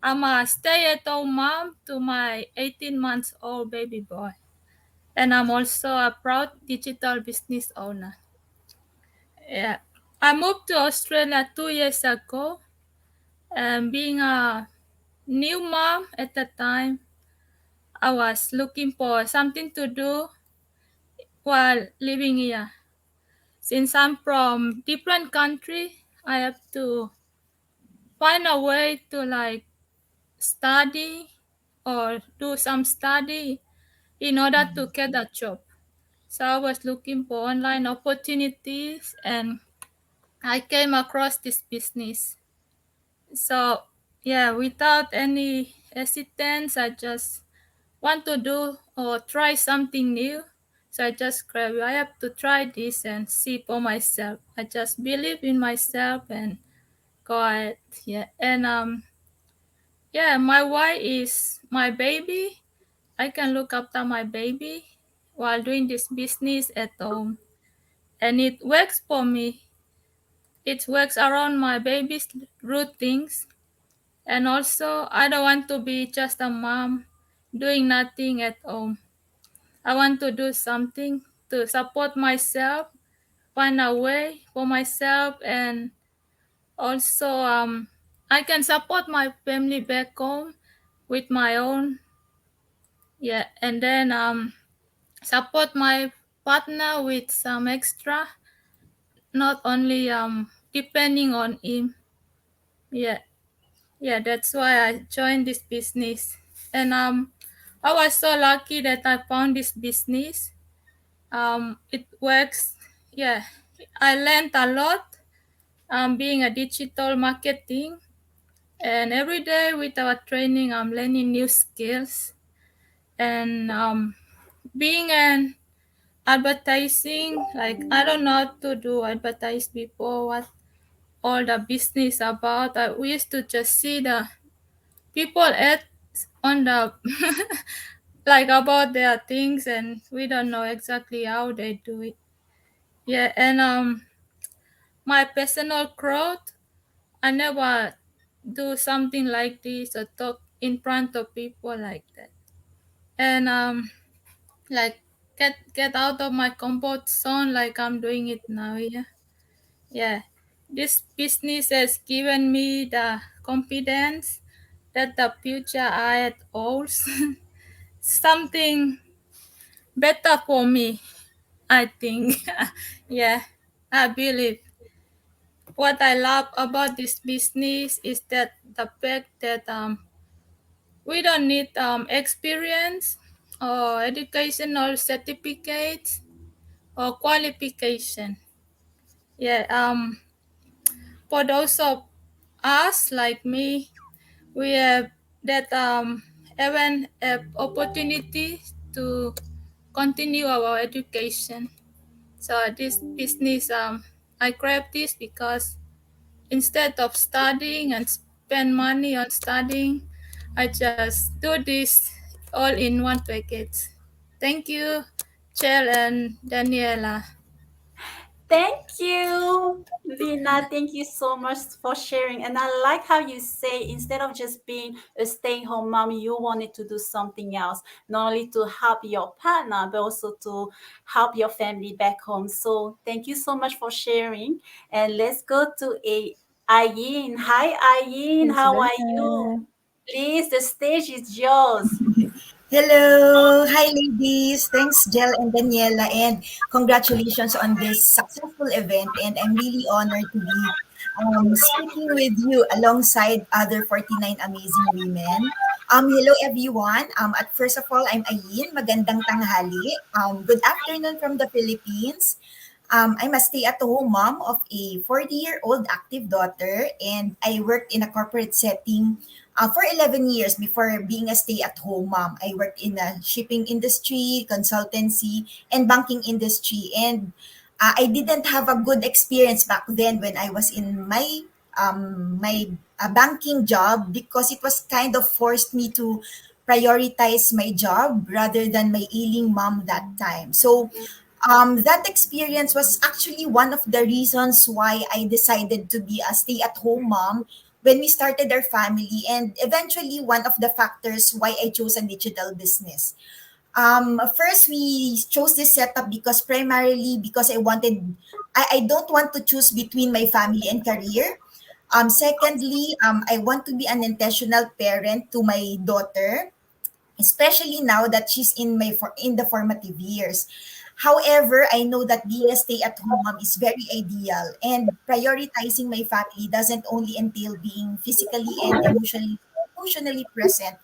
I'm a stay-at-home mom to my 18 months old baby boy, and I'm also a proud digital business owner. Yeah. I moved to Australia 2 years ago, and being a new mom at the time, I was looking for something to do while living here. Since I'm from different country, I have to find a way to like study or do some study in order to get a job. So I was looking for online opportunities and I came across this business. So yeah, without any hesitance, I just want to do or try something new. So I just grab I have to try this and see for myself. I just believe in myself and go ahead. Yeah. And yeah, my why is my baby. I can look after my baby while doing this business at home. And it works for me. It works around my baby's routines. And also, I don't want to be just a mom doing nothing at home. I want to do something to support myself, find a way for myself, and also I can support my family back home with my own, yeah, and then support my partner with some extra, not only depending on him. Yeah, yeah, that's why I joined this business. And I was so lucky that I found this business. It works. Yeah, I learned a lot being a digital marketing. And every day with our training, I'm learning new skills. And being an advertising, like I don't know how to do advertise before, what all the business about. We used to just see the people at on the like about their things and we don't know exactly how they do it. Yeah, and my personal growth, I never do something like this or talk in front of people like that. And like get out of my comfort zone like I'm doing it now. Yeah. Yeah. This business has given me the confidence that the future I holds something better for me, I think. Yeah, I believe. What I love about this business is that the fact that we don't need experience or educational certificates or qualification. Yeah, for those of us like me, we have that even have opportunity to continue our education. So this business, I grabbed this because instead of studying and spend money on studying. I just do this all in one package. Thank you, Chel and Daniela. Thank you, Vina. Thank you so much for sharing. And I like how you say instead of just being a stay-home mom, you wanted to do something else, not only to help your partner, but also to help your family back home. So thank you so much for sharing. And let's go to a Ayin. Hi, Ayin. Yes, How are you? ma'am. Please, the stage is yours. Hello. Hi, ladies. Thanks, Jel and Daniela. And congratulations on this successful event. And I'm really honored to be speaking with you alongside other 49 amazing women. Hello, everyone. At first of all, I'm Ayin. Magandang tanghali. Good afternoon from the Philippines. I'm a stay-at-home mom of a 40-year-old active daughter, and I worked in a corporate setting for 11 years before being a stay-at-home mom. I worked in the shipping industry, consultancy, and banking industry. And I didn't have a good experience back then when I was in my banking job because it was kind of forced me to prioritize my job rather than my ailing mom that time. So that experience was actually one of the reasons why I decided to be a stay at home mom when we started our family, and eventually one of the factors why I chose a digital business. First, we chose this setup because primarily because I don't want to choose between my family and career. Secondly, I want to be an intentional parent to my daughter, especially now that she's in the formative years. However, I know that being a stay-at-home mom is very ideal, and prioritizing my family doesn't only entail being physically and emotionally present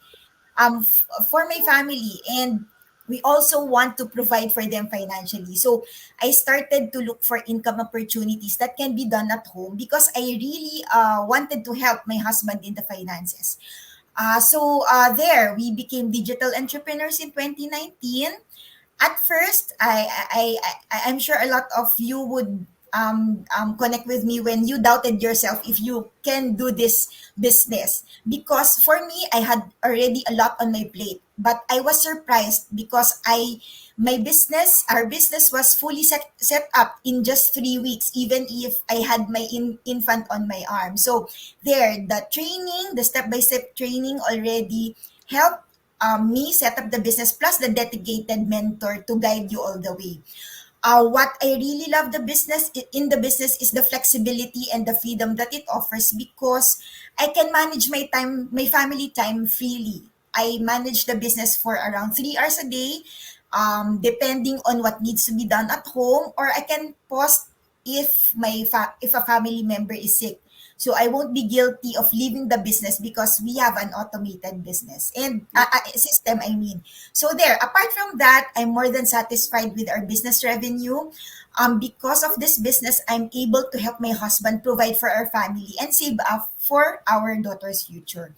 for my family, and we also want to provide for them financially. So I started to look for income opportunities that can be done at home because I really wanted to help my husband in the finances. There we became digital entrepreneurs in 2019. At first, I'm sure a lot of you would connect with me when you doubted yourself if you can do this business. Because for me, I had already a lot on my plate, but I was surprised because our business was fully set up in just 3 weeks, even if I had my infant on my arm. So there, the step-by-step training already helped me set up the business, plus the dedicated mentor to guide you all the way. What I really love in the business is the flexibility and the freedom that it offers because I can manage my family time freely. I manage the business for around 3 hours a day, depending on what needs to be done at home, or I can pause if a family member is sick. So I won't be guilty of leaving the business because we have an automated business and system, I mean. So there, apart from that, I'm more than satisfied with our business revenue. Because of this business, I'm able to help my husband provide for our family and save up for our daughter's future.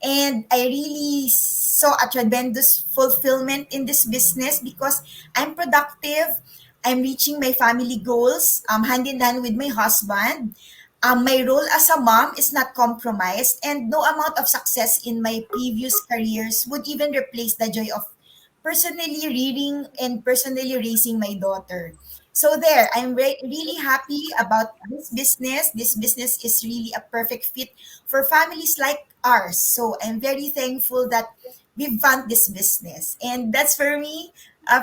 And I really saw a tremendous fulfillment in this business because I'm productive. I'm reaching my family goals hand in hand with my husband. My role as a mom is not compromised, and no amount of success in my previous careers would even replace the joy of personally reading and personally raising my daughter. So there, I'm really happy about this business. This business is really a perfect fit for families like ours. So I'm very thankful that we've found this business. And that's for me,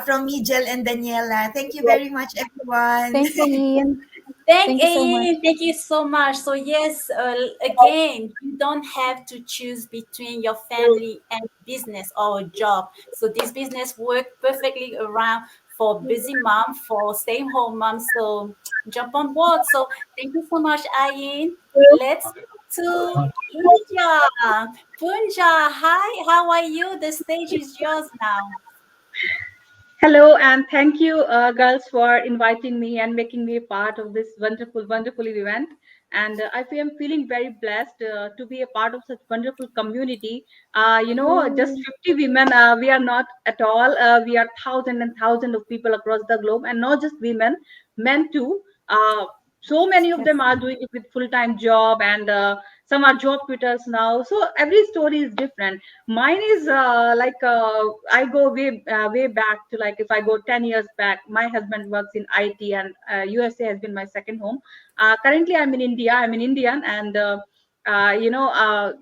from me, Jel and Daniela. Thank you very much, everyone. Thanks, Ayin. Thank Thank you so much. you. Thank you so much. So yes, again, you don't have to choose between your family and business or a job. So this business works perfectly around for busy mom, for stay home mom. So jump on board. So thank you so much, Ayin. Let's go to India. Punja, hi. How are you? The stage is yours now. Hello, and thank you, girls, for inviting me and making me a part of this wonderful, wonderful event. And I'm feeling very blessed to be a part of such wonderful community. Just 50 women, we are not at all. We are thousands and thousands of people across the globe, and not just women, men too. So many of them are doing it with full-time job, and some are job quitters now. So every story is different. Mine is I go way back to, like, if I go 10 years back, my husband works in IT, and USA has been my second home. Currently I'm in India. I'm an Indian, and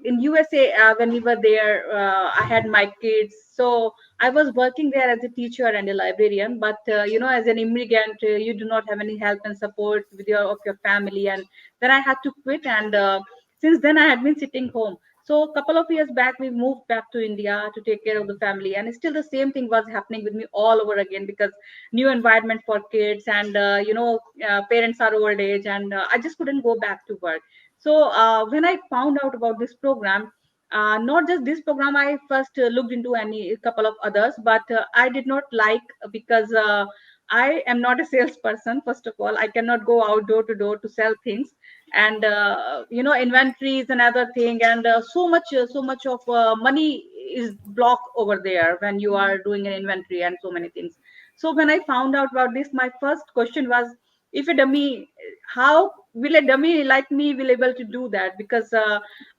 in USA, when we were there, I had my kids. So I was working there as a teacher and a librarian. But as an immigrant, you do not have any help and support with your family, and then I had to quit. And since then, I had been sitting home. So a couple of years back, we moved back to India to take care of the family, and still the same thing was happening with me all over again, because new environment for kids, and parents are old age, and I just couldn't go back to work. So when I found out about this program, not just this program, I first looked into a couple of others, but I did not like, because I am not a salesperson. First of all, I cannot go out door to door to sell things, and inventory is another thing, and so much of money is blocked over there when you are doing an inventory, and so many things. So when I found out about this, my first question was, if a dummy, how will a dummy like me will able to do that? Because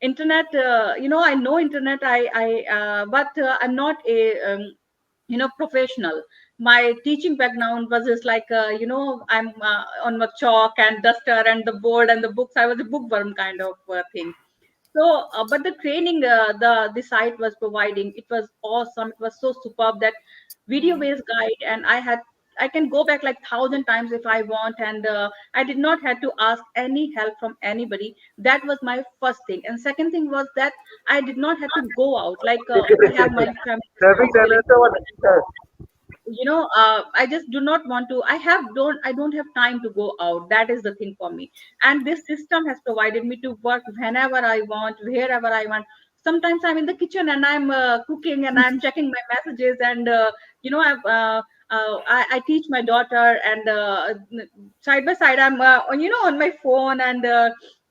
internet, I know internet, but I'm not a professional. My teaching background was just like, I'm on my chalk and duster and the board and the books. I was a bookworm kind of thing. So but the training, the site was providing, it was awesome. It was so superb, that video based guide, and I can go back like 1,000 times if I want, and I did not have to ask any help from anybody. That was my first thing. And second thing was that I did not have to go out, like I have my family responsibility. I just do not want to. I don't have time to go out. That is the thing for me. And this system has provided me to work whenever I want, wherever I want. Sometimes I'm in the kitchen and I'm cooking, and I'm checking my messages, and I teach my daughter, and side by side I'm on my phone, and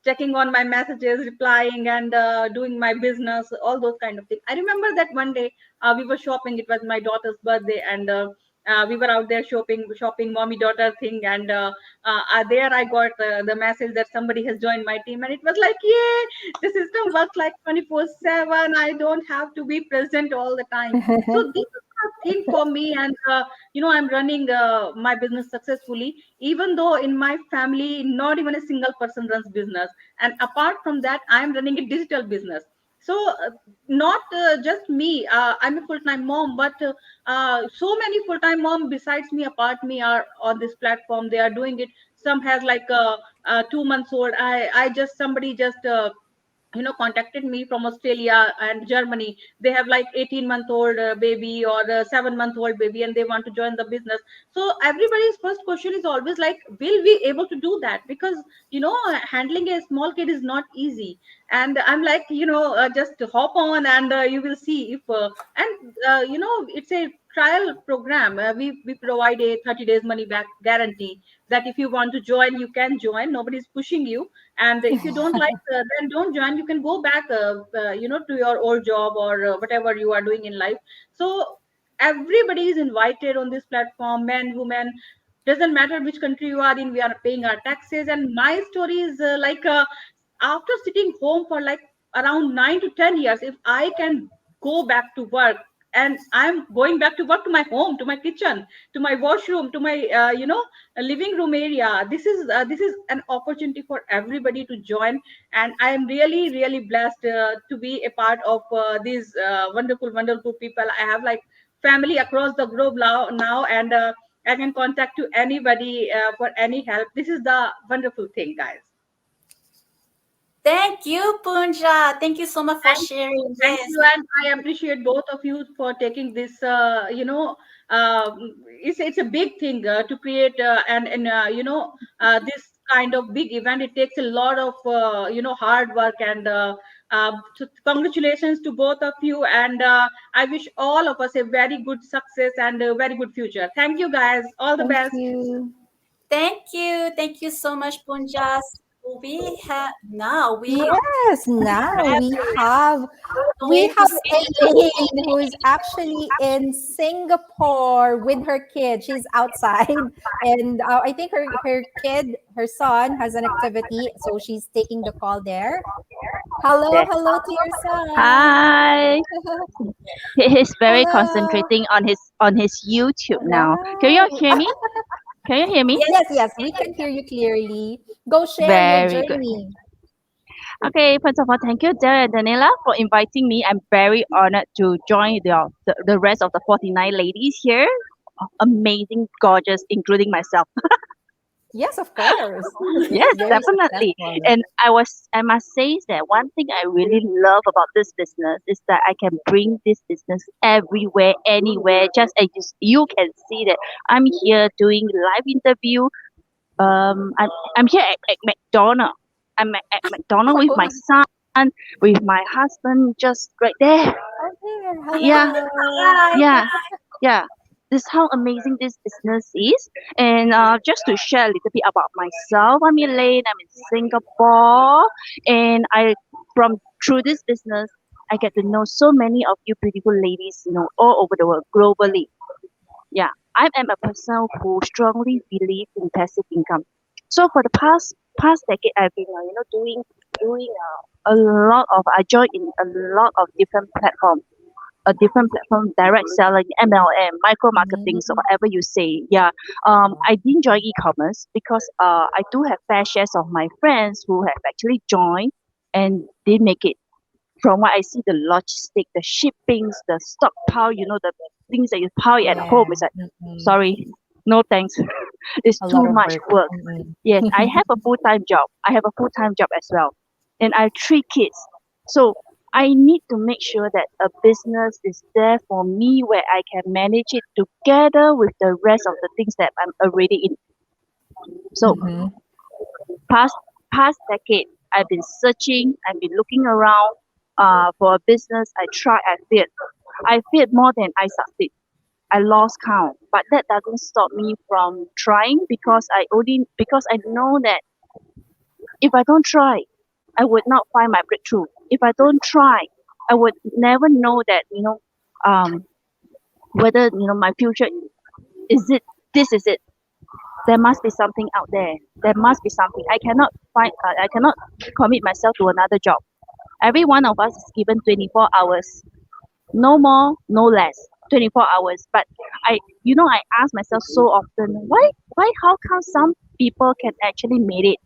checking on my messages, replying, and doing my business, all those kind of things. I remember that one day we were shopping. It was my daughter's birthday, and we were out there shopping mommy daughter thing, and there I got the message that somebody has joined my team, and it was like, yay, the system works like 24/7. I don't have to be present all the time. So this is a thing for me, and I'm running my business successfully, even though in my family not even a single person runs business. And apart from that, I'm running a digital business. So not just me, I'm a full-time mom, but so many full-time mom besides me, apart me, are on this platform. They are doing it. Some has like 2 months old. I just somebody just contacted me from Australia and Germany. They have like 18-month-old baby, or a 7-month-old baby, and they want to join the business. So everybody's first question is always like, will we able to do that? Because handling a small kid is not easy. And I'm like, just hop on, and you will see if it's a trial program. We provide a 30 days money back guarantee, that if you want to join, you can join. Nobody's pushing you. And if you don't like, then don't join. You can go back to your old job, or whatever you are doing in life. So everybody is invited on this platform, men, women, doesn't matter which country you are in. We are paying our taxes. And my story is after sitting home for like around 9 to 10 years, if I can go back to work, and I'm going back to work, to my home, to my kitchen, to my washroom, to my a living room area. This is an opportunity for everybody to join. And I am really, really blessed to be a part of these wonderful people. I have like family across the globe now, and I can contact to anybody for any help. This is the wonderful thing, guys. Thank you, Punja. Thank you so much for sharing. Thank Yes. you, and I appreciate both of you for taking this. It's a big thing to create this kind of big event. It takes a lot of hard work, and so congratulations to both of you. And I wish all of us a very good success and a very good future. Thank you, guys. All the Thank best. you. Thank you so much, Punja. So we have now we Yes, now have we going to have Singapore. Elaine, who is actually in Singapore with her kid. She's outside, and I think her son has an activity, so she's taking the call there. Hello, There. hello to your son. Hi. He's very Hello. concentrating on his YouTube now. Can you Right. hear me? Can you hear me? Yes, yes, we can hear you clearly. Go share your Very good. journey. Okay, first of all, thank you, Del and Daniela, for inviting me. I'm very honored to join the rest of the 49 ladies here. Amazing, gorgeous, including myself. Yes, of course. Yes, Very definitely. successful. And I must say that one thing I really love about this business is that I can bring this business everywhere, anywhere. Just as you can see that I'm here doing live interview. I'm here at McDonald. I'm at McDonald with my son, with my husband, just right there. Oh, Yeah, hello. yeah, yeah. This is how amazing this business is. And just to share a little bit about myself, I'm Elaine. I'm in Singapore, and I from through this business, I get to know so many of you beautiful ladies, all over the world, globally. Yeah, I am a person who strongly believe in passive income. So for the past decade, I've been doing a lot of I joined in a lot of different platforms, a different platform, direct selling, MLM, micro marketing, so whatever you say. Yeah. I didn't join e-commerce because I do have fair shares of my friends who have actually joined and they make it. From what I see, the logistic, the shippings, the stockpile, the things that you pile at home is like, sorry, no thanks. It's A lot too of much work. work. Yes, I have a full-time job. I have a full-time job as well. And I have 3 kids. So I need to make sure that a business is there for me where I can manage it together with the rest of the things that I'm already in. So past past decade, I've been searching, I've been looking around for a business. I tried, I failed. I failed more than I succeed. I lost count, but that doesn't stop me from trying because I know that if I don't try, I would not find my breakthrough. If I don't try, I would never know that whether my future is it. This is it. There must be something out there. There must be something. I cannot find. I cannot commit myself to another job. Every one of us is given 24 hours, no more, no less. 24 hours. But I ask myself so often, how come some people can actually make it?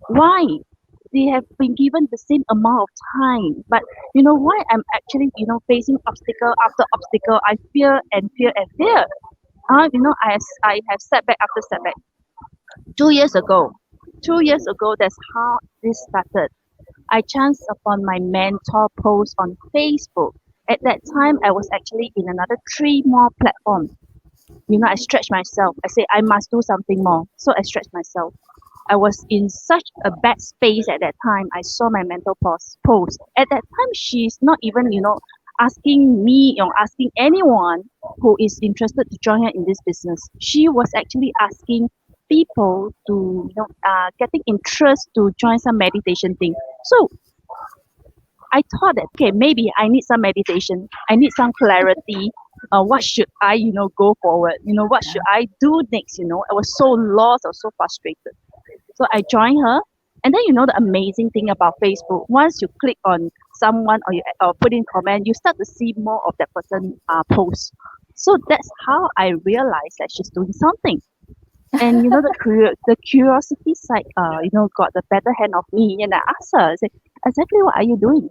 Why? They have been given the same amount of time. But why I'm actually, facing obstacle after obstacle. I fear and fear and fear. I have setback after setback. 2 years ago, that's how this started. I chanced upon my mentor post on Facebook. At that time, I was actually in another 3 more platforms. I stretched myself. I said, I must do something more. So I stretched myself. I was in such a bad space at that time. I saw my mentor post. At that time, she's not even, asking me or asking anyone who is interested to join her in this business. She was actually asking people to, getting interest to join some meditation thing. So I thought that, okay, maybe I need some meditation. I need some clarity. What should I, go forward? What should I do next? I was so lost. I was so frustrated. So I joined her. And then, the amazing thing about Facebook, once you click on someone or put in comment, you start to see more of that person post. So that's how I realized that she's doing something. And the curiosity side, got the better hand of me. And I asked her, I said, exactly what are you doing?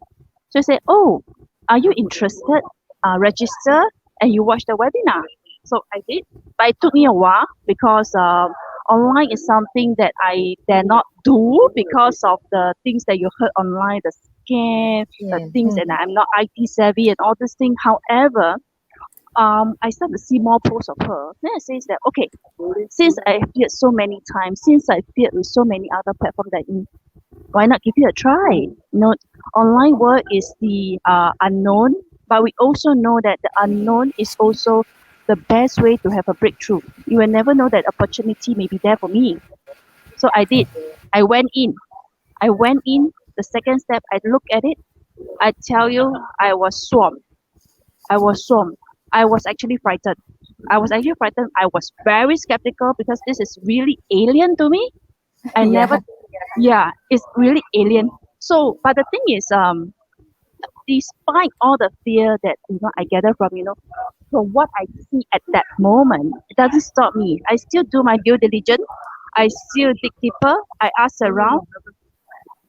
So I said, oh, are you interested? Register and you watch the webinar. So I did, but it took me a while because online is something that I dare not do because of the things that you heard online, the scam, the things, and I'm not IT savvy and all these things. However, I started to see more posts of her. Then I says that, okay, since I feared so many times, since I feared with so many other platforms that why not give it a try? Online world is the unknown, but we also know that the unknown is also the best way to have a breakthrough. You will never know that opportunity may be there for me. So I did. I went in. The second step, I looked at it. I tell you, I was swamped. I was actually frightened. I was very skeptical because this is really alien to me. I never, yeah, it's really alien. So, but the thing is, despite all the fear that I gather from from what I see at that moment, it doesn't stop me. I still do my due diligence. I still dig deeper. I ask around,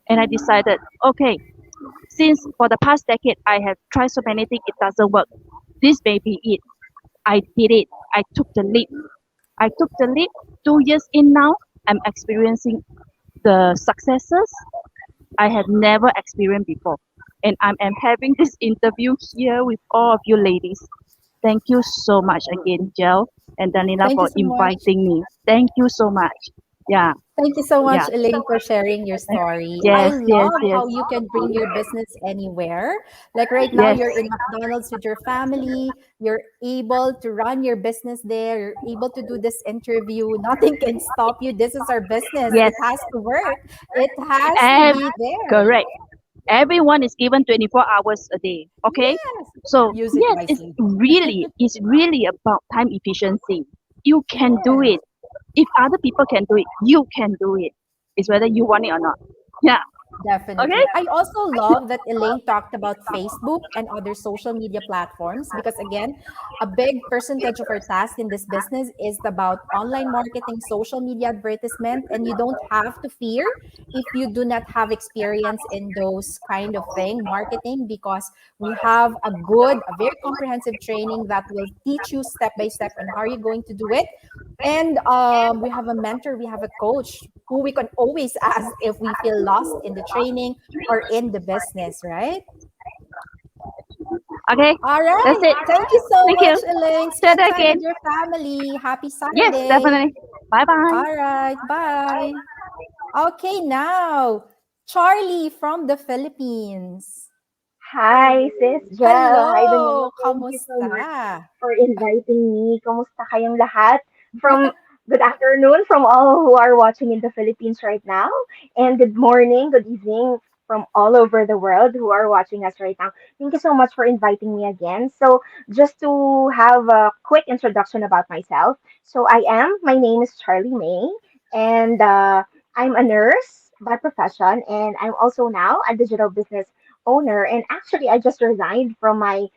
and I decided, okay, since for the past decade I have tried so many things, it doesn't work. This may be it. I did it. I took the leap. I took the leap. 2 years in now, I'm experiencing the successes I have never experienced before. And I'm having this interview here with all of you ladies. Thank you so much again, Jel and Danila, Thank you for so much. inviting me. Thank you so much. Yeah, Thank you so much, yeah. Elaine, for sharing your story. I Yes, yes, love yes. how you can bring your business anywhere. Like right now, Yes. you're in McDonald's with your family. You're able to run your business there. You're able to do this interview. Nothing can stop you. This is our business. Yes. It has to work. It has to And be there. correct. Everyone is given 24 hours a day. Okay. Yes. So Use it yes, wisely. it's really about time efficiency. You can do Yes. it. If other people can do it, you can do it. It's whether you want it or not. Yeah. Okay. Definitely. I also love that Elaine talked about Facebook and other social media platforms because, again, a big percentage of our task in this business is about online marketing, social media advertisement, and you don't have to fear if you do not have experience in those kind of thing, marketing, because we have a very comprehensive training that will teach you step by step on how you're going to do it. And we have a mentor, we have a coach who we can always ask if we feel lost in the training or in the business, right? Okay. All That's right. it. Thank you so Thank much, you. Elaine. Say Spend that time with again. your family. Happy Yes, Saturday. definitely. Bye bye. All right. Bye. Okay, now, Charlie from the Philippines. Hi, Sis Jel. Hi, Daniela. Hello. Thank you so much Kamusta? for inviting me. Kumusta kayong lahat? From good afternoon from all who are watching in the Philippines right now, and good morning, good evening from all over the world who are watching us right now. Thank you so much for inviting me again. So, just to have a quick introduction about myself. So, my name is Charlie May, and I'm a nurse by profession, and I'm also now a digital business owner. And actually, I just resigned from my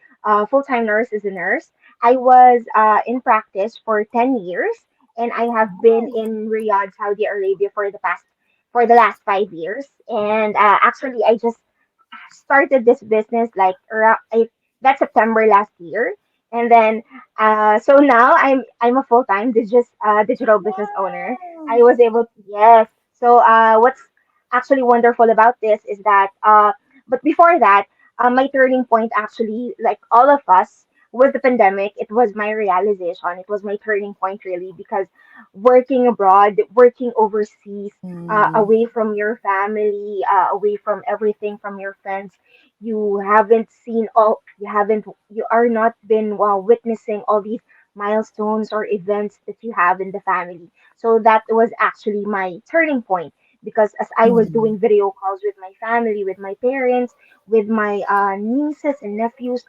full-time nurse as a nurse. I was in practice for 10 years, and I have been in Riyadh, Saudi Arabia for the last 5 years. And actually, I just started this business like around that September last year. And then so now I'm a full-time digital business owner. I was able to, yes. So what's actually wonderful about this is that but before that, my turning point actually, like all of us, with the pandemic, it was my realization. It was my turning point really because working abroad, working overseas, away from your family, away from everything, from your friends, you are not been witnessing all these milestones or events that you have in the family. So that was actually my turning point because as I was doing video calls with my family, with my parents, with my nieces and nephews,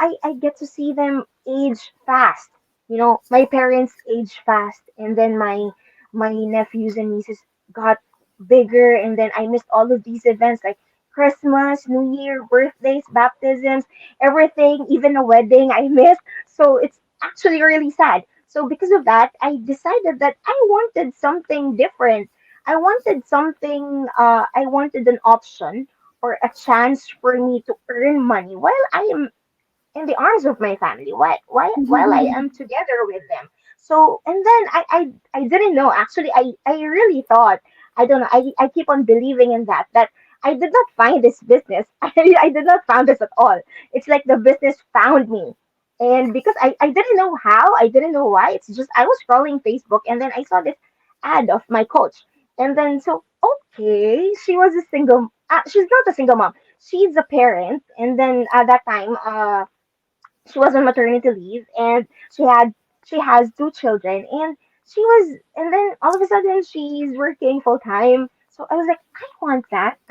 I get to see them age fast. You know, my parents age fast, and then my nephews and nieces got bigger, and then I missed all of these events like Christmas, New Year, birthdays, baptisms, everything, even a wedding I missed. So it's actually really sad. So because of that, I decided that I wanted something different. I wanted an option or a chance for me to earn money while I am in the arms of my family while I am together with them. So and then I didn't know actually I really thought I don't know I keep on believing in that I did not find this business. I did not found this at all. It's like the business found me. And because I didn't know how, I didn't know why. It's just I was scrolling Facebook and then I saw this ad of my coach. And then so okay, she was a single she's not a single mom. She's a parent and then at that time she was on maternity leave and she has two children and then all of a sudden she's working full time. So I was like, I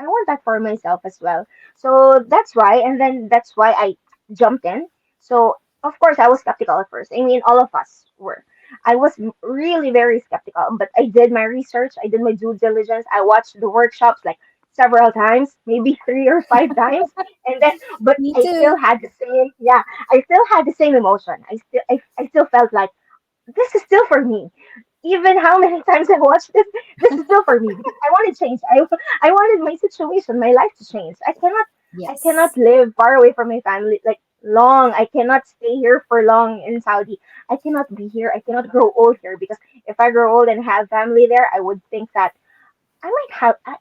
want that for myself as well. So that's why I jumped in. So of course I was skeptical at first. I mean all of us were. I was really very skeptical, but I did my research, I did my due diligence, I watched the workshops like several times, maybe 3 or 5 times, and then but Me I still too. had the same, yeah, I still had the same emotion. I still felt like this is still for me. Even how many times I watched this is still for me because I want to change. I wanted my situation, my life to change. I cannot Yes. live far away from my family like long. I cannot stay here for long in Saudi. I cannot be here. I cannot grow old here because if I grow old and have family there, I would think that I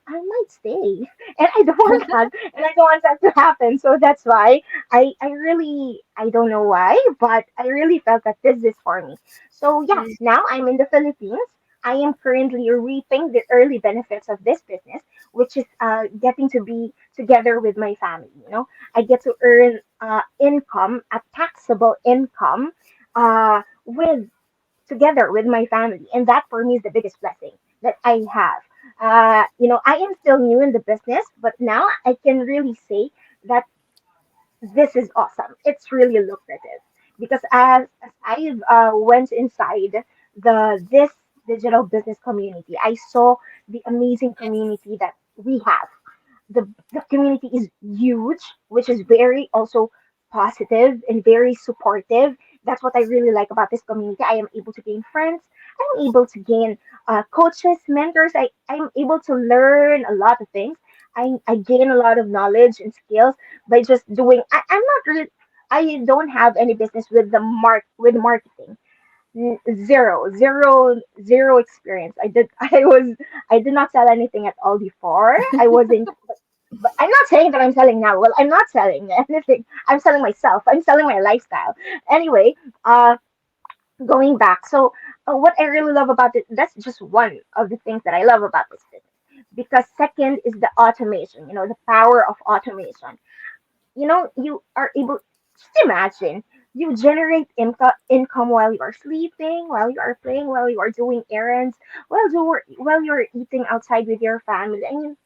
might stay. And I don't want that. And I don't want that to happen. So that's why I really, I don't know why, but I really felt that this is for me. So yeah, now I'm in the Philippines. I am currently reaping the early benefits of this business, which is getting to be together with my family. I get to earn income, a taxable income, with together with my family. And that for me is the biggest blessing that I have. I am still new in the business, but now I can really say that this is awesome. It's really lucrative because as I went inside this digital business community, I saw the amazing community that we have. The community is huge, which is very also positive and very supportive. That's what I really like about this community. I am able to gain friends. I'm able to gain coaches, mentors. I'm able to learn a lot of things. I gain a lot of knowledge and skills by just doing. I'm not really. I don't have any business with with marketing. Zero, zero, zero experience. I did not sell anything at all before. I wasn't, but I'm not saying that I'm selling now. Well, I'm not selling anything. I'm selling myself. I'm selling my lifestyle. Anyway, going back. So, what I really love about it, that's just one of the things that I love about this business. Because second is the automation, the power of automation. You are able, just imagine, you generate income while you are sleeping, while you are playing, while you are doing errands, while you're eating outside with your family. I mean,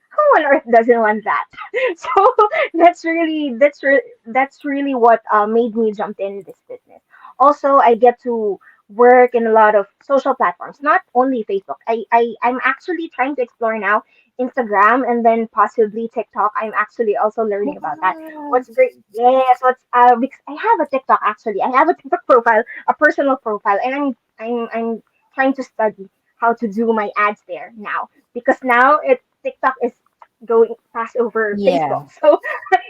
who on earth doesn't want that? So that's really what made me jump in this business. Also, I get to work in a lot of social platforms, not only Facebook. I'm actually trying to explore now Instagram and then possibly TikTok. I'm actually also learning about that. Wow. What's great? Yes, because I have a TikTok actually. I have a TikTok profile, a personal profile, and I'm trying to study how to do my ads there now because now TikTok is going past over Yeah. Facebook. So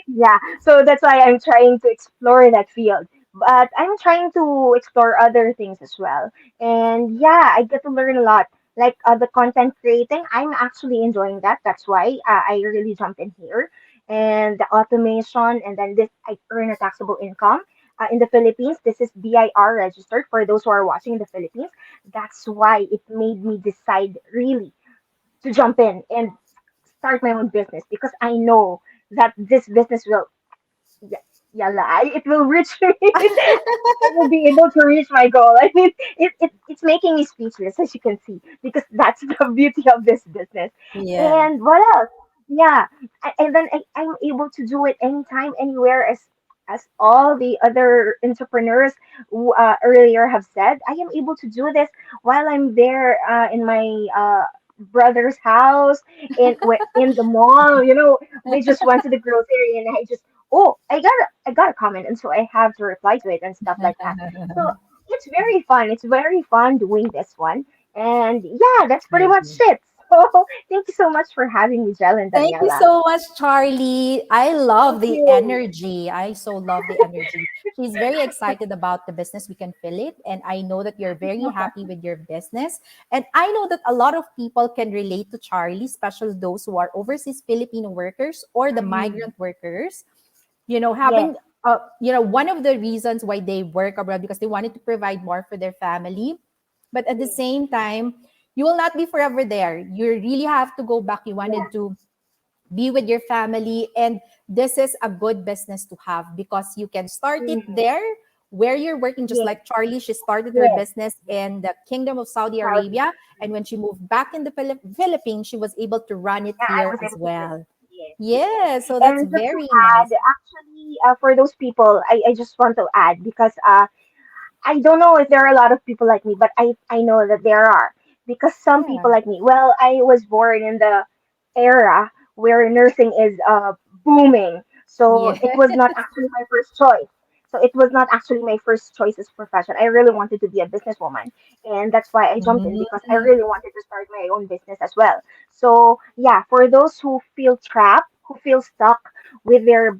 yeah, so that's why I'm trying to explore that field. But I'm trying to explore other things as well. And yeah, I get to learn a lot. Like the content creating, I'm actually enjoying that. That's why I really jumped in here. And the automation, and then this, I earn a taxable income. In the Philippines, this is BIR registered for those who are watching in the Philippines. That's why it made me decide really to jump in and start my own business because I know that this business will, yeah, it will reach me. I will be able to reach my goal. I mean, it's making me speechless, as you can see, because that's the beauty of this business. Yeah. And what else? Yeah, and then I'm able to do it anytime, anywhere, as all the other entrepreneurs who earlier have said. I am able to do this while I'm there in my brother's house, in the mall. We just went to the grocery, and I got a comment, and so I have to reply to it and stuff like that. So it's very fun. It's very fun doing this one. And yeah, that's pretty much it. So thank you so much for having me, Jel and Thank you Daniela. so much, Charlie. I love Thank the you. energy. I so love the energy. She's very excited about the business. We can feel it. And I know that you're very happy with your business. And I know that a lot of people can relate to Charlie, especially those who are overseas Filipino workers or the Mm, migrant workers. yes. Having one of the reasons why they work abroad because they wanted to provide more for their family, but at the Yes. same time, you will not be forever there. You really have to go back. You wanted Yes. to be with your family, and this is a good business to have because you can start it Mhm. there where you're working, just Yes. like Charlie. She started her Yes. business in the Kingdom of Saudi Saudi. Arabia, and when she moved back in the Philippines, she was able to run it Yeah, I here was as able to do it. well. Yes. Yes. Yeah, so that's And just to very add, nice. actually, for those people, I just want to add because I don't know if there are a lot of people like me, but I know that there are because some Yeah. people like me. Well, I was born in the era where nursing is booming. So Yes. it was not actually my first choice. So it was not actually my first choice as profession. I really wanted to be a businesswoman, and that's why I jumped in because I Mm. really wanted to start my own business as well. So yeah, for those who feel trapped, who feel stuck with their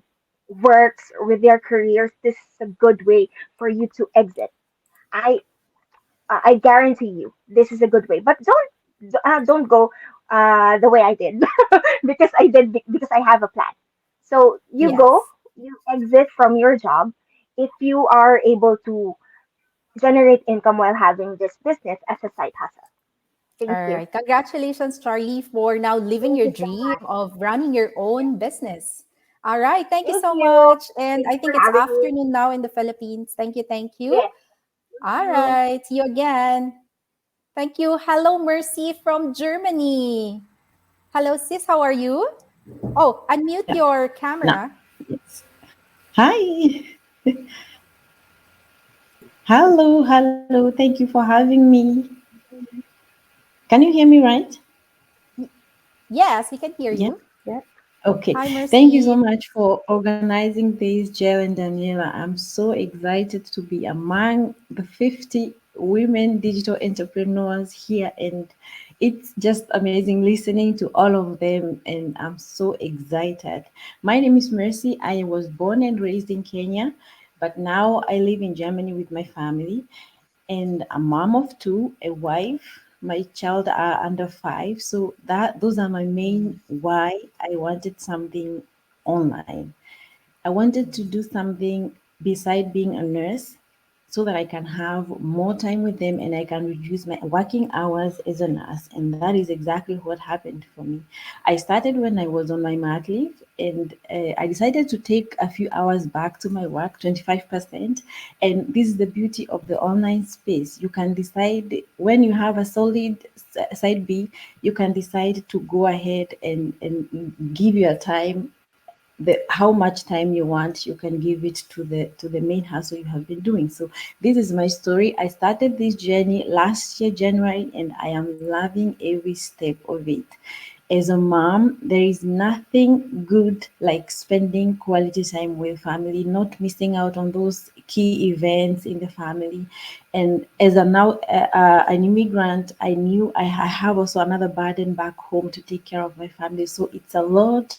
works, with their careers, this is a good way for you to exit. I I guarantee you this is a good way. But don't go the way I did because because I have a plan. So you go, Yes. you exit from your job if you are able to generate income while having this business as a side hustle. Thank All you. right. Congratulations, Charlie, for now living Thank your you so dream much. of running your own business. All right. Thank you Thank so you. much. And Thank I you for think it's having me. afternoon now in the Philippines. Thank you. Thank you. Yes. All Thank you. right. See you again. Thank you. Hello, Mercy from Germany. Hello, sis. How are you? Oh, unmute your No. camera. Yes. Hi. Hello, hello. Thank you for having me. Can you hear me right? Yes, we can hear Yeah. you. Yes. Okay. Hi, Thank you so Mercy. much for organizing this, Jill and Daniela. I'm so excited to be among the 50 women digital entrepreneurs here, and it's just amazing listening to all of them, and I'm so excited. My name is Mercy. I was born and raised in Kenya, but now I live in Germany with my family, and a mom of two, a wife. My child are under 5, so that those are my main why I wanted something online. I wanted to do something beside being a nurse so that I can have more time with them and I can reduce my working hours as a nurse. And that is exactly what happened for me. I started when I was on my mat leave, and I decided to take a few hours back to my work, 25%. And this is the beauty of the online space. You can decide when you have a solid side B, you can decide to go ahead and give your time how much time you want, you can give it to the main hustle you have been doing. So this is my story. I started this journey last year January, and I am loving every step of it. As a mom, there is nothing good like spending quality time with family, not missing out on those key events in the family. And as a now an immigrant, I knew I have also another burden back home to take care of my family. So it's a lot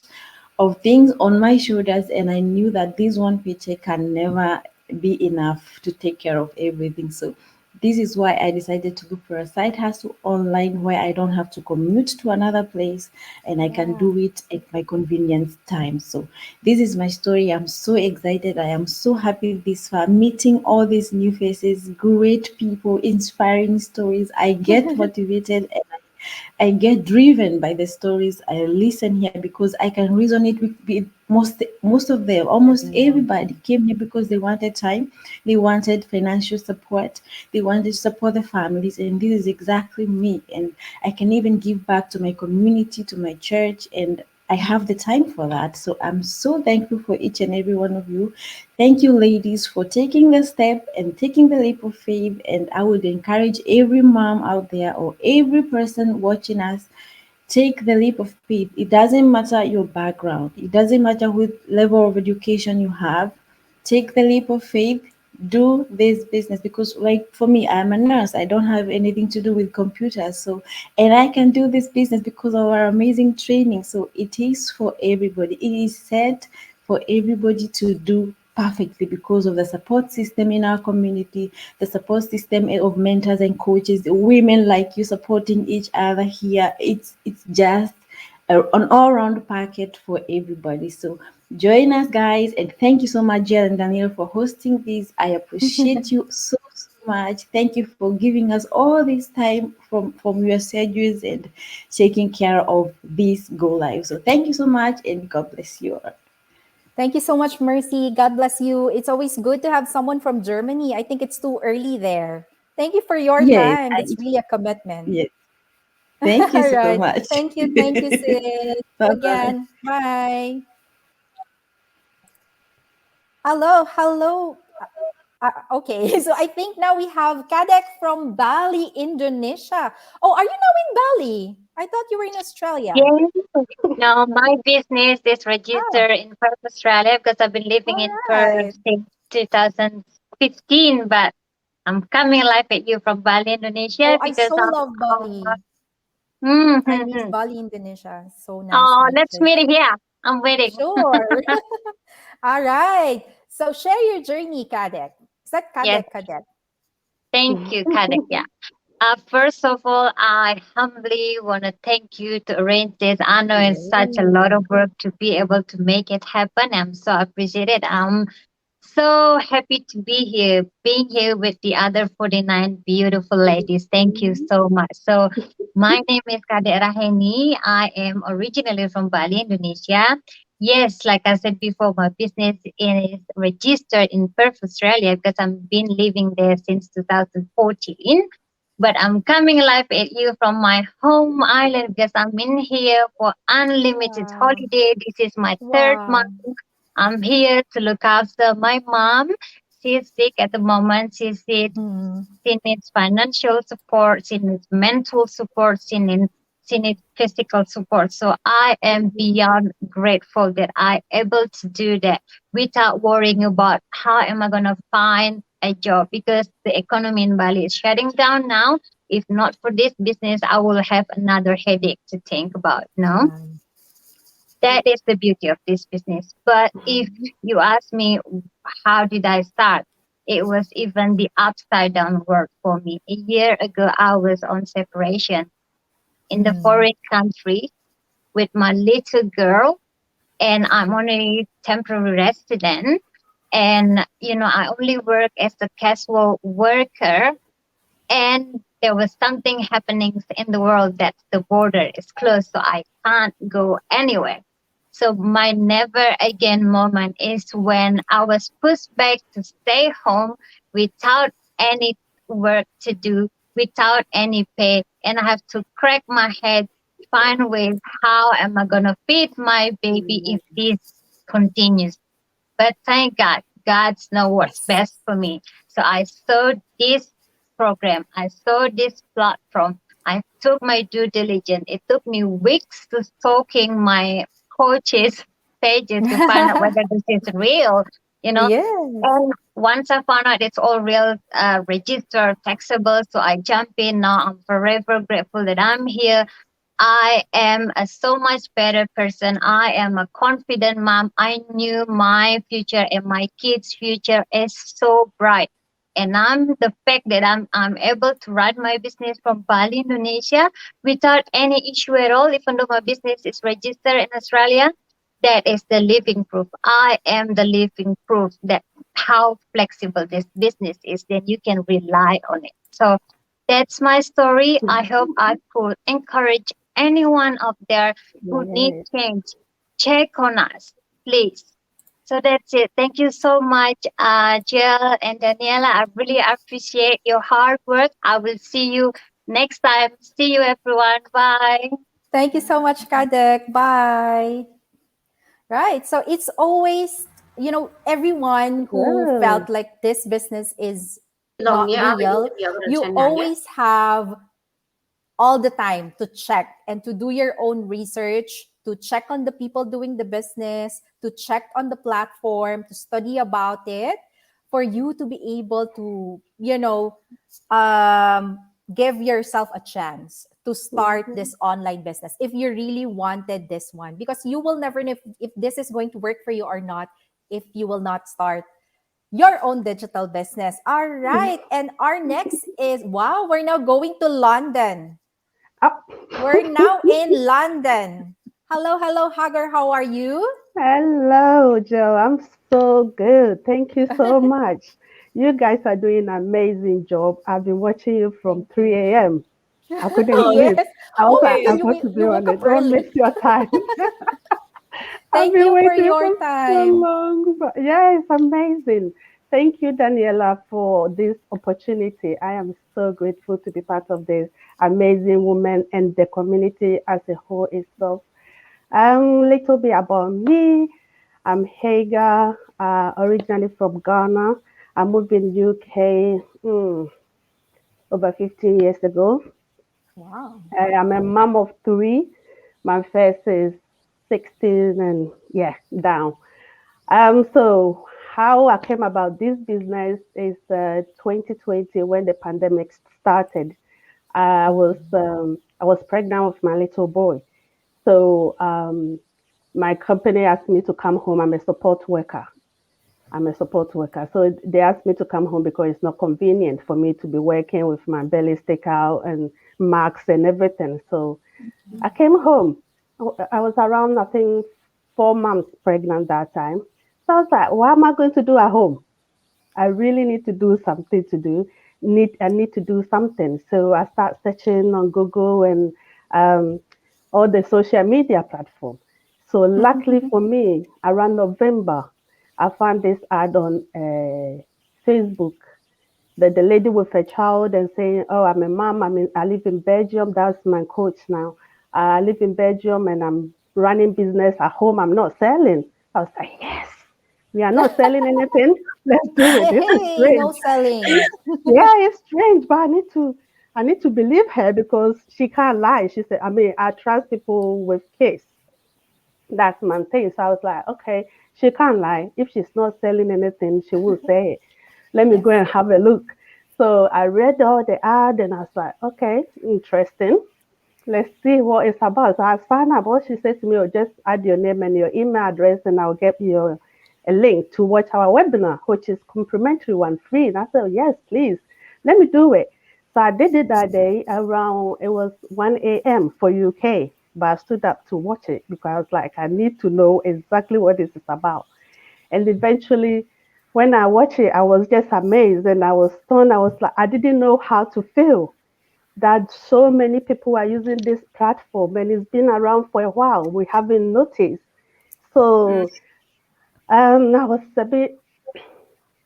of things on my shoulders, and I knew that this one paycheck can never be enough to take care of everything. So this is why I decided to look for a side hustle online where I don't have to commute to another place and I can Yeah. do it at my convenience time. So this is my story. I'm so excited. I am so happy this far, meeting all these new faces, great people, inspiring stories. I get motivated and I get driven by the stories I listen here because I can resonate with most of them. Almost Everyone. everybody came here because they wanted time, they wanted financial support, they wanted to support the families, and this is exactly me. And I can even give back to my community, to my church, and I have the time for that. So I'm so thankful for each and every one of you. Thank you, ladies, for taking the step and taking the leap of faith. And I would encourage every mom out there or every person watching us, take the leap of faith. It doesn't matter your background, it doesn't matter what level of education you have. Take the leap of faith, do this business. Because like for me, I'm a nurse, I don't have anything to do with computers, so and I can do this business because of our amazing training. So it is for everybody, it is set for everybody to do perfectly because of the support system in our community, the support system of mentors and coaches, women like you supporting each other here. It's just an all-round packet for everybody. So join us, guys, and thank you so much, Jill and Daniel, for hosting this. I appreciate you so much. Thank you for giving us all this time from your schedules and taking care of this go live. So thank you so much, and God bless you all. Thank you so much, Mercy. God bless you. It's always good to have someone from Germany. I think it's too early there. Thank you for your Yes, time. That's really a commitment. yes. Thank you All so right. much. Thank you. Thank you, sis. See you Bye bye. again. Bye. Hello. Hello. Okay, so I think now we have Kadek from Bali, Indonesia. Oh, are you now in Bali? I thought you were in Australia. Yes. No, my business is Oh, registered in Perth, Australia, because I've been living all in right. Perth since 2015. But I'm coming live at you from Bali, Oh, Indonesia, I because so I'm. love Bali. I miss Mm-hmm. Bali, Indonesia. So nice Oh, let's beaches. meet here. I'm waiting. Sure. All right. So share your journey, Kadek. Is that Yes, Kadek, Kadek? thank you, Kadek. Yeah. First of all, I humbly want to thank you to arrange this. I know it's such a lot of work to be able to make it happen. I'm so appreciated. I'm so happy to be here, being here with the other 49 beautiful ladies. Thank you so much. So, my name is Kadek Raheni. I am originally from Bali, Indonesia. Yes, like I said before, my business is registered in Perth, Australia, because I've been living there since 2014. But I'm coming live at you from my home island because I'm in here for unlimited Wow. holiday. This is my third month. Wow. I'm here to look after my mom. She's sick at the moment. Hmm. She needs financial support. She needs mental support. She needs physical support. So I am beyond grateful that I able to do that without worrying about how am I going to find a job, because the economy in Bali is shutting down now. If not for this business, I will have another headache to think about. No, Right. that is the beauty of this business. But if you ask me, how did I start? It was even the upside down world for me. A year ago, I was on separation in the Hmm. foreign country with my little girl, and I'm only temporary resident. And, I only work as a casual worker, and there was something happening in the world that the border is closed, so I can't go anywhere. So my never again moment is when I was pushed back to stay home without any work to do, without any pay, and I have to crack my head, find ways how am I gonna feed my baby if this continues. But thank God, God's know what's Yes. best for me. So I saw this program, I saw this platform, I took my due diligence. It took me weeks to stalking my coaches' pages to find out whether this is real, you know. Yes. And once I found out it's all real, registered, taxable, so I jump in. Now I'm forever grateful that I'm here. I am a so much better person. I am a confident mom. I knew my future and my kids' future is so bright. And I'm the fact that I'm able to run my business from Bali, Indonesia without any issue at all, even though my business is registered in Australia. That is the living proof. I am the living proof that how flexible this business is, then you can rely on it. So that's my story. I hope I could encourage anyone out there who need Yes. change. Check on us, please. So that's it. Thank you so much, Jill and Daniela. I really appreciate your hard work. I will see you next time. See you, everyone. Bye. Thank you so much, Kadek. Bye. Right. So it's always, everyone who Yes. felt like this business is Long not ya, apa ini real, dia you rencananya? always have all the time to check and to do your own research, to check on the people doing the business, to check on the platform, to study about it, for you to be able to, give yourself a chance to start this online business if you really wanted this one, because you will never know if this is going to work for you or not if you will not start your own digital business. All right. And our next is, wow, we're now going to London. Up. We're now in London. Hello, hello, Hagar. How are you? Hello, Joe. I'm so good. Thank you so much. You guys are doing an amazing job. I've been watching you from 3 a.m. I couldn't Oh, sleep. yes. I was Oh, like, I'm going you to be you on woke up it. Don't miss early. your time. I've Thank been you for waiting your for so time. long. But yeah, it's amazing. Thank you, Daniela, for this opportunity. I am so grateful to be part of this amazing woman and the community as a whole itself. Little bit about me. I'm Hagar, originally from Ghana. I moved in UK over 15 years ago. Wow. I'm a mom of three. My first is 16 and yeah, down. So how I came about this business is 2020 when the pandemic started. I was pregnant with my little boy. So my company asked me to come home. I'm a support worker. I'm a support worker. So they asked me to come home because it's not convenient for me to be working with my belly stick out and marks and everything. So I came home. I was around, I think, 4 months pregnant that time. So I was like, what am I going to do at home? I really need to do something to do. I need to do something. So I start searching on Google and um, all the social media platform. So luckily for me, around November, I found this ad on Facebook. The lady with a child and saying, "Oh, I'm a mom. I live in Belgium. That's my coach now. I live in Belgium and I'm running business at home. I'm not selling." I was like, "Yes, we are not selling anything. Let's do it. This is Yay, no strange." selling. Yeah, it's strange, but I need to believe her because she can't lie. She said, I trust people with kids. That's my thing. So I was like, okay, she can't lie. If she's not selling anything, she will say it. Let me go and have a look. So I read all the ad and I was like, okay, interesting. Let's see what it's about. So I found out what she said to me, or just add your name and your email address, and I'll get you a link to watch our webinar, which is complimentary one, free. And I said, yes, please, let me do it. So I did it that day around, it was 1 a.m. for UK, but I stood up to watch it because I was like, I need to know exactly what this is about. And eventually, when I watched it, I was just amazed and I was stunned. I was like, I didn't know how to feel that so many people are using this platform and it's been around for a while. We haven't noticed. So I was a bit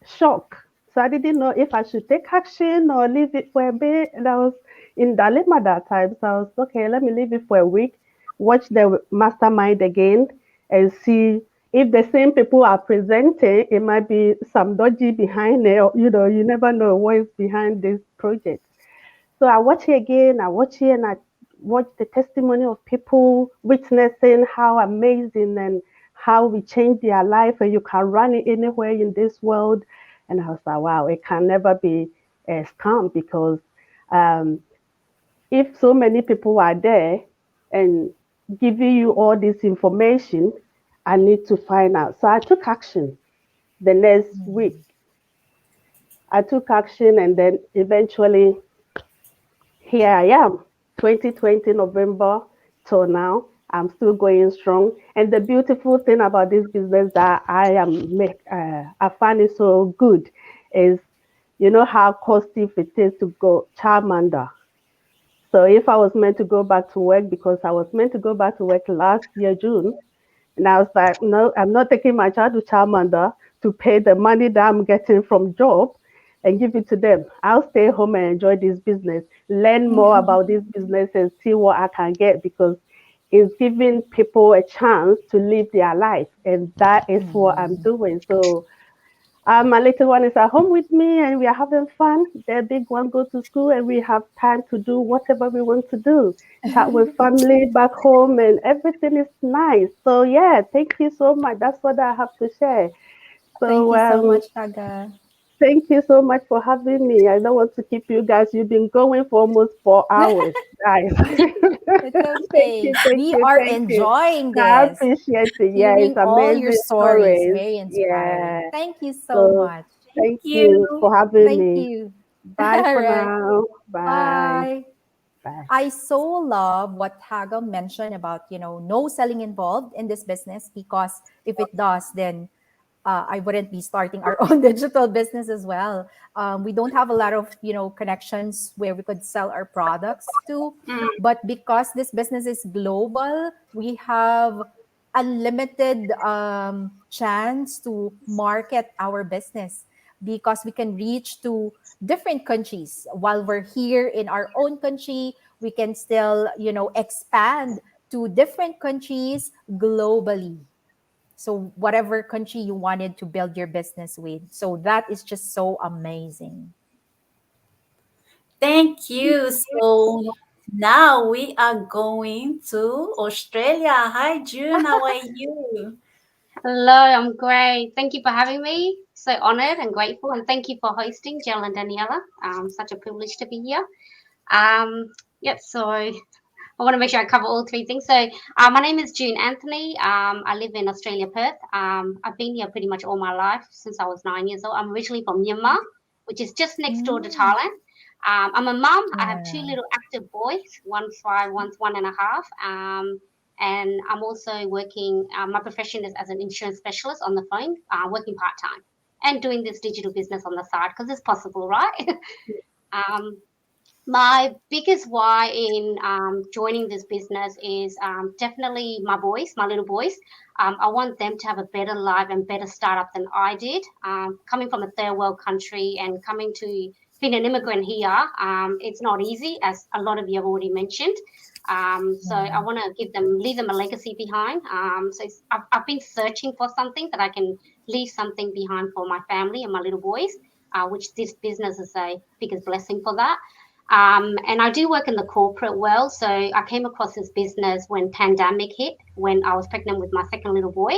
shocked. So I didn't know if I should take action or leave it for a bit. And I was in dilemma that time. So I was okay, let me leave it for a week, watch the mastermind again and see if the same people are presenting, it might be some dodgy behind it. Or, you never know what is behind this project. So I watch it again, I watch it and I watch the testimony of people witnessing how amazing and how we change their life and you can run it anywhere in this world. And I was like, wow, it can never be a scam because um, if so many people are there and giving you all this information, I need to find out. So I took action the next week. I took action and then eventually here I am, 2020 November till now. I'm still going strong. And the beautiful thing about this business that I find it so good is, you know how costly it is to go Charmander. So if I was meant to go back to work, because I was meant to go back to work last year, June, and I was like, no, I'm not taking my child to Charmander to pay the money that I'm getting from job and give it to them. I'll stay home and enjoy this business, learn more about this business and see what I can get because it's giving people a chance to live their life. And that is what I'm doing. So my little one is at home with me and we are having fun. The big one go to school and we have time to do whatever we want to do. Chat with family back home and everything is nice. So yeah, thank you so much. That's what I have to share. Thank So you so much, Taga. thank you so much for having me. I don't want to keep you guys. You've been going for almost 4 hours, guys. It's okay. We are thank you. enjoying I this. appreciate it. Yeah, it's Hearing all your amazing stories. stories. Very inspiring. Yeah. Thank you so So much. thank you you. for having Thank me. you. Bye All for right. now. Bye. Bye. Bye. I so love what Haga mentioned about, no selling involved in this business because if it does, then I wouldn't be starting our own digital business as well. We don't have a lot of, connections where we could sell our products to. But because this business is global, we have unlimited chance to market our business because we can reach to different countries while we're here in our own country. We can still expand to different countries globally. So whatever country you wanted to build your business with. So that is just so amazing. Thank you. So now we are going to Australia. Hi, June. How are you? Hello, I'm great. Thank you for having me. So honored and grateful, and thank you for hosting, Jill and Daniela. Such a privilege to be here. Yep. So I want to make sure I cover all three things. So my name is June Anthony. I live in Australia, Perth. I've been here pretty much all my life since I was 9 years old. I'm originally from Myanmar, which is just next door to Thailand. I'm a mum. I have two little active boys. One's 5, one's 1.5. And I'm also working. My profession is as an insurance specialist on the phone, working part time, and doing this digital business on the side because it's possible, right? um, my biggest why in joining this business is definitely my boys, my little boys. I want them to have a better life and better startup than I did. Coming from a third world country and coming to being an immigrant here, it's not easy, as a lot of you have already mentioned. So I want to leave them a legacy behind. I've been searching for something that I can leave something behind for my family and my little boys, which this business is a biggest blessing for that. And I do work in the corporate world. So I came across this business when pandemic hit, when I was pregnant with my second little boy.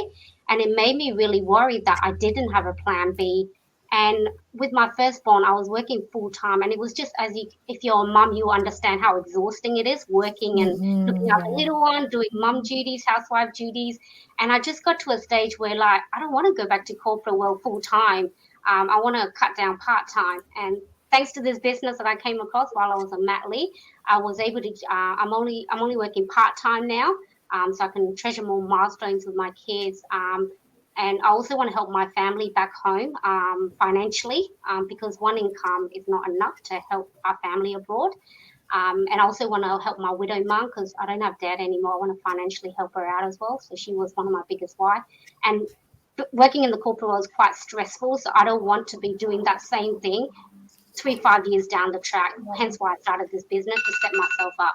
And it made me really worried that I didn't have a plan B. And with my firstborn, I was working full time. And it was just if you're a mum, you understand how exhausting it is working and looking after the little one, doing mum duties, housewife duties. And I just got to a stage where, like, I don't want to go back to corporate world full time. I want to cut down part time. And thanks to this business that I came across while I was a mat leave, I was able to. I'm only working part time now, so I can treasure more milestones with my kids. And I also want to help my family back home financially because one income is not enough to help our family abroad. And I also want to help my widow mum because I don't have dad anymore. I want to financially help her out as well. So she was one of my biggest why. And working in the corporate world is quite stressful, so I don't want to be doing that same thing 3-5 years down the track. Hence why I started this business, to set myself up.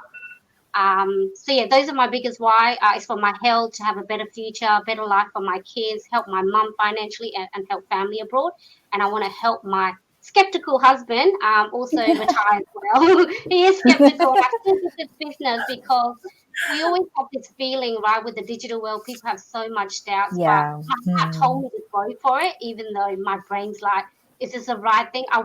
So yeah, those are my biggest why. It's for my health, to have a better future, a better life for my kids, help my mum financially, and help family abroad. And I want to help my skeptical husband also retire as well. He is skeptical. I still do this business because we always have this feeling, right, with the digital world, people have so much doubts. Yeah. But my heart told me to go for it, even though my brain's like, is this the right thing? I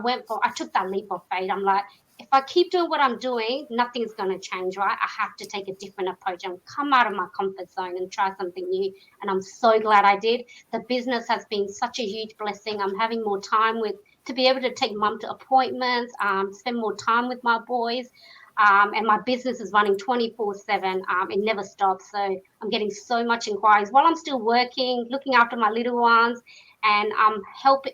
took that leap of faith. I'm like, if I keep doing what I'm doing, nothing's going to change, right? I have to take a different approach and come out of my comfort zone and try something new. And I'm so glad I did. The business has been such a huge blessing. I'm having more time to be able to take mum to appointments, spend more time with my boys. And my business is running 24/7. It never stops. So I'm getting so much inquiries while I'm still working, looking after my little ones, and I'm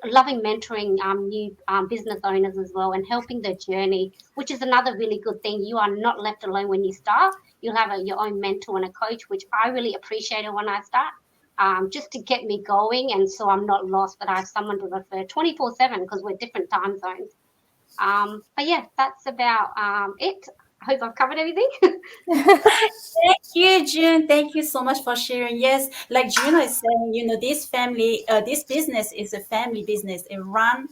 loving mentoring new business owners as well, and helping their journey, which is another really good thing. You are not left alone when you start. You'll have your own mentor and a coach, which I really appreciated when I start, just to get me going, and so I'm not lost. That I have someone to refer 24/7 because we're different time zones. But yeah, that's about it. I hope I've covered everything. Thank you, June. Thank you so much for sharing. Yes, like June is saying, this business is a family business. You run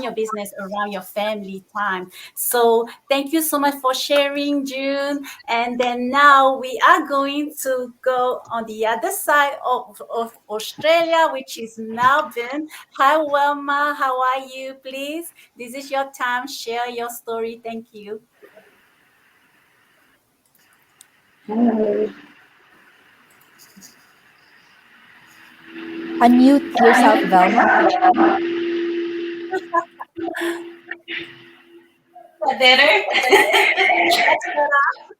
your business around your family time. So thank you so much for sharing, June. And then now we are going to go on the other side of Australia, which is Melbourne. Hi, Wilma. How are you? Please, this is your time. Share your story. Thank you. Unmute yourself, Velma. Better. That's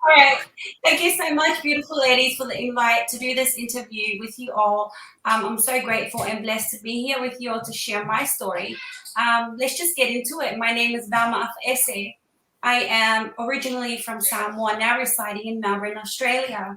All right. Thank you so much, beautiful ladies, for the invite to do this interview with you all. I'm so grateful and blessed to be here with you all to share my story. Let's just get into it. My name is Velma Ese. I am originally from Samoa, now residing in Melbourne, Australia.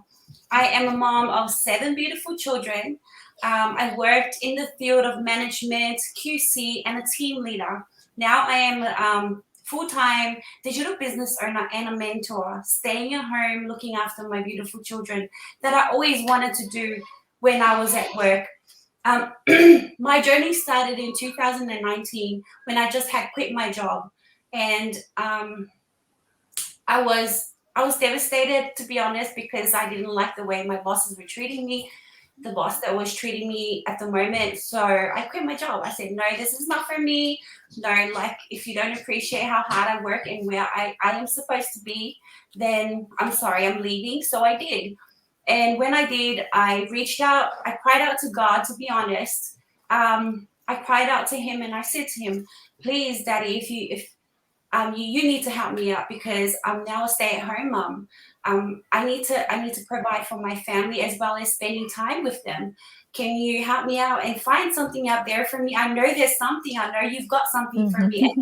I am a mom of 7 beautiful children. I worked in the field of management, QC, and a team leader. Now I am full-time digital business owner and a mentor, staying at home, looking after my beautiful children that I always wanted to do when I was at work. My journey started in 2019 when I just had quit my job, and I was devastated, to be honest, because I didn't like the way my bosses were treating me, the boss that was treating me at the moment. So I quit my job. I said, no, this is not for me. No, like, if you don't appreciate how hard I work and where I am supposed to be, then I'm sorry, I'm leaving. So I did. And when I did, I reached out, I cried out to God, to be honest. I cried out to him and I said to him, please, Daddy, if you need to help me out, because I'm now a stay-at-home mom. I need to provide for my family as well as spending time with them. Can you help me out and find something out there for me? I know there's something. I know you've got something for me.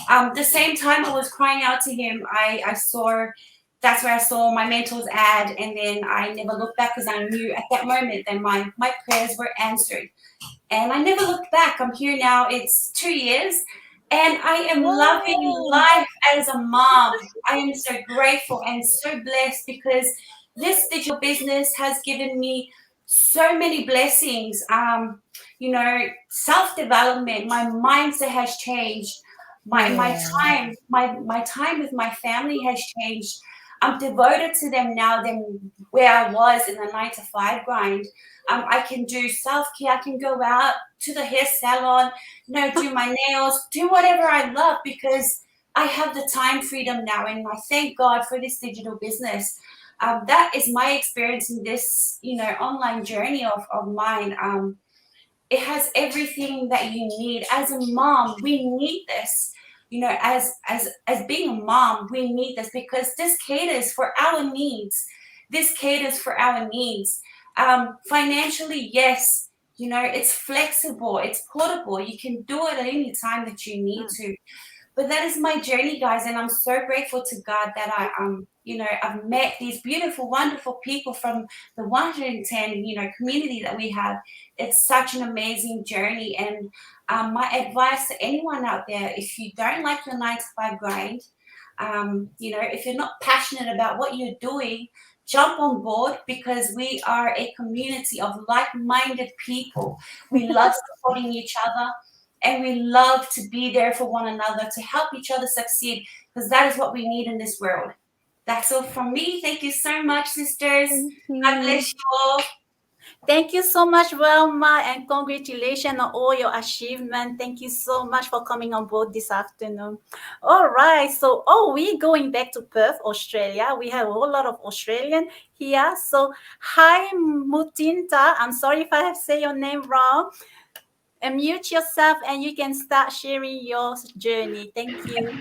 The same time I was crying out to him, I saw, that's where I saw my mentor's ad, and then I never looked back, because I knew at that moment that my prayers were answered. And I never looked back. I'm here now. It's 2 years. And I am loving life as a mom. I am so grateful and so blessed, because this digital business has given me so many blessings. Self-development, my mindset has changed. My time with my family has changed. I'm devoted to them now than where I was in the 9-to-5 grind. I can do self-care. I can go out to the hair salon, do my nails, do whatever I love, because I have the time freedom now. And I thank God for this digital business. That is my experience in this, online journey of mine. It has everything that you need. As a mom, we need this. As being a mom, we need this, because this caters for our needs. This caters for our needs. Financially, yes, it's flexible, it's portable. You can do it at any time that you need to. But that is my journey, guys, and I'm so grateful to God that I've met these beautiful, wonderful people from the 110, community that we have. It's such an amazing journey, and my advice to anyone out there: if you don't like your 9-to-5 grind, if you're not passionate about what you're doing, jump on board, because we are a community of like-minded people. We love supporting each other. And we love to be there for one another, to help each other succeed, because that is what we need in this world. That's all from me. Thank you so much, sisters. God bless you all. Thank you so much, Wilma, and congratulations on all your achievements. Thank you so much for coming on board this afternoon. All right, so we're going back to Perth, Australia. We have a whole lot of Australian here. So hi, Mutinta. I'm sorry if I have said your name wrong. Unmute yourself and you can start sharing your journey. Thank you.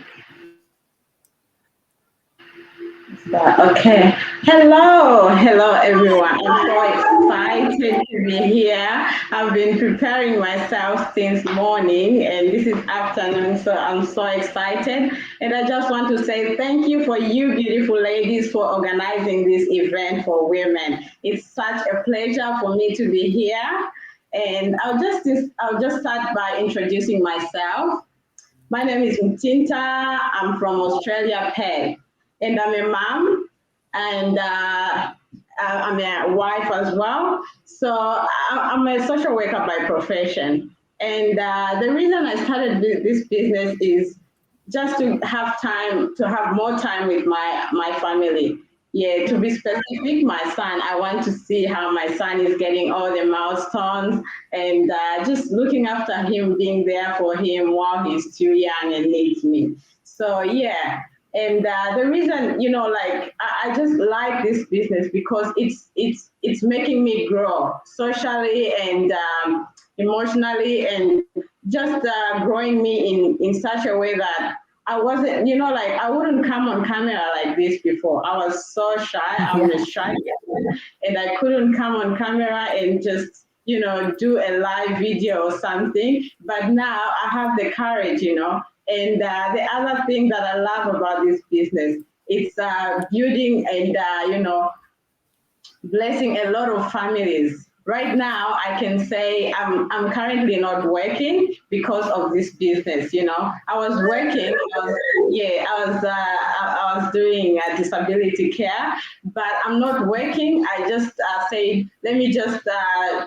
Okay. Hello everyone. I'm so excited to be here. I've been preparing myself since morning, and this is afternoon, so I'm so excited. And I just want to say thank you for you beautiful ladies for organizing this event for women. It's such a pleasure for me to be here. And I'll just start by introducing myself. My name is Mutinta. I'm from Australia, Perth, and I'm a mom, and I'm a wife as well. So I'm a social worker by profession. And the reason I started this business is just to have more time with my family. Yeah, to be specific, my son, I want to see how my son is getting all the milestones, and just looking after him, being there for him while he's too young and needs me. So yeah, and the reason, I just like this business because it's making me grow socially and emotionally, and just growing me in such a way that I wasn't, I wouldn't come on camera like this before. I was so shy. I'm a shy person, and I couldn't come on camera and just, do a live video or something. But now I have the courage, And the other thing that I love about this business, it's building and, blessing a lot of families right now I can say I'm currently not working because of this business. You know, I was working. I was doing disability care, but I'm not working. I just said, let me just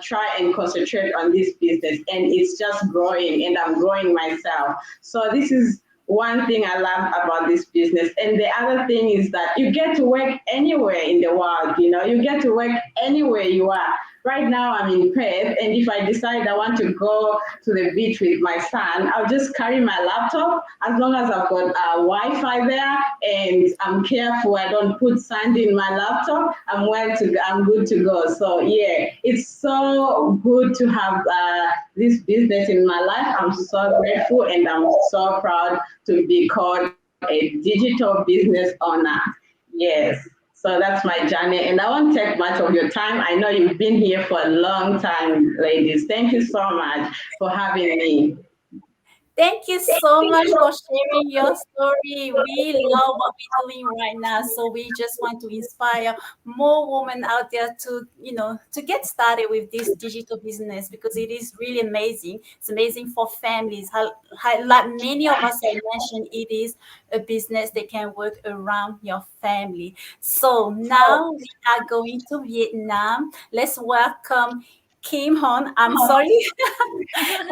try and concentrate on this business, and it's just growing, and I'm growing myself. So this is one thing I love about this business. And the other thing is that you get to work anywhere in the world, you know, you get to work anywhere you are. Right now I'm in Perth, and if I decide I want to go to the beach with my son, I'll just carry my laptop. As long as I've got Wi-Fi there and I'm careful, I don't put sand in my laptop, I'm good to go. So yeah, it's so good to have this business in my life. I'm so grateful and I'm so proud to be called a digital business owner. Yes. So that's my journey, and I won't take much of your time. I know you've been here for a long time, ladies. Thank you so much for having me. Thank you so much for sharing your story. We love what we're doing right now. So we just want to inspire more women out there to, to get started with this digital business because it is really amazing. It's amazing for families. Like many of us have mentioned, it is a business that can work around your family. So now we are going to Vietnam. Let's welcome Kim Hon. I'm sorry.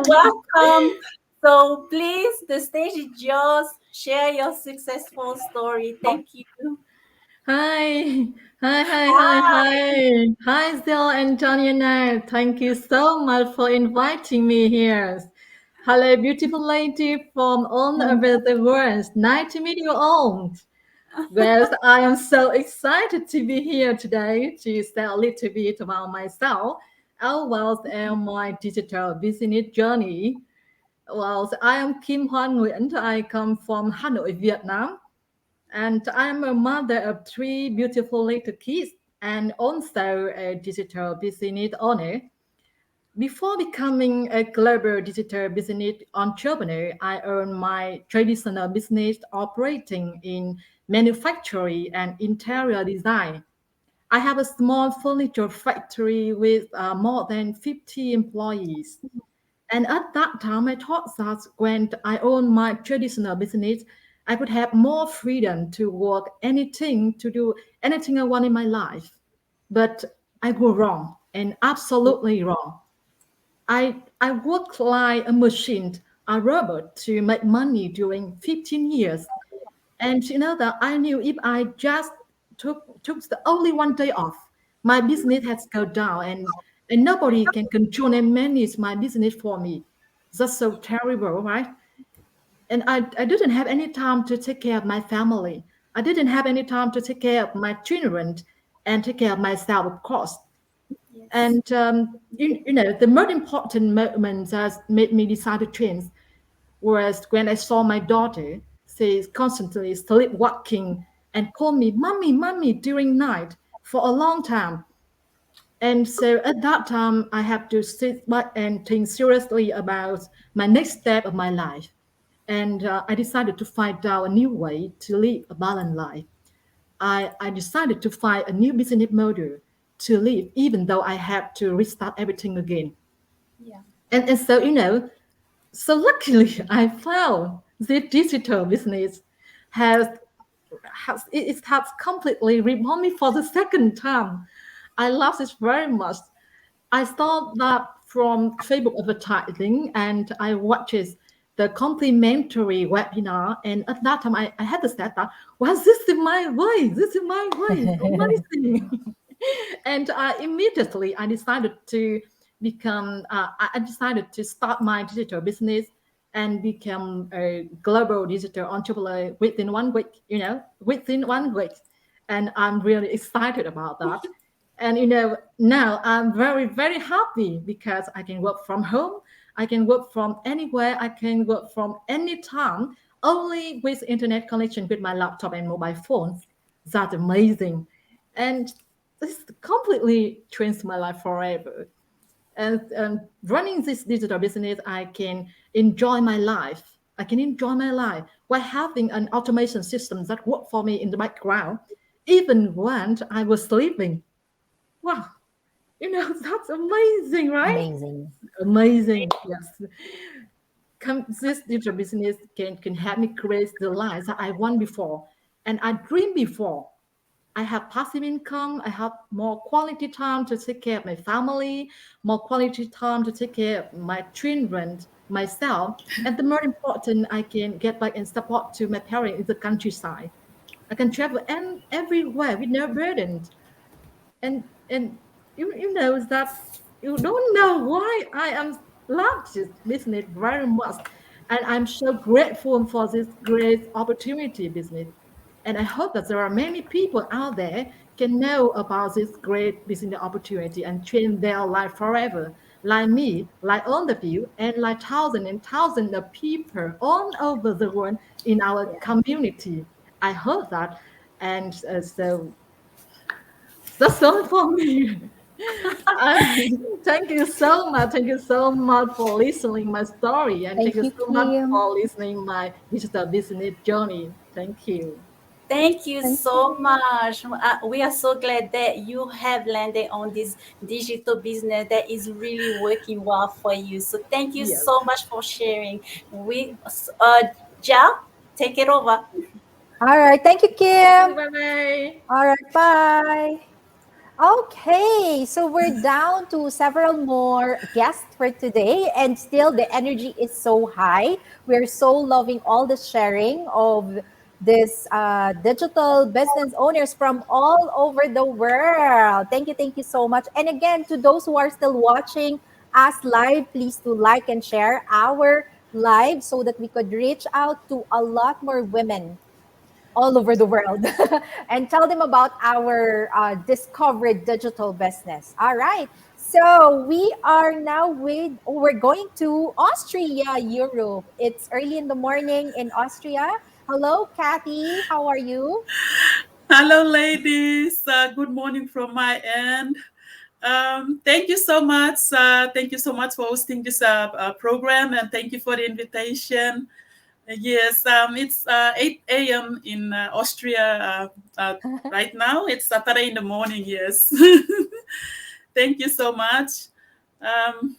Welcome. So please, the stage is yours. Share your successful story. Thank you. Hi, hi. Hi, Zil and Diana. Thank you so much for inviting me here. Hello, beautiful lady from all over the world. Nice to meet you all. Well, I am so excited to be here today to say a little bit about myself, as well as my digital business journey. Well, I am Kim Hoan Nguyen. I come from Hanoi, Vietnam. And I'm a mother of three beautiful little kids and also a digital business owner. Before becoming a global digital business entrepreneur, I owned my traditional business operating in manufacturing and interior design. I have a small furniture factory with more than 50 employees. And at that time, I thought that when I own my traditional business, I could have more freedom to work anything, to do anything I want in my life. But I go wrong and absolutely wrong. I worked like a machine, a robot to make money during 15 years. And you know that I knew if I just took the only one day off, my business has go down and nobody can control and manage my business for me. That's so terrible, right? And I didn't have any time to take care of my family. I didn't have any time to take care of my children and take care of myself, of course. And the most important moment that made me decide to change was when I saw my daughter. She's constantly sleepwalking and called me "mommy, mommy" during night for a long time. And so at that time, I had to sit back and think seriously about my next step of my life. And I decided to find out a new way to live a balanced life. I decided to find a new business model to live, even though I had to restart everything again. Yeah. And so, so luckily I found the digital business has, it has completely reborn me for the second time. I love this very much. I saw that from Facebook advertising and I watched the complimentary webinar. And at that time, I had to say that, well, this is my way. This is my way. Amazing. And immediately I decided to I decided to start my digital business and become a global digital entrepreneur within 1 week, within 1 week. And I'm really excited about that. And now I'm very, very happy because I can work from home. I can work from anywhere. I can work from any time, only with internet connection with my laptop and mobile phone. That's amazing. And this completely changed my life forever. And running this digital business, I can enjoy my life. I can enjoy my life while having an automation system that work for me in the background, even when I was sleeping. Wow. That's amazing, right? Amazing. Amazing, yes. This digital business can help me create the life that I want before and I dreamed before. I have passive income. I have more quality time to take care of my family, more quality time to take care of my children, myself, and the more important, I can get back and support to my parents in the countryside. I can travel and everywhere with no burden. And you know that you don't know why I am love this business very much, and I'm so grateful for this great opportunity business. And I hope that there are many people out there can know about this great business opportunity and change their life forever, like me, like all of you, and like thousands and thousands of people all over the world in our community. I hope that, and so that's all for me. Thank you so much. Thank you so much for listening my story, and thank Thank you you, so much Kim. for listening my digital business journey. Thank you. Thank you Thank so you. much. We are so glad that you have landed on this digital business that is really working well for you. So thank you Yes. so much for sharing. We, Ja, take it over. All right. Thank you, Thank you. Kim. Bye bye. All right. Bye. Okay, so we're down to several more guests for today, and still the energy is so high. We're so loving all the sharing of this digital business owners from all over the world. Thank you so much. And again, to those who are still watching us live, please do like and share our live so that we could reach out to a lot more women all over the world and tell them about our discovered digital business. All right. So we are now we're going to Austria, Europe. It's early in the morning in Austria. Hello, Kathy. How are you? Hello, ladies. Good morning from my end. Thank you so much. Thank you so much for hosting this program, and thank you for the invitation. Yes, it's 8 a.m. in Austria right now. It's Saturday in the morning, yes. Thank you so much. Um,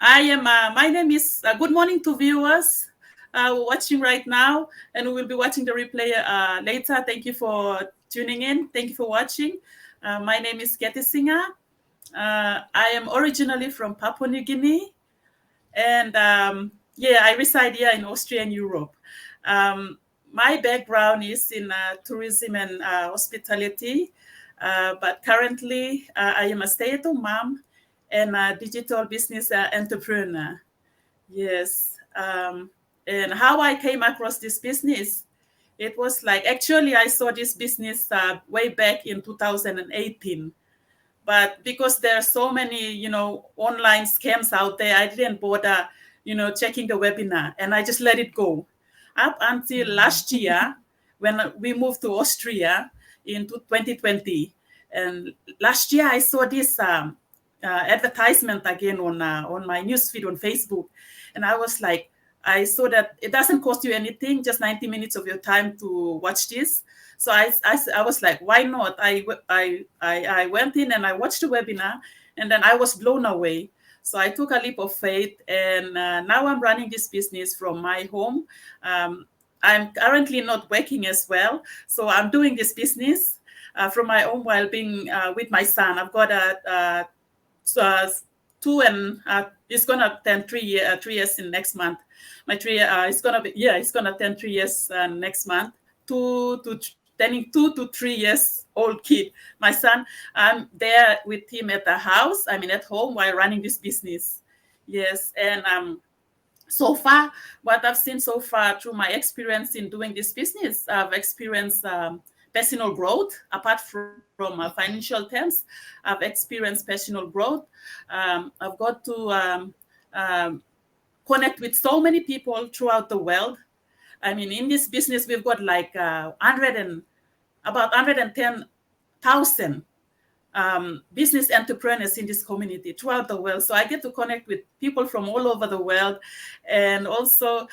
my name is, good morning to viewers watching right now, and we will be watching the replay later. Thank you for tuning in. Thank you for watching. My name is 𝐆𝐥𝐨𝐛𝐚𝐥 I am originally from Papua New Guinea, and yeah, I reside here in Austria and Europe. My background is in tourism and hospitality, but currently I am a stay-at-home mom and a digital business entrepreneur. Yes. And how I came across this business, it was like, actually, I saw this business way back in 2018. But because there are so many, online scams out there, I didn't bother, checking the webinar, and I just let it go. Up until last year, when we moved to Austria in 2020, and last year I saw this advertisement again on my newsfeed on Facebook, and I was like, I saw that it doesn't cost you anything, just 90 minutes of your time to watch this. So I was like, why not? I went in and I watched the webinar, and then I was blown away. So I took a leap of faith, and now I'm running this business from my home. I'm currently not working as well, so I'm doing this business from my home while being with my son. I've got a two and it's gonna turn 3 years in next month. My 3 year it's gonna turn 3 years next month. Turning 2 to 3 years old kid. My son, I'm there with him at the house. I mean at home while running this business. Yes, and so far, what I've seen so far through my experience in doing this business, I've experienced personal growth apart from financial terms. I've experienced personal growth. I've got to connect with so many people throughout the world. I mean, in this business, we've got like about 110,000 business entrepreneurs in this community throughout the world. So I get to connect with people from all over the world. And also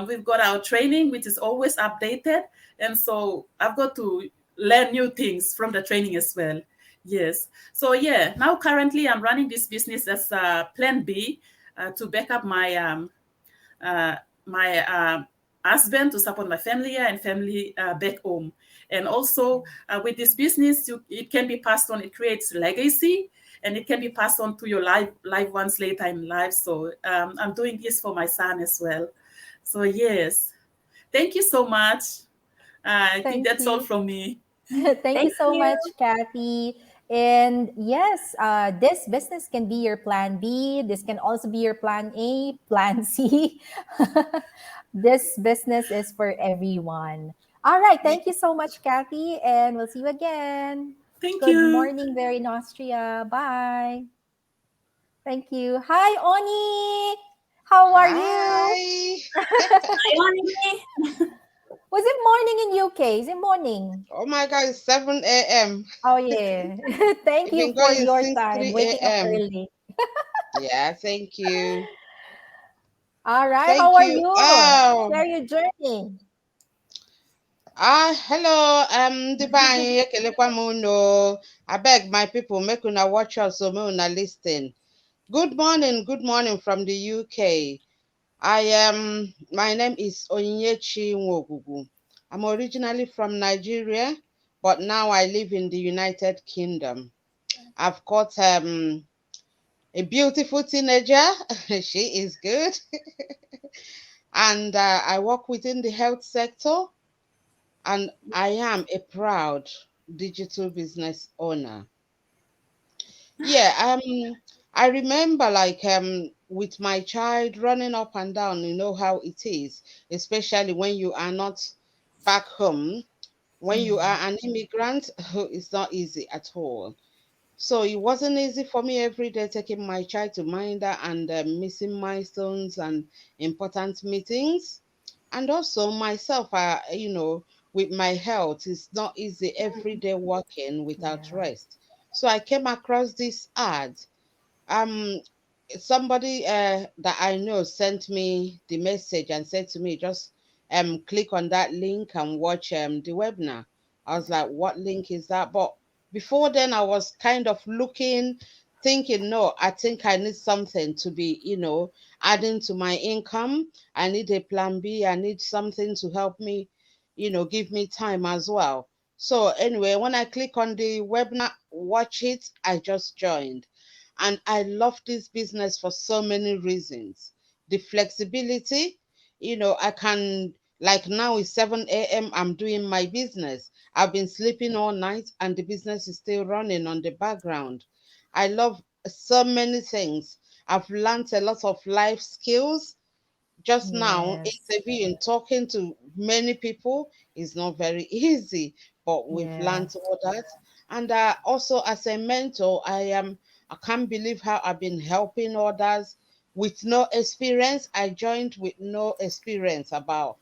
we've got our training, which is always updated. And so I've got to learn new things from the training as well. Yes. So yeah, now currently I'm running this business as Plan B to back up uh, my husband, to support my family here and family back home. And also with this business, it can be passed on. It creates legacy, and it can be passed on to your live ones later in life. So I'm doing this for my son as well. So yes, thank you so much. I think Thank that's all you. from me. Thank you Thank so you. much, Kathy. And yes, this business can be your plan B. This can also be your plan A, plan C. This business is for everyone. All right. Thank you so much, Kathy. And we'll see you again. Thank Good you. morning there in Austria. Bye. Thank you. Hi, Oni. How are you? Hi. Hi, Oni. Was it morning in UK? Is it morning? Oh my God, it's 7 a.m. Oh, yeah. Thank We've you been for going your since time, 3 waking up a.m. early. Yeah, thank you. All right. How Thank are you. you? Share your journey. Hello, ndị be anyị ekelekwa m unu. Abeg my people, make una watch us so make una listen. Good morning from the UK. My name is Onyinyechi Nwogugu. I'm originally from Nigeria, but now I live in the United Kingdom. I've got a beautiful teenager. She is good. And I work within the health sector, and I am a proud digital business owner. Yeah, I remember like with my child running up and down, you know how it is, especially when you are not back home. When you are an immigrant, it's not easy at all. So it wasn't easy for me every day taking my child to Minder and missing milestones and important meetings. And also myself, with my health, it's not easy every day working without rest. So I came across this ad. Um, Somebody that I know sent me the message and said to me, just click on that link and watch the webinar. I was like, what link is that? But before then I was kind of looking, thinking, no, I think I need something to be, adding to my income. I need a plan B. I need something to help me, give me time as well. So anyway, when I click on the webinar, watch it, I just joined. And I love this business for so many reasons. The flexibility, I can, like now it's 7 a.m., I'm doing my business. I've been sleeping all night and the business is still running on the background. I love so many things. I've learned a lot of life skills. Just now Yes. interviewing, talking to many people is not very easy, but we've Yeah. learned all that. And also as a mentor, I can't believe how I've been helping others with no experience. I joined with no experience about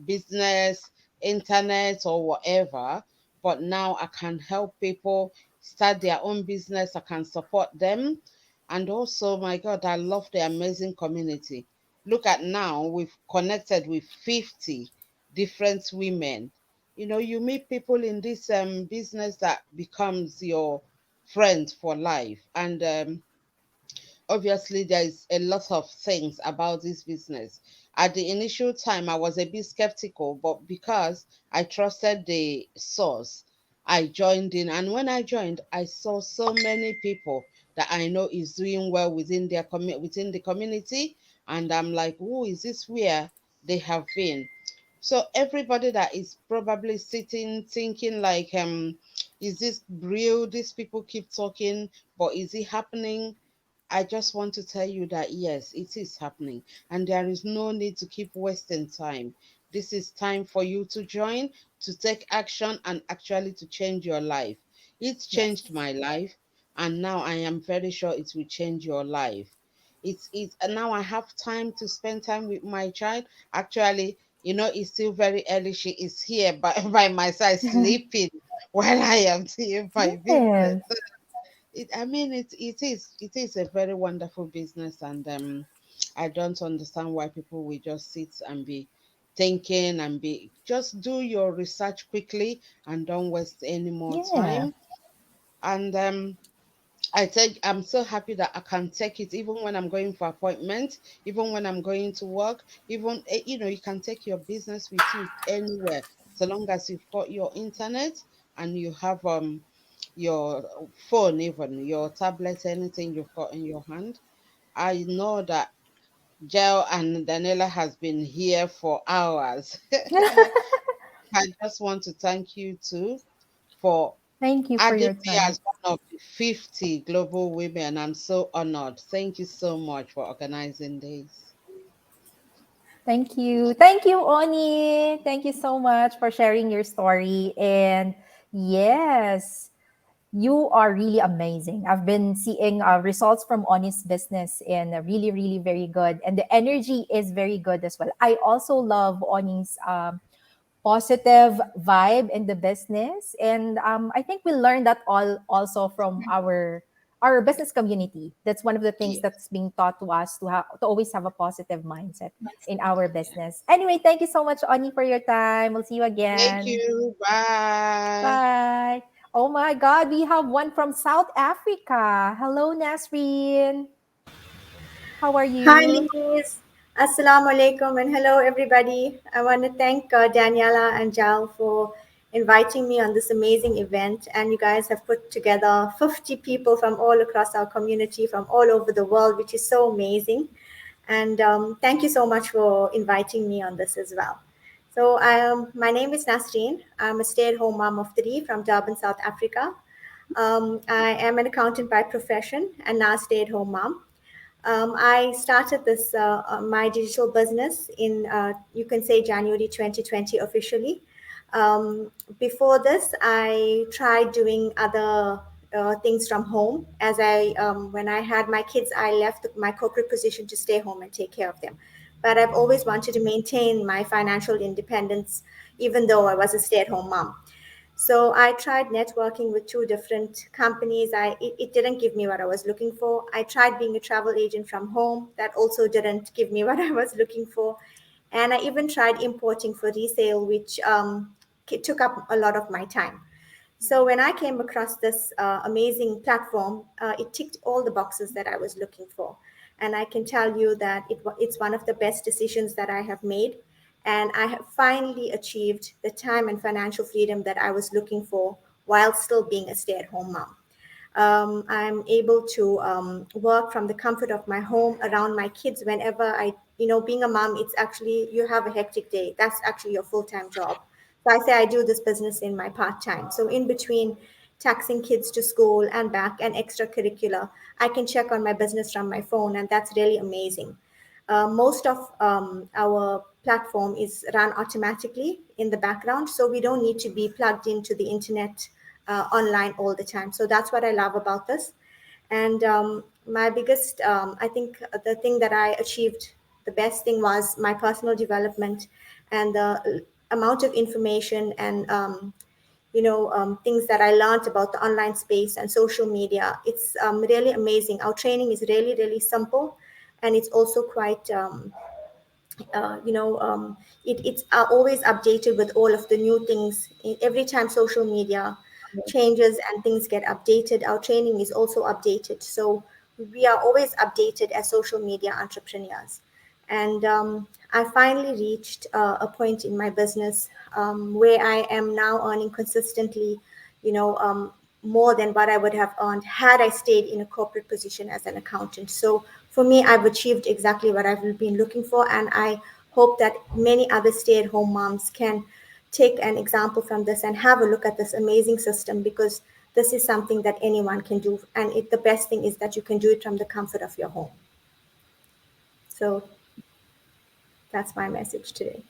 business, internet, or whatever, but now I can help people start their own business. I can support them. And also, my God, I love the amazing community. Look at now, we've connected with 50 different women. You meet people in this business that becomes your friend for life. And obviously there is a lot of things about this business. At the initial time I was a bit skeptical, but because I trusted the source, I joined in. And when I joined, I saw so many people that I know is doing well within within the community. And I'm like, oh, is this where they have been? So everybody that is probably sitting thinking like, is this real? These people keep talking, but is it happening? I just want to tell you that yes, it is happening, and there is no need to keep wasting time. This is time for you to join, to take action, and actually to change your life. It's changed my life, and now I am very sure it will change your life. And now I have time to spend time with my child. Actually, it's still very early. She is here by, by my side sleeping while I am doing my business. Yes. It is a very wonderful business, and I don't understand why people will just sit and be thinking and just do your research quickly and don't waste any more Yeah. time. And I'm so happy that I can take it even when I'm going for appointments, even when I'm going to work, even you can take your business with you anywhere, so long as you've got your internet and you have your phone, even your tablet, anything you've got in your hand. I know that Gel and Daniela has been here for hours. I just want to thank you too for Thank you for adding your me time. as one of the 50 global women. I'm so honored. Thank you so much for organizing this. Thank you. Thank you, Oni. Thank you so much for sharing your story. And yes, you are really amazing. I've been seeing results from Oni's business and really, really very good. And the energy is very good as well. I also love Oni's positive vibe in the business. And I think we learned that all also from our business community. That's one of the things Yeah. that's being taught to us to always have a positive mindset in our business. Anyway, thank you so much, Oni, for your time. We'll see you Thank again. you. Bye. Bye. Oh my God, we have one from South Africa. Hello, Nasreen. How are Hi, you? ladies. Assalamu alaikum and hello, everybody. I want to thank Daniela and Jal for inviting me on this amazing event. And you guys have put together 50 people from all across our community, from all over the world, which is so amazing. And thank you so much for inviting me on this as well. So, my name is Nasreen. I'm a stay at home mom of three from Durban, South Africa. I am an accountant by profession and now stay at home mom. I started this my digital business in you can say January 2020 officially. Before this, I tried doing other things from home. As when I had my kids, I left my corporate position to stay home and take care of them. But I've always wanted to maintain my financial independence, even though I was a stay-at-home mom. So I tried networking with two different companies. It didn't give me what I was looking for. I tried being a travel agent from home. That also didn't give me what I was looking for. And I even tried importing for resale, which took up a lot of my time. So when I came across this amazing platform, it ticked all the boxes that I was looking for. And I can tell you that it's one of the best decisions that I have made. And I have finally achieved the time and financial freedom that I was looking for while still being a stay-at-home mom. I'm able to work from the comfort of my home around my kids whenever being a mom, it's actually, you have a hectic day. That's actually your full-time job. So I say I do this business in my part-time. So in between taxing kids to school and back and extracurricular, I can check on my business from my phone, and that's really amazing. Most of our platform is run automatically in the background, so we don't need to be plugged into the internet online all the time. So that's what I love about this. And my biggest, I think the thing that I achieved, the best thing was my personal development and the amount of information and things that I learned about the online space and social media. It's really amazing. Our training is really, really simple, and it's also quite it's always updated with all of the new things. Every time social media changes and things get updated, our training is also updated. So we are always updated as social media entrepreneurs. And I finally reached a point in my business where I am now earning consistently, more than what I would have earned had I stayed in a corporate position as an accountant. So for me, I've achieved exactly what I've been looking for, and I hope that many other stay-at-home moms can take an example from this and have a look at this amazing system, because this is something that anyone can do, and the best thing is that you can do it from the comfort of your home. So that's my message today.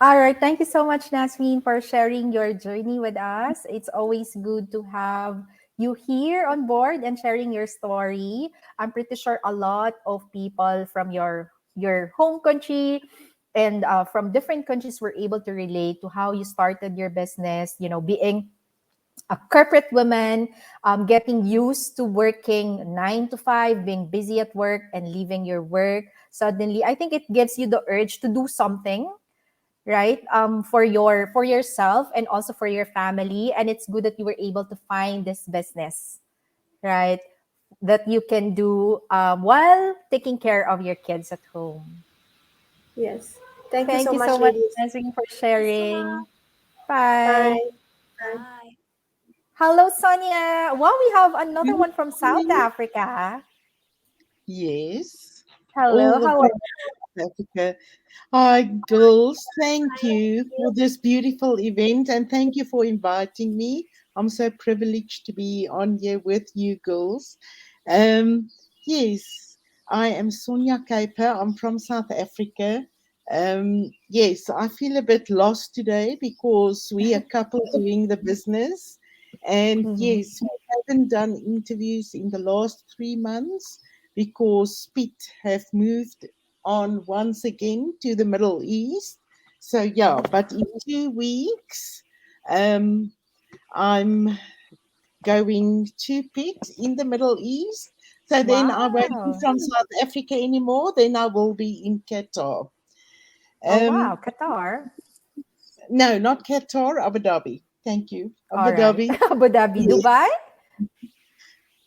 All right. Thank you so much, Nasreen, for sharing your journey with us. It's always good to have you here on board and sharing your story. I'm pretty sure a lot of people from your home country and from different countries were able to relate to how you started your business, being a corporate woman, getting used to working 9 to 5, being busy at work and leaving your work. Suddenly, I think it gives you the urge to do something, right, for yourself and also for your family. And it's good that you were able to find this business right? That you can do while taking care of your kids at home. Yes. Thank you Thank so you much, so much, ladies. Nancy, for Thank you so much. sharing. Bye. Bye. Bye. Bye. Hello, Sonia. Wow, we have another Good one from South morning. Africa. Yes, Hello, all the how way are from South Africa. Hi, girls. Thank you for this beautiful event and thank you for inviting me. I'm so privileged to be on here with you, girls. Um, yes, I am Sonia Kuiper. I'm from South Africa. Yes, I feel a bit lost today because we are a couple doing the business. And Mhm. yes, we haven't done interviews in the last 3 months because Pete have moved on once again to the Middle East. So yeah, but in 2 weeks, um, I'm going to Pete in the Middle East. So then I won't be Wow. from South Africa anymore. Then I will be in Qatar. Oh, wow. Um, Qatar. no, not Qatar, Abu Dhabi. Thank you, All Abu right. Dhabi. Abu Dhabi, Dubai?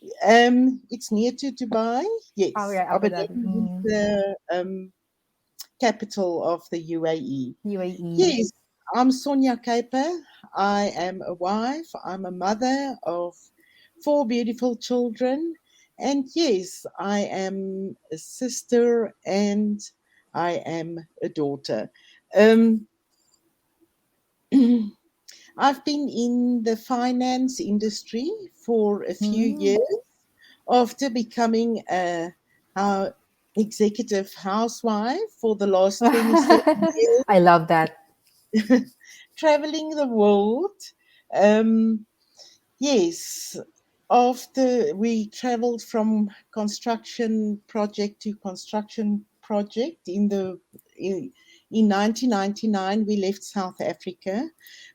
Yes. It's near to Dubai. Oh, Yes, yeah, Abu Abu Dhabi. Dhabi is the capital of the UAE. UAE. Yes, I'm Sonia Kuiper. I am a wife. I'm a mother of 4 beautiful children. And yes, I am a sister and I am a daughter. Um, I've been in the finance industry for a few Mm. years after becoming a executive housewife for the last 27 years. I love that. Traveling the world. Um, yes, after we traveled from construction project to construction project in 1999, we left South Africa.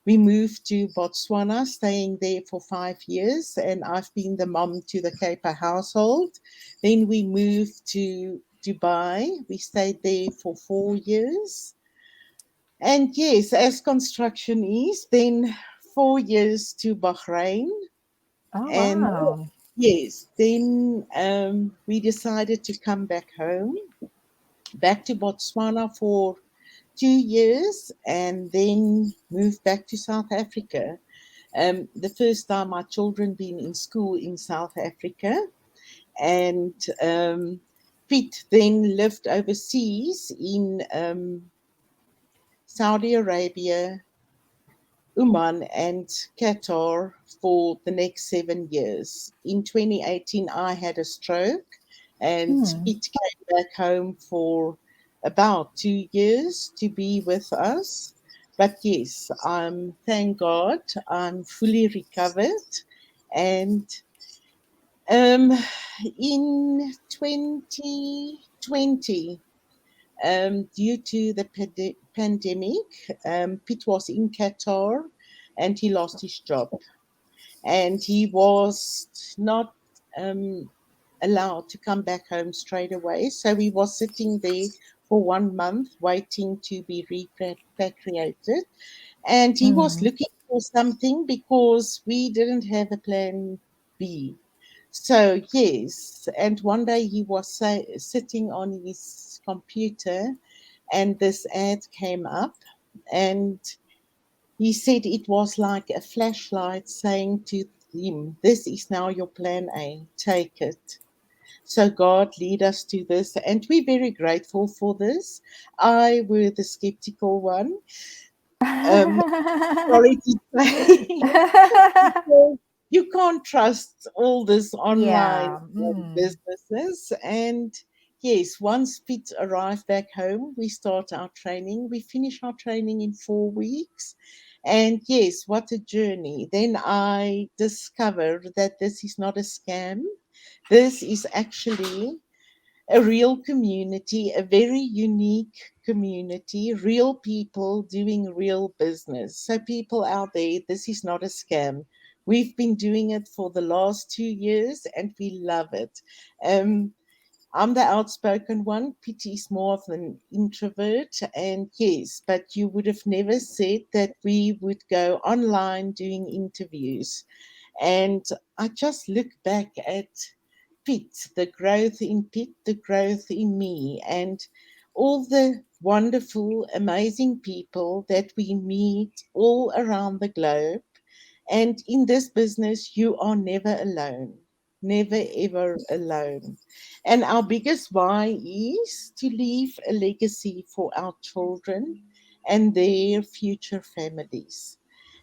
We moved to Botswana, staying there for 5 years, and I've been the mom to the Caper household. Then we moved to Dubai. We stayed there for 4 years. And yes, as construction is, then 4 years to Bahrain. Oh, And wow. yes, then we decided to come back home, back to Botswana for 2 years, and then move back to South Africa. The first time my children been in school in South Africa, and Pete then lived overseas in Saudi Arabia, Oman and Qatar for the next 7 years. In 2018, I had a stroke and Hmm. Pete came back home for about 2 years to be with us. But yes, thank God, I'm fully recovered. And um, in 2020, due to the pandemic, Pete was in Qatar and he lost his job. And he was not allowed to come back home straight away. So he was sitting there for 1 month waiting to be repatriated. And he was Mhm. looking for something because we didn't have a plan B. So, yes, and one day he was sitting on his computer and this ad came up and he said it was like a flashlight saying to him, "This is now your plan A, take it." So God lead us to this, and we're very grateful for this. I were the skeptical one. Um, Sorry to say, because you can't trust all this online Yeah. Mm. businesses. And yes, once Pete arrived back home, we start our training. We finish our training in 4 weeks. And yes, what a journey. Then I discovered that this is not a scam. This is actually a real community, a very unique community, real people doing real business. So, people out there, this is not a scam. We've been doing it for the last 2 years and we love it. Um, I'm the outspoken one. Pity is more of an introvert. And yes, but you would have never said that we would go online doing interviews. And I just look back at Pete, the growth in Pete, the growth in me, and all the wonderful, amazing people that we meet all around the globe. And in this business, you are never alone, never ever alone. And our biggest why is to leave a legacy for our children and their future families.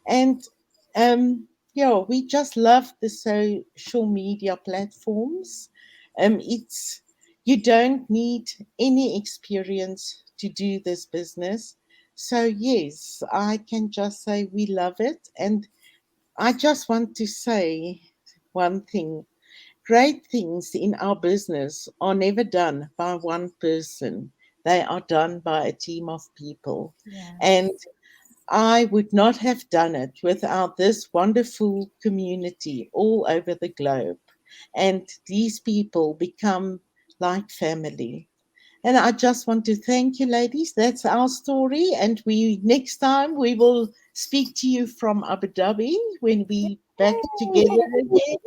And yeah, we just love the social media platforms. It's you don't need any experience to do this business. So yes, I can just say we love it. And I just want to say one thing. Great things in our business are never done by one person. They are done by a team of people. And I would not have done it without this wonderful community all over the globe. And these people become like family. And I just want to thank you, ladies. That's our story. And we next time we will speak to you from Abu Dhabi when we back together again.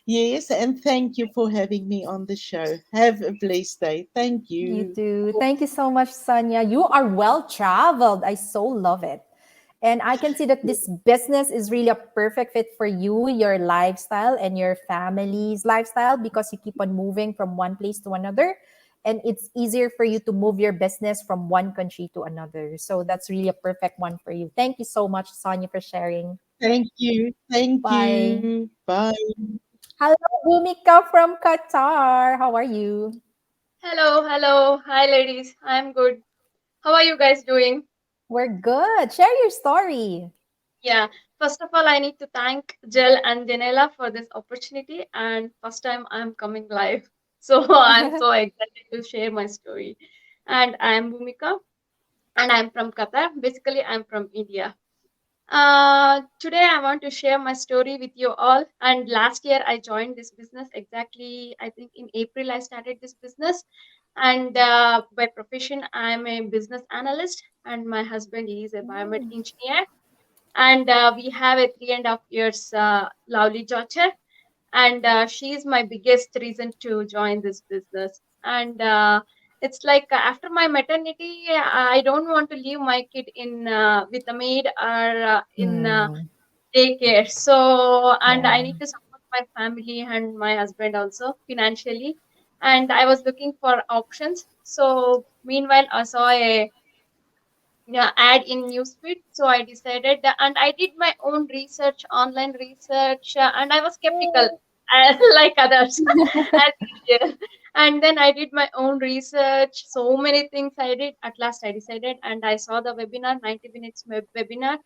Yes, and thank you for having me on the show. Have a blessed day. Thank You you. too. Thank you so much, Sonia. You are well traveled. I so love it. And I can see that this business is really a perfect fit for you, your lifestyle, and your family's lifestyle because you keep on moving from one place to another. And it's easier for you to move your business from one country to another. So that's really a perfect one for you. Thank you so much, Sonia, for sharing. Thank you. Thank Bye. you. Bye. Hello, Bhumika from Qatar. How are you? Hello, hello. Hi, ladies. I'm good. How are you guys doing? We're good. Share your story. Yeah. First of all, I need to thank Jill and Janela for this opportunity. And first time I'm coming live. So I'm so excited to share my story. And I'm Bhumika and I'm from Qatar. Basically, I'm from India. Today I want to share my story with you all. And last year I joined this business exactly, I think in April I started this business. And by profession, I'm a business analyst, and my husband is a biomed engineer. And we have a 3.5 years lovely daughter, and she is my biggest reason to join this business. And it's like after my maternity, I don't want to leave my kid in with a maid or in daycare. So, and I need to support my family and my husband also financially. And I was looking for options. So, meanwhile, I saw a ad in newsfeed. So I decided, and I did my own research, online research, and I was skeptical, like others, as usual. And then I did my own research. So many things I did. At last, I decided, and I saw the webinar, 90 minutes webinar,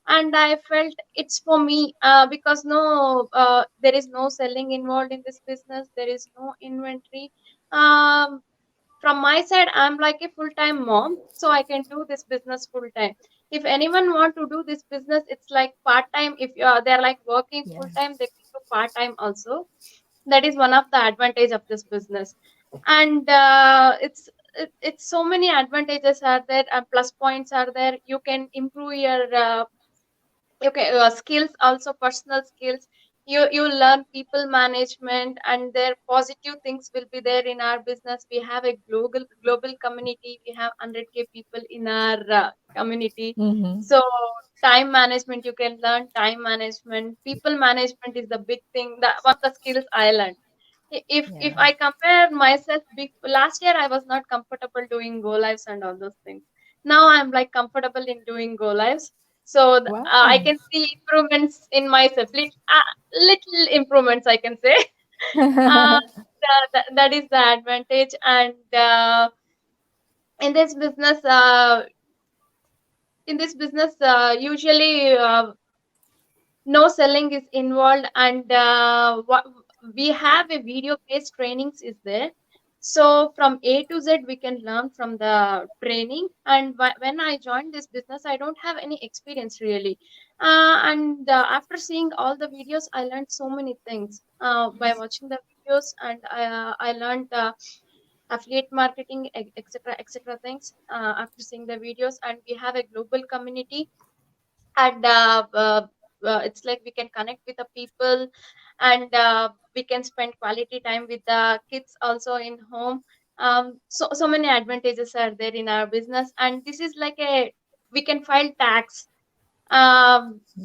and I felt it's for me because there is no selling involved in this business. There is no inventory. From my side, I'm like a full-time mom, so I can do this business full-time. If anyone want to do this business, it's like part-time. If they're like working full-time, they can do part-time also. That is one of the advantage of this business. And it's so many advantages are there, and plus points are there. You can improve your skills, also personal skills. You learn people management, and their positive things will be there in our business. We have a global community. We have 100K people in our community. So time management, you can learn time management. People management is the big thing, that one of the skills I learned. If I compare myself, last year I was not comfortable doing go lives and all those things. Now I'm like comfortable in doing go lives. So I can see improvements in myself, little improvements I can say. That is the advantage. And in this business, usually no selling is involved, and we have a video based trainings is there. So from A to Z we can learn from the training. And when I joined this business, I don't have any experience really, and after seeing all the videos, I learned so many things by watching the videos. And I learned affiliate marketing, etc things after seeing the videos. And we have a global community. And it's like we can connect with the people, and we can spend quality time with the kids also in home. So many advantages are there in our business, and this is like a, we can file tax.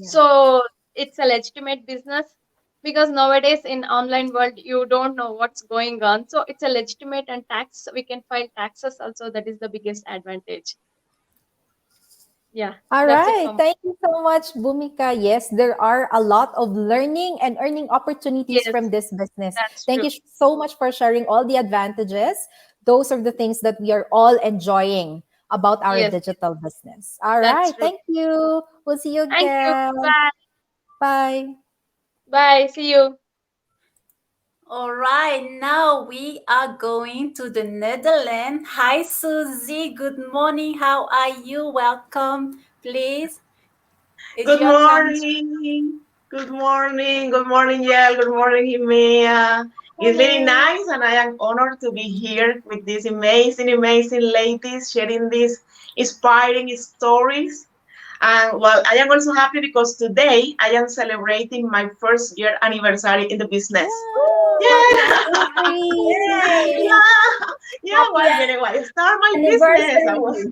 So it's a legitimate business, because nowadays in online world you don't know what's going on, so it's a legitimate, and tax, we can file taxes also. That is the biggest advantage. Yeah, All that's it right. from. Thank you so much, Bhumika. Yes, there are a lot of learning and earning opportunities Yes, from this business. that's Thank true. you so much for sharing all the advantages. Those are the things that we are all enjoying about our Yes, digital business. All that's right. true. Thank you. We'll see you Thank you. again. Bye. Bye. Bye. See you. All right, now we are going to the Netherlands. Hi, Susie. Good morning. How are you? Welcome, please. It's Good your turn. morning. Good morning. Good morning, Yael. Good morning, Himea. It's really Hello. nice, and I am honored to be here with these amazing, amazing ladies sharing these inspiring stories. And well, I am also happy because today I am celebrating my first year anniversary in the business. Happy Yeah. anniversary. Yeah. Well, anyway, start my business. I was,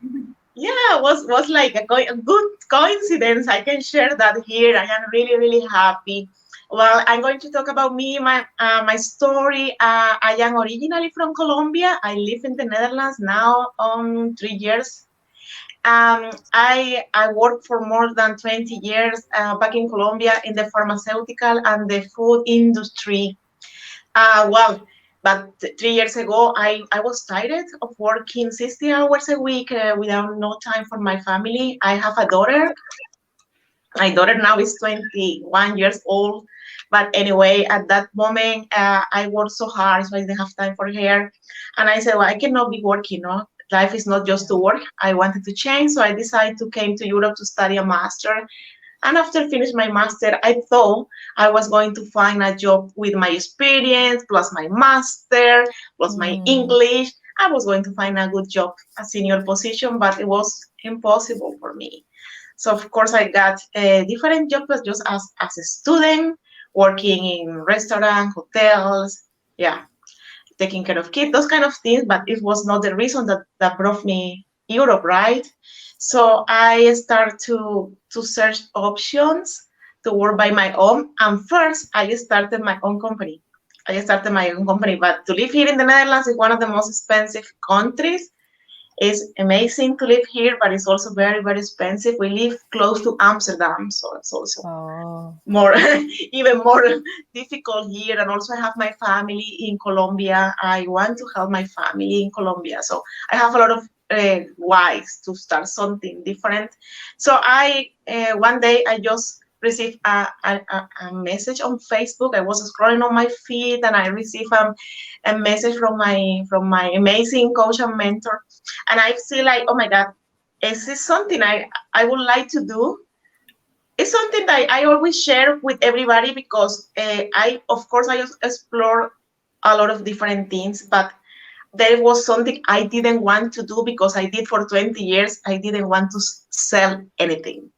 yeah, was like a good coincidence. I can share that here. I am really, really happy. Well, I'm going to talk about me, my story. I am originally from Colombia. I live in the Netherlands now 3 years. I worked for more than 20 years back in Colombia in the pharmaceutical and the food industry. Well, but 3 years ago, I was tired of working 60 hours a week without no time for my family. I have a daughter. My daughter now is 21 years old. But anyway, at that moment, I worked so hard, so I didn't have time for her. And I said, well, I cannot be working, no? Life is not just to work. I wanted to change, so I decided to came to Europe to study a master. And after finishing my master, I thought I was going to find a job with my experience, plus my master, plus my English. I was going to find a good job, a senior position, but it was impossible for me. So of course I got different jobs just as a student, working in restaurants, hotels, yeah, taking care of kids, those kind of things, but it was not the reason that brought me Europe, right? So I started to search options to work by my own. And first I started my own company. But to live here in the Netherlands is one of the most expensive countries. It's amazing to live here, but it's also very, very expensive. We live close to Amsterdam, so it's also more, even more difficult here. And also I have my family in Colombia. I want to help my family in Colombia. So I have a lot of whys to start something different. So one day I just received a message on Facebook. I was scrolling on my feed and I received a message from my amazing coach and mentor. And I feel like, oh my God, is this something I would like to do? It's something that I always share with everybody because of course, I just explore a lot of different things, but there was something I didn't want to do because I did for 20 years. I didn't want to sell anything.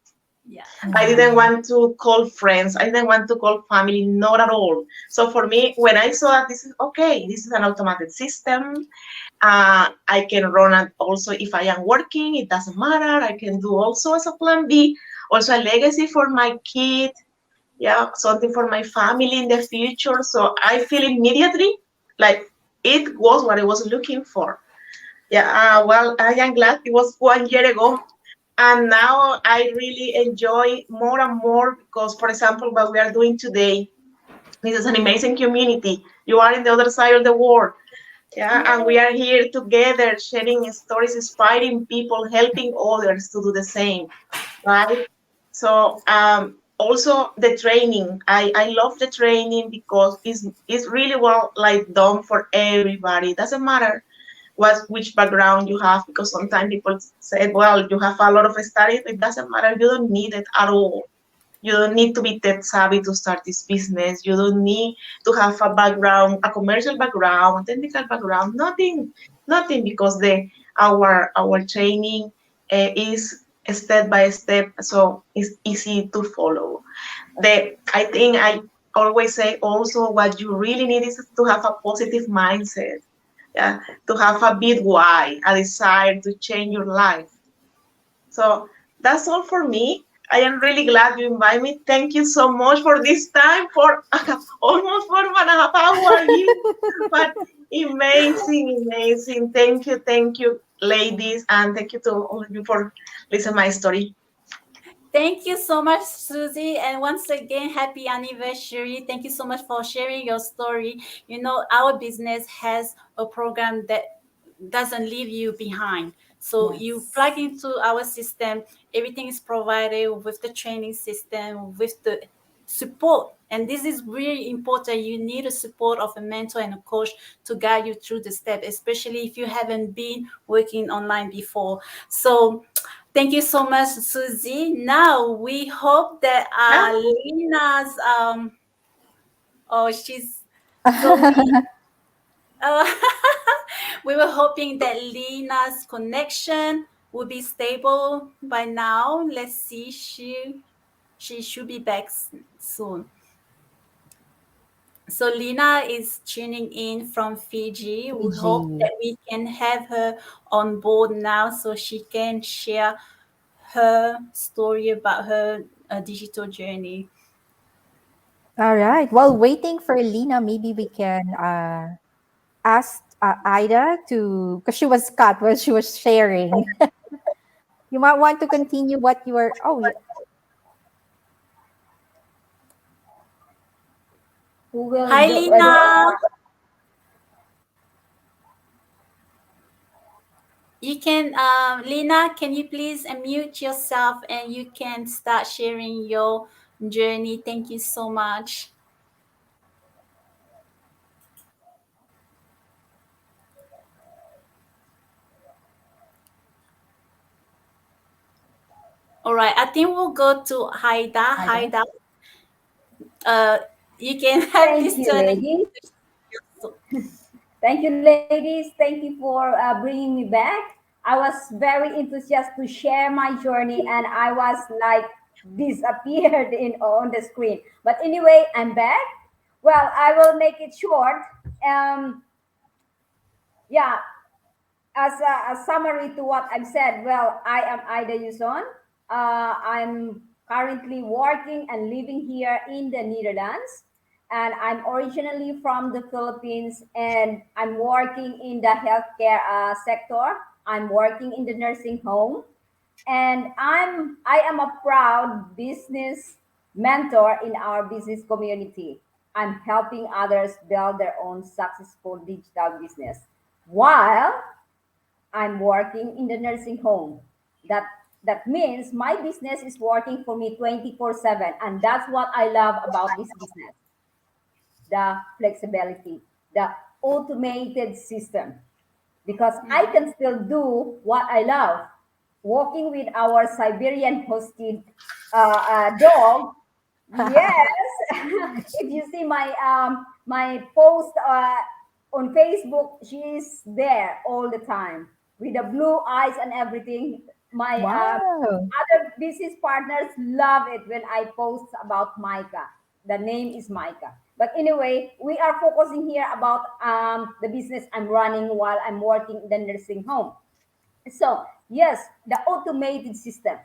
Yeah. I didn't want to call friends. I didn't want to call family, not at all. So for me, when I saw that this is an automated system. I can run it also if I am working, it doesn't matter. I can do also as a plan B, also a legacy for my kid, yeah, something for my family in the future. So I feel immediately like it was what I was looking for. Yeah, well, I am glad it was 1 year ago. And now I really enjoy more and more because, for example, what we are doing today, this is an amazing community. You are in the other side of the world. Yeah, and we are here together, sharing stories, inspiring people, helping others to do the same, right? So also the training, I love the training because it's really well like done for everybody. It doesn't matter which background you have because sometimes people say, well, you have a lot of studies. It doesn't matter. You don't need it at all. You don't need to be tech savvy to start this business. You don't need to have a background, a commercial background, a technical background. Nothing, because our training is step by step, so it's easy to follow. I think I always say also what you really need is to have a positive mindset. Yeah, to have a big why, a desire to change your life. So that's all for me. I am really glad you invited me. Thank you so much for this time for almost 1.5 hours here. But amazing, amazing. Thank you, ladies, and thank you to all of you for listening my story. Thank you so much, Susie. And once again, happy anniversary. Thank you so much for sharing your story. You know, our business has a program that doesn't leave you behind. So you plug into our system, everything is provided with the training system, with the support. And this is really important. You need a support of a mentor and a coach to guide you through the step, especially if you haven't been working online before. So thank you so much, Susie. Now we hope that Lina's she's so uh, we were hoping that Lina's connection would be stable by now. Let's see, she should be back soon. So Lina is tuning in from Fiji. We hope Fiji. that we can have her on board now so she can share her story about her digital journey. All right. While waiting for Lina, maybe we can ask Ida to, because she was cut while she was sharing. You might want to continue what you were. Oh, yeah. Who will Hi, do? Lina. You can, Lina, can you please unmute yourself and you can start sharing your journey? Thank you so much. All right, I think we'll go to Haida. Haida, you can have Thank this you, turn. ladies. Thank you, ladies. Thank you for bringing me back. I was very enthusiastic to share my journey, and I was like disappeared in on the screen. But anyway, I'm back. Well, I will make it short. Yeah, as a summary to what I've said, well, I am Ida Yuson. I'm currently working and living here in the Netherlands. And I'm originally from the Philippines and I'm working in the healthcare sector. I'm working in the nursing home. And I am a proud business mentor in our business community. I'm helping others build their own successful digital business while I'm working in the nursing home. That that means my business is working for me 24/7, and that's what I love about this business. The flexibility, the automated system, because I can still do what I love. Walking with our Siberian Husky dog. Yes, if you see my post on Facebook, she's there all the time with the blue eyes and everything. My Wow. other business partners love it when I post about Micah. The name is Micah. But anyway, we are focusing here about the business I'm running while I'm working in the nursing home. So yes, the automated system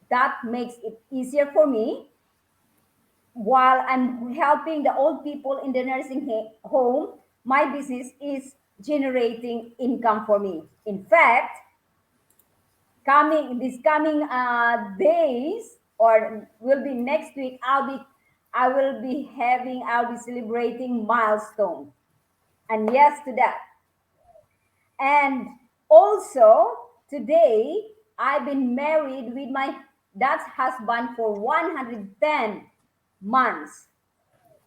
that makes it easier for me while I'm helping the old people in the nursing home. My business is generating income for me. In fact, coming days or will be next week, I'll be celebrating milestone. And yes to that. And also today I've been married with my dad's husband for 110 months.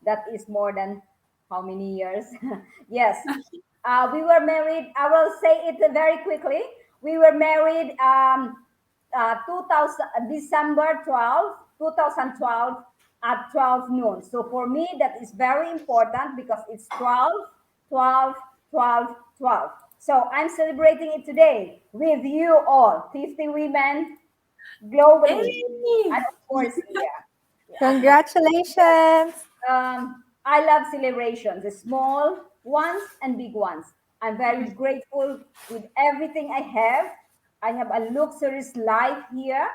That is more than how many years? Yes. We were married. I will say it very quickly. We were married 2000, December 12th, 2012 at 12 noon. So for me, that is very important because it's 12, 12, 12, 12. So I'm celebrating it today with you all, 50 women globally. Hey. And of course, here. Congratulations. I love celebrations, the small ones and big ones. I'm very grateful with everything I have. I have a luxurious life here,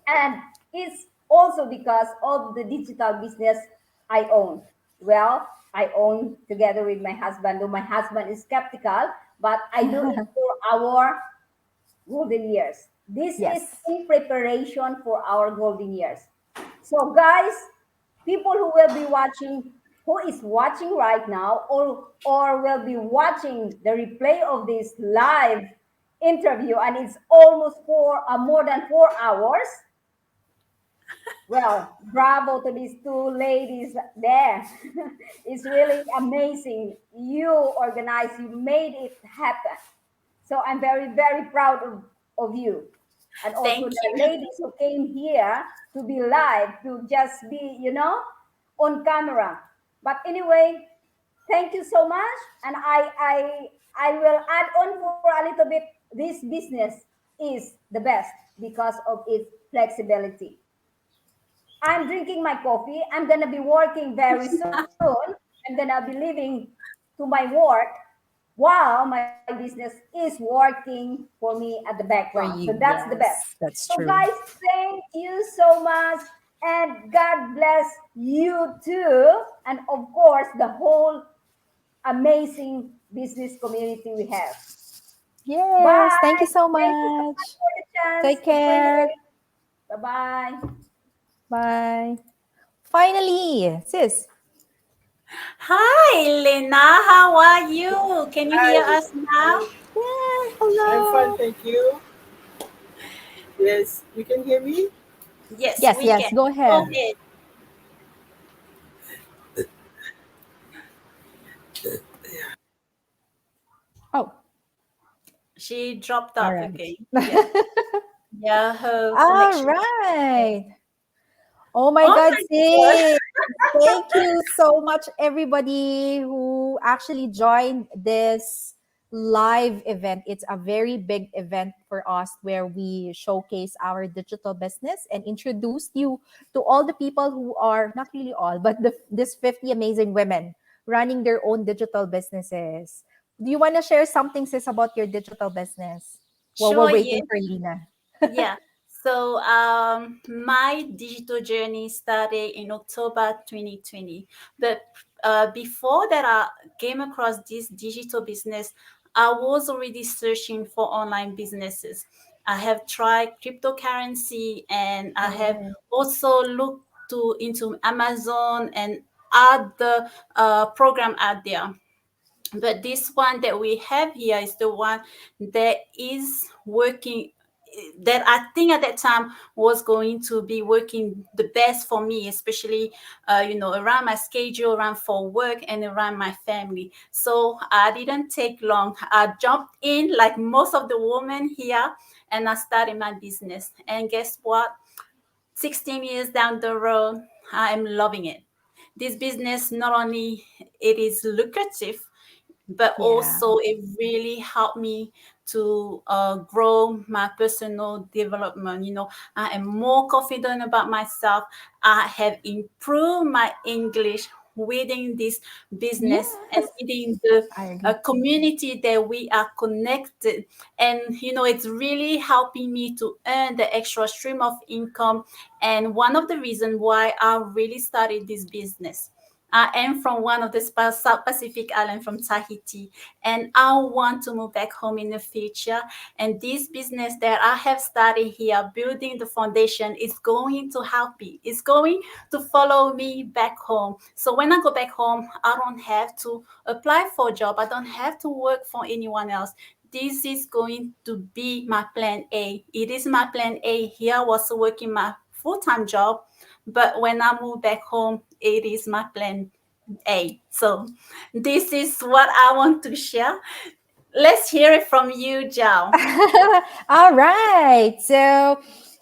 and it's also because of the digital business I own. Well, I own together with my husband, though my husband is skeptical, but I do it for our golden years. This is Yes. in preparation for our golden years. So, guys, people who will be watching, who is watching right now, or will be watching the replay of this live interview, and it's almost more than 4 hours. Well, bravo to these two ladies there. It's really amazing. You organized, you made it happen. So I'm very, very proud of you. And also Thank the you. ladies who came here to be live, to just be, on camera. But anyway, thank you so much. And I will add on for a little bit. This business is the best because of its flexibility. I'm drinking my coffee. I'm gonna be working very soon. I'm gonna be leaving to my work while my business is working for me at the For background. So you, that's the best. yes, that's So true. guys, thank you so much, and God bless you too, and of course the whole amazing business community we have. Yes, thank you Bye. so Thank you so much. much for the chance Take to care. play. Bye bye. Bye. Finally, sis. Hi, Lena. How are you? Can you hear Hi, us now? Yeah, I'm fine, hello. thank you. Yes, you can hear me? Yes, Yes, we yes, can. go Go ahead. ahead. Oh, She dropped all off right. again. Yeah. Yeah, her All connection. right. Oh my Oh God, my God. sis. Thank you so much, everybody who actually joined this live event. It's a very big event for us where we showcase our digital business and introduced you to all the people who are, not really all, but this 50 amazing women running their own digital businesses. Do you want to share something, sis, about your digital business while we're Sure, waiting yes. for Lina? Yeah. So my digital journey started in October 2020. But before that, I came across this digital business. I was already searching for online businesses. I have tried cryptocurrency, and I have Oh. also looked into Amazon and other program out there. But this one that we have here is the one that is working, that I think at that time was going to be working the best for me, especially around my schedule, around for work, and around my family. So I didn't take long. I jumped in like most of the women here, and I started my business. And guess what? 16 years down the road, I am loving it. This business, not only it is lucrative, but Yeah. also it really helped me to grow my personal development. I am more confident about myself. I have improved my English within this business and Yes, within the I agree. community that we are connected. And it's really helping me to earn the extra stream of income. And one of the reasons why I really started this business, I am from one of the South Pacific island, from Tahiti, and I want to move back home in the future. And this business that I have started here, building the foundation, is going to help me. It's going to follow me back home. So when I go back home, I don't have to apply for a job. I don't have to work for anyone else. This is going to be my plan A. It is my plan A. Here I was working my full-time job, but when I move back home, it is my plan A. So this is what I want to share. Let's hear it from you, Jao. All right. So,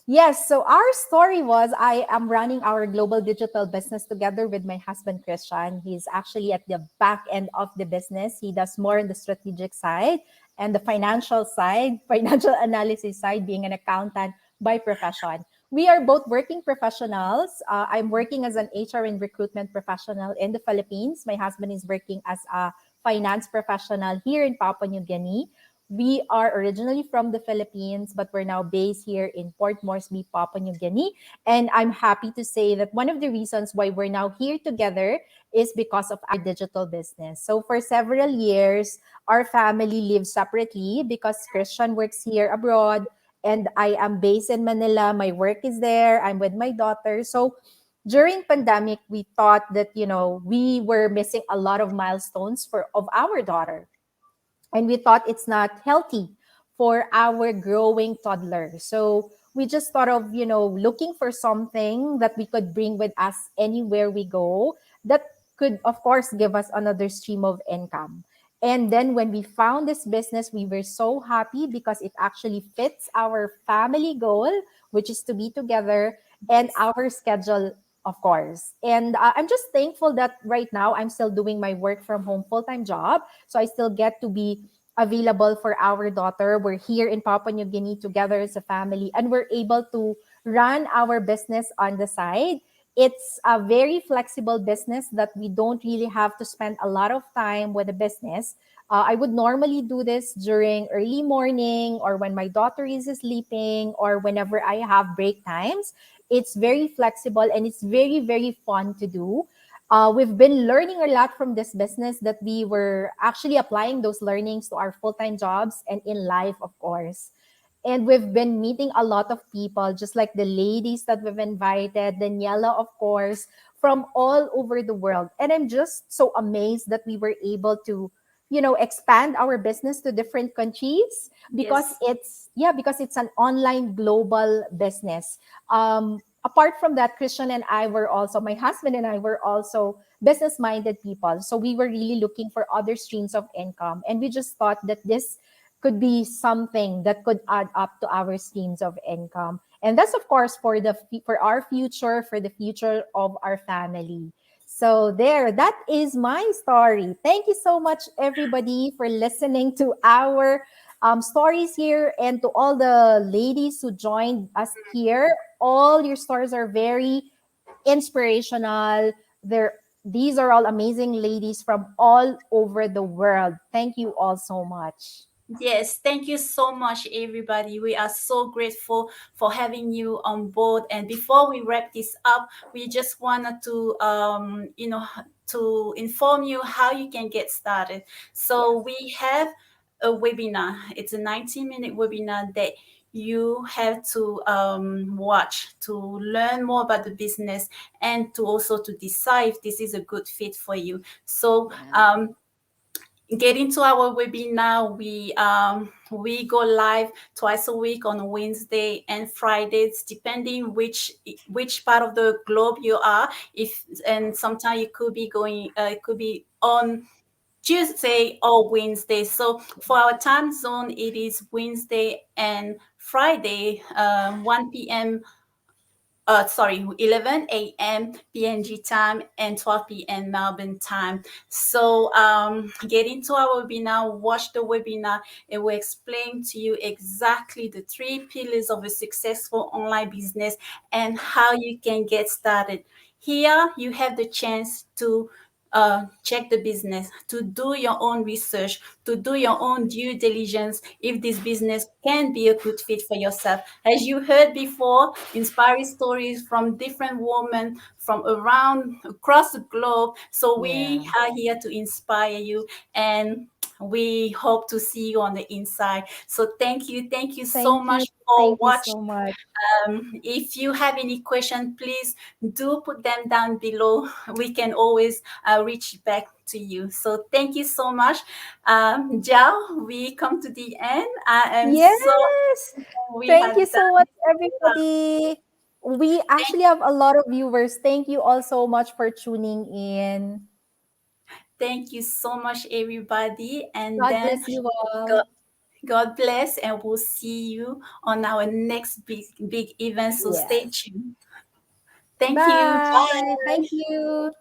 yes, so our story was I am running our global digital business together with my husband, Christian. He's actually at the back end of the business. He does more on the strategic side and the financial side, financial analysis side, being an accountant by profession. We are both working professionals. I'm working as an HR and recruitment professional in the Philippines. My husband is working as a finance professional here in Papua New Guinea. We are originally from the Philippines, but we're now based here in Port Moresby, Papua New Guinea. And I'm happy to say that one of the reasons why we're now here together is because of our digital business. So for several years, our family lives separately because Christian works here abroad and I am based in Manila. My work is there. I'm with my daughter. So during pandemic, we thought that, we were missing a lot of milestones of our daughter, and we thought it's not healthy for our growing toddler. So we just thought of, looking for something that we could bring with us anywhere we go that could, of course, give us another stream of income. And then when we found this business, we were so happy because it actually fits our family goal, which is to be together, and our schedule, of course. And I'm just thankful that right now I'm still doing my work from home full-time job. So I still get to be available for our daughter. We're here in Papua New Guinea together as a family, and we're able to run our business on the side. It's a very flexible business that we don't really have to spend a lot of time with the business. I would normally do this during early morning or when my daughter is sleeping or whenever I have break times. It's very flexible and it's very, very fun to do. We've been learning a lot from this business that we were actually applying those learnings to our full-time jobs and in life, of course. And we've been meeting a lot of people, just like the ladies that we've invited, Daniela, of course, from all over the world. And I'm just so amazed that we were able to, expand our business to different countries because Yes. it's an online global business. Apart from that, Christian and I were also, my husband and I were also business minded people. So we were really looking for other streams of income. And we just thought that this could be something that could add up to our streams of income. And that's of course for our future, for the future of our family. So there, that is my story. Thank you so much, everybody, for listening to our stories here, and to all the ladies who joined us here. All your stories are very inspirational. These are all amazing ladies from all over the world. Thank you all so much. Yes, thank you so much, everybody. We are so grateful for having you on board. And before we wrap this up, we just wanted to, to inform you how you can get started. So we have a webinar. It's a 90-minute webinar that you have to watch to learn more about the business and to also to decide if this is a good fit for you. So get into our webinar. We go live twice a week on Wednesday and Fridays, depending which part of the globe you are. And sometimes it could be going, it could be on Tuesday or Wednesday. So for our time zone, it is Wednesday and Friday, 1 p.m. 11 a.m. PNG time and 12 p.m. Melbourne time. So get into our webinar, watch the webinar. It will explain to you exactly the 3 pillars of a successful online business and how you can get started. Here, you have the chance to check the business, to do your own research, to do your own due diligence if this business can be a good fit for yourself. As you heard before, inspiring stories from different women from around across the globe. So we are here to inspire you, and we hope to see you on the inside. So thank you so Thank you. much for Thank you watching. so much. If you have any question, please do put them down below. We can always reach back to you. So thank you so much. Jiao, we come to the end. I am so Yes. we Thank had you so much, done. everybody. We actually have a lot of viewers. Thank you all so much for tuning in. Thank you so much, everybody. And God then bless you all. God, God bless, and we'll see you on our next big event. So stay Yes. tuned. Thank you. Bye. Bye. Thank you.